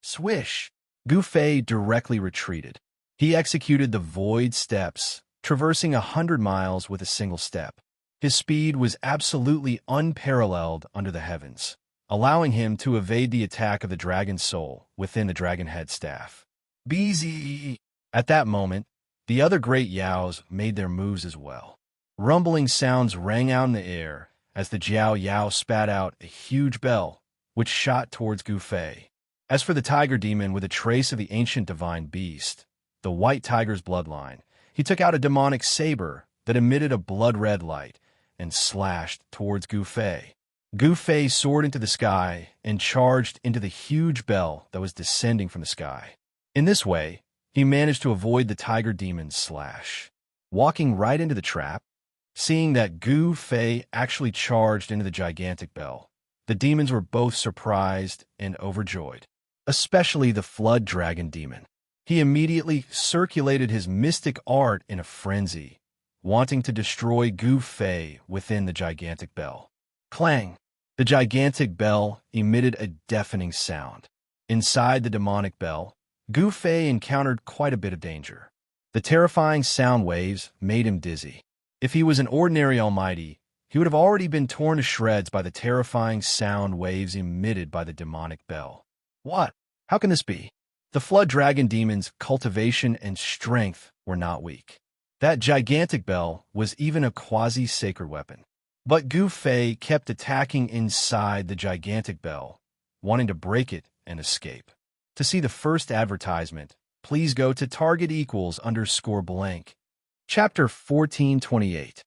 Swish! Gu Fei directly retreated. He executed the void steps, traversing 100 miles with a single step. His speed was absolutely unparalleled under the heavens, allowing him to evade the attack of the dragon's soul within the dragon head staff. BZE! At that moment, the other great Yaos made their moves as well. Rumbling sounds rang out in the air as the Jiao Yao spat out a huge bell, which shot towards Gu Fei. As for the tiger demon with a trace of the ancient divine beast, the white tiger's bloodline, he took out a demonic saber that emitted a blood-red light and slashed towards Gu Fei. Gu Fei soared into the sky and charged into the huge bell that was descending from the sky. In this way, he managed to avoid the tiger demon's slash, walking right into the trap. Seeing that Gu Fei actually charged into the gigantic bell, the demons were both surprised and overjoyed, especially the flood dragon demon. He immediately circulated his mystic art in a frenzy, wanting to destroy Gu Fei within the gigantic bell. Clang! The gigantic bell emitted a deafening sound. Inside the demonic bell, Gu Fei encountered quite a bit of danger. The terrifying sound waves made him dizzy. If he was an ordinary almighty, he would have already been torn to shreds by the terrifying sound waves emitted by the demonic bell. What? How can this be? The flood dragon demon's cultivation and strength were not weak. That gigantic bell was even a quasi-sacred weapon. But Gu Fei kept attacking inside the gigantic bell, wanting to break it and escape. To see the first advertisement, please go to target_blank. Chapter 1428.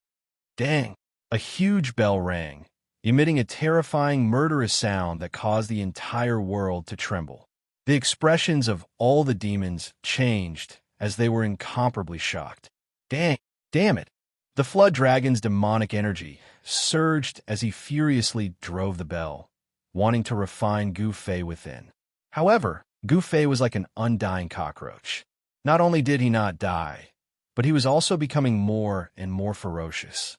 Dang! A huge bell rang, emitting a terrifying, murderous sound that caused the entire world to tremble. The expressions of all the demons changed as they were incomparably shocked. Damn it! The flood dragon's demonic energy surged as he furiously drove the bell, wanting to refine Gu Fei within. However, Gu Fei was like an undying cockroach. Not only did he not die, but he was also becoming more and more ferocious.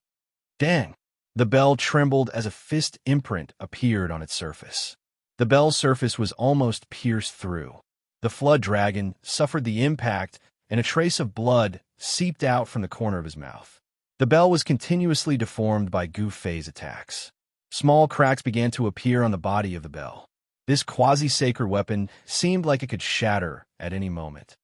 Dang! The bell trembled as a fist imprint appeared on its surface. The bell's surface was almost pierced through. The flood dragon suffered the impact, and a trace of blood seeped out from the corner of his mouth. The bell was continuously deformed by Gu Fei's attacks. Small cracks began to appear on the body of the bell. This quasi-sacred weapon seemed like it could shatter at any moment.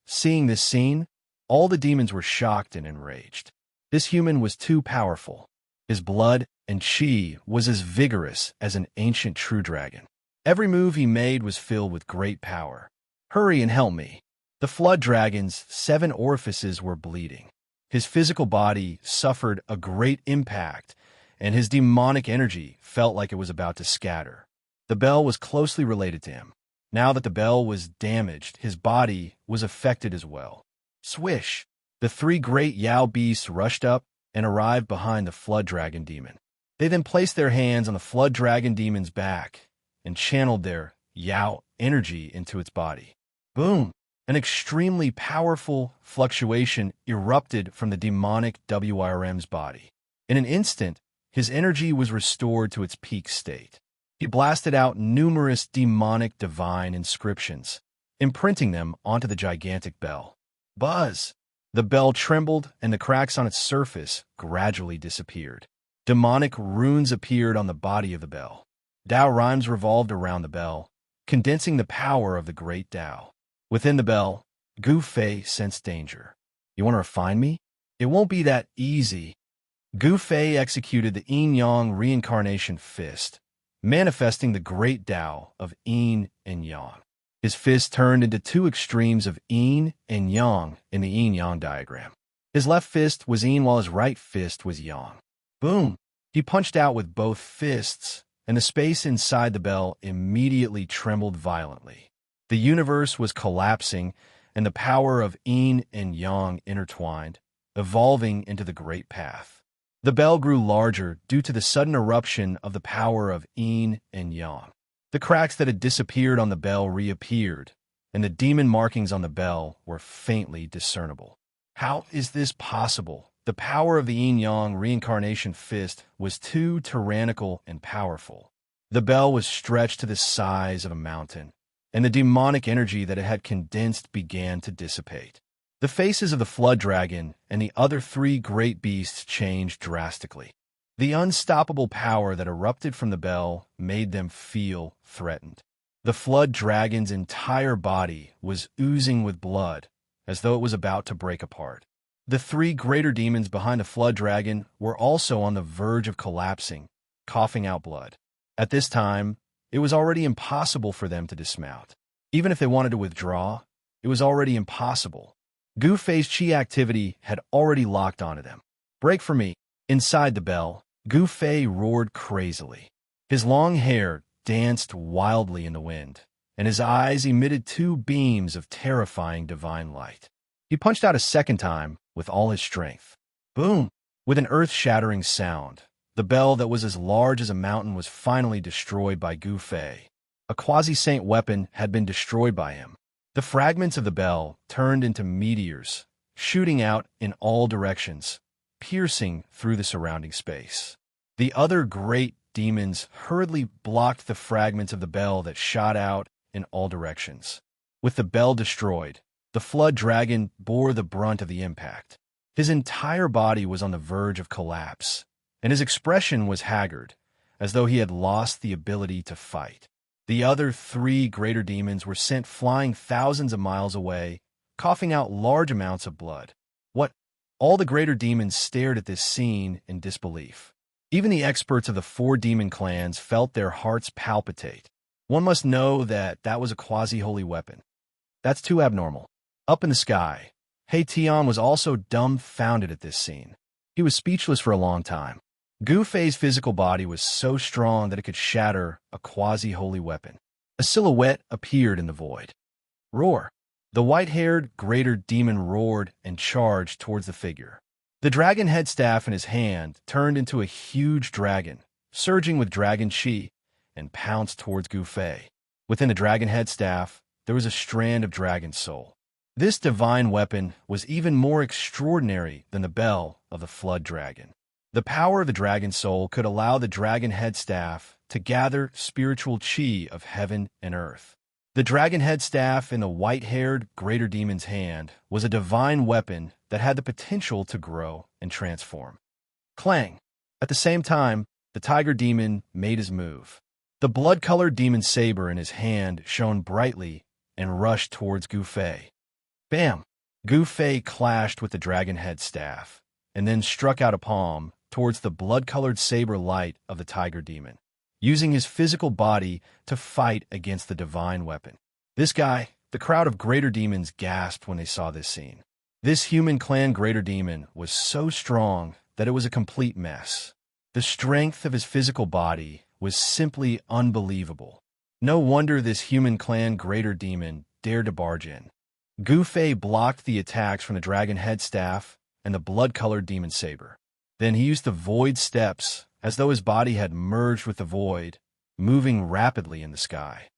Seeing this scene, all the demons were shocked and enraged. This human was too powerful. His blood and chi was as vigorous as an ancient true dragon. Every move he made was filled with great power. Hurry and help me. The flood dragon's 7 orifices were bleeding. His physical body suffered a great impact, and his demonic energy felt like it was about to scatter. The bell was closely related to him. Now that the bell was damaged, his body was affected as well. Swish! The 3 great Yao beasts rushed up and arrived behind the flood dragon demon. They then placed their hands on the flood dragon demon's back and channeled their Yao energy into its body. Boom! An extremely powerful fluctuation erupted from the demonic WRM's body. In an instant, his energy was restored to its peak state. He blasted out numerous demonic divine inscriptions, imprinting them onto the gigantic bell. Buzz! The bell trembled, and the cracks on its surface gradually disappeared. Demonic runes appeared on the body of the bell. Tao rhymes revolved around the bell, condensing the power of the great Tao. Within the bell, Gu Fei sensed danger. You want to refine me? It won't be that easy. Gu Fei executed the Yin-Yang reincarnation fist, manifesting the great Tao of Yin and Yang. His fist turned into 2 extremes of Yin and Yang in the Yin-Yang diagram. His left fist was Yin while his right fist was Yang. Boom! He punched out with both fists, and the space inside the bell immediately trembled violently. The universe was collapsing, and the power of Yin and Yang intertwined, evolving into the Great Path. The bell grew larger due to the sudden eruption of the power of Yin and Yang. The cracks that had disappeared on the bell reappeared, and the demon markings on the bell were faintly discernible. How is this possible? The power of the Yin-Yang reincarnation fist was too tyrannical and powerful. The bell was stretched to the size of a mountain, and the demonic energy that it had condensed began to dissipate. The faces of the flood dragon and the other 3 great beasts changed drastically. The unstoppable power that erupted from the bell made them feel threatened. The flood dragon's entire body was oozing with blood, as though it was about to break apart. The 3 greater demons behind the flood dragon were also on the verge of collapsing, coughing out blood. At this time, it was already impossible for them to dismount. Even if they wanted to withdraw, it was already impossible. Gu Fei's chi activity had already locked onto them. Break for me! Inside the bell, Gu Fei roared crazily. His long hair danced wildly in the wind, and his eyes emitted 2 beams of terrifying divine light. He punched out a second time with all his strength. Boom! With an earth-shattering sound, the bell that was as large as a mountain was finally destroyed by Gu Fei. A quasi-saint weapon had been destroyed by him. The fragments of the bell turned into meteors, shooting out in all directions, piercing through the surrounding space. The other great demons hurriedly blocked the fragments of the bell that shot out in all directions. With the bell destroyed, the flood dragon bore the brunt of the impact. His entire body was on the verge of collapse, and his expression was haggard, as though he had lost the ability to fight. The other 3 greater demons were sent flying thousands of miles away, coughing out large amounts of blood. What? All the greater demons stared at this scene in disbelief. Even the experts of the 4 demon clans felt their hearts palpitate. One must know that that was a quasi-holy weapon. That's too abnormal. Up in the sky, He Tian was also dumbfounded at this scene. He was speechless for a long time. Gu Fei's physical body was so strong that it could shatter a quasi-holy weapon. A silhouette appeared in the void. Roar! The white-haired greater demon roared and charged towards the figure. The dragon head staff in his hand turned into a huge dragon, surging with dragon chi, and pounced towards Gu Fei. Within the dragon head staff, there was a strand of dragon soul. This divine weapon was even more extraordinary than the bell of the flood dragon. The power of the dragon soul could allow the dragon head staff to gather spiritual chi of heaven and earth. The dragon head staff in the white-haired greater demon's hand was a divine weapon that had the potential to grow and transform. Clang! At the same time, the tiger demon made his move. The blood-colored demon saber in his hand shone brightly and rushed towards Gu Fei. Bam! Gu Fei clashed with the dragon head staff, and then struck out a palm towards the blood-colored saber light of the tiger demon, using his physical body to fight against the divine weapon. This guy, the crowd of greater demons gasped when they saw this scene. This human clan greater demon was so strong that it was a complete mess. The strength of his physical body was simply unbelievable. No wonder this human clan greater demon dared to barge in. Gu Fei blocked the attacks from the dragon head staff and the blood-colored demon saber. Then he used the void steps as though his body had merged with the void, moving rapidly in the sky.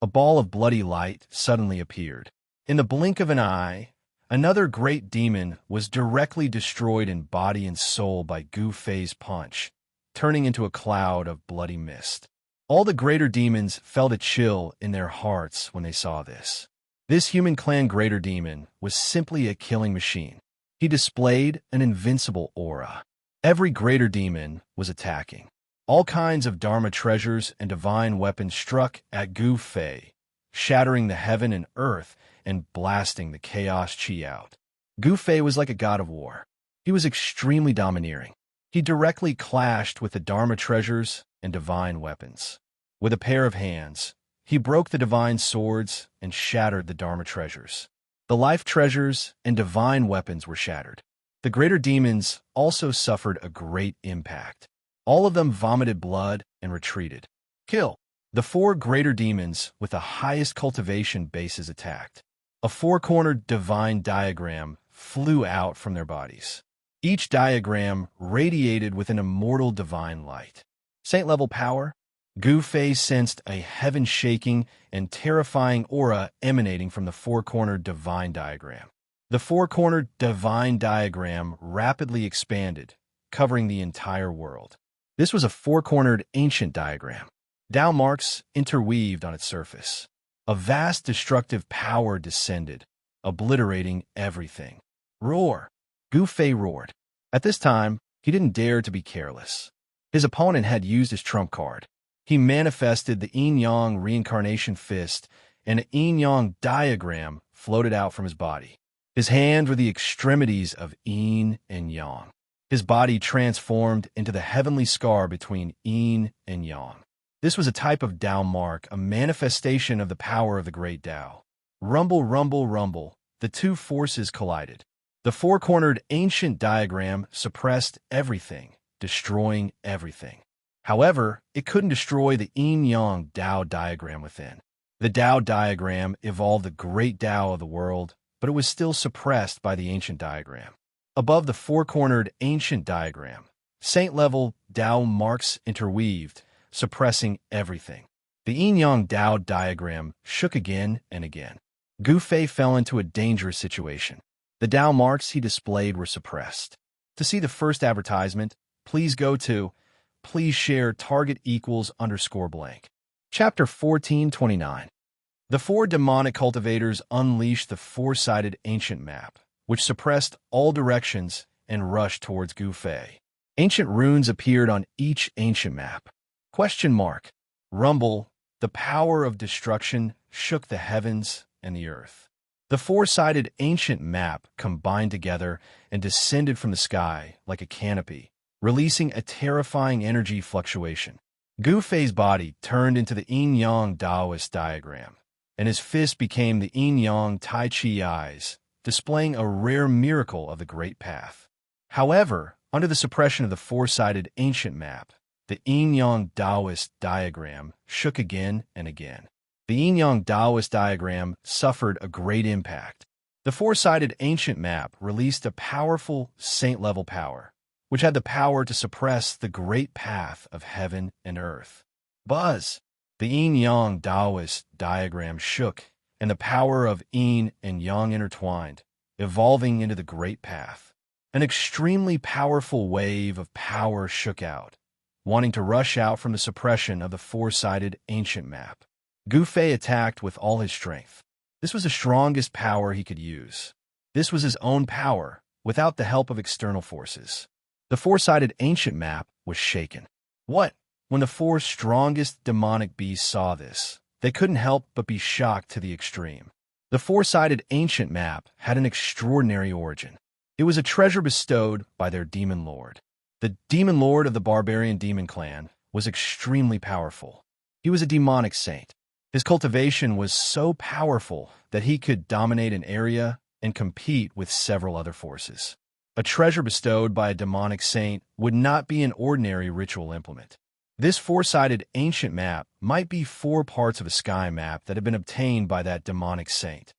A ball of bloody light suddenly appeared. In the blink of an eye, another great demon was directly destroyed in body and soul by Gu Fei's punch, turning into a cloud of bloody mist. All the greater demons felt a chill in their hearts when they saw this. This human clan greater demon was simply a killing machine. He displayed an invincible aura. Every greater demon was attacking. All kinds of Dharma treasures and divine weapons struck at Gu Fei, shattering the heaven and earth and blasting the chaos chi out. Gu Fei was like a god of war. He was extremely domineering. He directly clashed with the Dharma treasures and divine weapons. With a pair of hands, he broke the divine swords and shattered the Dharma treasures. The life treasures and divine weapons were shattered. The greater demons also suffered a great impact. All of them vomited blood and retreated. Kill! The 4 greater demons with the highest cultivation bases attacked. A 4-cornered divine diagram flew out from their bodies. Each diagram radiated with an immortal divine light. Saint-level power? Gu Fei sensed a heaven-shaking and terrifying aura emanating from the 4-cornered divine diagram. The 4-cornered divine diagram rapidly expanded, covering the entire world. This was a 4-cornered ancient diagram. Tao marks interweaved on its surface. A vast destructive power descended, obliterating everything. Roar! Gu Fei roared. At this time, he didn't dare to be careless. His opponent had used his trump card. He manifested the yin-yang reincarnation fist, and an yin-yang diagram floated out from his body. His hands were the extremities of yin and yang. His body transformed into the heavenly scar between yin and yang. This was a type of Tao mark, a manifestation of the power of the great Tao. Rumble, rumble, rumble, the two forces collided. The 4-cornered ancient diagram suppressed everything, destroying everything. However, it couldn't destroy the yin-yang Tao diagram within. The Tao diagram evolved the great Tao of the world, but it was still suppressed by the ancient diagram. Above the 4-cornered ancient diagram, saint-level Tao marks interweaved, suppressing everything. The yin-yang Tao diagram shook again and again. Gu Fei fell into a dangerous situation. The Tao marks he displayed were suppressed. To see the first advertisement, please go to please share target equals _blank. Chapter 1429. The 4 demonic cultivators unleashed the 4-sided ancient map, which suppressed all directions and rushed towards Gu Fei. Ancient runes appeared on each ancient map. Question mark. Rumble, the power of destruction shook the heavens and the earth. The 4-sided ancient map combined together and descended from the sky like a canopy, releasing a terrifying energy fluctuation. Gu Fei's body turned into the yin-yang Taoist diagram, and his fist became the yin-yang Tai Chi eyes, displaying a rare miracle of the great path. However, under the suppression of the four-sided ancient map, the Yin-Yang Taoist diagram shook again and again. The Yin-Yang Taoist diagram suffered a great impact. The four-sided ancient map released a powerful saint-level power, which had the power to suppress the great path of heaven and earth. Buzz! The Yin-Yang Taoist diagram shook, and the power of Yin and Yang intertwined, evolving into the great path. An extremely powerful wave of power shook out, wanting to rush out from the suppression of the four-sided ancient map. Gu Fei attacked with all his strength. This was the strongest power he could use. This was his own power, without the help of external forces. The four-sided ancient map was shaken. What? When the four strongest demonic beasts saw this, they couldn't help but be shocked to the extreme. The four-sided ancient map had an extraordinary origin. It was a treasure bestowed by their demon lord. The demon lord of the barbarian demon clan was extremely powerful. He was a demonic saint. His cultivation was so powerful that he could dominate an area and compete with several other forces. A treasure bestowed by a demonic saint would not be an ordinary ritual implement. This four-sided ancient map might be 4 parts of a sky map that had been obtained by that demonic saint.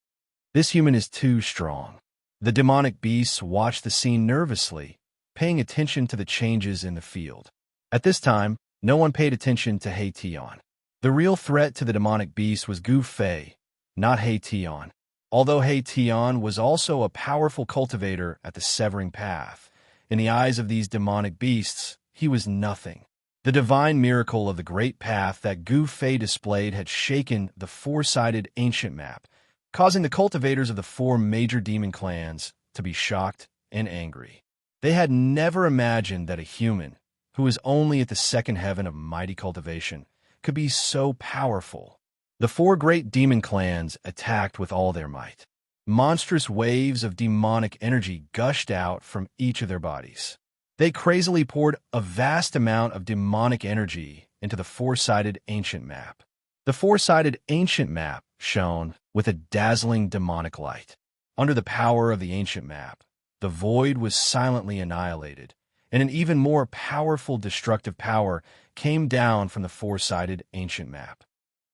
This human is too strong. The demonic beasts watched the scene nervously, paying attention to the changes in the field. At this time, no one paid attention to He Tian. The real threat to the demonic beast was Gu Fei, not He Tian. Although He Tian was also a powerful cultivator at the Severing Path, in the eyes of these demonic beasts, he was nothing. The divine miracle of the Great Path that Gu Fei displayed had shaken the four-sided ancient map, causing the cultivators of the 4 major demon clans to be shocked and angry. They had never imagined that a human, who was only at the second heaven of mighty cultivation, could be so powerful. The 4 great demon clans attacked with all their might. Monstrous waves of demonic energy gushed out from each of their bodies. They crazily poured a vast amount of demonic energy into the four-sided ancient map. The four-sided ancient map shone with a dazzling demonic light. Under the power of the ancient map, the void was silently annihilated, and an even more powerful destructive power came down from the four-sided ancient map.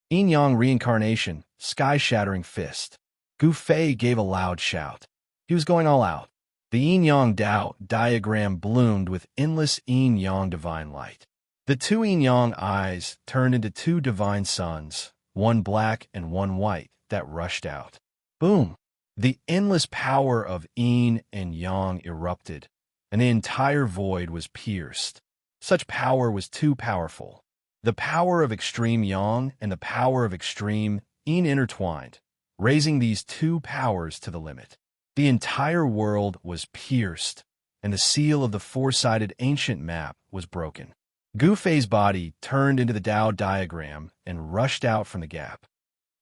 Yin-Yang Reincarnation, Sky-Shattering Fist. Gu Fei gave a loud shout. He was going all out. The Yin-Yang Dao diagram bloomed with endless Yin-Yang divine light. The 2 Yin-Yang eyes turned into 2 divine suns, one black and one white, that rushed out. Boom! The endless power of Yin and Yang erupted, and the entire void was pierced. Such power was too powerful. The power of extreme Yang and the power of extreme Yin intertwined, raising these 2 powers to the limit. The entire world was pierced, and the seal of the four-sided ancient map was broken. Gu Fei's body turned into the Dao diagram and rushed out from the gap.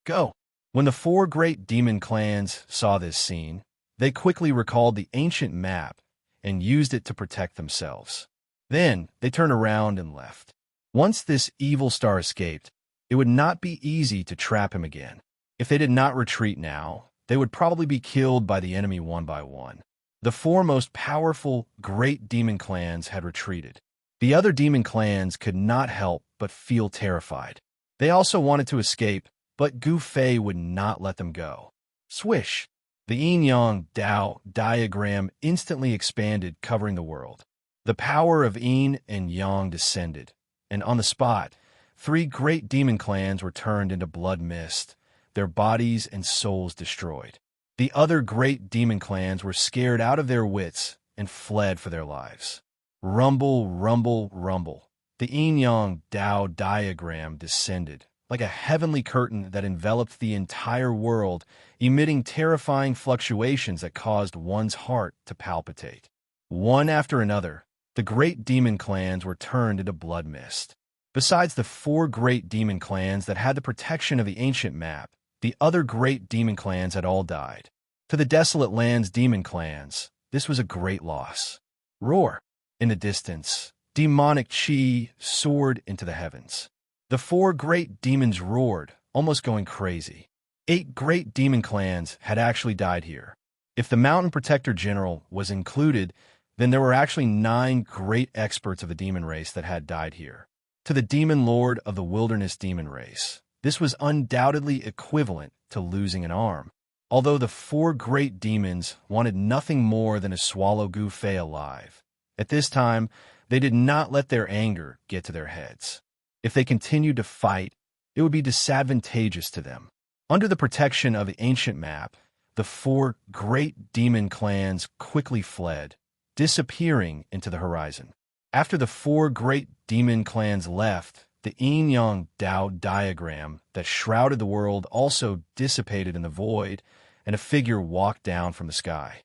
Go! When the 4 great demon clans saw this scene, they quickly recalled the ancient map and used it to protect themselves. Then they turned around and left. Once this evil star escaped, it would not be easy to trap him again. If they did not retreat now, they would probably be killed by the enemy one by one. The 4 most powerful great demon clans had retreated. The other demon clans could not help but feel terrified. They also wanted to escape, but Gu Fei would not let them go. Swish! The Yin-Yang Dao diagram instantly expanded, covering the world. The power of Yin and Yang descended, and on the spot, 3 great demon clans were turned into blood mist, their bodies and souls destroyed. The other great demon clans were scared out of their wits and fled for their lives. Rumble, rumble, rumble. The Yin-Yang Dao diagram descended, like a heavenly curtain that enveloped the entire world, emitting terrifying fluctuations that caused one's heart to palpitate. One after another, the great demon clans were turned into blood mist. Besides the 4 great demon clans that had the protection of the ancient map, the other great demon clans had all died. To the Desolate Lands demon clans, this was a great loss. Roar! In the distance, demonic chi soared into the heavens. The 4 great demons roared, almost going crazy. 8 great demon clans had actually died here. If the Mountain Protector General was included, then there were actually 9 great experts of the demon race that had died here. To the demon lord of the wilderness demon race, this was undoubtedly equivalent to losing an arm. Although the 4 great demons wanted nothing more than to swallow Gu Fei alive, at this time, they did not let their anger get to their heads. If they continued to fight, it would be disadvantageous to them. Under the protection of the ancient map, the 4 great demon clans quickly fled, disappearing into the horizon. After the 4 great demon clans left, the yin-yang Dao diagram that shrouded the world also dissipated in the void, and a figure walked down from the sky.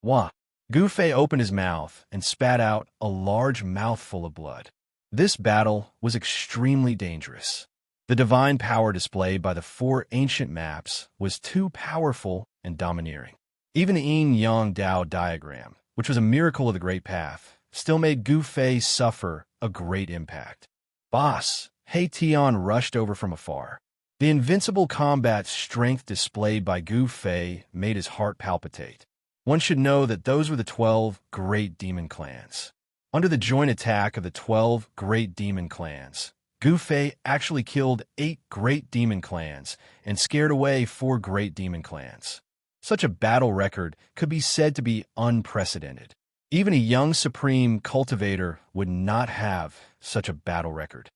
Wah! Gu Fei opened his mouth and spat out a large mouthful of blood. This battle was extremely dangerous. The divine power displayed by the 4 ancient maps was too powerful and domineering. Even the yin-yang Dao diagram, which was a miracle of the Great Path, still made Gu Fei suffer a great impact. Boss, He Tian rushed over from afar. The invincible combat strength displayed by Gu Fei made his heart palpitate. One should know that those were the 12 great demon clans. Under the joint attack of the 12 great demon clans, Gu Fei actually killed 8 great demon clans and scared away 4 great demon clans. Such a battle record could be said to be unprecedented. Even a young supreme cultivator would not have such a battle record.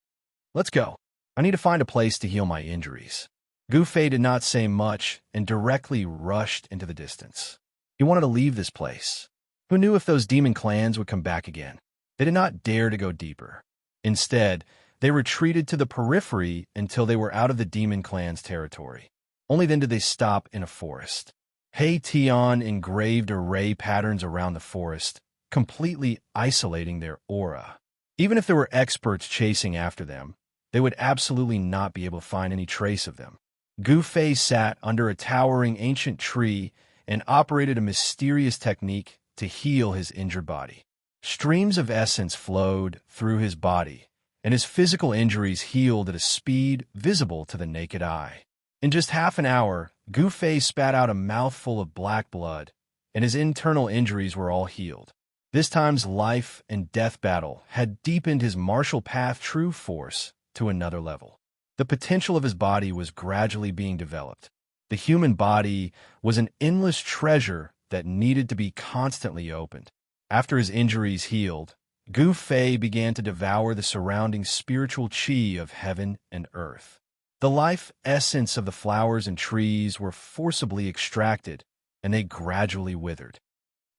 Let's go. I need to find a place to heal my injuries. Gu Fei did not say much and directly rushed into the distance. He wanted to leave this place. Who knew if those demon clans would come back again? They did not dare to go deeper. Instead, they retreated to the periphery until they were out of the demon clan's territory. Only then did they stop in a forest. He Tian engraved array patterns around the forest, completely isolating their aura. Even if there were experts chasing after them, they would absolutely not be able to find any trace of them. Gu Fei sat under a towering ancient tree and operated a mysterious technique to heal his injured body. Streams of essence flowed through his body, and his physical injuries healed at a speed visible to the naked eye. In just half an hour, Gu Fei spat out a mouthful of black blood, and his internal injuries were all healed. This time's life and death battle had deepened his martial path true force to another level. The potential of his body was gradually being developed. The human body was an endless treasure that needed to be constantly opened. After his injuries healed, Gu Fei began to devour the surrounding spiritual qi of heaven and earth. The life essence of the flowers and trees were forcibly extracted, and they gradually withered.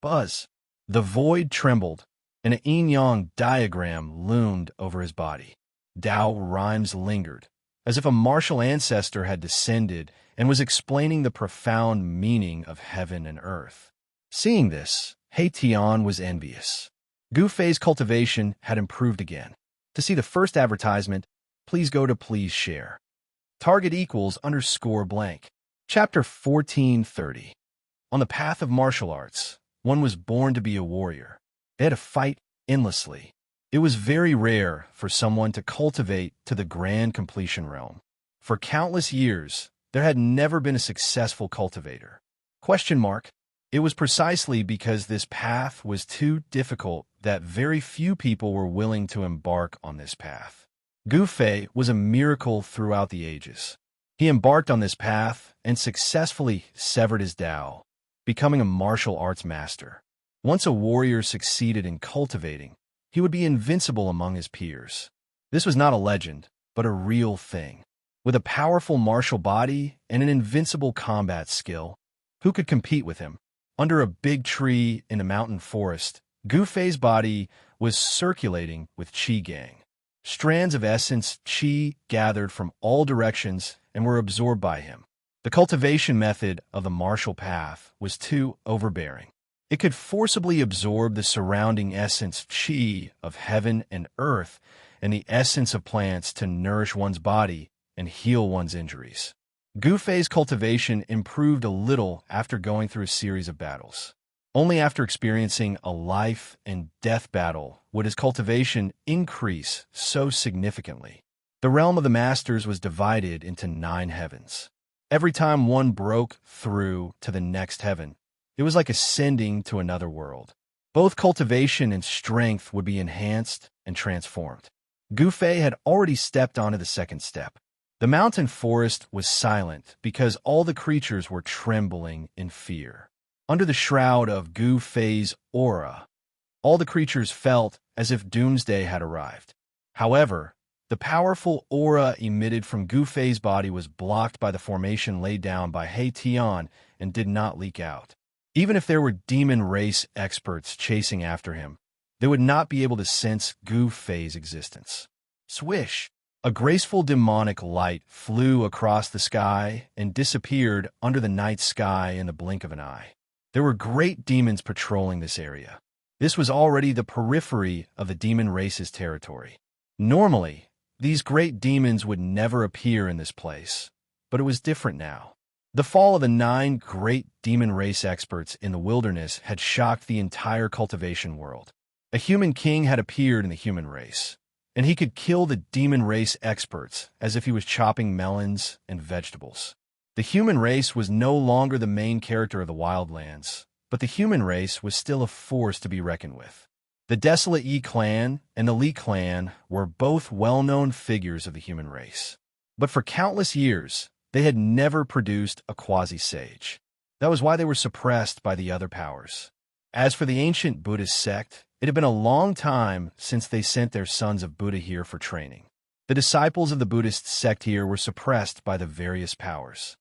Buzz! The void trembled, and an yin-yang diagram loomed over his body. Dao rhymes lingered, as if a martial ancestor had descended and was explaining the profound meaning of heaven and earth. Seeing this, He Tian was envious. Gu Fei's cultivation had improved again. To see the first advertisement, please go to Please Share. Target equals _blank. Chapter 1430. On the path of martial arts, one was born to be a warrior. They had to fight endlessly. It was very rare for someone to cultivate to the grand completion realm. For countless years, there had never been a successful cultivator. It was precisely because this path was too difficult that very few people were willing to embark on this path. Gu Fei was a miracle throughout the ages. He embarked on this path and successfully severed his Dao, becoming a martial arts master. Once a warrior succeeded in cultivating, he would be invincible among his peers. This was not a legend, but a real thing. With a powerful martial body and an invincible combat skill, who could compete with him? Under a big tree in a mountain forest, Gu Fei's body was circulating with qi gang. Strands of essence qi gathered from all directions and were absorbed by him. The cultivation method of the martial path was too overbearing. It could forcibly absorb the surrounding essence qi of heaven and earth and the essence of plants to nourish one's body and heal one's injuries. Gu Fei's cultivation improved a little after going through a series of battles. Only after experiencing a life and death battle would his cultivation increase so significantly. The realm of the masters was divided into 9 heavens. Every time one broke through to the next heaven, it was like ascending to another world. Both cultivation and strength would be enhanced and transformed. Gu Fei had already stepped onto the second step. The mountain forest was silent because all the creatures were trembling in fear. Under the shroud of Gu Fei's aura, all the creatures felt as if doomsday had arrived. However, the powerful aura emitted from Gu Fei's body was blocked by the formation laid down by He Tian and did not leak out. Even if there were demon race experts chasing after him, they would not be able to sense Gu Fei's existence. Swish! A graceful demonic light flew across the sky and disappeared under the night sky in the blink of an eye. There were great demons patrolling this area. This was already the periphery of the demon race's territory. Normally, these great demons would never appear in this place, but it was different now. The fall of the 9 great demon race experts in the wilderness had shocked the entire cultivation world. A human king had appeared in the human race, and he could kill the demon race experts as if he was chopping melons and vegetables. The human race was no longer the main character of the wildlands, but the human race was still a force to be reckoned with. The Desolate Yi clan and the Li clan were both well-known figures of the human race. But for countless years, they had never produced a quasi-sage. That was why they were suppressed by the other powers. As for the ancient Buddhist sect, it had been a long time since they sent their sons of Buddha here for training. The disciples of the Buddhist sect here were suppressed by the various powers.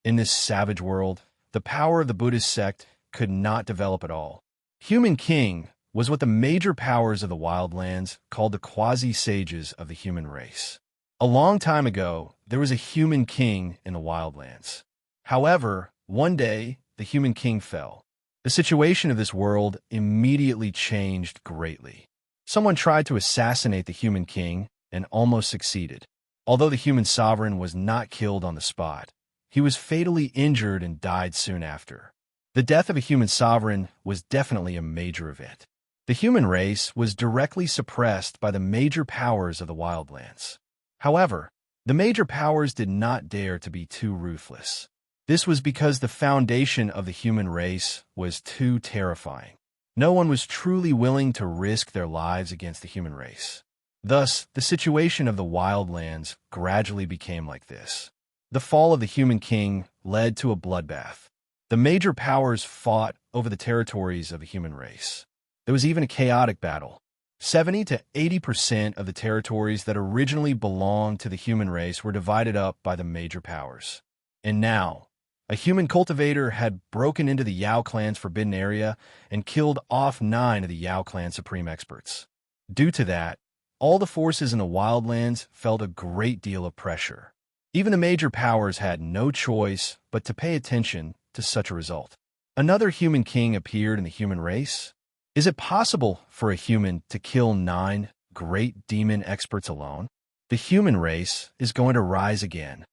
In this savage world, the power of the Buddhist sect could not develop at all. Human King was what the major powers of the wildlands called the quasi-sages of the human race. A long time ago, there was a human king in the wildlands. However, one day, the human king fell. The situation of this world immediately changed greatly. Someone tried to assassinate the human king and almost succeeded. Although the human sovereign was not killed on the spot, he was fatally injured and died soon after. The death of a human sovereign was definitely a major event. The human race was directly suppressed by the major powers of the wildlands. However, the major powers did not dare to be too ruthless. This was because the foundation of the human race was too terrifying. No one was truly willing to risk their lives against the human race. Thus, the situation of the wildlands gradually became like this. The fall of the human king led to a bloodbath. The major powers fought over the territories of the human race. There was even a chaotic battle. 70 to 80% of the territories that originally belonged to the human race were divided up by the major powers. And now, a human cultivator had broken into the Yao clan's forbidden area and killed off 9 of the Yao clan supreme experts. Due to that, all the forces in the wildlands felt a great deal of pressure. Even the major powers had no choice but to pay attention to such a result. Another human king appeared in the human race. Is it possible for a human to kill 9 great demon experts alone? The human race is going to rise again.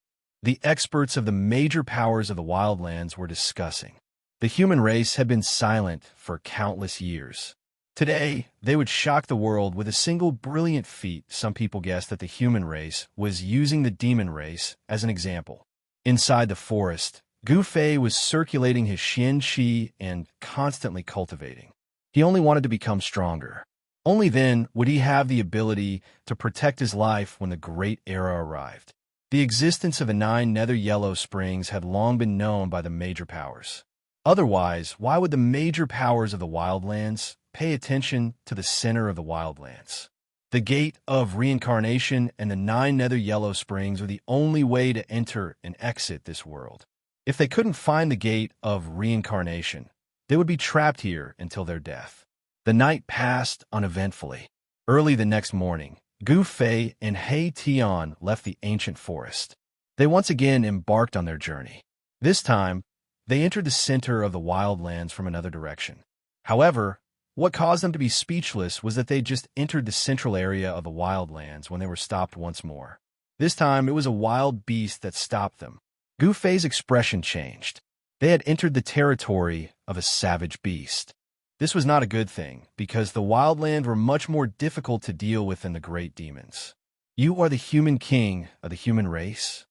The experts of the major powers of the wildlands were discussing. The human race had been silent for countless years. Today, they would shock the world with a single brilliant feat. Some people guessed that the human race was using the demon race as an example. Inside the forest, Gu Fei was circulating his Xianxia and constantly cultivating. He only wanted to become stronger. Only then would he have the ability to protect his life when the Great Era arrived. The existence of the 9 nether yellow springs had long been known by the major powers. Otherwise, why would the major powers of the wildlands pay attention to the center of the wildlands? The Gate of Reincarnation and the 9 nether yellow springs were the only way to enter and exit this world. If they couldn't find the Gate of Reincarnation, they would be trapped here until their death. The night passed uneventfully. Early the next morning, Gu Fei and He Tian left the ancient forest. They once again embarked on their journey. This time, they entered the center of the wildlands from another direction. However, what caused them to be speechless was that they just entered the central area of the wildlands when they were stopped once more. This time, it was a wild beast that stopped them. Gu Fei's expression changed. They had entered the territory of a savage beast. This was not a good thing, because the wildland were much more difficult to deal with than the great demons. You are the human king of the human race?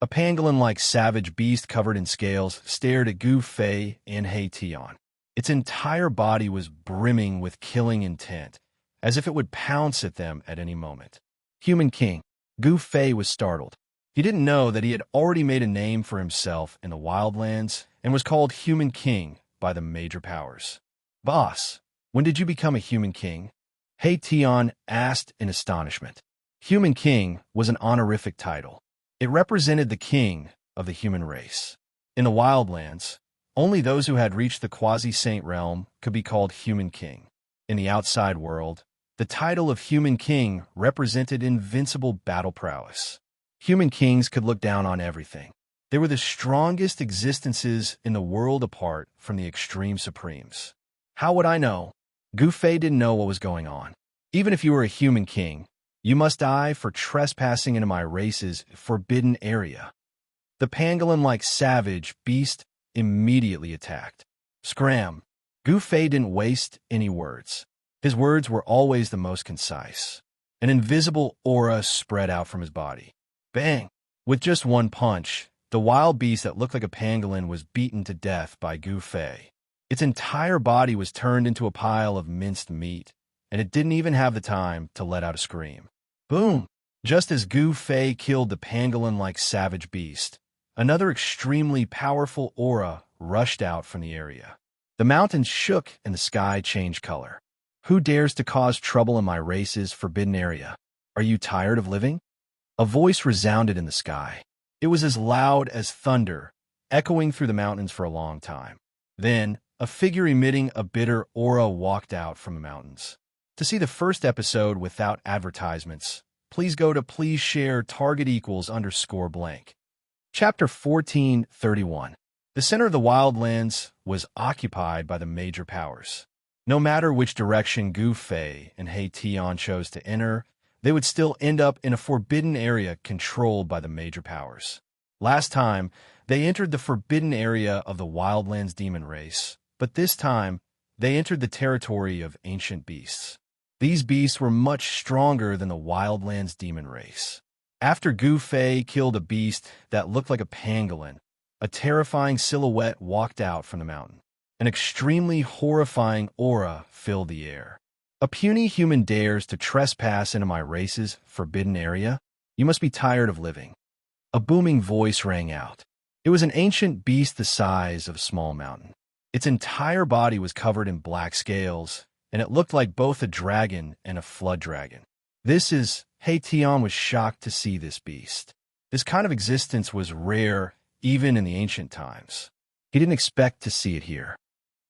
A pangolin-like savage beast covered in scales stared at Gu Fei and He Tian. Its entire body was brimming with killing intent, as if it would pounce at them at any moment. Human King. Gu Fei was startled. He didn't know that he had already made a name for himself in the Wildlands and was called Human King by the major powers. Boss, when did you become a Human King? He Tian asked in astonishment. Human King was an honorific title. It represented the king of the human race. In the Wildlands, only those who had reached the quasi-saint realm could be called Human King. In the outside world, the title of Human King represented invincible battle prowess. Human Kings could look down on everything. They were the strongest existences in the world apart from the extreme supremes. How would I know? Gu Fei didn't know what was going on. Even if you were a Human King, you must die for trespassing into my race's forbidden area. The pangolin-like savage beast immediately attacked. Scram! Gu Fei didn't waste any words. His words were always the most concise. An invisible aura spread out from his body. Bang! With just one punch, the wild beast that looked like a pangolin was beaten to death by Gu Fei. Its entire body was turned into a pile of minced meat, and it didn't even have the time to let out a scream. Boom! Just as Gu Fei killed the pangolin-like savage beast, another extremely powerful aura rushed out from the area. The mountains shook and the sky changed color. Who dares to cause trouble in my race's forbidden area? Are you tired of living? A voice resounded in the sky. It was as loud as thunder, echoing through the mountains for a long time. Then, a figure emitting a bitter aura walked out from the mountains. To see the first episode without advertisements, please go to please share target=_blank. Chapter 1431. The center of the Wildlands was occupied by the major powers. No matter which direction Gu Fei and He Tian chose to enter, they would still end up in a forbidden area controlled by the major powers. Last time, they entered the forbidden area of the Wildlands demon race, but this time, they entered the territory of ancient beasts. These beasts were much stronger than the Wildlands demon race. After Gu Fei killed a beast that looked like a pangolin, a terrifying silhouette walked out from the mountain. An extremely horrifying aura filled the air. A puny human dares to trespass into my race's forbidden area? You must be tired of living. A booming voice rang out. It was an ancient beast the size of a small mountain. Its entire body was covered in black scales, and it looked like both a dragon and a flood dragon. He Tian was shocked to see this beast. This kind of existence was rare even in the ancient times. He didn't expect to see it here.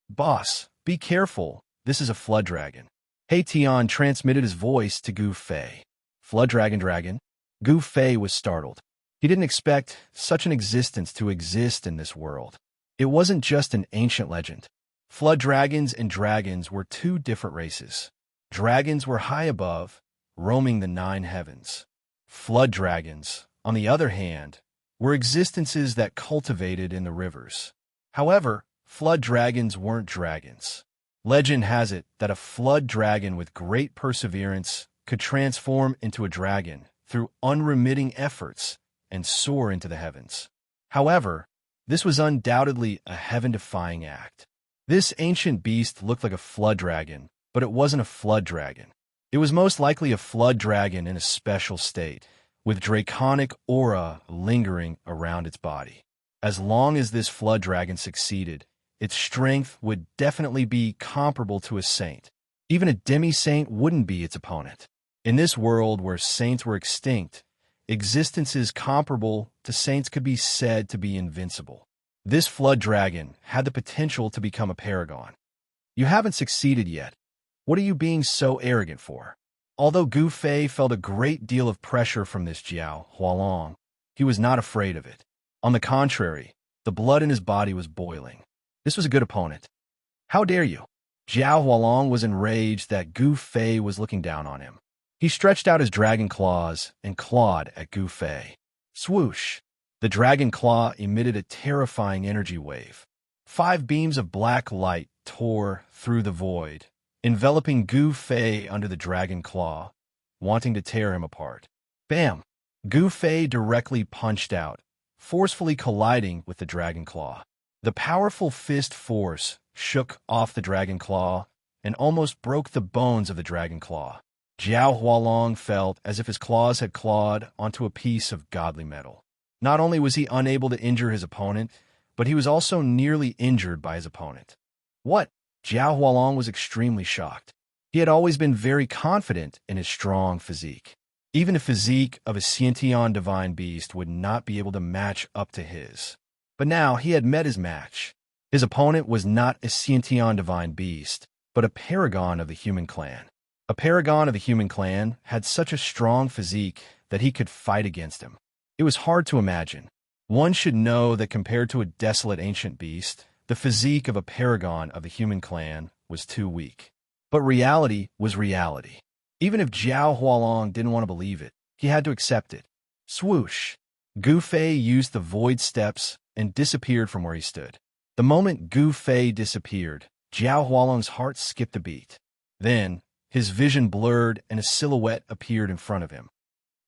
Boss, be careful. This is a flood dragon. He Tian transmitted his voice to Gu Fei. Flood dragon? Gu Fei was startled. He didn't expect such an existence to exist in this world. It wasn't just an ancient legend. Flood dragons and dragons were two different races. Dragons were high above, roaming the 9 heavens. Flood dragons, on the other hand, were existences that cultivated in the rivers. However, flood dragons weren't dragons. Legend has it that a flood dragon with great perseverance could transform into a dragon through unremitting efforts and soar into the heavens. However, this was undoubtedly a heaven-defying act. This ancient beast looked like a flood dragon, but it wasn't a flood dragon. It was most likely a flood dragon in a special state, with draconic aura lingering around its body. As long as this flood dragon succeeded, its strength would definitely be comparable to a saint. Even a demi-saint wouldn't be its opponent. In this world where saints were extinct, existences comparable to saints could be said to be invincible. This flood dragon had the potential to become a paragon. You haven't succeeded yet. What are you being so arrogant for? Although Gu Fei felt a great deal of pressure from this Jiao Hualong, he was not afraid of it. On the contrary, the blood in his body was boiling. This was a good opponent. How dare you? Jiao Hualong was enraged that Gu Fei was looking down on him. He stretched out his dragon claws and clawed at Gu Fei. Swoosh! The dragon claw emitted a terrifying energy wave. 5 beams of black light tore through the void, enveloping Gu Fei under the dragon claw, wanting to tear him apart. Bam! Gu Fei directly punched out, forcefully colliding with the dragon claw. The powerful fist force shook off the dragon claw and almost broke the bones of the dragon claw. Jiao Hualong felt as if his claws had clawed onto a piece of godly metal. Not only was he unable to injure his opponent, but he was also nearly injured by his opponent. What? Jiao Hualong was extremely shocked. He had always been very confident in his strong physique. Even the physique of a Xianxia divine beast would not be able to match up to his. But now he had met his match. His opponent was not a Xianxia divine beast, but a paragon of the human clan. A paragon of the human clan had such a strong physique that he could fight against him. It was hard to imagine. One should know that compared to a desolate ancient beast, the physique of a paragon of the human clan was too weak. But reality was reality. Even if Jiao Hualong didn't want to believe it, he had to accept it. Swoosh! Gu Fei used the void steps and disappeared from where he stood. The moment Gu Fei disappeared, Jiao Hualong's heart skipped a beat. Then, his vision blurred and a silhouette appeared in front of him.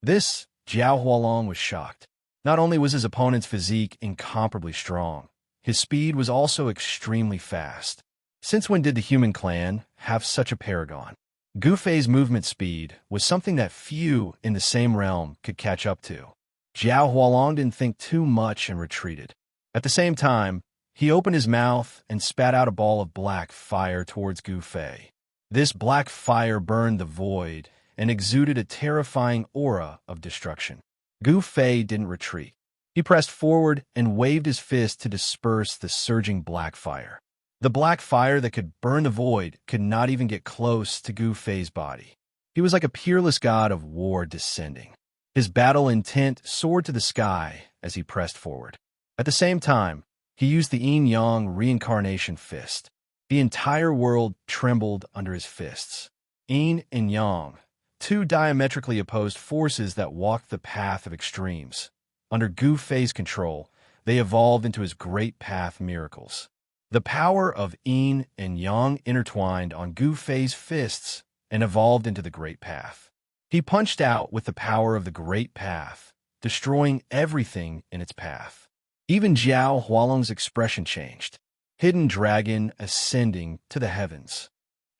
This, Jiao Hualong was shocked. Not only was his opponent's physique incomparably strong, his speed was also extremely fast. Since when did the human clan have such a paragon? Gu Fei's movement speed was something that few in the same realm could catch up to. Jiao Hualong didn't think too much and retreated. At the same time, he opened his mouth and spat out a ball of black fire towards Gu Fei. This black fire burned the void and exuded a terrifying aura of destruction. Gu Fei didn't retreat. He pressed forward and waved his fist to disperse the surging black fire. The black fire that could burn the void could not even get close to Gu Fei's body. He was like a peerless god of war descending. His battle intent soared to the sky as he pressed forward. At the same time, he used the yin-yang reincarnation fist. The entire world trembled under his fists. Yin and yang, two diametrically opposed forces that walked the path of extremes. Under Gu Fei's control, they evolved into his great path miracles. The power of yin and yang intertwined on Gu Fei's fists and evolved into the Great Path. He punched out with the power of the Great Path, destroying everything in its path. Even Jiao Hualong's expression changed. Hidden dragon ascending to the heavens.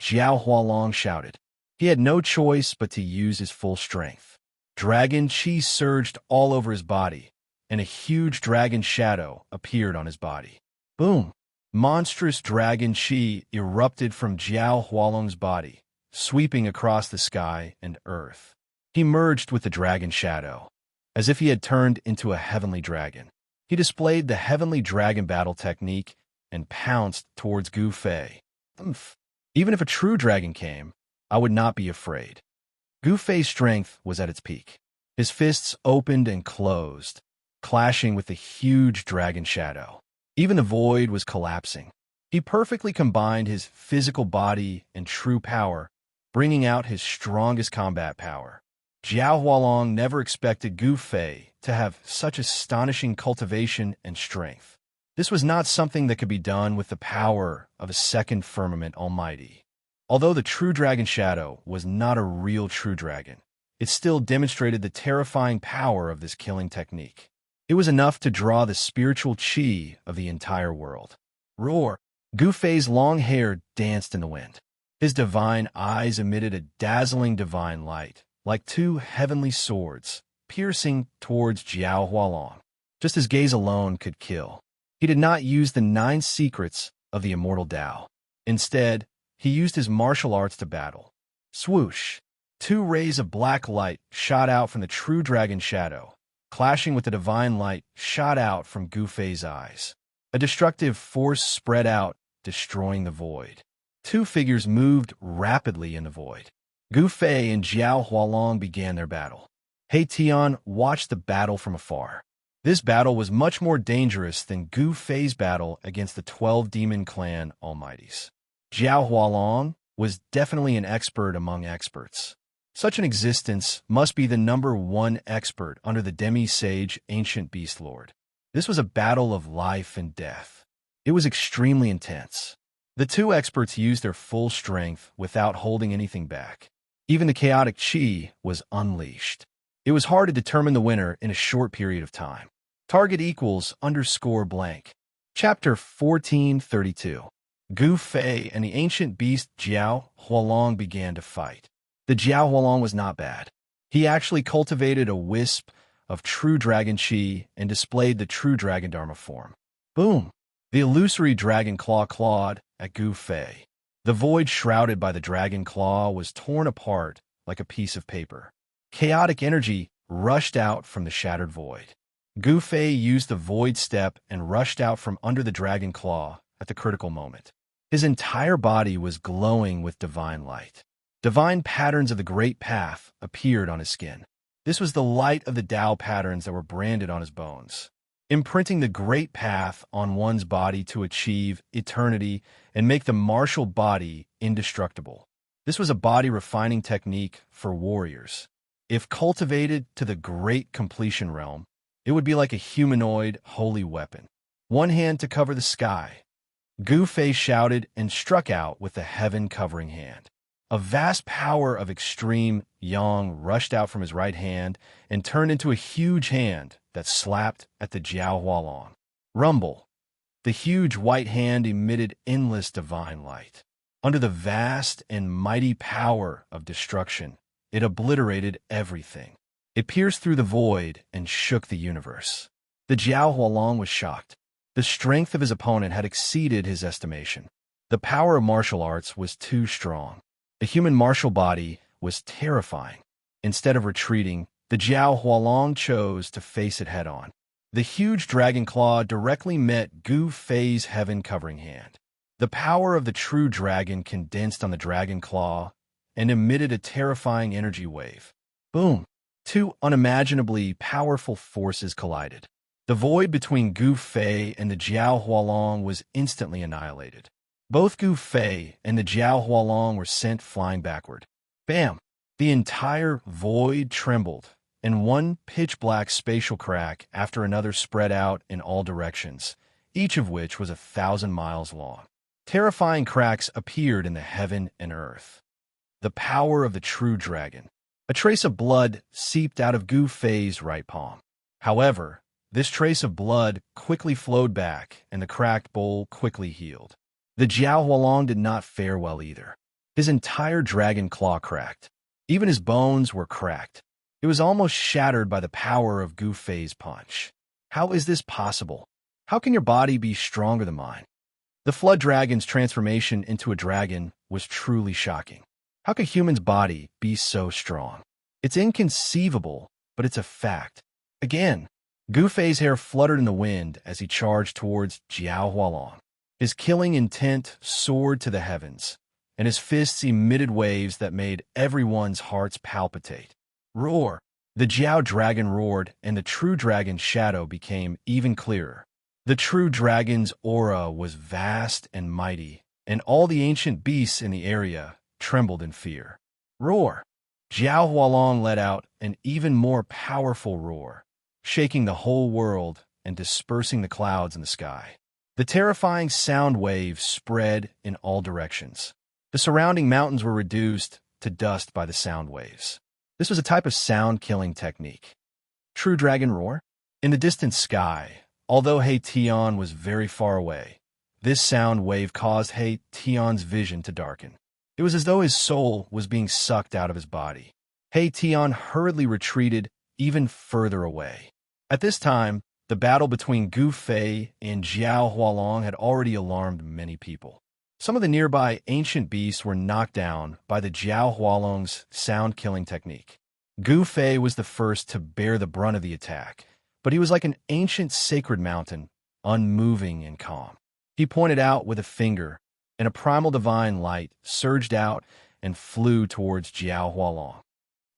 Jiao Hualong shouted. He had no choice but to use his full strength. Dragon chi surged all over his body, and a huge dragon shadow appeared on his body. Boom! Monstrous dragon chi erupted from Jiao Hualong's body, sweeping across the sky and earth. He merged with the dragon shadow, as if he had turned into a heavenly dragon. He displayed the heavenly dragon battle technique and pounced towards Gu Fei. Even if a true dragon came, I would not be afraid. Gu Fei's strength was at its peak. His fists opened and closed, clashing with the huge dragon shadow. Even the void was collapsing. He perfectly combined his physical body and true power, bringing out his strongest combat power. Jiao Hualong never expected Gu Fei to have such astonishing cultivation and strength. This was not something that could be done with the power of a second firmament almighty. Although the true dragon shadow was not a real true dragon, it still demonstrated the terrifying power of this killing technique. It was enough to draw the spiritual chi of the entire world. Roar! Gu Fei's long hair danced in the wind. His divine eyes emitted a dazzling divine light, like two heavenly swords, piercing towards Jiao Hualong. Just his gaze alone could kill. He did not use the 9 secrets of the immortal Tao. Instead, he used his martial arts to battle. Swoosh! 2 rays of black light shot out from the true dragon shadow, clashing with the divine light shot out from Gu Fei's eyes. A destructive force spread out, destroying the void. 2 figures moved rapidly in the void. Gu Fei and Jiao Hualong began their battle. He Tian watched the battle from afar. This battle was much more dangerous than Gu Fei's battle against the 12 demon clan almighties. Jiao Hualong was definitely an expert among experts. Such an existence must be the #1 expert under the demi-sage ancient beast lord. This was a battle of life and death. It was extremely intense. The 2 experts used their full strength without holding anything back. Even the chaotic chi was unleashed. It was hard to determine the winner in a short period of time. Target equals _blank. Chapter 1432. Gu Fei and the ancient beast Jiao Hualong began to fight. The Jiao Hualong was not bad. He actually cultivated a wisp of true dragon chi and displayed the true dragon dharma form. Boom! The illusory dragon claw clawed at Gu Fei. The void shrouded by the dragon claw was torn apart like a piece of paper. Chaotic energy rushed out from the shattered void. Gu Fei used the void step and rushed out from under the dragon claw at the critical moment. His entire body was glowing with divine light. Divine patterns of the Great Path appeared on his skin. This was the light of the Tao patterns that were branded on his bones, imprinting the Great Path on one's body to achieve eternity and make the martial body indestructible. This was a body refining technique for warriors. If cultivated to the great completion realm, it would be like a humanoid holy weapon. One hand to cover the sky. Gu Fei shouted and struck out with the heaven-covering hand. A vast power of extreme yang rushed out from his right hand and turned into a huge hand that slapped at the Jiao Hualong. Rumble. The huge white hand emitted endless divine light. Under the vast and mighty power of destruction, it obliterated everything. It pierced through the void and shook the universe. The Jiao Hualong was shocked. The strength of his opponent had exceeded his estimation. The power of martial arts was too strong. The human martial body was terrifying. Instead of retreating, the Jiao Hualong chose to face it head-on. The huge dragon claw directly met Gu Fei's heaven-covering hand. The power of the true dragon condensed on the dragon claw and emitted a terrifying energy wave. Boom! Two unimaginably powerful forces collided. The void between Gu Fei and the Jiao Hualong was instantly annihilated. Both Gu Fei and the Jiao Hualong were sent flying backward. Bam! The entire void trembled, and one pitch-black spatial crack after another spread out in all directions, each of which was 1,000 miles long. Terrifying cracks appeared in the heaven and earth. The power of the true dragon. A trace of blood seeped out of Gu Fei's right palm. However, this trace of blood quickly flowed back, and the cracked bowl quickly healed. The Jiao Hualong did not fare well either. His entire dragon claw cracked. Even his bones were cracked. It was almost shattered by the power of Gu Fei's punch. How is this possible? How can your body be stronger than mine? The Flood Dragon's transformation into a dragon was truly shocking. How could a human's body be so strong? It's inconceivable, but it's a fact. Again, Gu Fei's hair fluttered in the wind as he charged towards Jiao Hualong. His killing intent soared to the heavens, and his fists emitted waves that made everyone's hearts palpitate. Roar! The Jiao dragon roared, and the true dragon's shadow became even clearer. The true dragon's aura was vast and mighty, and all the ancient beasts in the area trembled in fear. Roar! Jiao Hualong let out an even more powerful roar, shaking the whole world and dispersing the clouds in the sky. The terrifying sound waves spread in all directions. The surrounding mountains were reduced to dust by the sound waves. This was a type of sound-killing technique. True dragon roar? In the distant sky, although He Tian was very far away, this sound wave caused He Tian's vision to darken. It was as though his soul was being sucked out of his body. He Tian hurriedly retreated even further away. At this time, the battle between Gu Fei and Jiao Hualong had already alarmed many people. Some of the nearby ancient beasts were knocked down by the Jiao Hualong's sound-killing technique. Gu Fei was the first to bear the brunt of the attack, but he was like an ancient sacred mountain, unmoving and calm. He pointed out with a finger, and a primal divine light surged out and flew towards Jiao Hualong.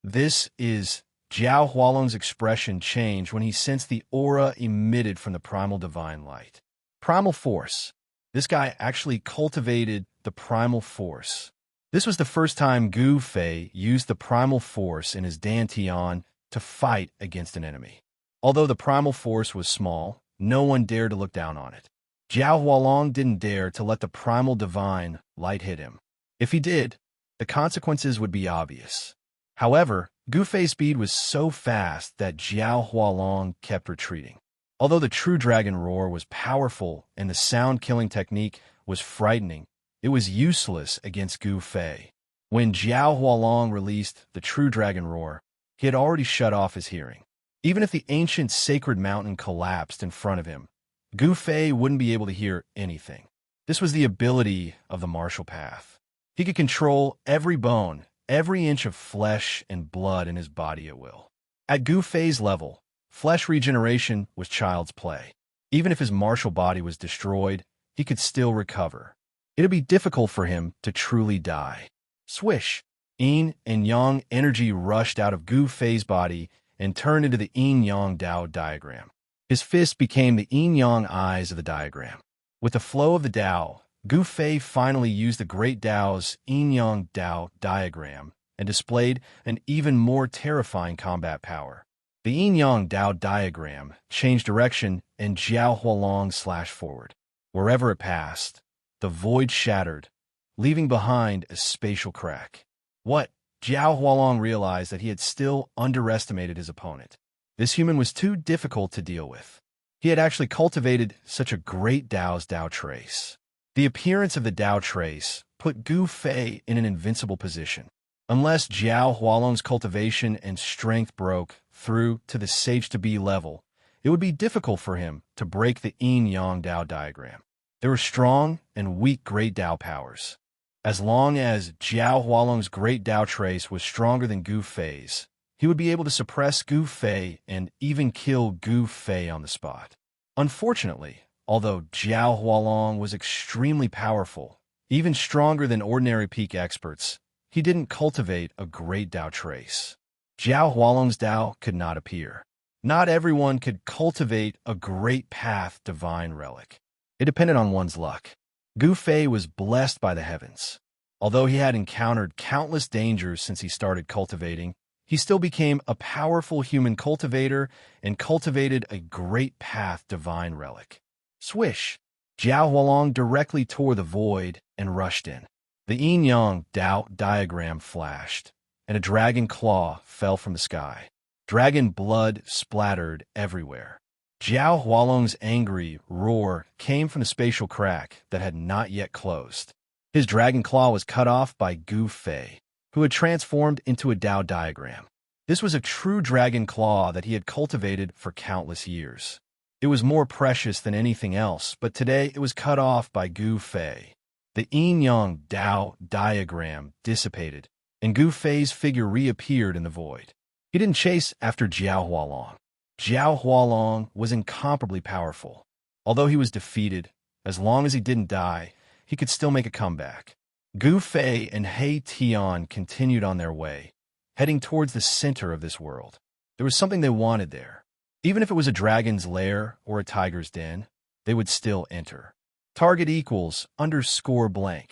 This is Jiao Hualong's expression changed when he sensed the aura emitted from the primal divine light. Primal force. This guy actually cultivated the primal force. This was the first time Gu Fei used the primal force in his Dantian to fight against an enemy. Although the primal force was small, no one dared to look down on it. Jiao Hualong didn't dare to let the primal divine light hit him. If he did, the consequences would be obvious. However, Gu Fei's speed was so fast that Jiao Hualong kept retreating. Although the true dragon roar was powerful and the sound-killing technique was frightening, it was useless against Gu Fei. When Jiao Hualong released the true dragon roar, he had already shut off his hearing. Even if the ancient sacred mountain collapsed in front of him, Gu Fei wouldn't be able to hear anything. This was the ability of the martial path. He could control every bone, every inch of flesh and blood in his body at will. At Gu Fei's level, flesh regeneration was child's play. Even if his martial body was destroyed, he could still recover. It'd be difficult for him to truly die. Swish! Yin and Yang energy rushed out of Gu Fei's body and turned into the Yin-Yang Dao diagram. His fist became the Yin-Yang eyes of the diagram. With the flow of the Dao, Gu Fei finally used the Great Dao's Yin-Yang Dao diagram and displayed an even more terrifying combat power. The Yin-Yang Dao diagram changed direction and Jiao Hualong slashed forward. Wherever it passed, the void shattered, leaving behind a spatial crack. What? Jiao Hualong realized that he had still underestimated his opponent. This human was too difficult to deal with. He had actually cultivated such a great Dao's Dao trace. The appearance of the Dao trace put Gu Fei in an invincible position. Unless Jiao Hualong's cultivation and strength broke through to the Sage-to-Be level, it would be difficult for him to break the Yin-Yang Dao diagram. There were strong and weak Great Dao powers. As long as Jiao Hualong's Great Dao trace was stronger than Gu Fei's, he would be able to suppress Gu Fei and even kill Gu Fei on the spot. Unfortunately, although Jiao Hualong was extremely powerful, even stronger than ordinary peak experts, he didn't cultivate a Great Dao trace. Jiao Hualong's Dao could not appear. Not everyone could cultivate a Great Path Divine Relic. It depended on one's luck. Gu Fei was blessed by the heavens. Although he had encountered countless dangers since he started cultivating, he still became a powerful human cultivator and cultivated a Great Path Divine Relic. Swish! Jiao Hualong directly tore the void and rushed in. The Yin-Yang Dao diagram flashed, and a dragon claw fell from the sky. Dragon blood splattered everywhere. Jiao Hualong's angry roar came from the spatial crack that had not yet closed. His dragon claw was cut off by Gu Fei, who had transformed into a Dao diagram. This was a true dragon claw that he had cultivated for countless years. It was more precious than anything else, but today it was cut off by Gu Fei. The Yin-Yang Dao diagram dissipated, and Gu Fei's figure reappeared in the void. He didn't chase after Jiao Hualong. Jiao Hualong was incomparably powerful. Although he was defeated, as long as he didn't die, he could still make a comeback. Gu Fei and He Tian continued on their way, heading towards the center of this world. There was something they wanted there. Even if it was a dragon's lair or a tiger's den, they would still enter. Target equals _blank.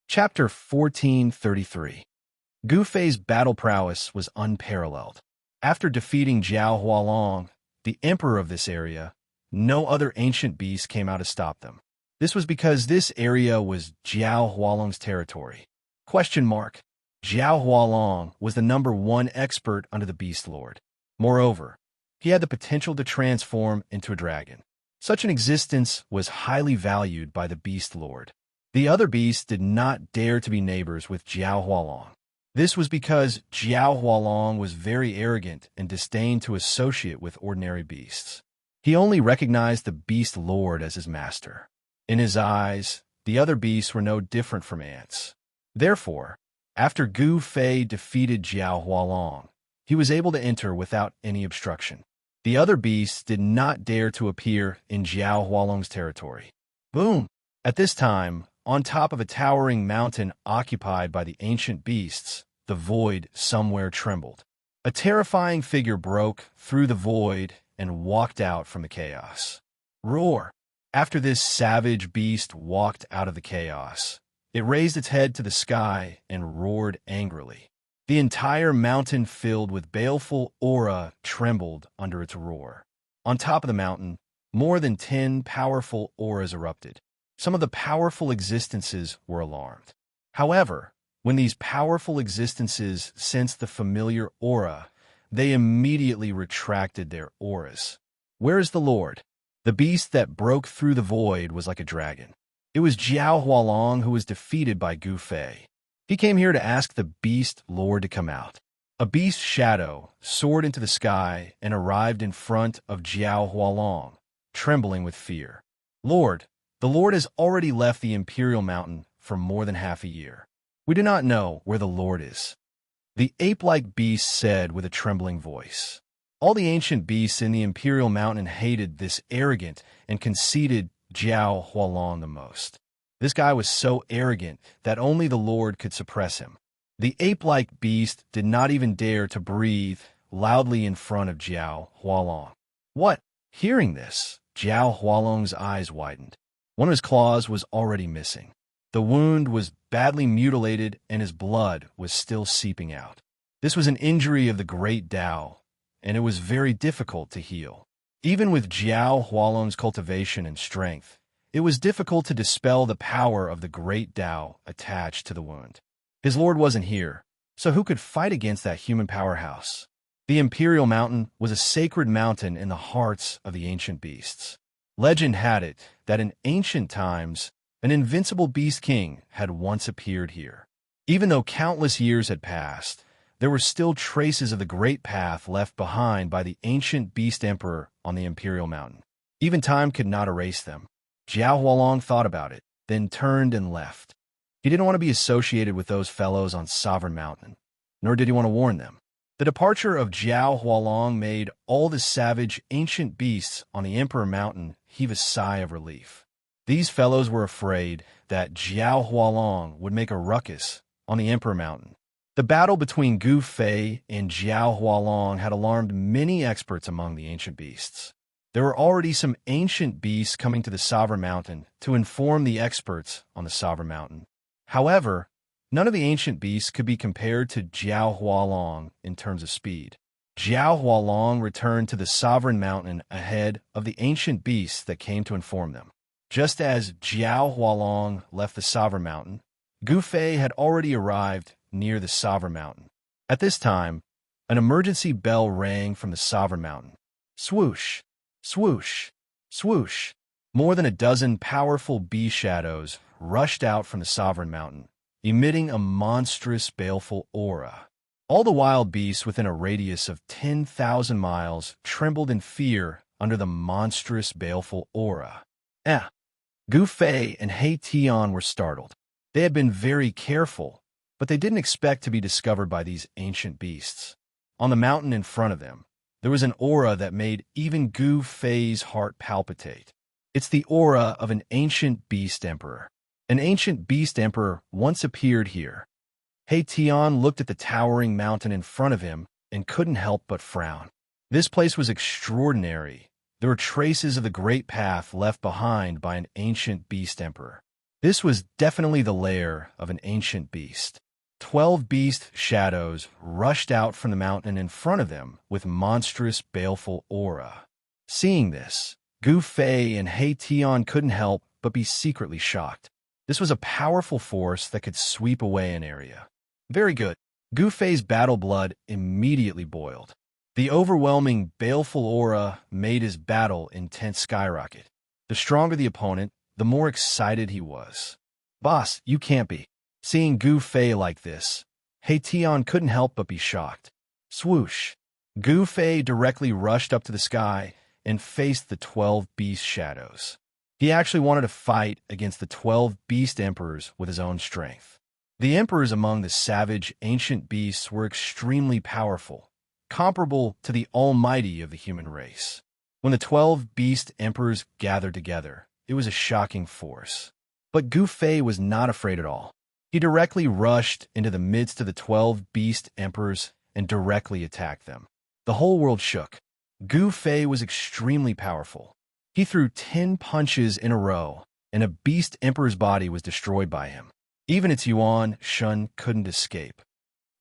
Chapter 1433. Gu Fei's battle prowess was unparalleled. After defeating Jiao Hualong, the emperor of this area, no other ancient beast came out to stop them. This was because this area was Jiao Hualong's territory. Jiao Hualong was the #1 expert under the Beast Lord. Moreover, he had the potential to transform into a dragon. Such an existence was highly valued by the Beast Lord. The other beasts did not dare to be neighbors with Jiao Hualong. This was because Jiao Hualong was very arrogant and disdained to associate with ordinary beasts. He only recognized the Beast Lord as his master. In his eyes, the other beasts were no different from ants. Therefore, after Gu Fei defeated Jiao Hualong, he was able to enter without any obstruction. The other beasts did not dare to appear in Jiao Hualong's territory. Boom! At this time, on top of a towering mountain occupied by the ancient beasts, the void somewhere trembled. A terrifying figure broke through the void and walked out from the chaos. Roar! After this savage beast walked out of the chaos, it raised its head to the sky and roared angrily. The entire mountain filled with baleful aura trembled under its roar. On top of the mountain, more than 10 powerful auras erupted. Some of the powerful existences were alarmed. However, when these powerful existences sensed the familiar aura, they immediately retracted their auras. Where is the Lord? The beast that broke through the void was like a dragon. It was Jiao Hualong who was defeated by Gu Fei. He came here to ask the beast lord to come out. A beast shadow soared into the sky and arrived in front of Jiao Hualong, trembling with fear. Lord, the Lord has already left the Imperial Mountain for more than half a year. We do not know where the Lord is. The ape-like beast said with a trembling voice. All the ancient beasts in the Imperial Mountain hated this arrogant and conceited Jiao Hualong the most. This guy was so arrogant that only the Lord could suppress him. The ape-like beast did not even dare to breathe loudly in front of Jiao Hualong. What? Hearing this, Jiao Hualong's eyes widened. One of his claws was already missing. The wound was badly mutilated and his blood was still seeping out. This was an injury of the great Tao, and it was very difficult to heal. Even with Jiao Hualong's cultivation and strength, it was difficult to dispel the power of the great Tao attached to the wound. His lord wasn't here, so who could fight against that human powerhouse? The Imperial Mountain was a sacred mountain in the hearts of the ancient beasts. Legend had it that in ancient times, an invincible beast king had once appeared here. Even though countless years had passed, there were still traces of the great path left behind by the ancient beast emperor on the Imperial Mountain. Even time could not erase them. Jiao Hualong thought about it, then turned and left. He didn't want to be associated with those fellows on Sovereign Mountain, nor did he want to warn them. The departure of Jiao Hualong made all the savage ancient beasts on the Emperor Mountain heave a sigh of relief. These fellows were afraid that Jiao Hualong would make a ruckus on the Emperor Mountain. The battle between Gu Fei and Jiao Hualong had alarmed many experts among the ancient beasts. There were already some ancient beasts coming to the Sovereign Mountain to inform the experts on the Sovereign Mountain. However, none of the ancient beasts could be compared to Jiao Hualong in terms of speed. Jiao Hualong returned to the Sovereign Mountain ahead of the ancient beasts that came to inform them. Just as Jiao Hualong left the Sovereign Mountain, Gu Fei had already arrived near the Sovereign Mountain. At this time, an emergency bell rang from the Sovereign Mountain. Swoosh, swoosh, swoosh. More than a dozen powerful bee shadows rushed out from the Sovereign Mountain, emitting a monstrous, baleful aura. All the wild beasts within a radius of 10,000 miles trembled in fear under the monstrous, baleful aura. Gu Fei and He Tian were startled. They had been very careful, but they didn't expect to be discovered by these ancient beasts. On the mountain in front of them, there was an aura that made even Gu Fei's heart palpitate. It's the aura of an ancient beast emperor. An ancient beast emperor once appeared here. He Tian looked at the towering mountain in front of him and couldn't help but frown. This place was extraordinary. There were traces of the great path left behind by an ancient beast emperor. This was definitely the lair of an ancient beast. 12 beast shadows rushed out from the mountain in front of them with monstrous, baleful aura. Seeing this, Gu Fei and He Tian couldn't help but be secretly shocked. This was a powerful force that could sweep away an area. Very good. Gu Fei's battle blood immediately boiled. The overwhelming, baleful aura made his battle intense skyrocket. The stronger the opponent, the more excited he was. Boss, you can't be. Seeing Gu Fei like this, He Tian couldn't help but be shocked. Swoosh. Gu Fei directly rushed up to the sky and faced the 12 beast shadows. He actually wanted to fight against the 12 beast emperors with his own strength. The emperors among the savage ancient beasts were extremely powerful, comparable to the almighty of the human race. When the 12 beast emperors gathered together, it was a shocking force. But Gu Fei was not afraid at all. He directly rushed into the midst of the 12 beast emperors and directly attacked them. The whole world shook. Gu Fei was extremely powerful. He threw 10 punches in a row, and a beast emperor's body was destroyed by him. Even its Yuan Shun couldn't escape.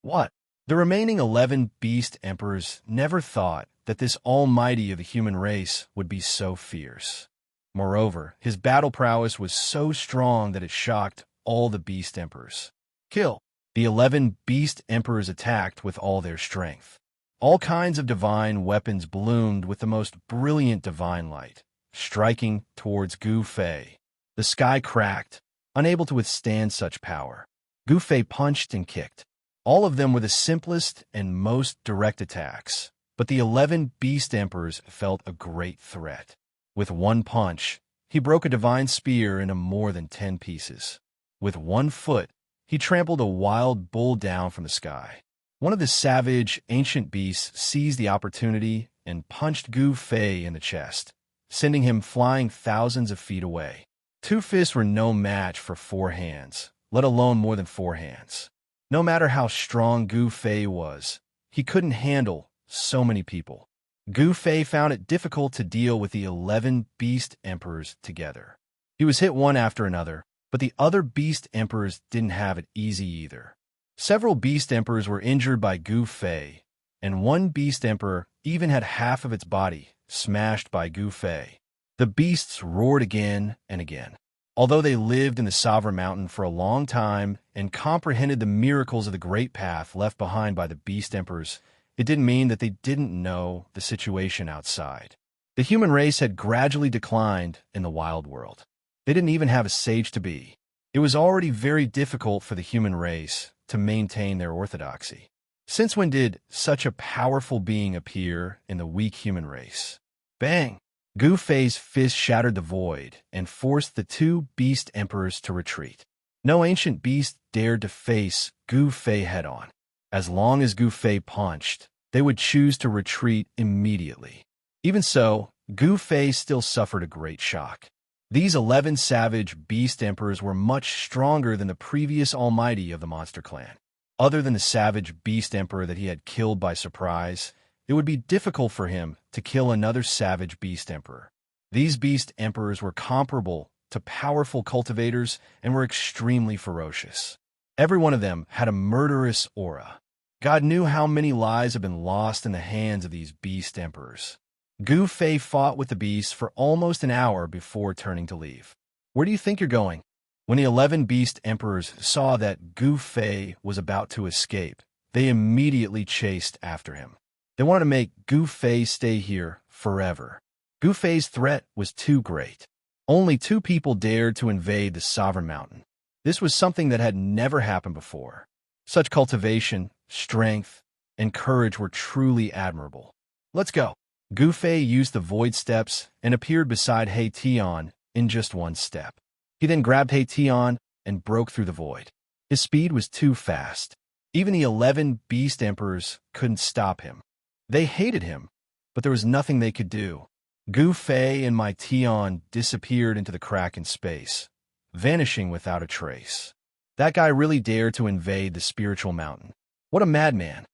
What? The remaining 11 beast emperors never thought that this almighty of the human race would be so fierce. Moreover, his battle prowess was so strong that it shocked all the beast emperors. Kill! The 11 beast emperors attacked with all their strength. All kinds of divine weapons bloomed with the most brilliant divine light. striking towards Gu Fei. The sky cracked, unable to withstand such power. Gu Fei punched and kicked. All of them were the simplest and most direct attacks, but the 11 Beast Emperors felt a great threat. With one punch, he broke a divine spear into more than 10 pieces. With one foot, he trampled a wild bull down from the sky. One of the savage, ancient beasts seized the opportunity and punched Gu Fei in the chest, sending him flying thousands of feet away. 2 fists were no match for 4 hands, let alone more than 4 hands. No matter how strong Gu Fei was, he couldn't handle so many people. Gu Fei found it difficult to deal with the 11 Beast Emperors together. He was hit one after another, but the other Beast Emperors didn't have it easy either. Several Beast Emperors were injured by Gu Fei, and one Beast Emperor even had half of its body smashed by Gu Fei. The beasts roared again and again. Although they lived in the Sovereign Mountain for a long time and comprehended the miracles of the great path left behind by the Beast Emperors, it didn't mean that they didn't know the situation outside. The human race had gradually declined in the wild world. They didn't even have a sage to be. It was already very difficult for the human race to maintain their orthodoxy. Since when did such a powerful being appear in the weak human race? Bang! Gu Fei's fist shattered the void and forced the 2 Beast Emperors to retreat. No ancient beast dared to face Gu Fei head-on. As long as Gu Fei punched, they would choose to retreat immediately. Even so, Gu Fei still suffered a great shock. These 11 savage Beast Emperors were much stronger than the previous Almighty of the Monster Clan. Other than the savage Beast Emperor that he had killed by surprise, it would be difficult for him to kill another savage Beast Emperor. These Beast Emperors were comparable to powerful cultivators and were extremely ferocious. Every one of them had a murderous aura. God knew how many lives had been lost in the hands of these Beast Emperors. Gu Fei fought with the beasts for almost an hour before turning to leave. Where do you think you're going? When the 11 Beast Emperors saw that Gu Fei was about to escape, they immediately chased after him. They wanted to make Gu Fei stay here forever. Gu Fei's threat was too great. Only 2 people dared to invade the Sovereign Mountain. This was something that had never happened before. Such cultivation, strength, and courage were truly admirable. Let's go. Gu Fei used the void steps and appeared beside He Tian in just one step. He then grabbed He Tian and broke through the void. His speed was too fast. Even the 11 Beast Emperors couldn't stop him. They hated him, but there was nothing they could do. Gu Fei and my Tian disappeared into the crack in space, vanishing without a trace. That guy really dared to invade the spiritual mountain. What a madman!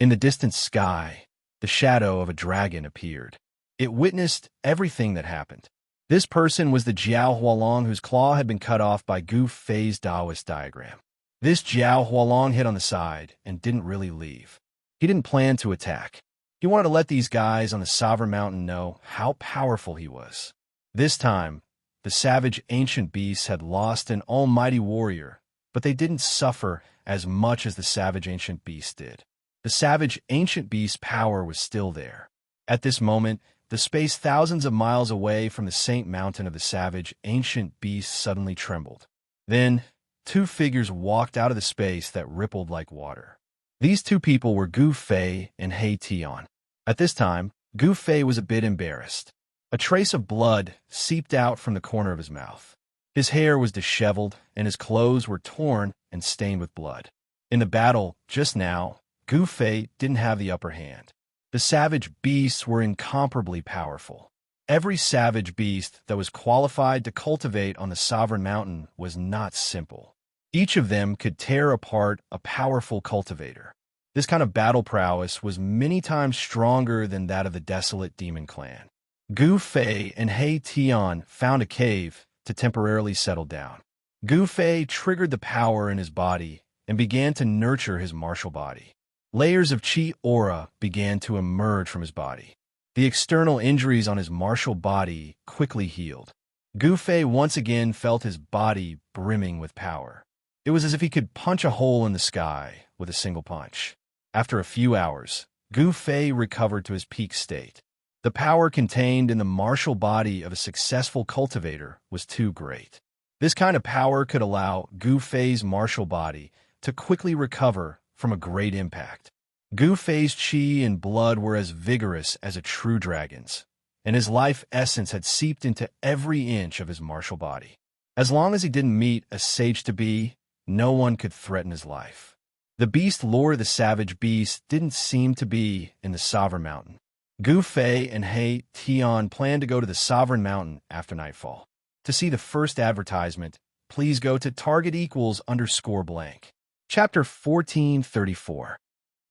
In the distant sky, the shadow of a dragon appeared. It witnessed everything that happened. This person was the Jiao Hualong whose claw had been cut off by Gu Fei's Taoist diagram. This Jiao Hualong hid on the side and didn't really leave. He didn't plan to attack. He wanted to let these guys on the Sovereign Mountain know how powerful he was. This time, the savage ancient beasts had lost an almighty warrior, but they didn't suffer as much as the savage ancient beasts did. The savage ancient beast's power was still there. At this moment, the space thousands of miles away from the Saint Mountain of the savage ancient beast suddenly trembled. Then, 2 figures walked out of the space that rippled like water. These 2 people were Gu Fei and He Tian. At this time, Gu Fei was a bit embarrassed. A trace of blood seeped out from the corner of his mouth. His hair was disheveled, and his clothes were torn and stained with blood. In the battle, just now, Gu Fei didn't have the upper hand. The savage beasts were incomparably powerful. Every savage beast that was qualified to cultivate on the Sovereign Mountain was not simple. Each of them could tear apart a powerful cultivator. This kind of battle prowess was many times stronger than that of the desolate demon clan. Gu Fei and He Tian found a cave to temporarily settle down. Gu Fei triggered the power in his body and began to nurture his martial body. Layers of Qi aura began to emerge from his body. The external injuries on his martial body quickly healed. Gu Fei once again felt his body brimming with power. It was as if he could punch a hole in the sky with a single punch. After a few hours, Gu Fei recovered to his peak state. The power contained in the martial body of a successful cultivator was too great. This kind of power could allow Gu Fei's martial body to quickly recover from a great impact. Gu Fei's qi and blood were as vigorous as a true dragon's, and his life essence had seeped into every inch of his martial body. As long as he didn't meet a sage-to-be, no one could threaten his life. The beast lord of the savage beast didn't seem to be in the Sovereign Mountain. Gu Fei and He Tian planned to go to the Sovereign Mountain after nightfall. To see the first advertisement, please go to target=_blank. Chapter 1434.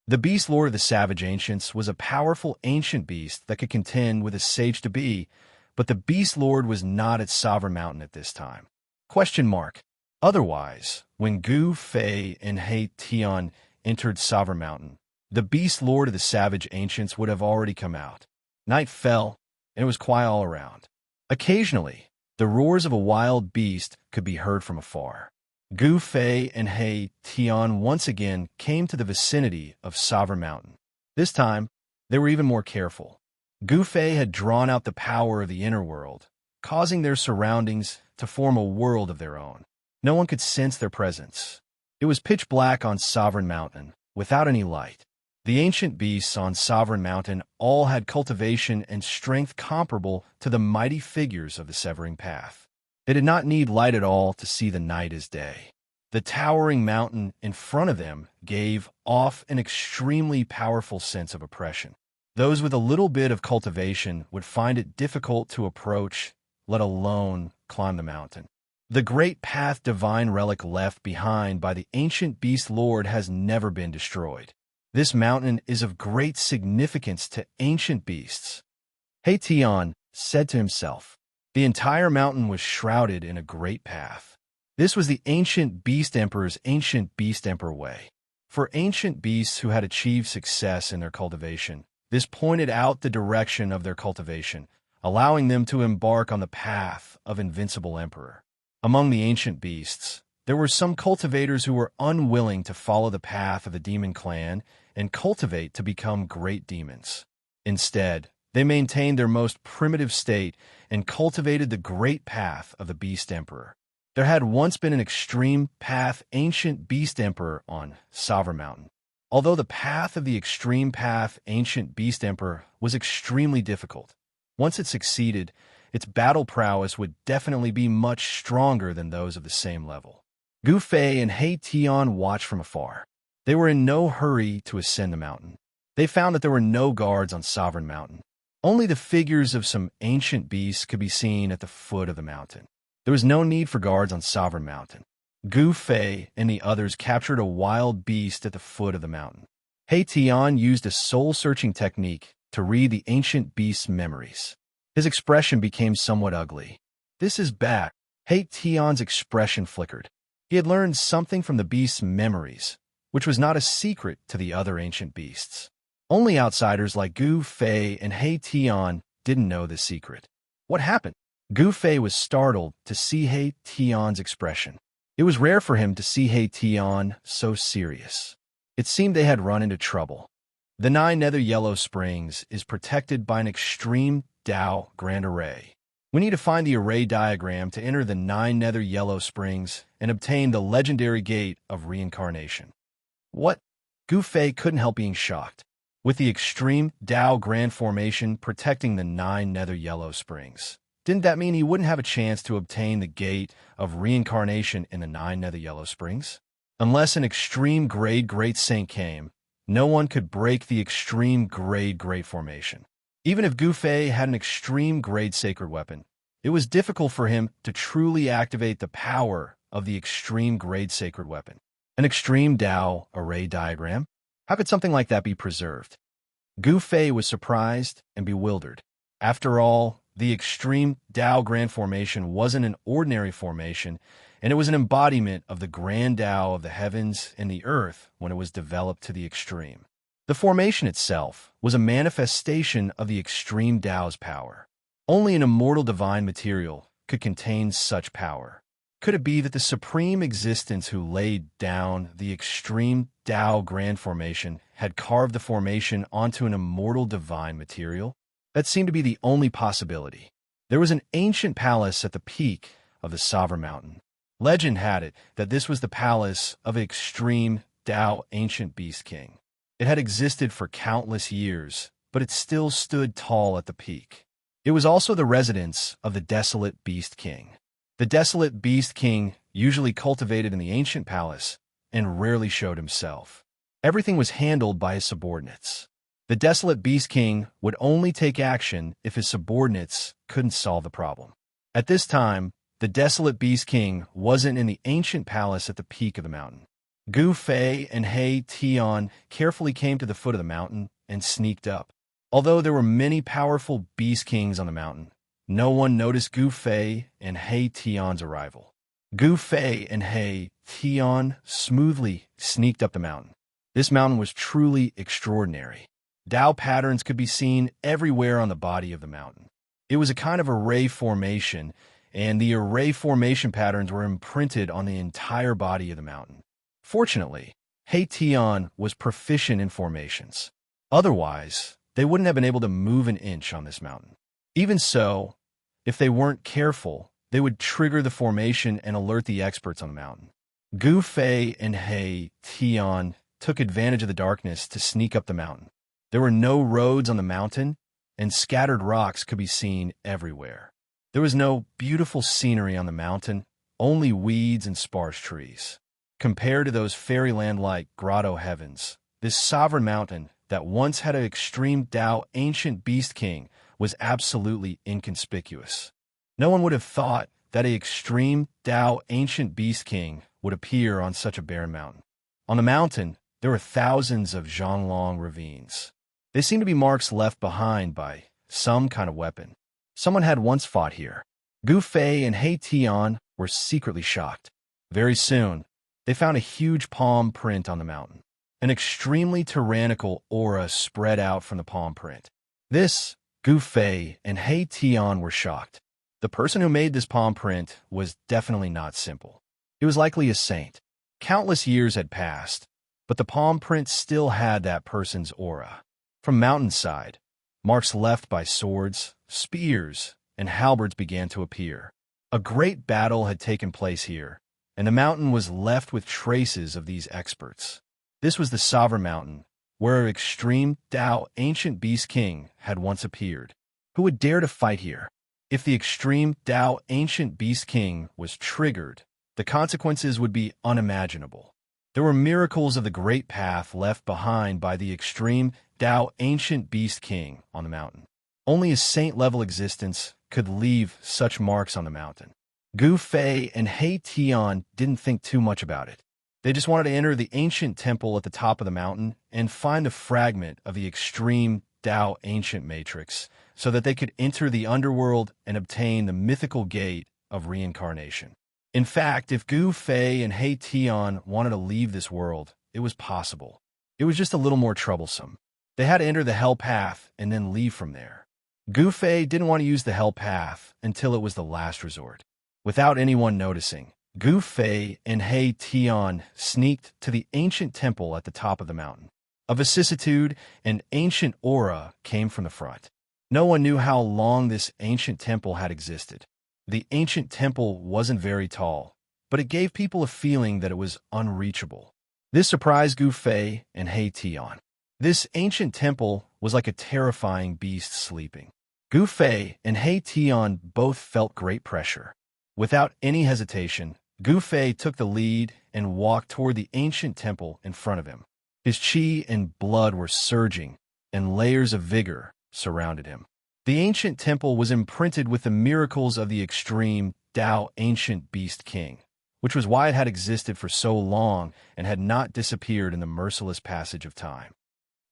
The beast lord of the savage ancients was a powerful ancient beast that could contend with a sage-to-be, but the beast lord was not at Sovereign Mountain at this time. Otherwise, when Gu Fei and He Tian entered Sovereign Mountain, the beast lord of the savage ancients would have already come out. Night fell, and it was quiet all around. Occasionally, the roars of a wild beast could be heard from afar. Gu Fei and He Tian once again came to the vicinity of Sovereign Mountain. This time, they were even more careful. Gu Fei had drawn out the power of the inner world, causing their surroundings to form a world of their own. No one could sense their presence. It was pitch black on Sovereign Mountain, without any light. The ancient beasts on Sovereign Mountain all had cultivation and strength comparable to the mighty figures of the Severing Path. They did not need light at all to see the night as day. The towering mountain in front of them gave off an extremely powerful sense of oppression. Those with a little bit of cultivation would find it difficult to approach, let alone climb the mountain. The great path divine relic left behind by the ancient beast lord has never been destroyed. This mountain is of great significance to ancient beasts. He Tian said to himself. The entire mountain was shrouded in a great path. This was the ancient beast emperor's ancient beast emperor way. For ancient beasts who had achieved success in their cultivation, this pointed out the direction of their cultivation, allowing them to embark on the path of invincible emperor. Among the ancient beasts, there were some cultivators who were unwilling to follow the path of the demon clan and cultivate to become great demons. Instead, they maintained their most primitive state and cultivated the great path of the beast emperor. There had once been an extreme path ancient beast emperor on Sovereign Mountain. Although the path of the extreme path ancient beast emperor was extremely difficult, once it succeeded, its battle prowess would definitely be much stronger than those of the same level. Gu Fei and He Tian watched from afar. They were in no hurry to ascend the mountain. They found that there were no guards on Sovereign Mountain. Only the figures of some ancient beasts could be seen at the foot of the mountain. There was no need for guards on Sovereign Mountain. Gu Fei and the others captured a wild beast at the foot of the mountain. He Tian used a soul-searching technique to read the ancient beast's memories. His expression became somewhat ugly. This is bad. He Tian's expression flickered. He had learned something from the beast's memories, which was not a secret to the other ancient beasts. Only outsiders like Gu Fei and He Tian didn't know the secret. What happened? Gu Fei was startled to see He Tian's expression. It was rare for him to see He Tian so serious. It seemed they had run into trouble. The 9 Nether Yellow Springs is protected by an extreme Dao Grand Array. We need to find the array diagram to enter the 9 Nether Yellow Springs and obtain the legendary Gate of Reincarnation. What? Gu Fei couldn't help being shocked. With the extreme Dao Grand Formation protecting the 9 Nether Yellow Springs, didn't that mean he wouldn't have a chance to obtain the Gate of Reincarnation in the 9 Nether Yellow Springs? Unless an extreme grade Great Saint came, no one could break the extreme grade Great Formation. Even if Gu Fei had an extreme grade sacred weapon, it was difficult for him to truly activate the power of the extreme grade sacred weapon. An extreme Dao array diagram? How could something like that be preserved? Gu Fei was surprised and bewildered. After all, the extreme Dao Grand Formation wasn't an ordinary formation, and it was an embodiment of the grand Dao of the heavens and the earth when it was developed to the extreme. The formation itself was a manifestation of the extreme Dao's power. Only an immortal divine material could contain such power. Could it be that the supreme existence who laid down the extreme Dao Grand Formation had carved the formation onto an immortal divine material? That seemed to be the only possibility. There was an ancient palace at the peak of the Sovereign Mountain. Legend had it that this was the palace of an extreme Tao ancient beast king. It had existed for countless years, but it still stood tall at the peak. It was also the residence of the desolate beast king. The desolate beast king usually cultivated in the ancient palace and rarely showed himself. Everything was handled by his subordinates. The desolate beast king would only take action if his subordinates couldn't solve the problem. At this time, the desolate beast king wasn't in the ancient palace at the peak of the mountain. Gu Fei and He Tian carefully came to the foot of the mountain and sneaked up. Although there were many powerful beast kings on the mountain, no one noticed Gu Fei and He Tian's arrival. Gu Fei and He Tian smoothly sneaked up the mountain. This mountain was truly extraordinary. Tao patterns could be seen everywhere on the body of the mountain. It was a kind of array formation, and the array formation patterns were imprinted on the entire body of the mountain. Fortunately, He Tian was proficient in formations. Otherwise, they wouldn't have been able to move an inch on this mountain. Even so, if they weren't careful, they would trigger the formation and alert the experts on the mountain. Gu Fei and He Tian took advantage of the darkness to sneak up the mountain. There were no roads on the mountain, and scattered rocks could be seen everywhere. There was no beautiful scenery on the mountain, only weeds and sparse trees. Compared to those fairyland-like grotto heavens, this sovereign mountain that once had an extreme Tao ancient beast king was absolutely inconspicuous. No one would have thought that an extreme Tao ancient beast king would appear on such a barren mountain. On the mountain, there were thousands of Zhonglong ravines. They seemed to be marks left behind by some kind of weapon. Someone had once fought here. Gu Fei and He Tian were secretly shocked. Very soon, they found a huge palm print on the mountain. An extremely tyrannical aura spread out from the palm print. This, Gu Fei and He Tian were shocked. The person who made this palm print was definitely not simple. He was likely a saint. Countless years had passed, but the palm print still had that person's aura. From mountainside, marks left by swords, spears, and halberds began to appear. A great battle had taken place here, and the mountain was left with traces of these experts. This was the Sovereign Mountain, where an extreme Tao ancient beast king had once appeared. Who would dare to fight here? If the extreme Tao ancient beast king was triggered, the consequences would be unimaginable. There were miracles of the great path left behind by the extreme Tao ancient beast king on the mountain. Only a saint-level existence could leave such marks on the mountain. Gu Fei and He Tian didn't think too much about it. They just wanted to enter the ancient temple at the top of the mountain and find a fragment of the extreme Tao ancient matrix so that they could enter the underworld and obtain the mythical gate of reincarnation. In fact, if Gu Fei and He Tian wanted to leave this world, it was possible. It was just a little more troublesome. They had to enter the hell path and then leave from there. Gu Fei didn't want to use the hell path until it was the last resort. Without anyone noticing, Gu Fei and He Tian sneaked to the ancient temple at the top of the mountain. A vicissitude and ancient aura came from the front. No one knew how long this ancient temple had existed. The ancient temple wasn't very tall, but it gave people a feeling that it was unreachable. This surprised Gu Fei and He Tian. This ancient temple was like a terrifying beast sleeping. Gu Fei and He Tian both felt great pressure. Without any hesitation, Gu Fei took the lead and walked toward the ancient temple in front of him. His qi and blood were surging, and layers of vigor surrounded him. The ancient temple was imprinted with the miracles of the extreme Tao ancient beast king, which was why it had existed for so long and had not disappeared in the merciless passage of time.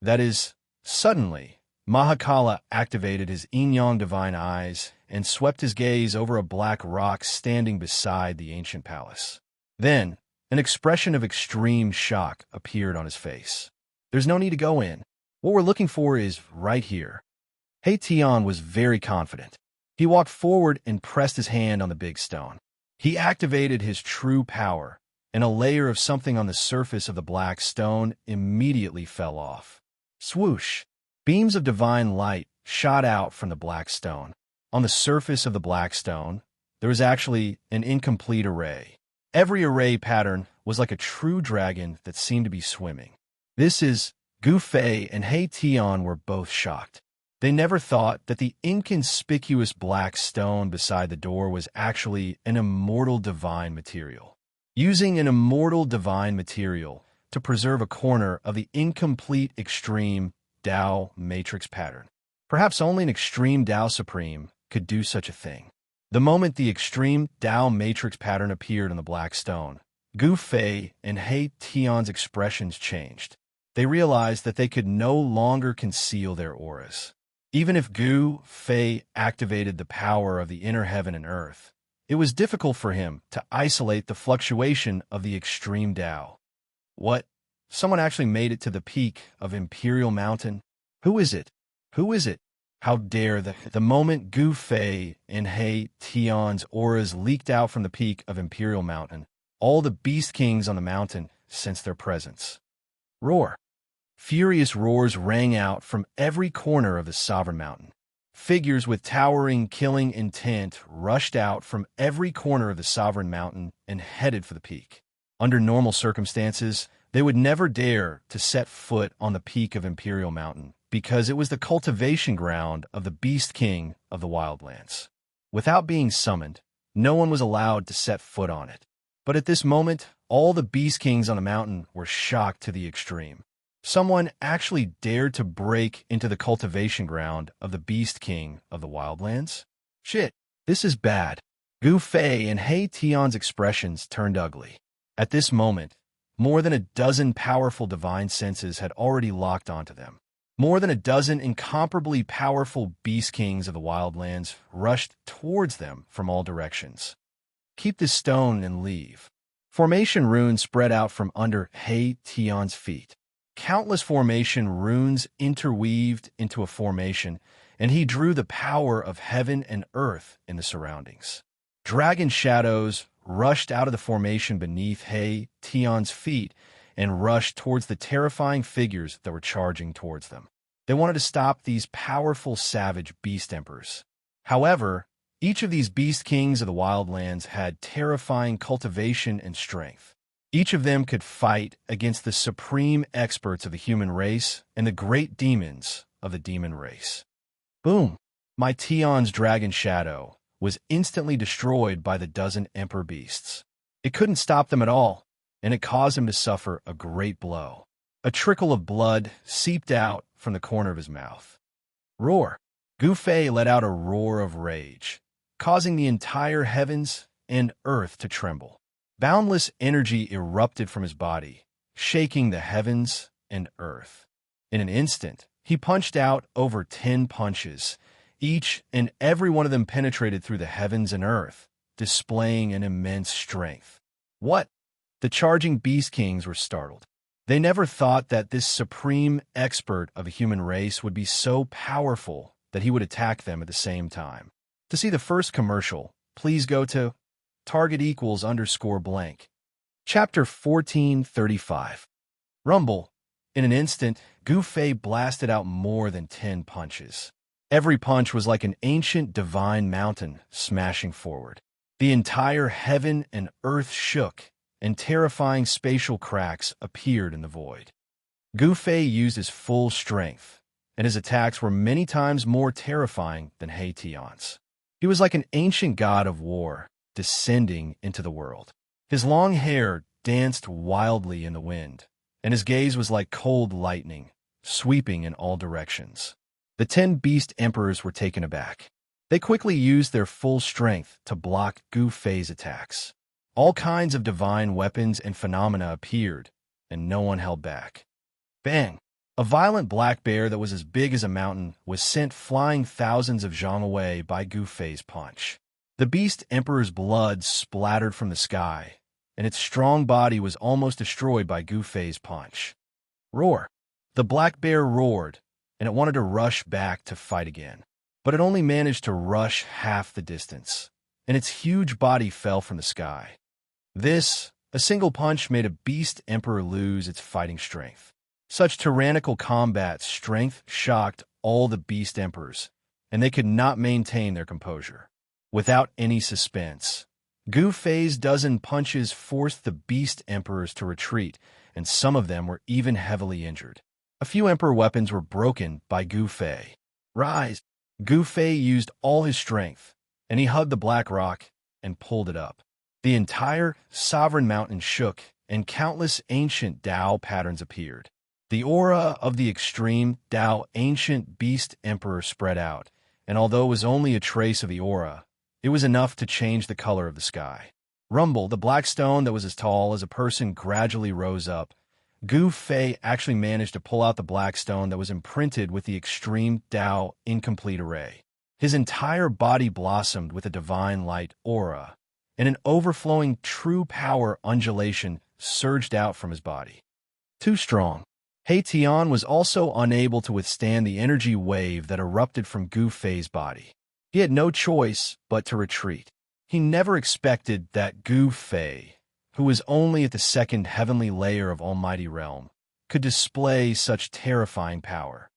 That is, suddenly, Mahakala activated his yin-yang divine eyes and swept his gaze over a black rock standing beside the ancient palace. Then, an expression of extreme shock appeared on his face. There's no need to go in. What we're looking for is right here. He Tian was very confident. He walked forward and pressed his hand on the big stone. He activated his true power, and a layer of something on the surface of the black stone immediately fell off. Swoosh! Beams of divine light shot out from the black stone. On the surface of the black stone, there was actually an incomplete array. Every array pattern was like a true dragon that seemed to be swimming. This is Gu Fei and He Tian were both shocked. They never thought that the inconspicuous black stone beside the door was actually an immortal divine material. Using an immortal divine material to preserve a corner of the incomplete extreme Tao matrix pattern. Perhaps only an extreme Tao Supreme could do such a thing. The moment the extreme Tao matrix pattern appeared on the black stone, Gu Fei and He Tian's expressions changed. They realized that they could no longer conceal their auras. Even if Gu Fei activated the power of the inner heaven and earth, it was difficult for him to isolate the fluctuation of the extreme Tao. What? Someone actually made it to the peak of Imperial Mountain? Who is it? Who is it? How dare the moment Gu Fei and He Tian's auras leaked out from the peak of Imperial Mountain, all the beast kings on the mountain sensed their presence. Roar. Furious roars rang out from every corner of the sovereign mountain. Figures with towering, killing intent rushed out from every corner of the sovereign mountain and headed for the peak. Under normal circumstances, they would never dare to set foot on the peak of Imperial Mountain because it was the cultivation ground of the Beast King of the Wildlands. Without being summoned, no one was allowed to set foot on it. But at this moment, all the Beast Kings on the mountain were shocked to the extreme. Someone actually dared to break into the cultivation ground of the Beast King of the Wildlands? Shit, this is bad. Gu Fei and He Tian's expressions turned ugly. At this moment, more than a dozen powerful divine senses had already locked onto them. More than a dozen incomparably powerful Beast Kings of the Wildlands rushed towards them from all directions. Keep this stone and leave. Formation runes spread out from under He Tian's feet. Countless formation runes interweaved into a formation, and he drew the power of heaven and earth in the surroundings. Dragon shadows rushed out of the formation beneath He Tian's feet and rushed towards the terrifying figures that were charging towards them. They wanted to stop these powerful savage beast emperors. However, each of these beast kings of the wildlands had terrifying cultivation and strength. Each of them could fight against the supreme experts of the human race and the great demons of the demon race. Boom! My Tian's dragon shadow was instantly destroyed by the dozen emperor beasts. It couldn't stop them at all, and it caused him to suffer a great blow. A trickle of blood seeped out from the corner of his mouth. Roar! Gu Fei let out a roar of rage, causing the entire heavens and earth to tremble. Boundless energy erupted from his body, shaking the heavens and earth. In an instant, he punched out over 10 punches. Each and every one of them penetrated through the heavens and earth, displaying an immense strength. What? The charging Beast Kings were startled. They never thought that this supreme expert of a human race would be so powerful that he would attack them at the same time. To see the first commercial, please go to target=_blank. Chapter 1435. Rumble. In an instant, Gu Fei blasted out more than 10 punches. Every punch was like an ancient divine mountain smashing forward. The entire heaven and earth shook, and terrifying spatial cracks appeared in the void. Gu Fei used his full strength, and his attacks were many times more terrifying than He Tian's. He was like an ancient god of war, descending into the world. His long hair danced wildly in the wind, and his gaze was like cold lightning, sweeping in all directions. The 10 beast emperors were taken aback. They quickly used their full strength to block Gu Fei's attacks. All kinds of divine weapons and phenomena appeared, and no one held back. Bang! A violent black bear that was as big as a mountain was sent flying thousands of zhang away by Gu Fei's punch. The beast emperor's blood splattered from the sky, and its strong body was almost destroyed by Gu Fei's punch. Roar! The black bear roared, and it wanted to rush back to fight again. But it only managed to rush half the distance, and its huge body fell from the sky. A single punch made a beast emperor lose its fighting strength. Such tyrannical combat strength shocked all the Beast Emperors, and they could not maintain their composure. Without any suspense, Gu Fei's dozen punches forced the Beast Emperors to retreat, and some of them were even heavily injured. A few Emperor weapons were broken by Gu Fei. Rise! Gu Fei used all his strength, and he hugged the black rock and pulled it up. The entire sovereign mountain shook, and countless ancient Dao patterns appeared. The aura of the extreme Dao ancient Beast Emperor spread out, and although it was only a trace of the aura, it was enough to change the color of the sky. Rumble, the black stone that was as tall as a person, gradually rose up. Gu Fei actually managed to pull out the black stone that was imprinted with the extreme Dao incomplete array. His entire body blossomed with a divine light aura, and an overflowing true power undulation surged out from his body. Too strong. He Tian was also unable to withstand the energy wave that erupted from Gu Fei's body. He had no choice but to retreat. He never expected that Gu Fei, who was only at the second heavenly layer of Almighty Realm, could display such terrifying power.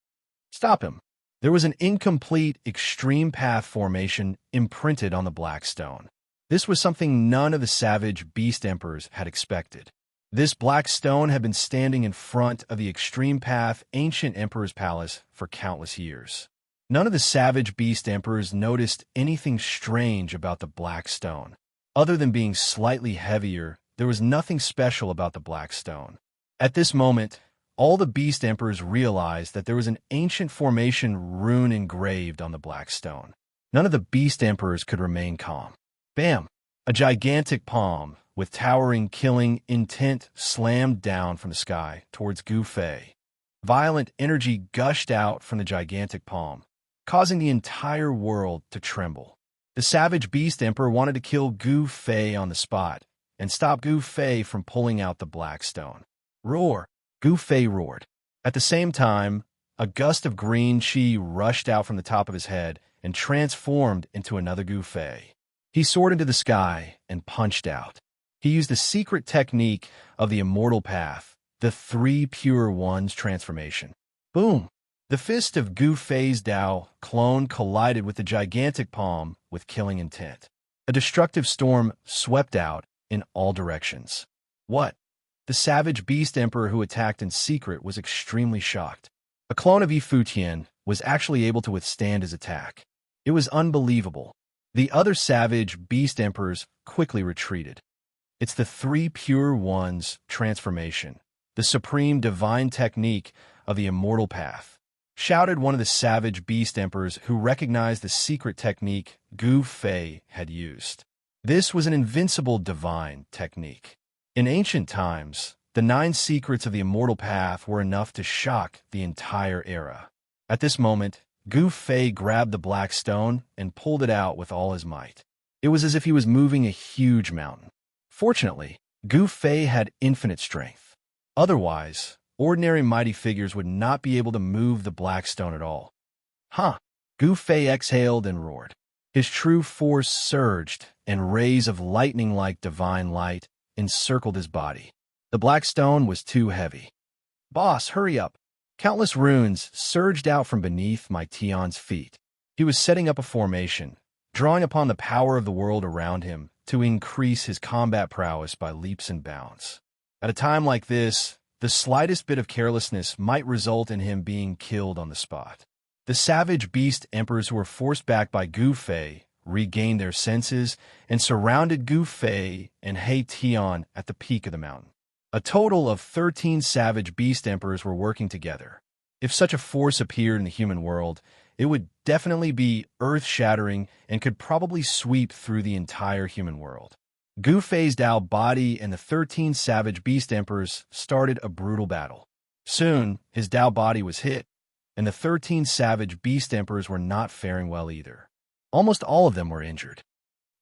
Stop him. There was an incomplete extreme path formation imprinted on the black stone. This was something none of the savage Beast Emperors had expected. This black stone had been standing in front of the extreme path ancient Emperor's palace for countless years. None of the savage Beast Emperors noticed anything strange about the black stone. Other than being slightly heavier, there was nothing special about the black stone. At this moment, all the Beast Emperors realized that there was an ancient formation rune engraved on the black stone. None of the Beast Emperors could remain calm. Bam! A gigantic palm, with towering killing intent, slammed down from the sky towards Gu Fei. Violent energy gushed out from the gigantic palm, causing the entire world to tremble. The savage Beast Emperor wanted to kill Gu Fei on the spot and stop Gu Fei from pulling out the black stone. Roar! Gu Fei roared. At the same time, a gust of green chi rushed out from the top of his head and transformed into another Gu Fei. He soared into the sky and punched out. He used the secret technique of the Immortal Path, the Three Pure Ones transformation. Boom! The fist of Gu Fei's Dao clone collided with the gigantic palm with killing intent. A destructive storm swept out in all directions. What? The savage Beast Emperor who attacked in secret was extremely shocked. A clone of Yi Futian was actually able to withstand his attack. It was unbelievable. The other savage Beast Emperors quickly retreated. It's the Three Pure Ones transformation, the supreme divine technique of the Immortal Path, shouted one of the savage Beast Emperors who recognized the secret technique Gu Fei had used. This was an invincible divine technique. In ancient times, the 9 secrets of the Immortal Path were enough to shock the entire era. At this moment, Gu Fei grabbed the black stone and pulled it out with all his might. It was as if he was moving a huge mountain. Fortunately, Gu Fei had infinite strength. Otherwise, ordinary mighty figures would not be able to move the black stone at all. Huh! Gu Fei exhaled and roared. His true force surged, and rays of lightning-like divine light encircled his body. The black stone was too heavy. Boss, hurry up! Countless runes surged out from beneath my Tian's feet. He was setting up a formation, drawing upon the power of the world around him to increase his combat prowess by leaps and bounds. At a time like this, the slightest bit of carelessness might result in him being killed on the spot. The savage Beast Emperors who were forced back by Gu Fei regained their senses and surrounded Gu Fei and He Tian at the peak of the mountain. A total of 13 savage Beast Emperors were working together. If such a force appeared in the human world, it would definitely be earth-shattering and could probably sweep through the entire human world. Gu Fei's Dao body and the 13 savage Beast Emperors started a brutal battle. Soon, his Dao body was hit, and the 13 savage Beast Emperors were not faring well either. Almost all of them were injured.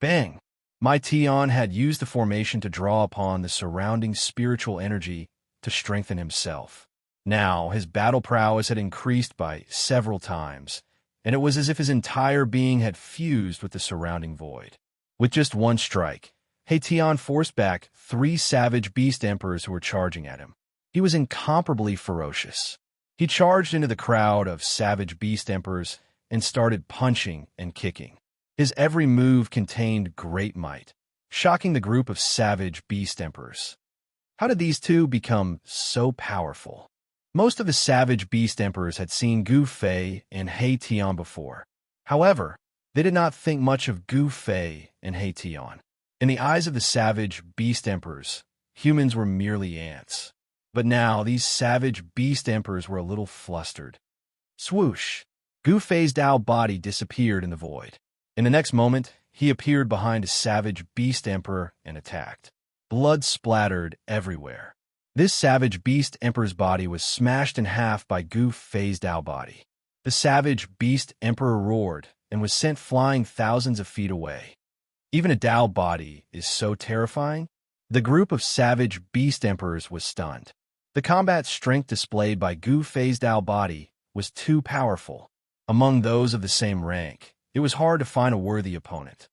Bang! Mai Tian had used the formation to draw upon the surrounding spiritual energy to strengthen himself. Now, his battle prowess had increased by several times, and it was as if his entire being had fused with the surrounding void. With just one strike, He Tian forced back 3 savage Beast Emperors who were charging at him. He was incomparably ferocious. He charged into the crowd of savage beast emperors and started punching and kicking. His every move contained great might, shocking the group of savage beast emperors. How did these two become so powerful? Most of the savage beast emperors had seen Gu Fei and He Tian before. However, they did not think much of Gu Fei and He Tian. In the eyes of the savage beast emperors, humans were merely ants. But now these savage beast emperors were a little flustered. Swoosh! Gu Fei's Dao body disappeared in the void. In the next moment, he appeared behind a savage beast emperor and attacked. Blood splattered everywhere. This savage beast emperor's body was smashed in half by Gu Fei's Dao body. The savage beast emperor roared and was sent flying thousands of feet away. Even a Dao body is so terrifying. The group of savage beast emperors was stunned. The combat strength displayed by Gu Fei's Dao body was too powerful. Among those of the same rank, it was hard to find a worthy opponent.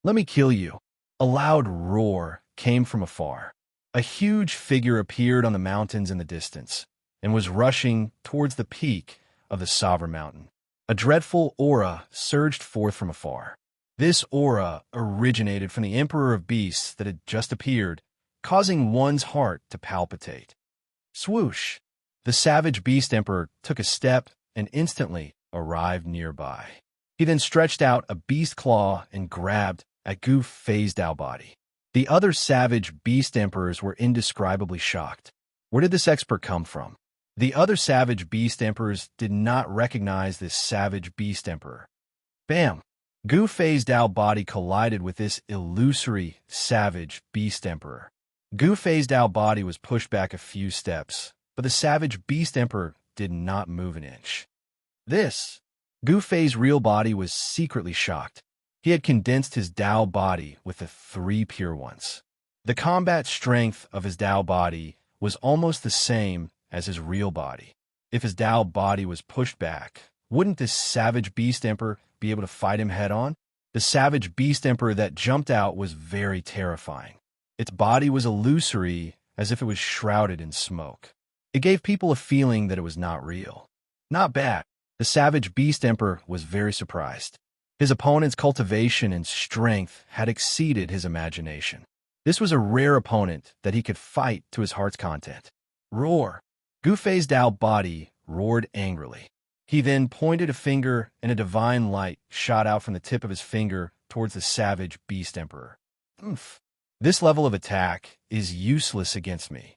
"Let me kill you." A loud roar came from afar. A huge figure appeared on the mountains in the distance and was rushing towards the peak of the sovereign mountain. A dreadful aura surged forth from afar. This aura originated from the Emperor of Beasts that had just appeared, causing one's heart to palpitate. Swoosh! The savage beast emperor took a step and instantly arrived nearby. He then stretched out a beast claw and grabbed at Gu Fei's Dao body. The other savage beast emperors were indescribably shocked. Where did this expert come from? The other savage beast emperors did not recognize this savage beast emperor. Bam! Gu Fei's Dao body collided with this illusory savage beast emperor. Gu Fei's Dao body was pushed back a few steps, but the savage beast emperor did not move an inch. Gu Fei's real body was secretly shocked. He had condensed his Dao body with the three pure ones. The combat strength of his Dao body was almost the same as his real body. If his Dao body was pushed back, wouldn't this savage beast emperor be able to fight him head-on? The savage beast emperor that jumped out was very terrifying. Its body was illusory, as if it was shrouded in smoke. It gave people a feeling that it was not real. Not bad. The savage beast emperor was very surprised. His opponent's cultivation and strength had exceeded his imagination. This was a rare opponent that he could fight to his heart's content. Roar! Gu Fei's Dao body roared angrily. He then pointed a finger, and a divine light shot out from the tip of his finger towards the savage beast emperor. Oomph! This level of attack is useless against me.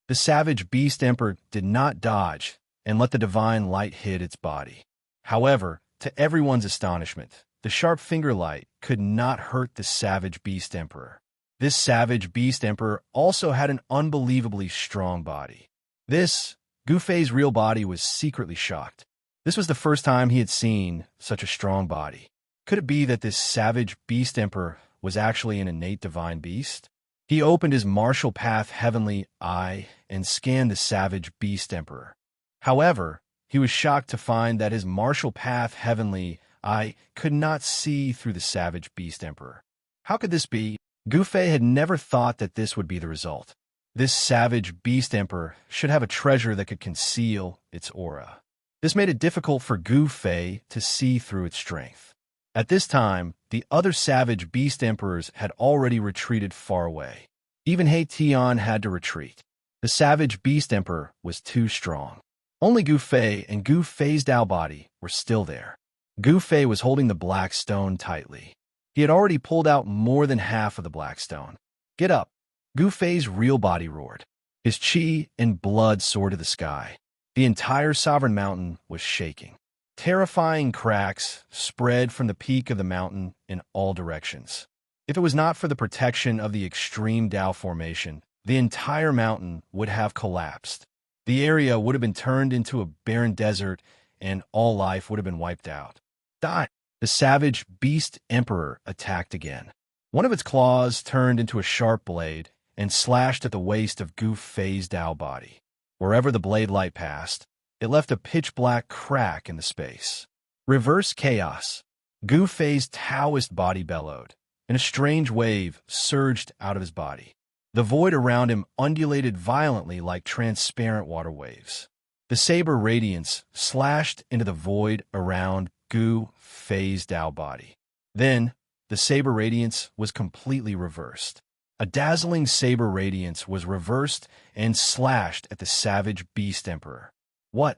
The savage beast emperor did not dodge and let the divine light hit its body. However, to everyone's astonishment, the sharp finger light could not hurt the savage beast emperor. This savage beast emperor also had an unbelievably strong body. Gu Fei's real body was secretly shocked. This was the first time he had seen such a strong body. Could it be that this savage beast emperor was actually an innate divine beast? He opened his martial path heavenly eye and scanned the savage beast emperor. However, he was shocked to find that his martial path heavenly eye could not see through the savage beast emperor. How could this be? Gu Fei had never thought that this would be the result. This savage beast emperor should have a treasure that could conceal its aura. This made it difficult for Gu Fei to see through its strength. At this time, the other savage beast emperors had already retreated far away. Even He Tian had to retreat. The savage beast emperor was too strong. Only Gu Fei and Gu Fei's Dao body were still there. Gu Fei was holding the black stone tightly. He had already pulled out more than half of the black stone. Get up! Gu Fei's real body roared. His chi and blood soared to the sky. The entire sovereign mountain was shaking. Terrifying cracks spread from the peak of the mountain in all directions. If it was not for the protection of the extreme Dao formation, the entire mountain would have collapsed. The area would have been turned into a barren desert, and all life would have been wiped out. Die! The savage beast emperor attacked again. One of its claws turned into a sharp blade and slashed at the waist of Gu Fei's Dao body. Wherever the blade light passed, it left a pitch-black crack in the space. Reverse chaos. Gu Fei's Taoist body bellowed, and a strange wave surged out of his body. The void around him undulated violently like transparent water waves. The saber radiance slashed into the void around Gu Fei's Dao body. Then, the saber radiance was completely reversed. A dazzling saber radiance was reversed and slashed at the savage beast emperor. What?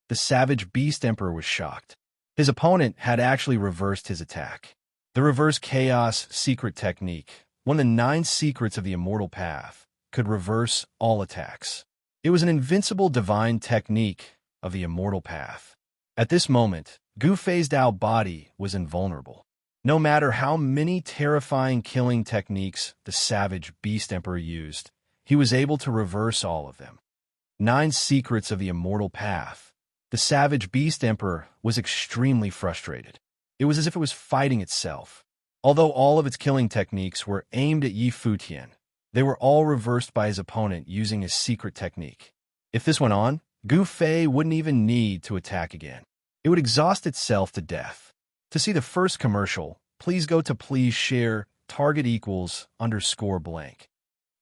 The savage beast emperor was shocked. His opponent had actually reversed his attack. The reverse chaos secret technique, one of the 9 secrets of the immortal path, could reverse all attacks. It was an invincible divine technique of the immortal path. At this moment, Gu Fei's Dao body was invulnerable. No matter how many terrifying killing techniques the savage beast emperor used, he was able to reverse all of them. 9 secrets of the immortal path. The savage beast emperor was extremely frustrated. It was as if it was fighting itself. Although all of its killing techniques were aimed at Yi Futian, they were all reversed by his opponent using his secret technique. If this went on, Gu Fei wouldn't even need to attack again. It would exhaust itself to death. To see the first commercial, please go to please share target equals _blank.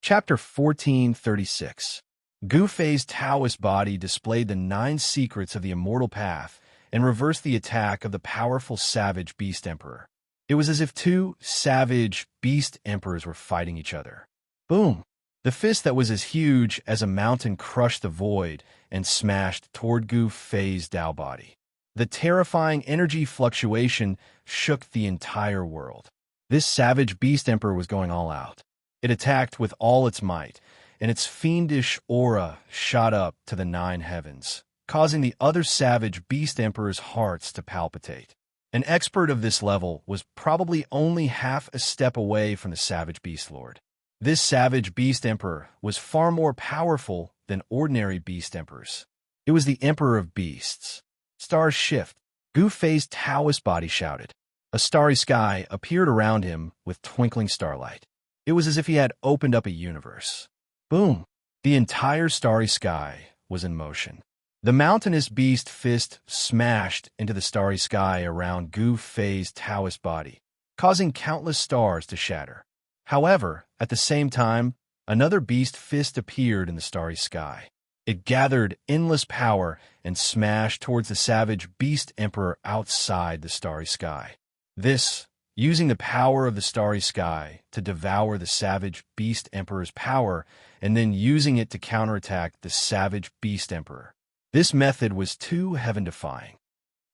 Chapter 1436. Gu Fei's Taoist body displayed the 9 secrets of the immortal path and reversed the attack of the powerful savage beast emperor. It was as if 2 savage beast emperors were fighting each other. Boom! The fist that was as huge as a mountain crushed the void and smashed toward Gu Fei's Dao body. The terrifying energy fluctuation shook the entire world. This savage beast emperor was going all out. It attacked with all its might, and its fiendish aura shot up to the 9 heavens, causing the other savage beast emperor's hearts to palpitate. An expert of this level was probably only half a step away from the savage beast lord. This savage beast emperor was far more powerful than ordinary beast emperors. It was the emperor of beasts. Stars shift. Gu Fei's Taoist body shouted. A starry sky appeared around him with twinkling starlight. It was as if he had opened up a universe. Boom! The entire starry sky was in motion. The mountainous beast fist smashed into the starry sky around Gu Fei's Taoist body, causing countless stars to shatter. However, at the same time, another beast fist appeared in the starry sky. It gathered endless power and smashed towards the savage beast emperor outside the starry sky. This, using the power of the starry sky to devour the savage beast emperor's power and then using it to counterattack the savage beast emperor. This method was too heaven-defying.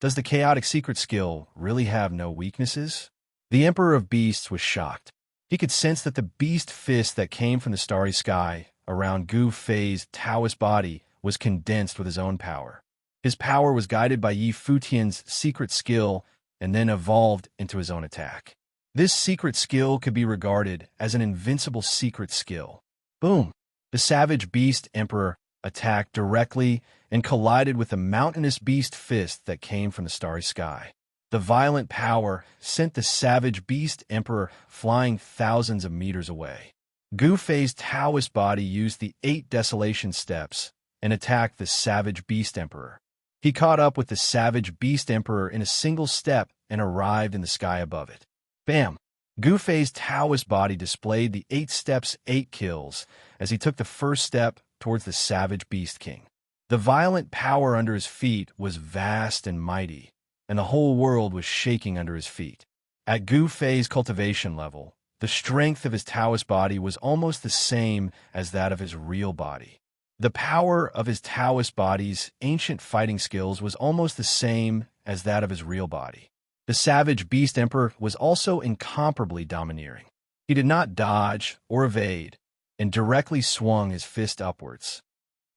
Does the chaotic secret skill really have no weaknesses? The Emperor of Beasts was shocked. He could sense that the beast fist that came from the starry sky around Gu Fei's Taoist body was condensed with his own power. His power was guided by Yi Futian's secret skill and then evolved into his own attack. This secret skill could be regarded as an invincible secret skill. Boom! The savage beast emperor attacked directly and collided with the mountainous beast fist that came from the starry sky. The violent power sent the savage beast emperor flying thousands of meters away. Gu Fei's Taoist body used the 8 desolation steps and attacked the savage beast emperor. He caught up with the savage beast emperor in a single step and arrived in the sky above it. Bam! Gu Fei's Taoist body displayed the 8 steps, 8 kills, as he took the first step towards the savage beast king. The violent power under his feet was vast and mighty, and the whole world was shaking under his feet. At Gu Fei's cultivation level, the strength of his Taoist body was almost the same as that of his real body. The power of his Taoist body's ancient fighting skills was almost the same as that of his real body. The savage beast emperor was also incomparably domineering. He did not dodge or evade, and directly swung his fist upwards.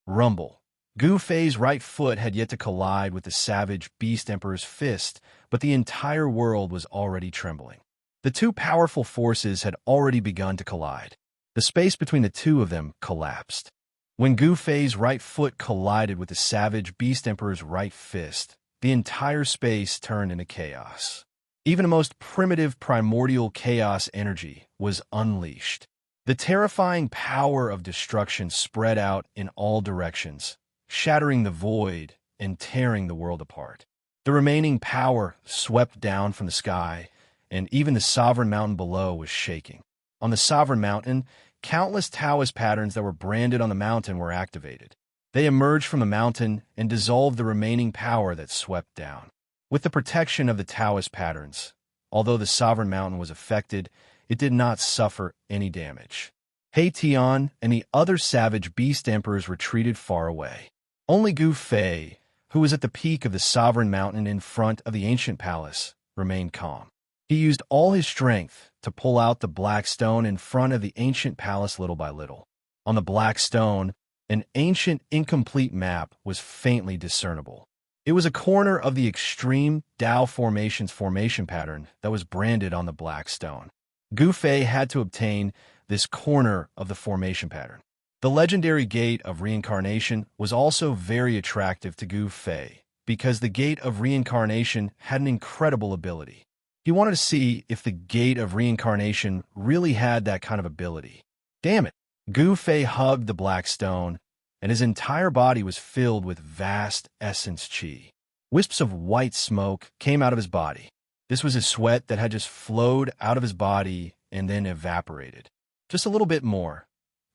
Rumble. Gu Fei's right foot had yet to collide with the savage beast emperor's fist, but the entire world was already trembling. The 2 powerful forces had already begun to collide. The space between the 2 of them collapsed. When Gu Fei's right foot collided with the savage beast emperor's right fist, the entire space turned into chaos. Even the most primitive primordial chaos energy was unleashed. The terrifying power of destruction spread out in all directions, shattering the void and tearing the world apart. The remaining power swept down from the sky, and even the sovereign mountain below was shaking. On the sovereign mountain, countless Taoist patterns that were branded on the mountain were activated. They emerged from the mountain and dissolved the remaining power that swept down. With the protection of the Taoist patterns, although the sovereign mountain was affected, it did not suffer any damage. Tian and the other savage beast emperors retreated far away. Only Gu Fei, who was at the peak of the sovereign mountain in front of the ancient palace, remained calm. He used all his strength to pull out the black stone in front of the ancient palace little by little. On the black stone, an ancient incomplete map was faintly discernible. It was a corner of the extreme Tao formation's formation pattern that was branded on the black stone. Gu Fei had to obtain this corner of the formation pattern. The legendary Gate of Reincarnation was also very attractive to Gu Fei because the Gate of Reincarnation had an incredible ability. He wanted to see if the Gate of Reincarnation really had that kind of ability. Damn it! Gu Fei hugged the black stone, and his entire body was filled with vast essence qi. Wisps of white smoke came out of his body. This was his sweat that had just flowed out of his body and then evaporated. Just a little bit more.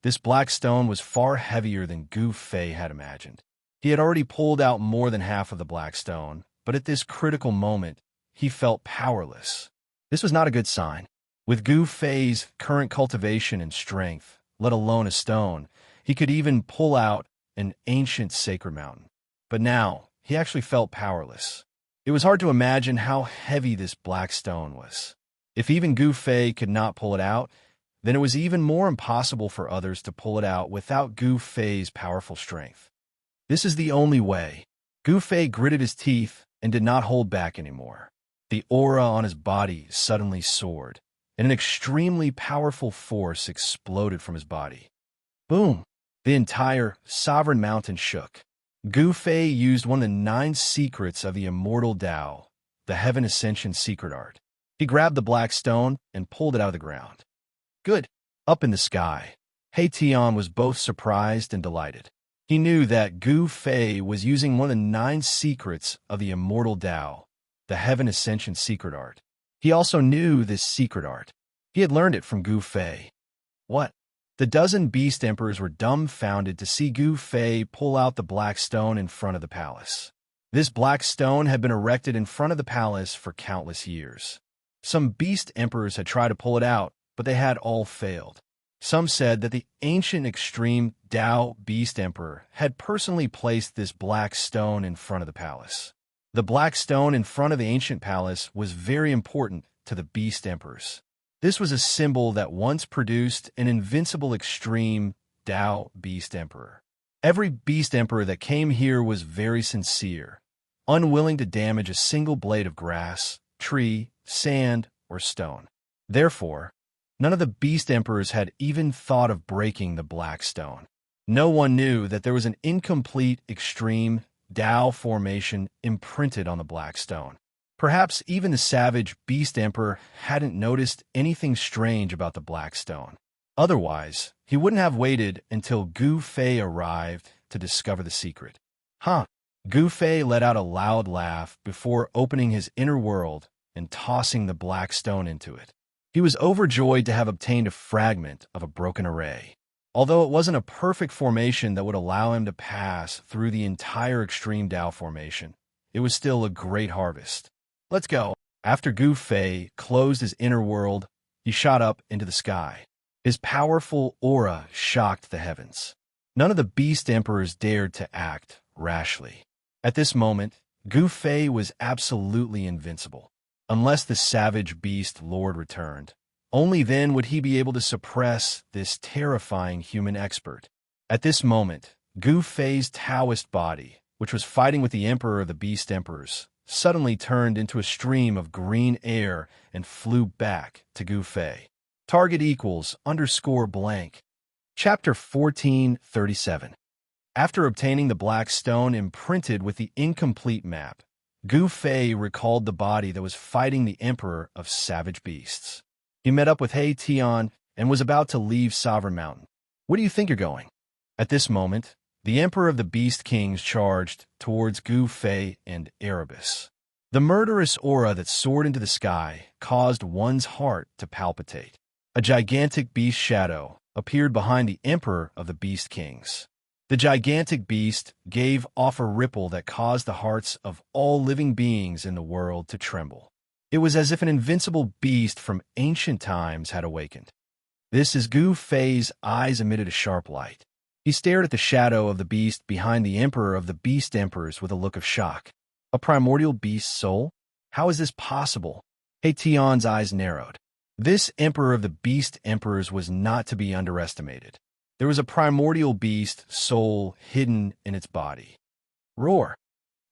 This black stone was far heavier than Gu Fei had imagined. He had already pulled out more than half of the black stone, but at this critical moment, he felt powerless. This was not a good sign. With Gu Fei's current cultivation and strength, let alone a stone, he could even pull out an ancient sacred mountain. But now, he actually felt powerless. It was hard to imagine how heavy this black stone was. If even Gu Fei could not pull it out, then it was even more impossible for others to pull it out without Gu Fei's powerful strength. This is the only way. Gu Fei gritted his teeth and did not hold back anymore. The aura on his body suddenly soared, and an extremely powerful force exploded from his body. Boom! The entire sovereign mountain shook. Gu Fei used one of the 9 secrets of the Immortal Tao, the Heaven Ascension secret art. He grabbed the black stone and pulled it out of the ground. Good. Up in the sky, Tian was both surprised and delighted. He knew that Gu Fei was using one of the 9 secrets of the Immortal Tao, the Heaven Ascension secret art. He also knew this secret art. He had learned it from Gu Fei. What? The dozen beast emperors were dumbfounded to see Gu Fei pull out the black stone in front of the palace. This black stone had been erected in front of the palace for countless years. Some beast emperors had tried to pull it out, but they had all failed. Some said that the ancient extreme Tao beast emperor had personally placed this black stone in front of the palace. The black stone in front of the ancient palace was very important to the beast emperors. This was a symbol that once produced an invincible extreme Tao beast emperor. Every beast emperor that came here was very sincere, unwilling to damage a single blade of grass, tree, sand, or stone. Therefore, none of the beast emperors had even thought of breaking the black stone. No one knew that there was an incomplete extreme Tao formation imprinted on the black stone. Perhaps even the savage beast emperor hadn't noticed anything strange about the black stone. Otherwise, he wouldn't have waited until Gu Fei arrived to discover the secret. Gu Fei let out a loud laugh before opening his inner world and tossing the black stone into it. He was overjoyed to have obtained a fragment of a broken array. Although it wasn't a perfect formation that would allow him to pass through the entire extreme Tao formation, it was still a great harvest. Let's go. After Gu Fei closed his inner world, he shot up into the sky. His powerful aura shocked the heavens. None of the beast emperors dared to act rashly. At this moment, Gu Fei was absolutely invincible. Unless the savage beast lord returned, only then would he be able to suppress this terrifying human expert. At this moment, Gu Fei's Taoist body, which was fighting with the emperor of the beast emperors, suddenly turned into a stream of green air and flew back to Gu Fei. Target equals _blank. Chapter 1437. After obtaining the black stone imprinted with the incomplete map, Gu Fei recalled the body that was fighting the emperor of savage beasts. He met up with Tian and was about to leave Sovereign Mountain. Where do you think you're going? At this moment, the emperor of the beast kings charged towards Gu Fei and Erebus. The murderous aura that soared into the sky caused one's heart to palpitate. A gigantic beast shadow appeared behind the emperor of the beast kings. The gigantic beast gave off a ripple that caused the hearts of all living beings in the world to tremble. It was as if an invincible beast from ancient times had awakened. This is Gu Fei's eyes emitted a sharp light. He stared at the shadow of the beast behind the Emperor of the Beast Emperors with a look of shock. A primordial beast soul? How is this possible? He Tian's eyes narrowed. This Emperor of the Beast Emperors was not to be underestimated. There was a primordial beast soul hidden in its body. Roar!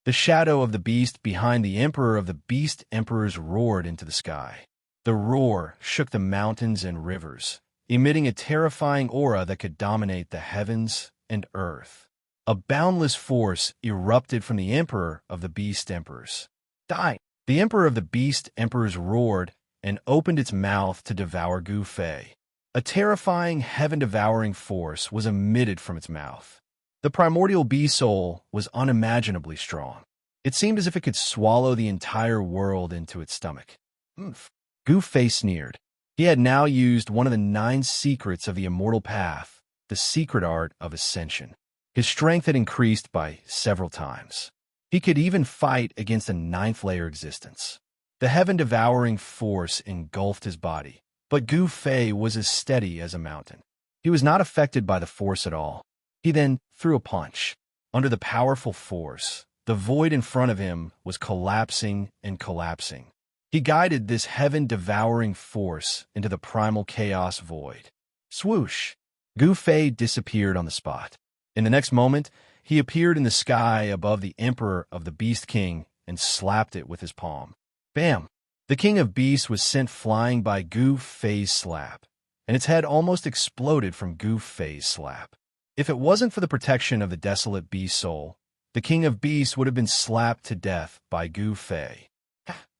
The shadow of the beast behind the Emperor of the Beast Emperors roared into the sky. The roar shook the mountains and rivers, emitting a terrifying aura that could dominate the heavens and earth. A boundless force erupted from the Emperor of the Beast Emperors. Die! The Emperor of the Beast Emperors roared and opened its mouth to devour Gu Fei. A terrifying, heaven-devouring force was emitted from its mouth. The primordial bee soul was unimaginably strong. It seemed as if it could swallow the entire world into its stomach. Oomph! Gu Fei sneered. He had now used one of the 9 secrets of the immortal path, the secret art of ascension. His strength had increased by several times. He could even fight against a 9th-layer existence. The heaven-devouring force engulfed his body, but Gu Fei was as steady as a mountain. He was not affected by the force at all. He then threw a punch. Under the powerful force, the void in front of him was collapsing and collapsing. He guided this heaven-devouring force into the primal chaos void. Swoosh! Gu Fei disappeared on the spot. In the next moment, he appeared in the sky above the Emperor of the Beast King and slapped it with his palm. Bam! The King of Beasts was sent flying by Gu Fei's slap, and its head almost exploded from Gu Fei's slap. If it wasn't for the protection of the desolate beast soul, the King of Beasts would have been slapped to death by Gu Fei.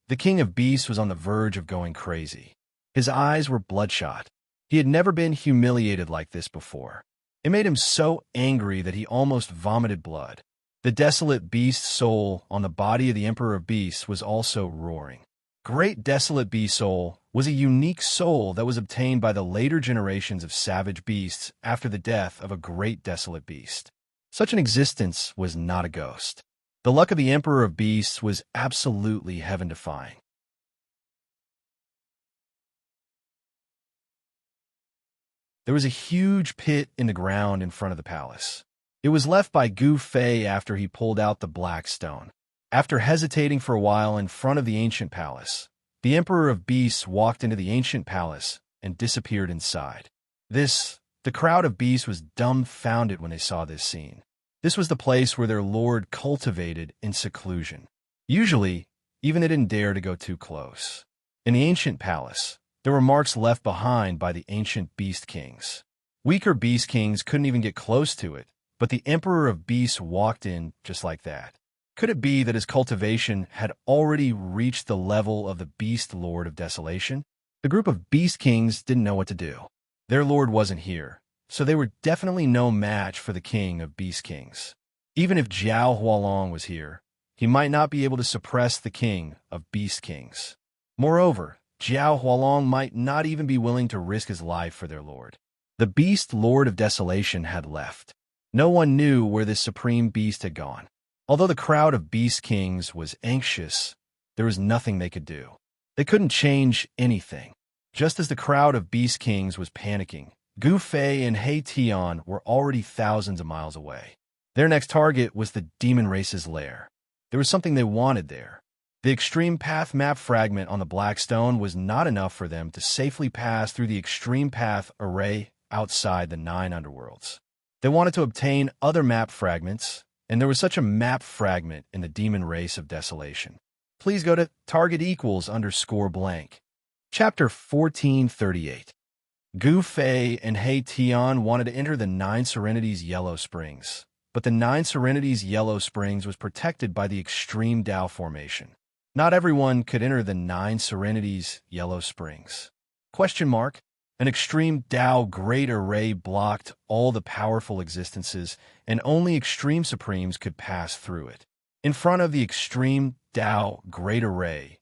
The King of Beasts was on the verge of going crazy. His eyes were bloodshot. He had never been humiliated like this before. It made him so angry that he almost vomited blood. The desolate beast soul on the body of the Emperor of Beasts was also roaring. Great Desolate Beast Soul was a unique soul that was obtained by the later generations of savage beasts after the death of a great desolate beast. Such an existence was not a ghost. The luck of the Emperor of Beasts was absolutely heaven-defying. There was a huge pit in the ground in front of the palace. It was left by Gu Fei after he pulled out the black stone. After hesitating for a while in front of the ancient palace, the Emperor of Beasts walked into the ancient palace and disappeared inside. The crowd of beasts was dumbfounded when they saw this scene. This was the place where their lord cultivated in seclusion. Usually, even they didn't dare to go too close. In the ancient palace, there were marks left behind by the ancient beast kings. Weaker beast kings couldn't even get close to it, but the Emperor of Beasts walked in just like that. Could it be that his cultivation had already reached the level of the Beast Lord of Desolation? The group of Beast Kings didn't know what to do. Their lord wasn't here, so they were definitely no match for the King of Beast Kings. Even if Zhao Hualong was here, he might not be able to suppress the King of Beast Kings. Moreover, Zhao Hualong might not even be willing to risk his life for their lord. The Beast Lord of Desolation had left. No one knew where this supreme beast had gone. Although the crowd of Beast Kings was anxious, there was nothing they could do. They couldn't change anything. Just as the crowd of Beast Kings was panicking, Gu Fei and He Tian were already thousands of miles away. Their next target was the demon race's lair. There was something they wanted there. The extreme path map fragment on the Black Stone was not enough for them to safely pass through the extreme path array outside the 9 underworlds. They wanted to obtain other map fragments, and there was such a map fragment in the demon race of desolation. Please go to target=_blank. Chapter 1438. Gu Fei and He Tian wanted to enter the 9 Serenities Yellow Springs, but the 9 Serenities Yellow Springs was protected by the extreme Tao formation. Not everyone could enter the 9 Serenities Yellow Springs. An extreme Tao Great Array blocked all the powerful existences, and only extreme supremes could pass through it. In front of the extreme Tao Great Array,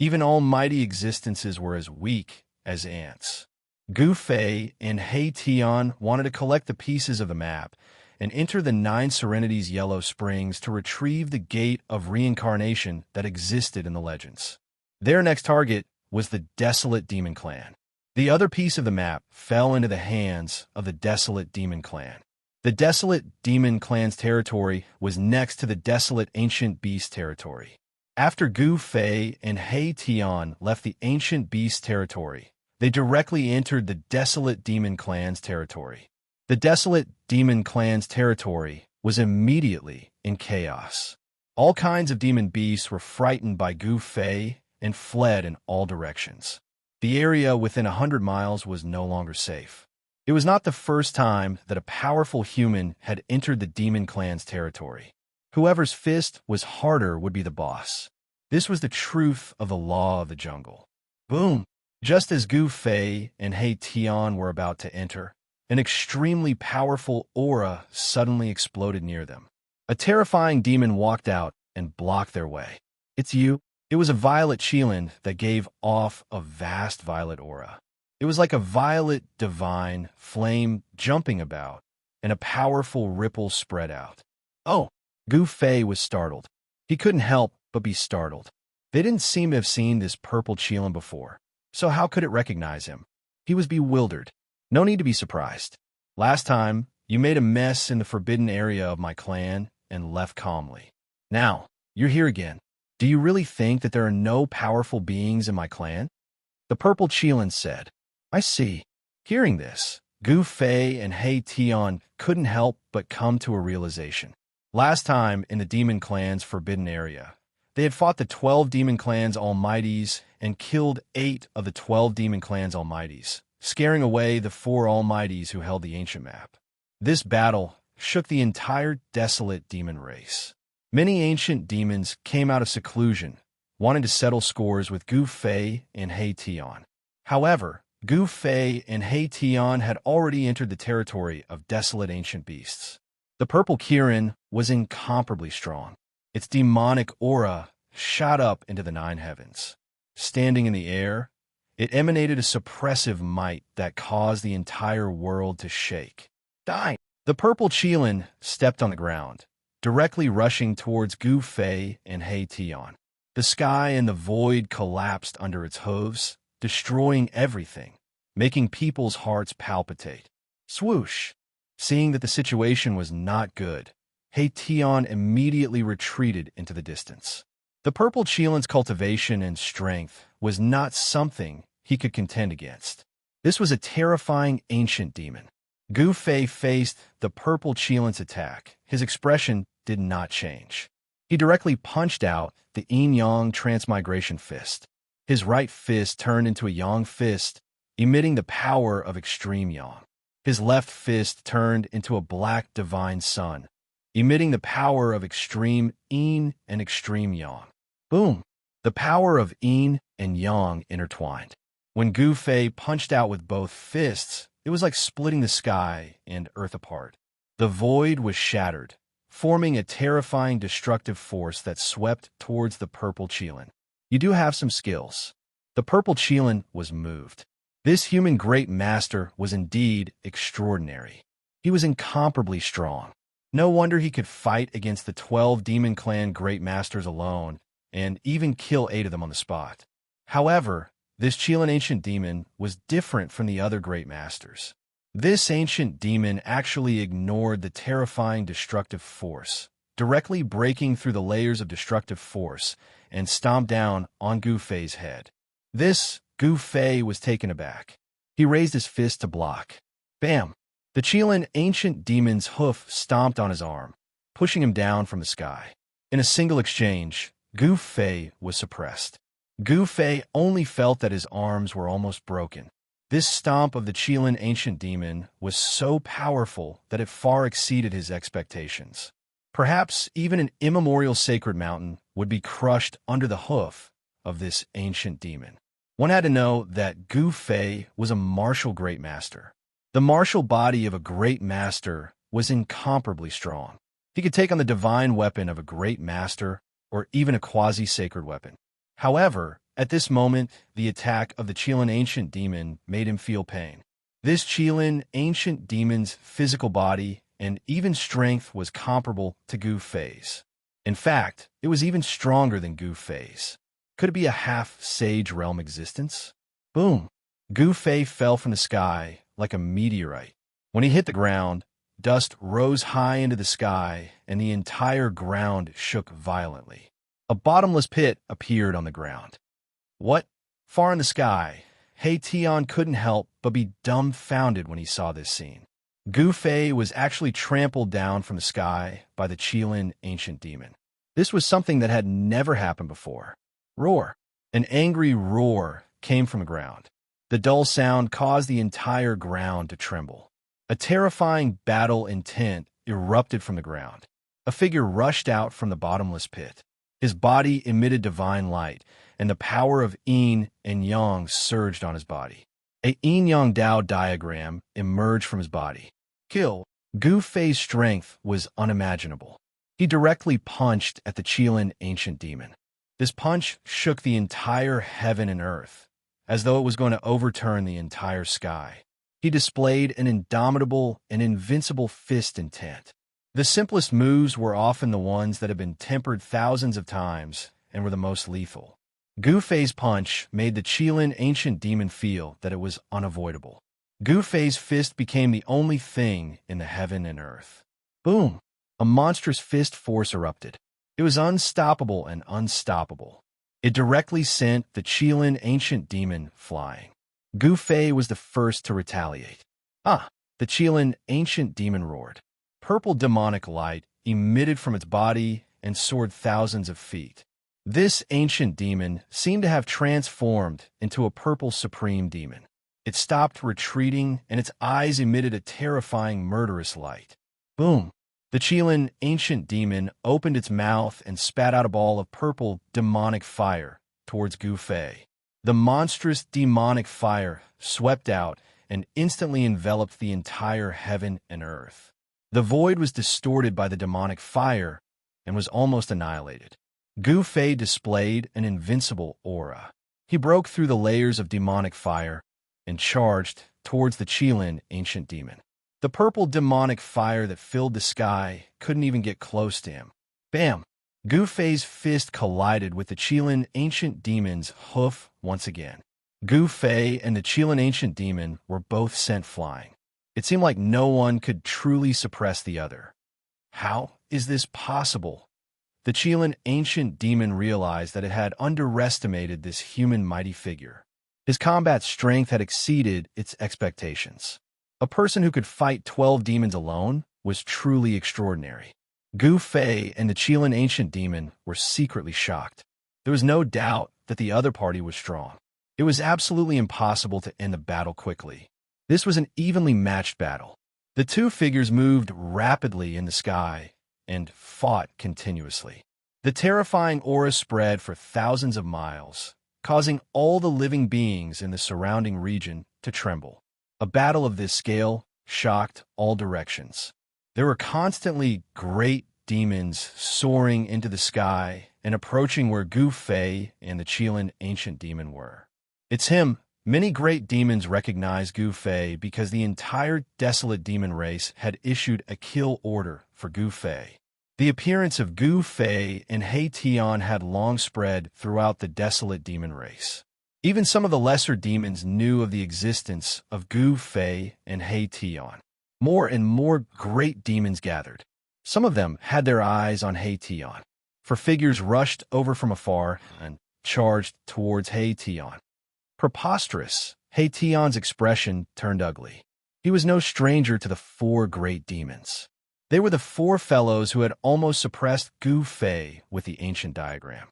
even almighty existences were as weak as ants. Gu Fei and He Tian wanted to collect the pieces of the map and enter the Nine Serenities Yellow Springs to retrieve the Gate of Reincarnation that existed in the legends. Their next target was the Desolate Demon Clan. The other piece of the map fell into the hands of the Desolate Demon Clan. The Desolate Demon Clan's territory was next to the Desolate Ancient Beast territory. After Gu Fei and He Tian left the Ancient Beast territory, they directly entered the Desolate Demon Clan's territory. The Desolate Demon Clan's territory was immediately in chaos. All kinds of demon beasts were frightened by Gu Fei and fled in all directions. The area within 100 miles was no longer safe. It was not the first time that a powerful human had entered the Demon Clan's territory. Whoever's fist was harder would be the boss. This was the truth of the law of the jungle. Boom! Just as Gu Fei and He Tian were about to enter, an extremely powerful aura suddenly exploded near them. A terrifying demon walked out and blocked their way. "It's you." It was a violet Qilin that gave off a vast violet aura. It was like a violet divine flame jumping about, and a powerful ripple spread out. Oh! Gu Fei was startled. He couldn't help but be startled. They didn't seem to have seen this purple Qilin before, so how could it recognize him? He was bewildered. No need to be surprised. Last time, you made a mess in the forbidden area of my clan and left calmly. Now, you're here again. Do you really think that there are no powerful beings in my clan? The purple Qilin said. I see. Hearing this, Gu Fei and He Tian couldn't help but come to a realization. Last time in the Demon Clan's forbidden area, they had fought the 12 Demon Clan's Almighties and killed 8 of the 12 Demon Clan's Almighties, scaring away the 4 Almighties who held the ancient map. This battle shook the entire desolate demon race. Many ancient demons came out of seclusion, wanting to settle scores with Gu Fei and He Tian. However, Gu Fei and He Tian had already entered the territory of desolate ancient beasts. The purple Kirin was incomparably strong. Its demonic aura shot up into the 9 heavens. Standing in the air, it emanated a suppressive might that caused the entire world to shake. Die! The purple Qilin stepped on the ground, directly rushing towards Gu Fei and He Tian. The sky and the void collapsed under its hooves, destroying everything, making people's hearts palpitate. Swoosh! Seeing that the situation was not good, He Tian immediately retreated into the distance. The purple Qilin's cultivation and strength was not something he could contend against. This was a terrifying ancient demon. Gu Fei faced the purple Qilin's attack. His expression did not change. He directly punched out the yin-yang transmigration fist. His right fist turned into a yang fist, emitting the power of extreme yang. His left fist turned into a black divine sun, emitting the power of extreme yin and extreme yang. Boom! The power of yin and yang intertwined. When Gu Fei punched out with both fists, it was like splitting the sky and earth apart. The void was shattered, forming a terrifying destructive force that swept towards the purple Qilin. You do have some skills. The purple Qilin was moved. This human great master was indeed extraordinary. He was incomparably strong. No wonder he could fight against the 12 Demon Clan great masters alone, and even kill 8 of them on the spot. However, this Qilin ancient demon was different from the other great masters. This ancient demon actually ignored the terrifying destructive force, directly breaking through the layers of destructive force and stomped down on Gu Fei's head. This Gu Fei was taken aback. He raised his fist to block. Bam! The Qilin ancient demon's hoof stomped on his arm, pushing him down from the sky. In a single exchange, Gu Fei was suppressed. Gu Fei only felt that his arms were almost broken. This stomp of the Qilin ancient demon was so powerful that it far exceeded his expectations. Perhaps even an immemorial sacred mountain would be crushed under the hoof of this ancient demon. One had to know that Gu Fei was a martial great master. The martial body of a great master was incomparably strong. He could take on the divine weapon of a great master or even a quasi-sacred weapon. However, at this moment, the attack of the Qilin ancient demon made him feel pain. This Qilin ancient demon's physical body and even strength was comparable to Gu Fei's. In fact, it was even stronger than Gu Fei's. Could it be a half-sage realm existence? Boom! Gu Fei fell from the sky like a meteorite. When he hit the ground, dust rose high into the sky, and the entire ground shook violently. A bottomless pit appeared on the ground. What? Far in the sky, He Tian couldn't help but be dumbfounded when he saw this scene. Gu Fei was actually trampled down from the sky by the Qilin ancient demon. This was something that had never happened before. Roar! An angry roar came from the ground. The dull sound caused the entire ground to tremble. A terrifying battle intent erupted from the ground. A figure rushed out from the bottomless pit. His body emitted divine light, and the power of yin and yang surged on his body. A yin-yang Dao diagram emerged from his body. Kill. Gu Fei's strength was unimaginable. He directly punched at the Qilin ancient demon. This punch shook the entire heaven and earth, as though it was going to overturn the entire sky. He displayed an indomitable and invincible fist intent. The simplest moves were often the ones that had been tempered thousands of times and were the most lethal. Gu Fei's punch made the Qilin ancient demon feel that it was unavoidable. Gu Fei's fist became the only thing in the heaven and earth. Boom! A monstrous fist force erupted. It was unstoppable and unstoppable. It directly sent the Qilin ancient demon flying. Gu Fei was the first to retaliate. Ah! The Qilin ancient demon roared. Purple demonic light emitted from its body and soared thousands of feet. This ancient demon seemed to have transformed into a purple supreme demon. It stopped retreating, and its eyes emitted a terrifying, murderous light. Boom! The Qilin ancient demon opened its mouth and spat out a ball of purple demonic fire towards Gu Fei. The monstrous demonic fire swept out and instantly enveloped the entire heaven and earth. The void was distorted by the demonic fire and was almost annihilated. Gu Fei displayed an invincible aura. He broke through the layers of demonic fire and charged towards the Qilin ancient demon. The purple demonic fire that filled the sky couldn't even get close to him. Bam! Gu Fei's fist collided with the Qilin ancient demon's hoof once again. Gu Fei and the Qilin ancient demon were both sent flying. It seemed like no one could truly suppress the other. How is this possible? The Qilin ancient demon realized that it had underestimated this human mighty figure. His combat strength had exceeded its expectations. A person who could fight 12 demons alone was truly extraordinary. Gu Fei and the Qilin ancient demon were secretly shocked. There was no doubt that the other party was strong. It was absolutely impossible to end the battle quickly. This was an evenly matched battle. The two figures moved rapidly in the sky and fought continuously. The terrifying aura spread for thousands of miles, causing all the living beings in the surrounding region to tremble. A battle of this scale shocked all directions. There were constantly great demons soaring into the sky and approaching where Gu Fei and the Qilin ancient demon were. It's him. Many great demons recognized Gu Fei because the entire desolate demon race had issued a kill order for Gu Fei. The appearance of Gu Fei and He Tian had long spread throughout the desolate demon race. Even some of the lesser demons knew of the existence of Gu Fei and He Tian. More and more great demons gathered. Some of them had their eyes on He Tian, for figures rushed over from afar and charged towards He Tian. Preposterous! He Tian's expression turned ugly. He was no stranger to the four great demons. They were the four fellows who had almost suppressed Gu Fei with the ancient diagram.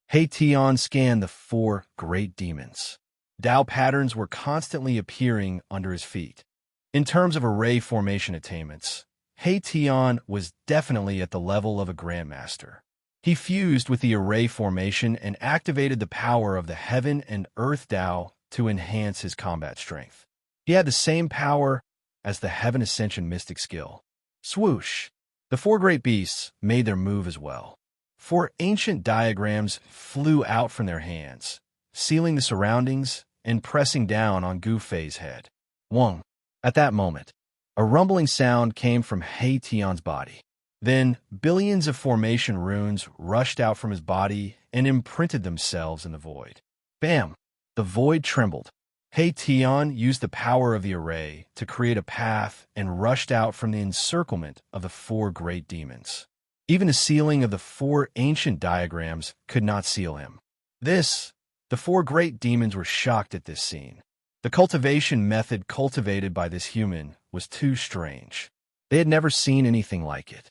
He Tian scanned the four great demons. Dao patterns were constantly appearing under his feet. In terms of array formation attainments, He Tian was definitely at the level of a grandmaster. He fused with the array formation and activated the power of the heaven and earth Dao to enhance his combat strength. He had the same power as the Heaven Ascension mystic skill. Swoosh! The four great beasts made their move as well. Four ancient diagrams flew out from their hands, sealing the surroundings and pressing down on Gu Fei's head. Wong! At that moment, A rumbling sound came from He Tian's body. Then, billions of formation runes rushed out from his body and imprinted themselves in the void. Bam! The void trembled. He Tian used the power of the array to create a path and rushed out from the encirclement of the 4 great demons. Even the sealing of the 4 ancient diagrams could not seal him. The 4 great demons were shocked at this scene. The cultivation method cultivated by this human was too strange. They had never seen anything like it.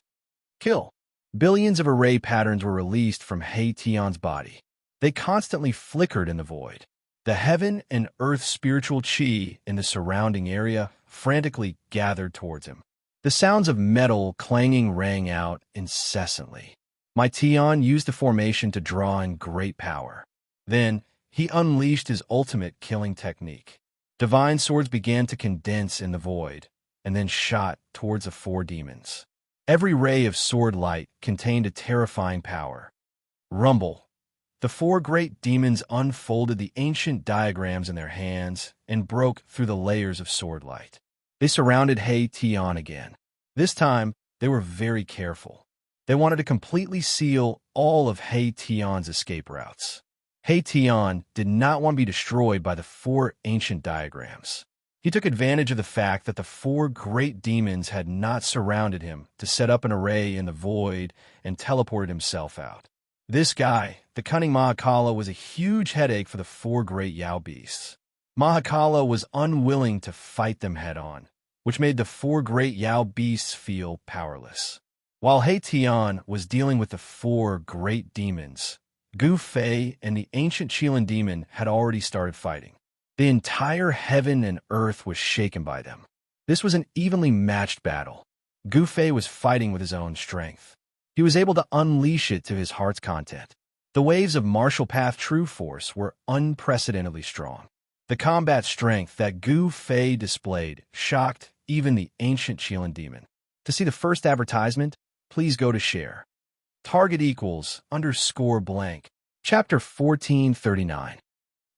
Kill. Billions of array patterns were released from He Tian's body. They constantly flickered in the void. The heaven and earth spiritual qi in the surrounding area frantically gathered towards him. The sounds of metal clanging rang out incessantly. My Tian used the formation to draw in great power. Then, he unleashed his ultimate killing technique. Divine swords began to condense in the void, and then shot towards the 4 demons. Every ray of sword light contained a terrifying power. Rumble. The 4 great demons unfolded the ancient diagrams in their hands and broke through the layers of sword light. They surrounded He Tian again. This time, they were very careful. They wanted to completely seal all of He Tian's escape routes. He Tian did not want to be destroyed by the 4 ancient diagrams. He took advantage of the fact that the 4 great demons had not surrounded him to set up an array in the void and teleported himself out. This guy, the cunning Mahakala, was a huge headache for the 4 great Yao beasts. Mahakala was unwilling to fight them head-on, which made the 4 great Yao beasts feel powerless. While He Tian was dealing with the 4 great demons, Gu Fei and the ancient Qilin demon had already started fighting. The entire heaven and earth was shaken by them. This was an evenly matched battle. Gu Fei was fighting with his own strength. He was able to unleash it to his heart's content. The waves of martial path true force were unprecedentedly strong. The combat strength that Gu Fei displayed shocked even the ancient Qilin demon. To see the first advertisement, please go to share. Target equals _blank. Chapter 1439.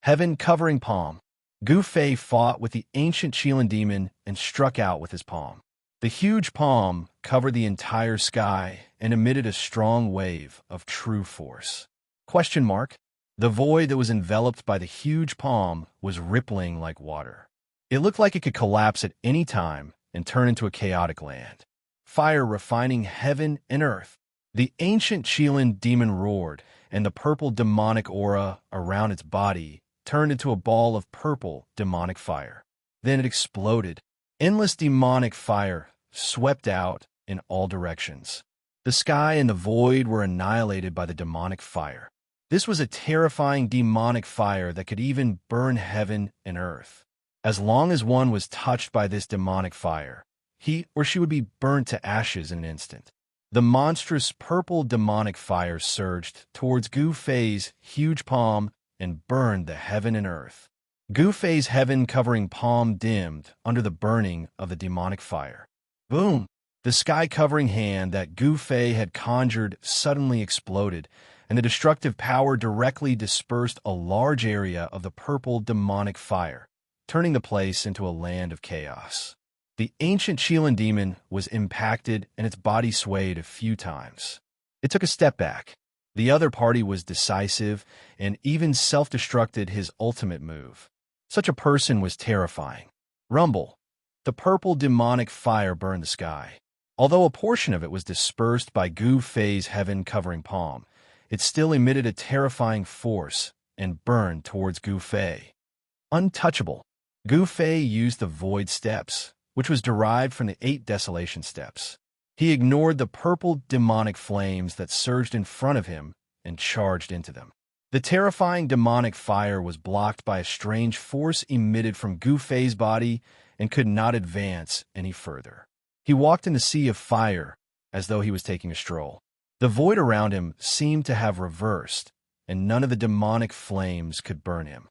Heaven Covering Palm. Gu Fei fought with the ancient Qilin demon and struck out with his palm. The huge palm covered the entire sky and emitted a strong wave of true force. Question mark. The void that was enveloped by the huge palm was rippling like water. It looked like it could collapse at any time and turn into a chaotic land. Fire refining heaven and earth. The ancient Qilin demon roared, and the purple demonic aura around its body turned into a ball of purple demonic fire. Then it exploded. Endless demonic fire swept out in all directions. The sky and the void were annihilated by the demonic fire. This was a terrifying demonic fire that could even burn heaven and earth. As long as one was touched by this demonic fire, he or she would be burnt to ashes in an instant. The monstrous purple demonic fire surged towards Gu Fei's huge palm and burned the heaven and earth. Gu Fei's heaven-covering palm dimmed under the burning of the demonic fire. Boom! The sky-covering hand that Gu Fei had conjured suddenly exploded, and the destructive power directly dispersed a large area of the purple demonic fire, turning the place into a land of chaos. The ancient Qilin demon was impacted and its body swayed a few times. It took a step back. The other party was decisive and even self-destructed his ultimate move. Such a person was terrifying. Rumble. The purple demonic fire burned the sky. Although a portion of it was dispersed by Gu Fei's heaven-covering palm, it still emitted a terrifying force and burned towards Gu Fei. Untouchable. Gu Fei used the void steps, which was derived from the 8 desolation steps. He ignored the purple demonic flames that surged in front of him and charged into them. The terrifying demonic fire was blocked by a strange force emitted from Gu Fei's body and could not advance any further. He walked in the sea of fire as though he was taking a stroll. The void around him seemed to have reversed, and none of the demonic flames could burn him.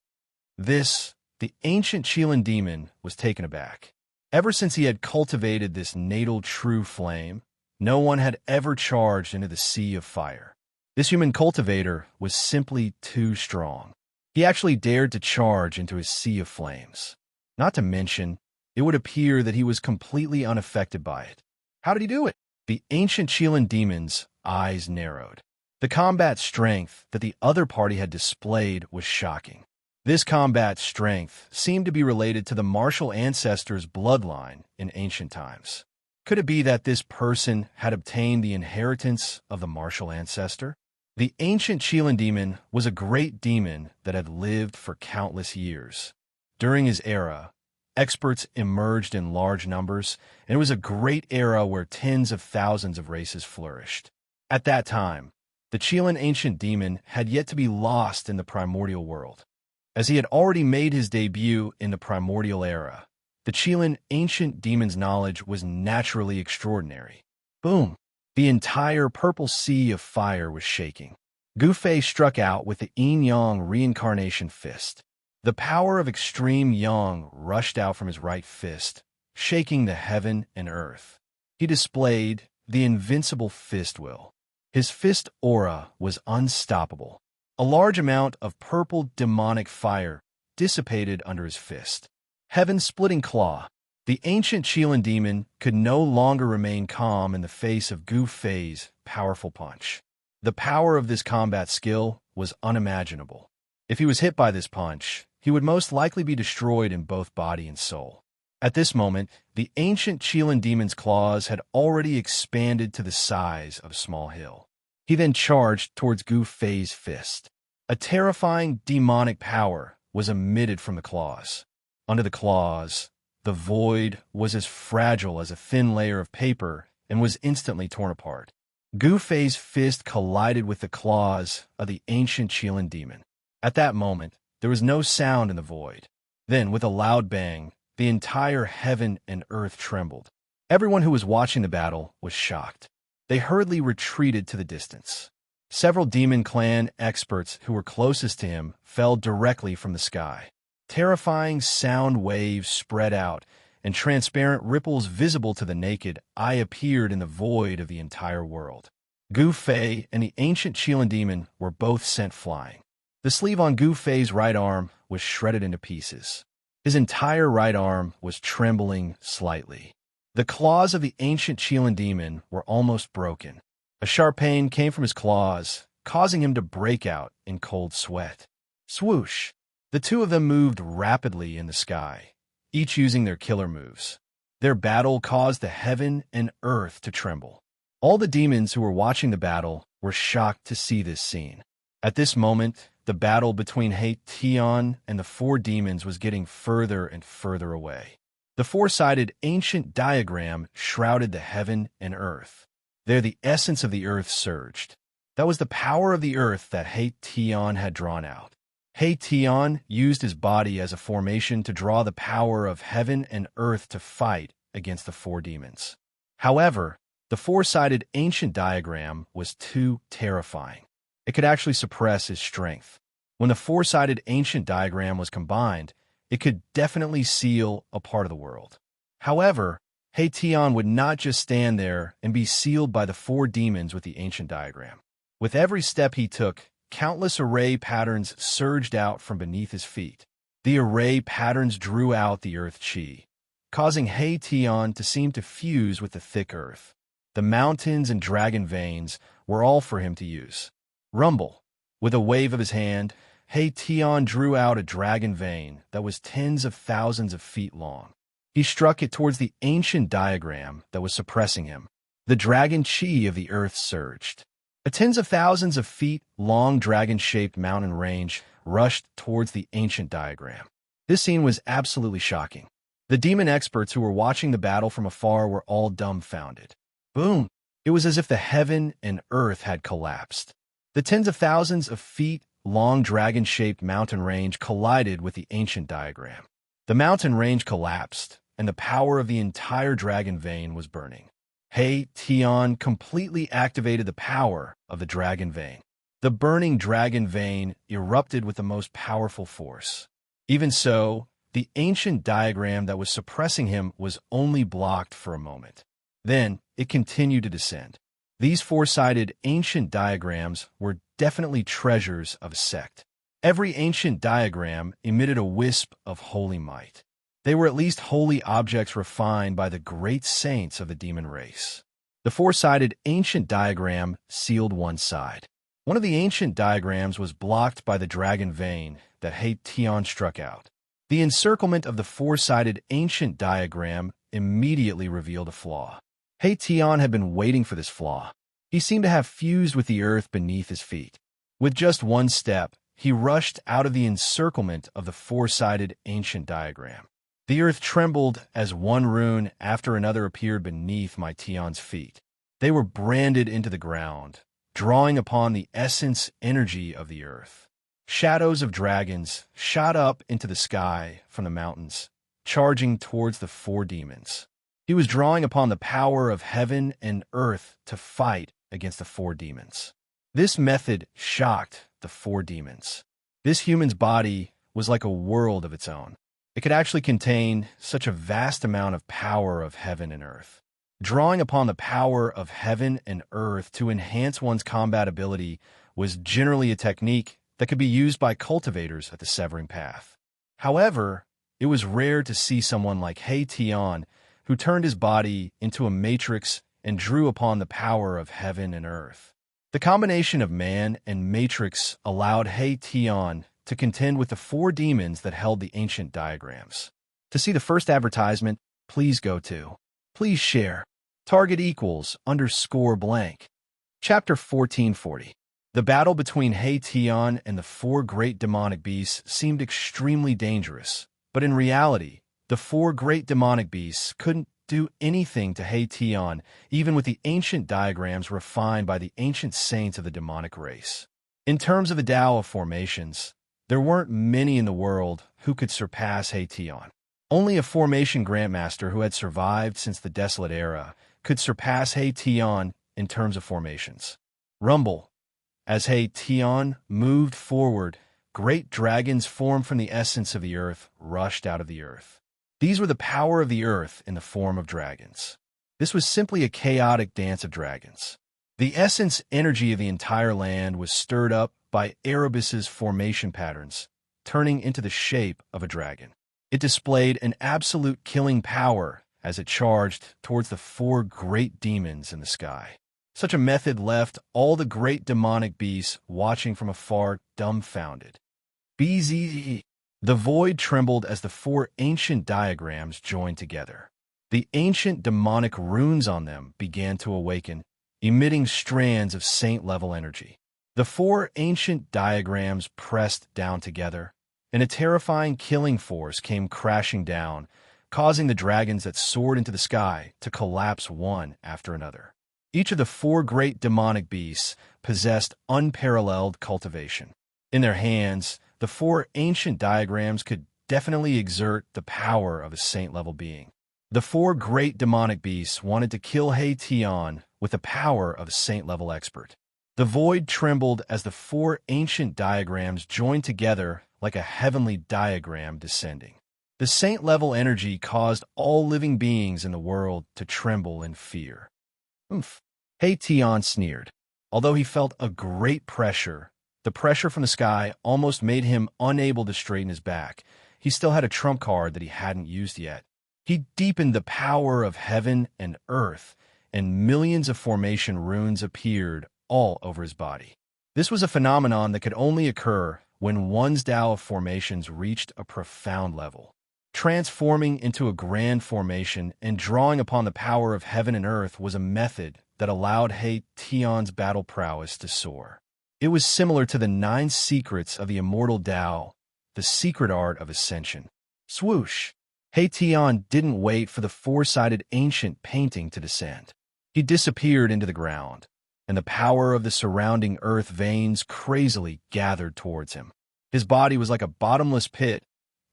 The ancient Qilin demon was taken aback. Ever since he had cultivated this natal true flame, no one had ever charged into the sea of fire. This human cultivator was simply too strong. He actually dared to charge into his sea of flames. Not to mention, it would appear that he was completely unaffected by it. How did he do it? The ancient Qilin demon's eyes narrowed. The combat strength that the other party had displayed was shocking. This combat strength seemed to be related to the martial ancestor's bloodline in ancient times. Could it be that this person had obtained the inheritance of the martial ancestor? The ancient Qilin demon was a great demon that had lived for countless years. During his era, experts emerged in large numbers, and it was a great era where tens of thousands of races flourished. At that time, the Qilin ancient demon had yet to be lost in the primordial world. As he had already made his debut in the primordial era, the Qilin ancient demon's knowledge was naturally extraordinary. Boom! The entire purple sea of fire was shaking. Gu Fei struck out with the yin-yang reincarnation fist. The power of extreme yang rushed out from his right fist, shaking the heaven and earth. He displayed the invincible fist will. His fist aura was unstoppable. A large amount of purple demonic fire dissipated under his fist. Heaven-splitting claw. The ancient Qilin demon could no longer remain calm in the face of Gu Fei's powerful punch. The power of this combat skill was unimaginable. If he was hit by this punch, he would most likely be destroyed in both body and soul. At this moment, the ancient Qilin demon's claws had already expanded to the size of a small hill. He then charged towards Gu Fei's fist. A terrifying demonic power was emitted from the claws. Under the claws, the void was as fragile as a thin layer of paper and was instantly torn apart. Gu Fei's fist collided with the claws of the ancient Qilin demon. At that moment, there was no sound in the void. Then, with a loud bang, the entire heaven and earth trembled. Everyone who was watching the battle was shocked. They hurriedly retreated to the distance. Several demon clan experts who were closest to him fell directly from the sky. Terrifying sound waves spread out, and transparent ripples visible to the naked eye appeared in the void of the entire world. Gu Fei and the ancient Qilin demon were both sent flying. The sleeve on Gu Fei's right arm was shredded into pieces. His entire right arm was trembling slightly. The claws of the ancient Qilin demon were almost broken. A sharp pain came from his claws, causing him to break out in cold sweat. Swoosh! The two of them moved rapidly in the sky, each using their killer moves. Their battle caused the heaven and earth to tremble. All the demons who were watching the battle were shocked to see this scene. At this moment, the battle between He Tian and the four demons was getting further and further away. The four-sided ancient diagram shrouded the heaven and earth. There the essence of the earth surged. That was the power of the earth that He Tian had drawn out. He Tian used his body as a formation to draw the power of heaven and earth to fight against the four demons. However, the four-sided ancient diagram was too terrifying. It could actually suppress his strength. When the four-sided ancient diagram was combined, it could definitely seal a part of the world. However, He Tian would not just stand there and be sealed by the four demons with the ancient diagram. With every step he took, countless array patterns surged out from beneath his feet. The array patterns drew out the earth chi, causing He Tian to seem to fuse with the thick earth. The mountains and dragon veins were all for him to use. Rumble. With a wave of his hand, He Tian drew out a dragon vein that was tens of thousands of feet long. He struck it towards the ancient diagram that was suppressing him. The dragon chi of the earth surged. A tens of thousands of feet long dragon-shaped mountain range rushed towards the ancient diagram. This scene was absolutely shocking. The demon experts who were watching the battle from afar were all dumbfounded. Boom! It was as if the heaven and earth had collapsed. The tens of thousands of feet long dragon-shaped mountain range collided with the ancient diagram. The mountain range collapsed, and the power of the entire dragon vein was burning. He Tian completely activated the power of the dragon vein. The burning dragon vein erupted with the most powerful force. Even so, the ancient diagram that was suppressing him was only blocked for a moment. Then, it continued to descend. These four-sided ancient diagrams were definitely treasures of a sect. Every ancient diagram emitted a wisp of holy might. They were at least holy objects refined by the great saints of the demon race. The four-sided ancient diagram sealed one side. One of the ancient diagrams was blocked by the dragon vein that He Tian struck out. The encirclement of the four-sided ancient diagram immediately revealed a flaw. He Tian had been waiting for this flaw. He seemed to have fused with the earth beneath his feet. With just one step, he rushed out of the encirclement of the four-sided ancient diagram. The earth trembled as one rune after another appeared beneath my Tian's feet. They were branded into the ground, drawing upon the essence energy of the earth. Shadows of dragons shot up into the sky from the mountains, charging towards the four demons. He was drawing upon the power of heaven and earth to fight against the four demons. This method shocked the four demons. This human's body was like a world of its own. It could actually contain such a vast amount of power of heaven and earth. Drawing upon the power of heaven and earth to enhance one's combat ability was generally a technique that could be used by cultivators at the Severing Path. However, it was rare to see someone like He Tian who turned his body into a matrix and drew upon the power of heaven and earth. The combination of man and matrix allowed He Tian to contend with the four demons that held the ancient diagrams. To see the first advertisement, please go to. Please share. Target equals _blank. Chapter 1440. The battle between He Tian and the four great demonic beasts seemed extremely dangerous, but in reality, the four great demonic beasts couldn't do anything to He Tian, even with the ancient diagrams refined by the ancient saints of the demonic race. In terms of the Tao of formations, there weren't many in the world who could surpass He Tian. Only a formation grandmaster who had survived since the Desolate Era could surpass He Tian in terms of formations. Rumble. As He Tian moved forward, great dragons formed from the essence of the earth rushed out of the earth. These were the power of the earth in the form of dragons. This was simply a chaotic dance of dragons. The essence energy of the entire land was stirred up by Erebus's formation patterns, turning into the shape of a dragon. It displayed an absolute killing power as it charged towards the four great demons in the sky. Such a method left all the great demonic beasts watching from afar dumbfounded. BZE. The void trembled as the four ancient diagrams joined together. The ancient demonic runes on them began to awaken, emitting strands of saint-level energy. The four ancient diagrams pressed down together, and a terrifying killing force came crashing down, causing the dragons that soared into the sky to collapse one after another. Each of the four great demonic beasts possessed unparalleled cultivation. In their hands, the four ancient diagrams could definitely exert the power of a saint-level being. The four great demonic beasts wanted to kill He Tian with the power of a saint-level expert. The void trembled as the four ancient diagrams joined together like a heavenly diagram descending. The saint-level energy caused all living beings in the world to tremble in fear. He Tian sneered. Although he felt a great pressure, the pressure from the sky almost made him unable to straighten his back. He still had a trump card that he hadn't used yet. He deepened the power of heaven and earth, and millions of formation runes appeared all over his body. This was a phenomenon that could only occur when one's Tao of formations reached a profound level. Transforming into a grand formation and drawing upon the power of heaven and earth was a method that allowed He Tian's battle prowess to soar. It was similar to the 9 secrets of the immortal Tao, the secret art of ascension. Swoosh! He Tian didn't wait for the four-sided ancient painting to descend. He disappeared into the ground, and the power of the surrounding earth veins crazily gathered towards him. His body was like a bottomless pit,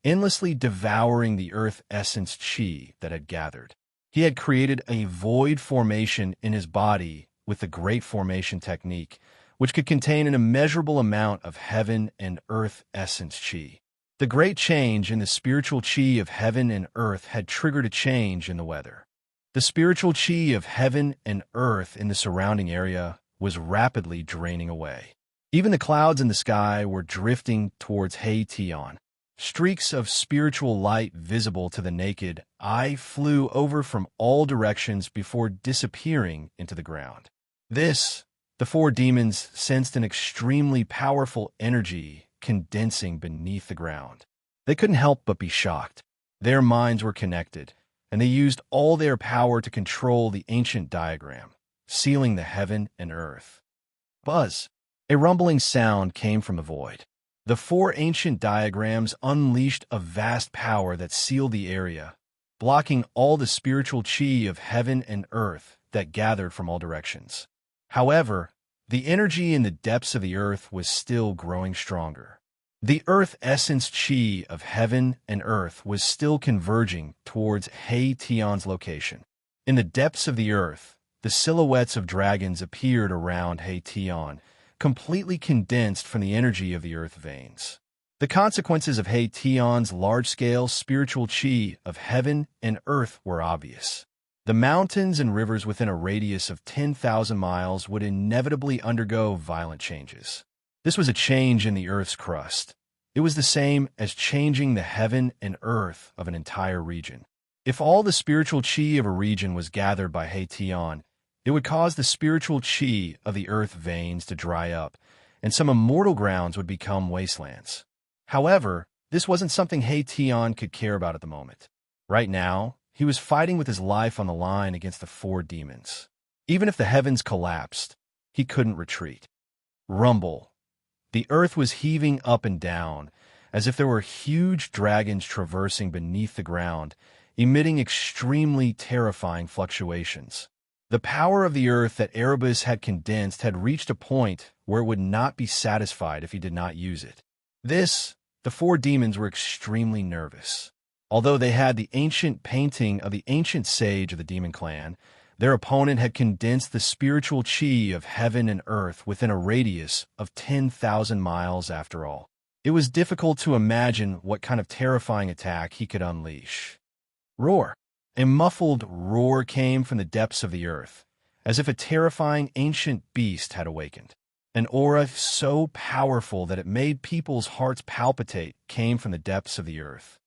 endlessly devouring the earth essence chi that had gathered. He had created a void formation in his body with the Great Formation technique, which could contain an immeasurable amount of heaven and earth essence chi. The great change in the spiritual chi of heaven and earth had triggered a change in the weather. The spiritual chi of heaven and earth in the surrounding area was rapidly draining away. Even the clouds in the sky were drifting towards He Tian. Streaks of spiritual light visible to the naked eye flew over from all directions before disappearing into the ground. The four demons sensed an extremely powerful energy condensing beneath the ground. They couldn't help but be shocked. Their minds were connected, and they used all their power to control the ancient diagram, sealing the heaven and earth. Buzz! A rumbling sound came from the void. The four ancient diagrams unleashed a vast power that sealed the area, blocking all the spiritual chi of heaven and earth that gathered from all directions. However, the energy in the depths of the earth was still growing stronger. The earth essence chi of heaven and earth was still converging towards He Tian's location. In the depths of the earth, the silhouettes of dragons appeared around He Tian, completely condensed from the energy of the earth veins. The consequences of He Tian's large-scale spiritual chi of heaven and earth were obvious. The mountains and rivers within a radius of 10,000 miles would inevitably undergo violent changes. This was a change in the earth's crust. It was the same as changing the heaven and earth of an entire region. If all the spiritual chi of a region was gathered by He Tian, it would cause the spiritual chi of the earth veins to dry up, and some immortal grounds would become wastelands. However, this wasn't something He Tian could care about at the moment. Right now, he was fighting with his life on the line against the four demons. Even if the heavens collapsed, he couldn't retreat. Rumble. The earth was heaving up and down, as if there were huge dragons traversing beneath the ground, emitting extremely terrifying fluctuations. The power of the earth that Erebus had condensed had reached a point where it would not be satisfied if he did not use it. The four demons were extremely nervous. Although they had the ancient painting of the ancient sage of the demon clan, their opponent had condensed the spiritual chi of heaven and earth within a radius of 10,000 miles after all. It was difficult to imagine what kind of terrifying attack he could unleash. Roar! A muffled roar came from the depths of the earth, as if a terrifying ancient beast had awakened. An aura so powerful that it made people's hearts palpitate came from the depths of the earth.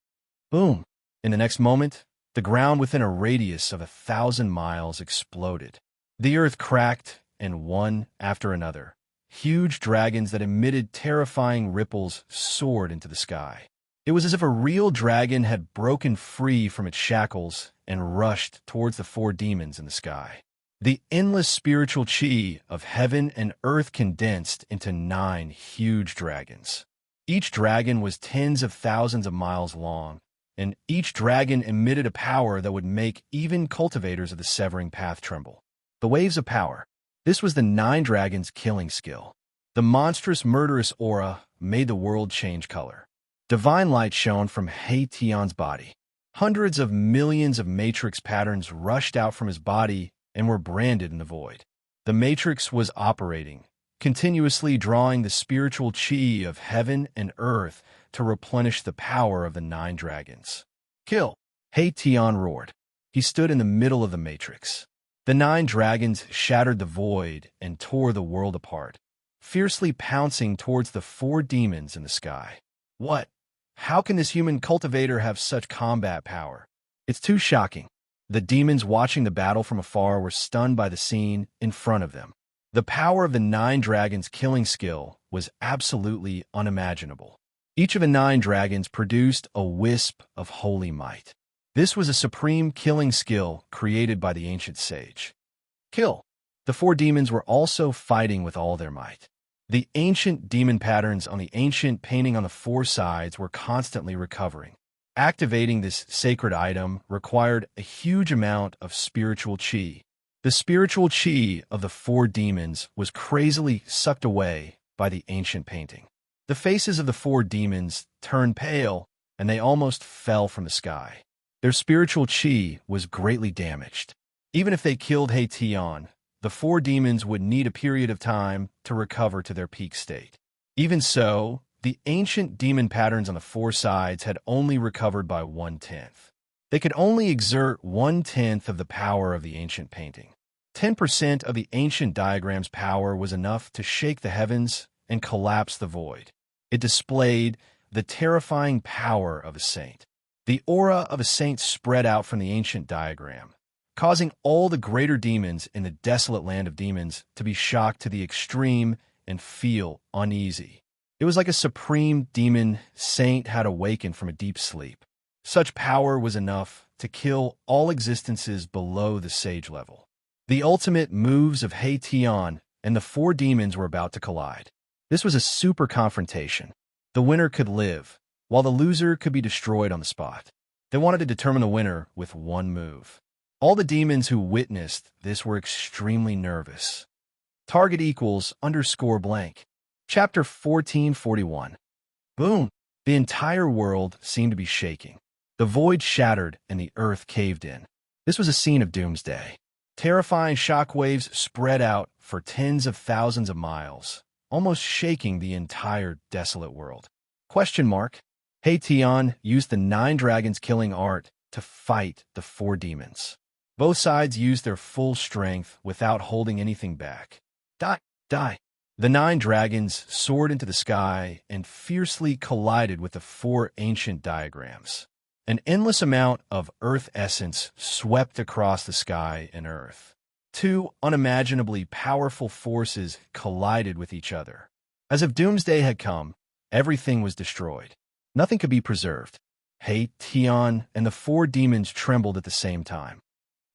Boom! In the next moment, the ground within a radius of 1,000 miles exploded. The earth cracked, and one after another, huge dragons that emitted terrifying ripples soared into the sky. It was as if a real dragon had broken free from its shackles and rushed towards the four demons in the sky. The endless spiritual chi of heaven and earth condensed into 9 huge dragons. Each dragon was tens of thousands of miles long, and each dragon emitted a power that would make even cultivators of the Severing Path tremble. The waves of power. This was the 9 dragons' killing skill. The monstrous murderous aura made the world change color. Divine light shone from He Tian's body. Hundreds of millions of matrix patterns rushed out from his body and were branded in the void. The matrix was operating, continuously drawing the spiritual chi of heaven and earth to replenish the power of the 9 dragons. Kill! He Tian roared. He stood in the middle of the matrix. The 9 dragons shattered the void and tore the world apart, fiercely pouncing towards the 4 demons in the sky. What? How can this human cultivator have such combat power? It's too shocking. The demons watching the battle from afar were stunned by the scene in front of them. The power of the 9 dragons' killing skill was absolutely unimaginable. Each of the 9 dragons produced a wisp of holy might. This was a supreme killing skill created by the ancient sage. Kill! The 4 demons were also fighting with all their might. The ancient demon patterns on the ancient painting on the 4 sides were constantly recovering. Activating this sacred item required a huge amount of spiritual chi. The spiritual chi of the 4 demons was crazily sucked away by the ancient painting. The faces of the 4 demons turned pale, and they almost fell from the sky. Their spiritual chi was greatly damaged. Even if they killed He Tian, the 4 demons would need a period of time to recover to their peak state. Even so, the ancient demon patterns on the 4 sides had only recovered by 1/10. They could only exert 1/10 of the power of the ancient painting. 10% of the ancient diagram's power was enough to shake the heavens and collapse the void. It displayed the terrifying power of a saint. The aura of a saint spread out from the ancient diagram, causing all the greater demons in the desolate land of demons to be shocked to the extreme and feel uneasy. It was like a supreme demon saint had awakened from a deep sleep. Such power was enough to kill all existences below the sage level. The ultimate moves of He Tian and the four demons were about to collide. This was a super confrontation. The winner could live, while the loser could be destroyed on the spot. They wanted to determine the winner with one move. All the demons who witnessed this were extremely nervous. Target equals _blank. Chapter 1441. Boom! The entire world seemed to be shaking. The void shattered and the earth caved in. This was a scene of doomsday. Terrifying shockwaves spread out for tens of thousands of miles, almost shaking the entire desolate world. He Tian used the 9 dragons killing art to fight the 4 demons. Both sides used their full strength without holding anything back. Die! Die! The 9 dragons soared into the sky and fiercely collided with the 4 ancient diagrams. An endless amount of earth essence swept across the sky and earth. 2 unimaginably powerful forces collided with each other. As if doomsday had come, everything was destroyed. Nothing could be preserved. He Tian and the 4 demons trembled at the same time.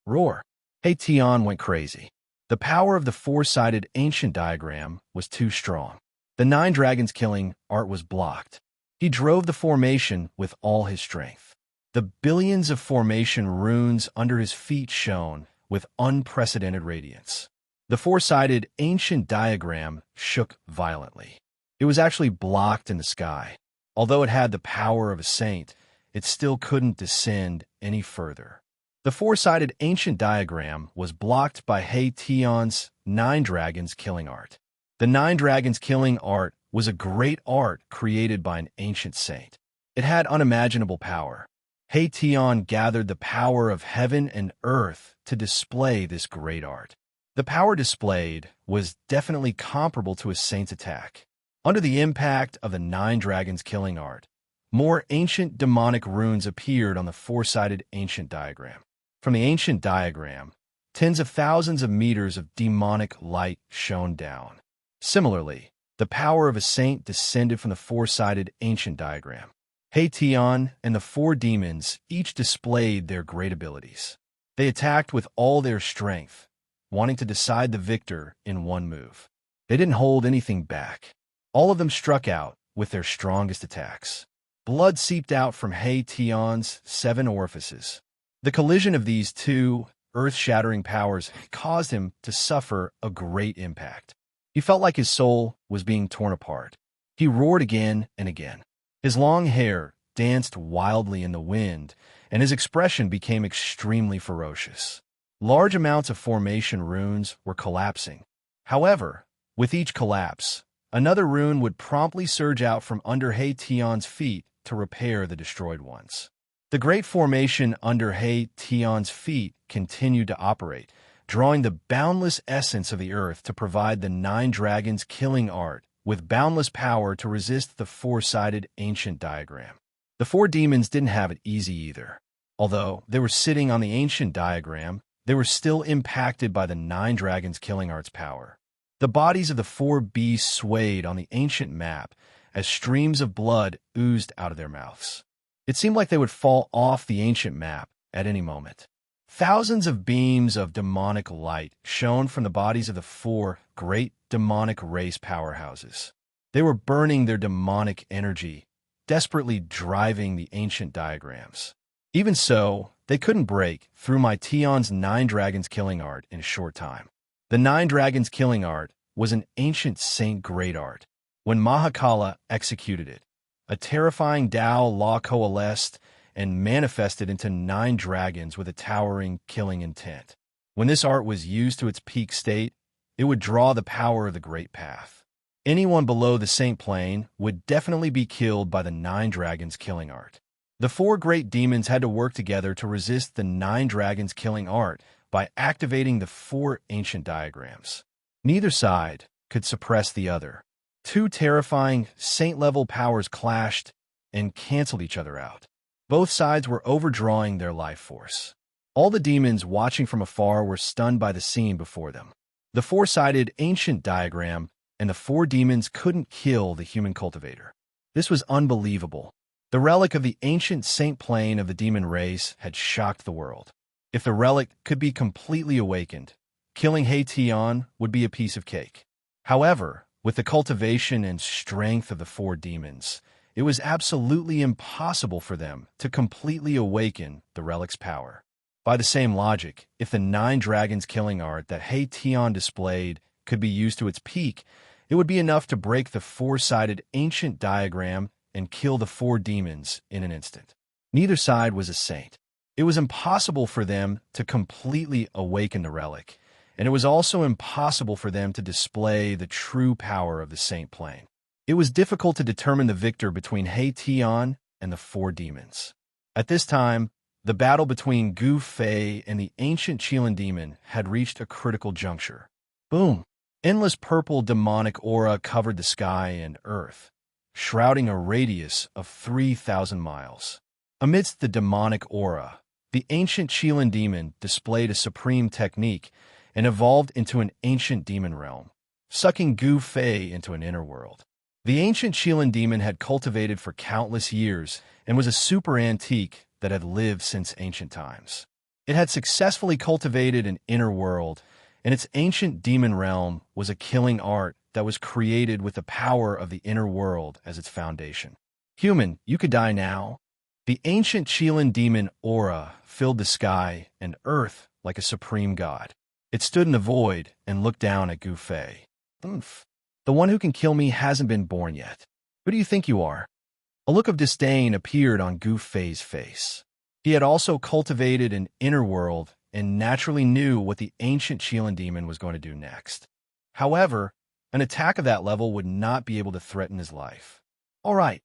Roar! He Tian went crazy. The power of the 4-sided ancient diagram was too strong. The 9 dragons killing art was blocked. He drove the formation with all his strength. The billions of formation runes under his feet shone with unprecedented radiance. The 4-sided ancient diagram shook violently. It was actually blocked in the sky. Although it had the power of a saint, it still couldn't descend any further. The 4-sided ancient diagram was blocked by He Tian's 9 dragons killing art. The 9 dragons killing art was a great art created by an ancient saint. It had unimaginable power. He Tian gathered the power of heaven and earth to display this great art. The power displayed was definitely comparable to a saint's attack. Under the impact of the 9 dragons killing art, more ancient demonic runes appeared on the 4-sided ancient diagram. From the ancient diagram, tens of thousands of meters of demonic light shone down. Similarly, the power of a saint descended from the 4-sided ancient diagram. He Tian and the 4 demons each displayed their great abilities. They attacked with all their strength, wanting to decide the victor in one move. They didn't hold anything back. All of them struck out with their strongest attacks. Blood seeped out from He Tian's 7 orifices. The collision of these 2 earth-shattering powers caused him to suffer a great impact. He felt like his soul was being torn apart. He roared again and again. His long hair danced wildly in the wind, and his expression became extremely ferocious. Large amounts of formation runes were collapsing. However, with each collapse, another rune would promptly surge out from under He Tian's feet to repair the destroyed ones. The great formation under He Tian's feet continued to operate, drawing the boundless essence of the earth to provide the 9 dragons killing art with boundless power to resist the 4-sided ancient diagram. The 4 demons didn't have it easy either. Although they were sitting on the ancient diagram, they were still impacted by the 9 dragons killing art's power. The bodies of the 4 beasts swayed on the ancient map as streams of blood oozed out of their mouths. It seemed like they would fall off the ancient map at any moment. Thousands of beams of demonic light shone from the bodies of the 4 great demonic race powerhouses. They were burning their demonic energy, desperately driving the ancient diagrams. Even so, they couldn't break through my Tian's 9 dragons killing art in a short time. The 9 dragons killing art was an ancient saint great art. When Mahakala executed it, a terrifying Tao law coalesced and manifested into 9 dragons with a towering killing intent. When this art was used to its peak state, it would draw the power of the Great Path. Anyone below the Saint Plane would definitely be killed by the 9 dragons killing art. The 4 great demons had to work together to resist the 9 dragons killing art by activating the 4 ancient diagrams. Neither side could suppress the other. 2 terrifying saint-level powers clashed and canceled each other out. Both sides were overdrawing their life force. All the demons watching from afar were stunned by the scene before them. The four-sided ancient diagram, and the four demons couldn't kill the human cultivator. This was unbelievable. The relic of the ancient saint plane of the demon race had shocked the world. If the relic could be completely awakened, killing He Tian would be a piece of cake. However, with the cultivation and strength of the four demons, it was absolutely impossible for them to completely awaken the relic's power. By the same logic, if the 9 dragons killing art that He Tian displayed could be used to its peak, it would be enough to break the four-sided ancient diagram and kill the 4 demons in an instant. Neither side was a saint. It was impossible for them to completely awaken the relic, and it was also impossible for them to display the true power of the saint plane. It was difficult to determine the victor between He Tian and the 4 demons. At this time, the battle between Gu Fei and the ancient Qilin demon had reached a critical juncture. Boom! Endless purple demonic aura covered the sky and earth, shrouding a radius of 3,000 miles. Amidst the demonic aura, the ancient Qilin demon displayed a supreme technique and evolved into an ancient demon realm, sucking Gu Fei into an inner world. The ancient Qilin demon had cultivated for countless years and was a super antique that had lived since ancient times. It had successfully cultivated an inner world, and its ancient demon realm was a killing art that was created with the power of the inner world as its foundation. Human, you could die now. The ancient Qilin demon aura filled the sky and earth like a supreme god. It stood in the void and looked down at Gu Fei. Oomph. The one who can kill me hasn't been born yet. Who do you think you are? A look of disdain appeared on Gu Fei's face. He had also cultivated an inner world and naturally knew what the ancient Qilin demon was going to do next. However, an attack of that level would not be able to threaten his life. All right,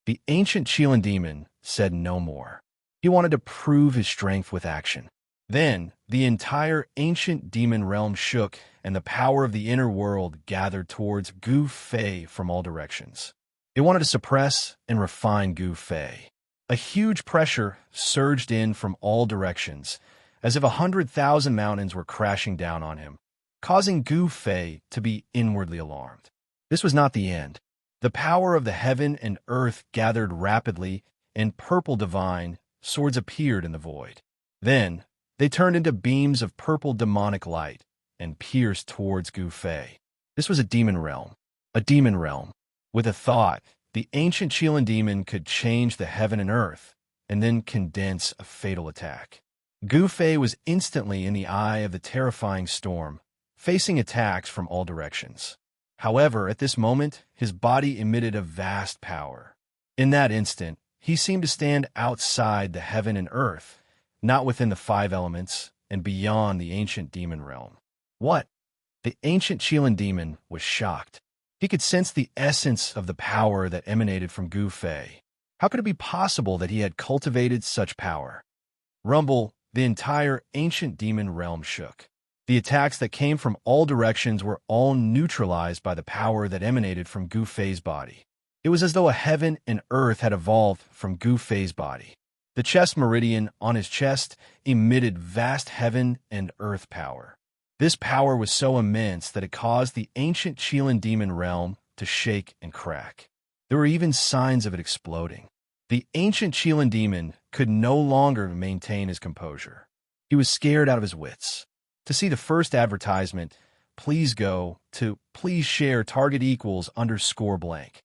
the ancient Qilin demon said no more. He wanted to prove his strength with action. Then, the entire ancient demon realm shook, and the power of the inner world gathered towards Gu Fei from all directions. It wanted to suppress and refine Gu Fei. A huge pressure surged in from all directions, as if 100,000 mountains were crashing down on him, causing Gu Fei to be inwardly alarmed. This was not the end. The power of the heaven and earth gathered rapidly, and purple divine swords appeared in the void. Then, they turned into beams of purple demonic light and pierced towards Gu Fei. This was a demon realm. A demon realm. With a thought, the ancient Qilin demon could change the heaven and earth, and then condense a fatal attack. Gu Fei was instantly in the eye of the terrifying storm, facing attacks from all directions. However, at this moment, his body emitted a vast power. In that instant, he seemed to stand outside the heaven and earth, not within the 5 elements, and beyond the ancient demon realm. What? The ancient Qilin demon was shocked. He could sense the essence of the power that emanated from Gu Fei. How could it be possible that he had cultivated such power? Rumble, the entire ancient demon realm shook. The attacks that came from all directions were all neutralized by the power that emanated from Gu Fei's body. It was as though a heaven and earth had evolved from Gu Fei's body. The chest meridian on his chest emitted vast heaven and earth power. This power was so immense that it caused the ancient Qilin demon realm to shake and crack. There were even signs of it exploding. The ancient Qilin demon could no longer maintain his composure. He was scared out of his wits. To see the first advertisement, please go to please share target equals _ blank.